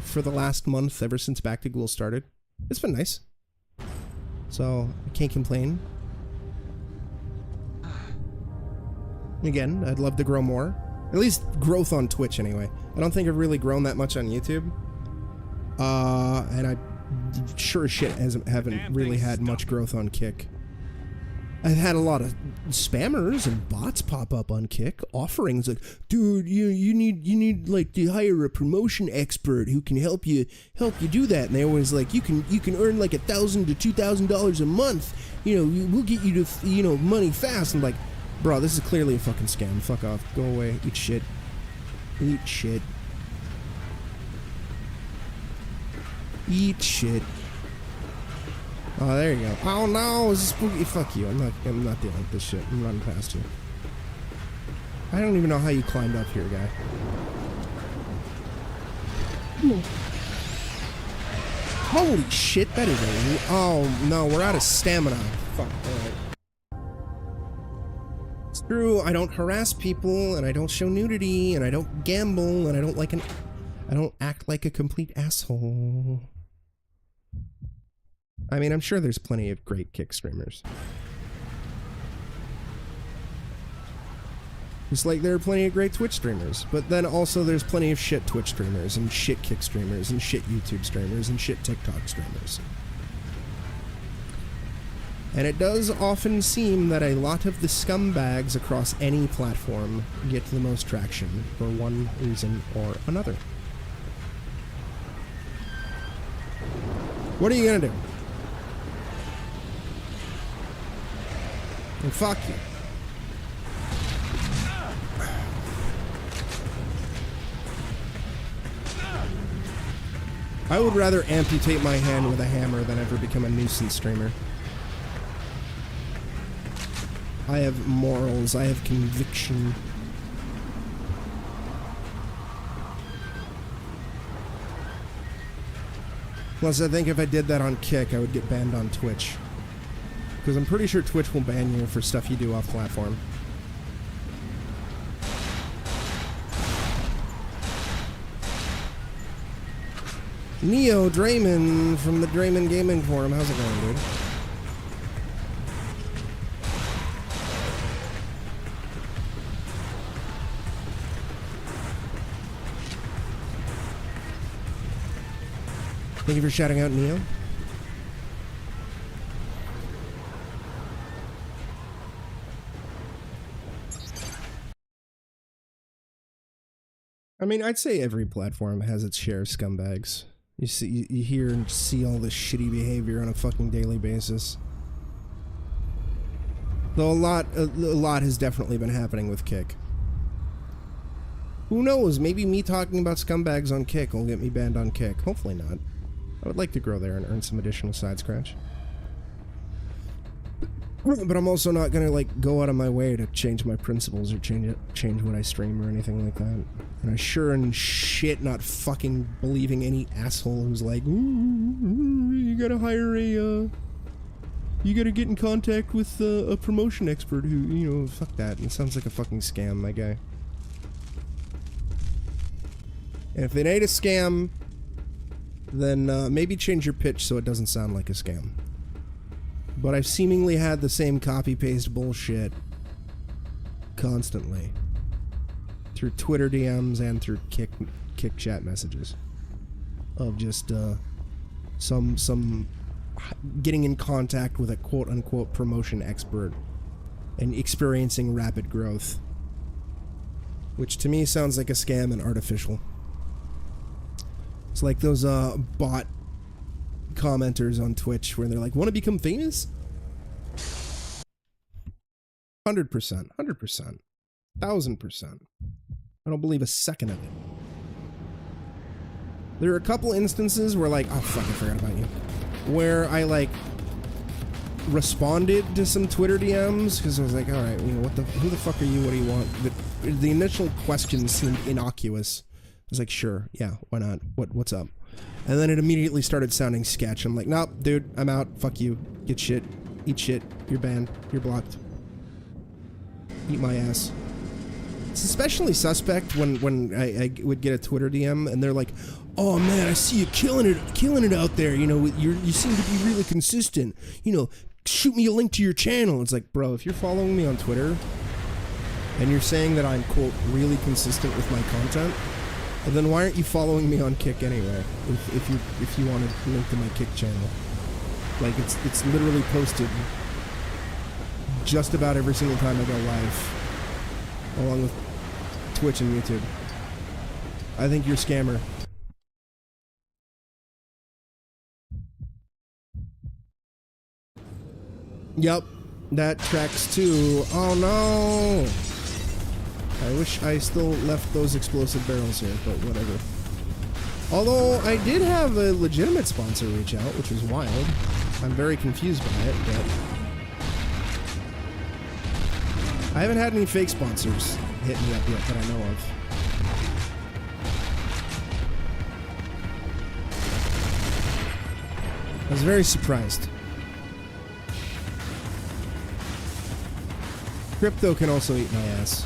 for the last month ever since Back to GHOUL started. It's been nice. So, I can't complain. Again, I'd love to grow more. At least growth on Twitch, anyway. I don't think I've really grown that much on YouTube. And I sure as shit haven't really had much growth on Kick. I've had a lot of spammers and bots pop up on Kick, offerings like, dude, you need like to hire a promotion expert who can help you do that. And they always like, you can earn like $1,000 to $2,000 a month. You know, we'll get you to money fast. I'm like, bro, this is clearly a fucking scam. Fuck off. Go away. Eat shit. Eat shit. Eat shit. Oh, there you go. Oh no, it's spooky. Fuck you. I'm not dealing with this shit. I'm running past you. I don't even know how you climbed up here, guy. Holy shit, that is a... Oh no, we're out of stamina. Fuck. Alright. It's true, I don't harass people, and I don't show nudity, and I don't gamble, and I don't act like a complete asshole. I mean, I'm sure there's plenty of great Kick streamers. Just like there are plenty of great Twitch streamers, but then also there's plenty of shit Twitch streamers, and shit Kick streamers, and shit YouTube streamers, and shit TikTok streamers. And it does often seem that a lot of the scumbags across any platform get the most traction for one reason or another. What are you gonna do? And fuck you. I would rather amputate my hand with a hammer than ever become a nuisance streamer. I have morals, I have conviction. Plus, I think if I did that on Kick, I would get banned on Twitch. Because I'm pretty sure Twitch will ban you for stuff you do off platform. Neo Draymond from the Draymond Gaming Forum. How's it going, dude? Thank you for shouting out, Neo. I mean, I'd say every platform has its share of scumbags. You hear and see all this shitty behavior on a fucking daily basis. Though a lot has definitely been happening with Kick. Who knows? Maybe me talking about scumbags on Kick will get me banned on Kick. Hopefully not. I would like to grow there and earn some additional side scratch. But I'm also not gonna like go out of my way to change my principles or change what I stream or anything like that. And I sure and shit not fucking believing any asshole who's like, ooh, you gotta hire a you gotta get in contact with a promotion expert who, you know, fuck that. It sounds like a fucking scam, my guy. And if it ain't a scam, then maybe change your pitch so it doesn't sound like a scam. But I've seemingly had the same copy-paste bullshit constantly. Through Twitter DMs and through Kick chat messages. Of just, some getting in contact with a quote-unquote promotion expert and experiencing rapid growth. Which to me sounds like a scam and artificial. It's like those, bot commenters on Twitch where they're like, want to become famous? 100%, 100%, 1000%. I don't believe a second of it. There are a couple instances where, like, oh fuck, I forgot about you. Where I, like, responded to some Twitter DMs because I was like, all right, you know, who the fuck are you? What do you want? The initial question seemed innocuous. I was like, sure, yeah, why not? What's up? And then it immediately started sounding sketch. I'm like, nope, dude, I'm out. Fuck you. Get shit. Eat shit. You're banned. You're blocked. Eat my ass. It's especially suspect when I would get a Twitter DM and they're like, oh man, I see you killing it out there. You know, you seem to be really consistent. You know, shoot me a link to your channel. It's like, bro, if you're following me on Twitter and you're saying that I'm, quote, really consistent with my content, then why aren't you following me on Kick anyway? If you want to link to my Kick channel, like it's literally posted just about every single time I go live, along with Twitch and YouTube. I think you're a scammer. Yep, that tracks too. Oh no! I wish I still left those explosive barrels here, but whatever. Although, I did have a legitimate sponsor reach out, which was wild. I'm very confused by it, but... I haven't had any fake sponsors hit me up yet that I know of. I was very surprised. Crypto can also eat my ass.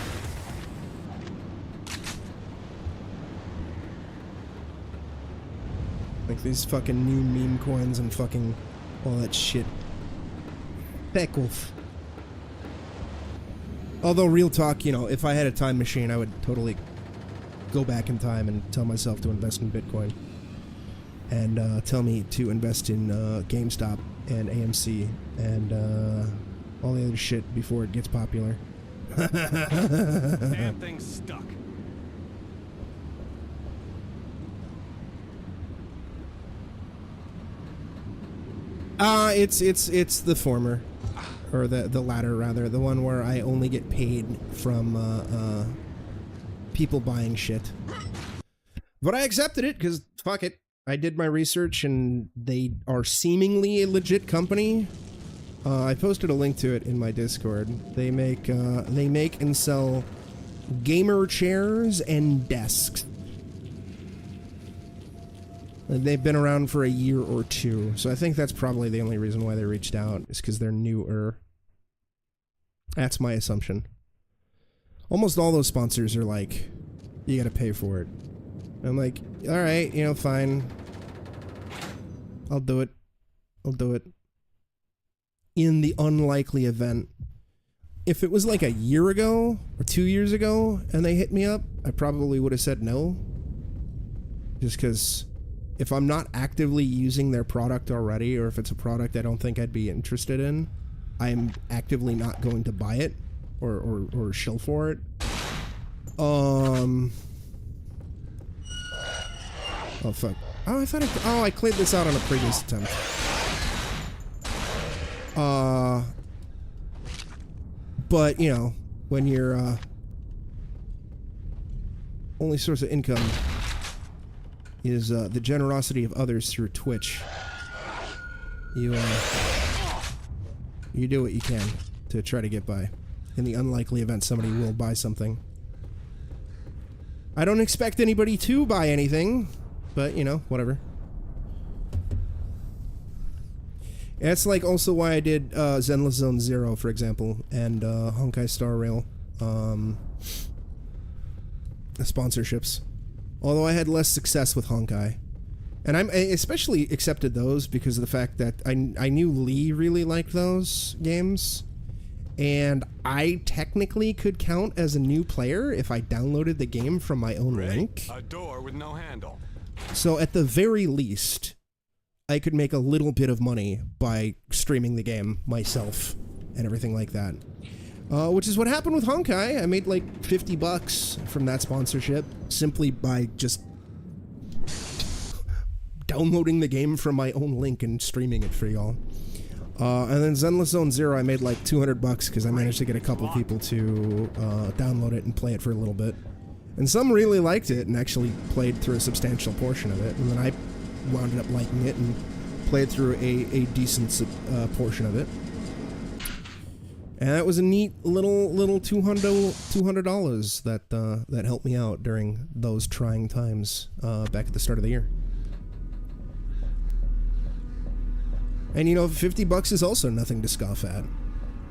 Like these fucking new meme coins and fucking all that shit. Back off. Although, real talk, you know, if I had a time machine, I would totally go back in time and tell myself to invest in Bitcoin. And tell me to invest in GameStop and AMC and all the other shit before it gets popular. Damn thing's stuck. It's the former, or the latter rather, the one where I only get paid from people buying shit. But I accepted it because fuck it. I did my research and they are seemingly a legit company. I posted a link to it in my Discord. They make and sell gamer chairs and desks. They've been around for a year or two, so I think that's probably the only reason why they reached out, is because they're newer. That's my assumption. Almost all those sponsors are like, you gotta pay for it. I'm like, alright, you know, fine. I'll do it. I'll do it. In the unlikely event. If it was like a year ago, or 2 years ago, and they hit me up, I probably would have said no. Just because... if I'm not actively using their product already, or if it's a product I don't think I'd be interested in, I'm actively not going to buy it or shill for it. Oh fuck. Oh, I thought I cleared this out on a previous attempt. But you know, when your only source of income is the generosity of others through Twitch, you do what you can to try to get by. In the unlikely event somebody will buy something. I don't expect anybody to buy anything, but you know, whatever. That's like also why I did Zenless Zone Zero, for example, and Honkai Star Rail sponsorships. Although I had less success with Honkai. And I especially accepted those because of the fact that I knew Lee really liked those games. And I technically could count as a new player if I downloaded the game from my own link. A door with no handle. So at the very least, I could make a little bit of money by streaming the game myself and everything like that. Which is what happened with Honkai. I made like $50 from that sponsorship simply by just downloading the game from my own link and streaming it for y'all. And then Zenless Zone Zero, I made like $200 because I managed to get a couple people to download it and play it for a little bit. And some really liked it and actually played through a substantial portion of it. And then I wound up liking it and played through a decent portion of it. And that was a neat little $200 that helped me out during those trying times back at the start of the year. And you know, $50 is also nothing to scoff at.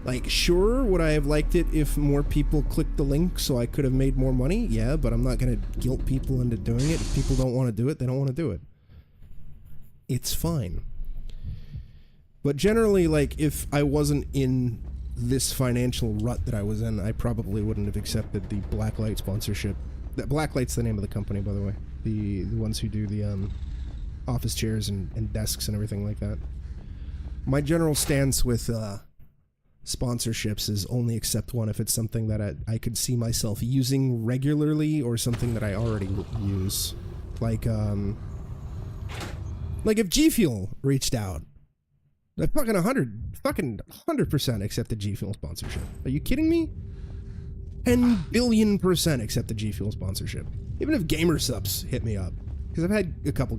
Like, sure, would I have liked it if more people clicked the link so I could have made more money? Yeah, but I'm not going to guilt people into doing it. If people don't want to do it, they don't want to do it. It's fine. But generally, like, if I wasn't in this financial rut that I was in, I probably wouldn't have accepted the Blacklight sponsorship. That Blacklight's the name of the company, by the way. The ones who do the office chairs and desks and everything like that. My general stance with sponsorships is only accept one if it's something that I could see myself using regularly or something that I already use. Like if G Fuel reached out, I fucking 100% accept the G Fuel sponsorship. Are you kidding me? 10 billion% accept the G Fuel sponsorship. Even if Gamer Subs hit me up, because I've had a couple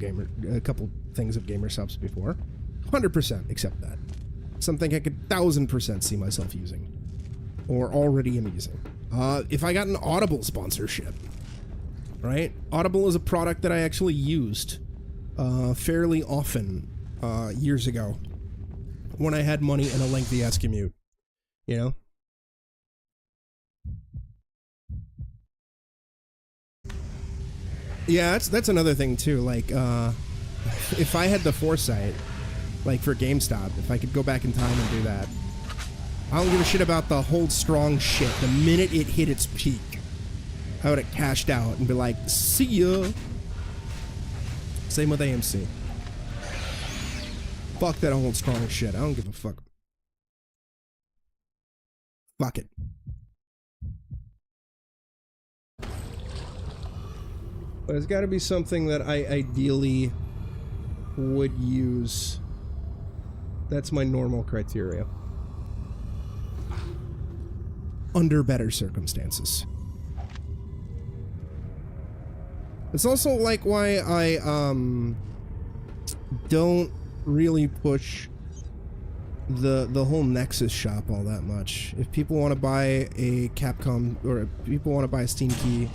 things of Gamer Subs before. 100% accept that. Something I could 1000% see myself using, or already am using. If I got an Audible sponsorship, right? Audible is a product that I actually used fairly often years ago when I had money and a lengthy ass commute, you know? Yeah, that's another thing too. Like, if I had the foresight, like for GameStop, if I could go back in time and do that, I don't give a shit about the hold strong shit. The minute it hit its peak, I would have cashed out and be like, see ya. Same with AMC. Fuck that hold strong shit. I don't give a fuck. Fuck it. But it's got to be something that I ideally would use. That's my normal criteria. Under better circumstances. It's also like why I don't really push the whole Nexus shop all that much. If people want to buy a Capcom or if people want to buy a Steam key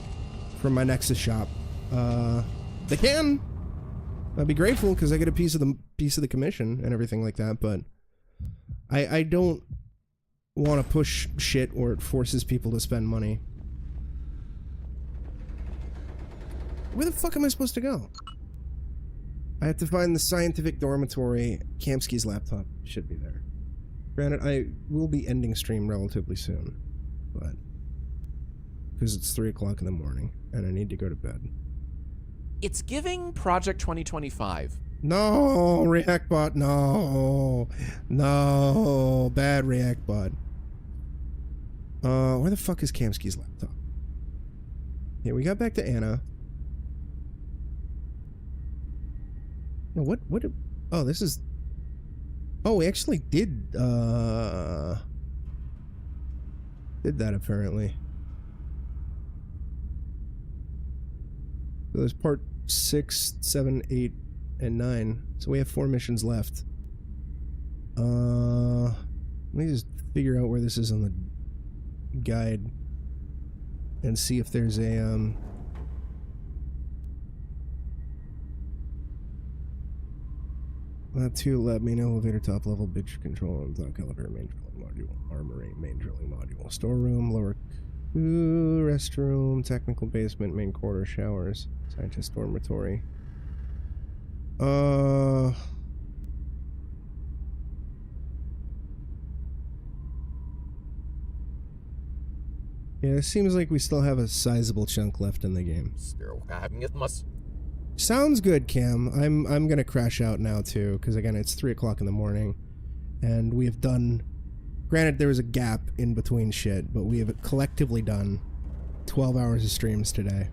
from my Nexus shop, they can. I'd be grateful because I get a piece of the commission and everything like that, but I don't want to push shit or it forces people to spend money. Where the fuck am I supposed to go? I have to find the scientific dormitory. Kamsky's laptop should be there. Granted, I will be ending stream relatively soon, but because it's 3 o'clock in the morning and I need to go to bed. It's giving Project 2025. No, ReactBot, no. No, bad ReactBot. Where the fuck is Kamsky's laptop? Yeah, we got back to Anna. No, what, oh, this is, oh, we actually did that apparently. So there's part 6, 7, 8, and 9. So we have 4 missions left. Let me just figure out where this is on the guide and see if there's a to let me know elevator top level bitch control and dock elevator main drilling module, armory main drilling module, storeroom, lower restroom, technical basement, main quarter, showers, scientist dormitory. Yeah, it seems like we still have a sizable chunk left in the game. Sounds good, Cam. I'm gonna crash out now too, because again it's 3 o'clock in the morning, and we have done. Granted, there was a gap in between shit, but we have collectively done 12 hours of streams today.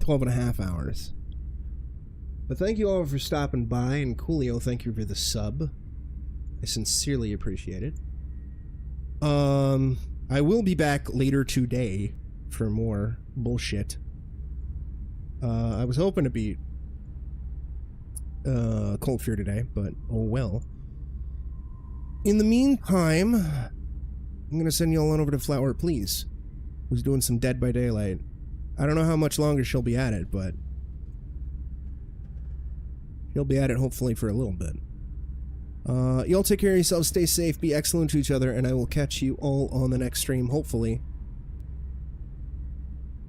12 and a half hours. But thank you all for stopping by, and Coolio, thank you for the sub. I sincerely appreciate it. I will be back later today for more bullshit. I was hoping to beat Cold Fear today, but oh well. In the meantime, I'm gonna send you all on over to Flower Please, who's doing some Dead by Daylight. I don't know how much longer she'll be at it, but she'll be at it hopefully for a little bit. Y'all take care of yourselves, stay safe, be excellent to each other, and I will catch you all on the next stream, hopefully.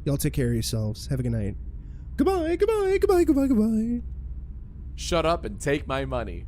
Y'all take care of yourselves. Have a good night. Goodbye, goodbye, goodbye, goodbye, goodbye. Shut up and take my money.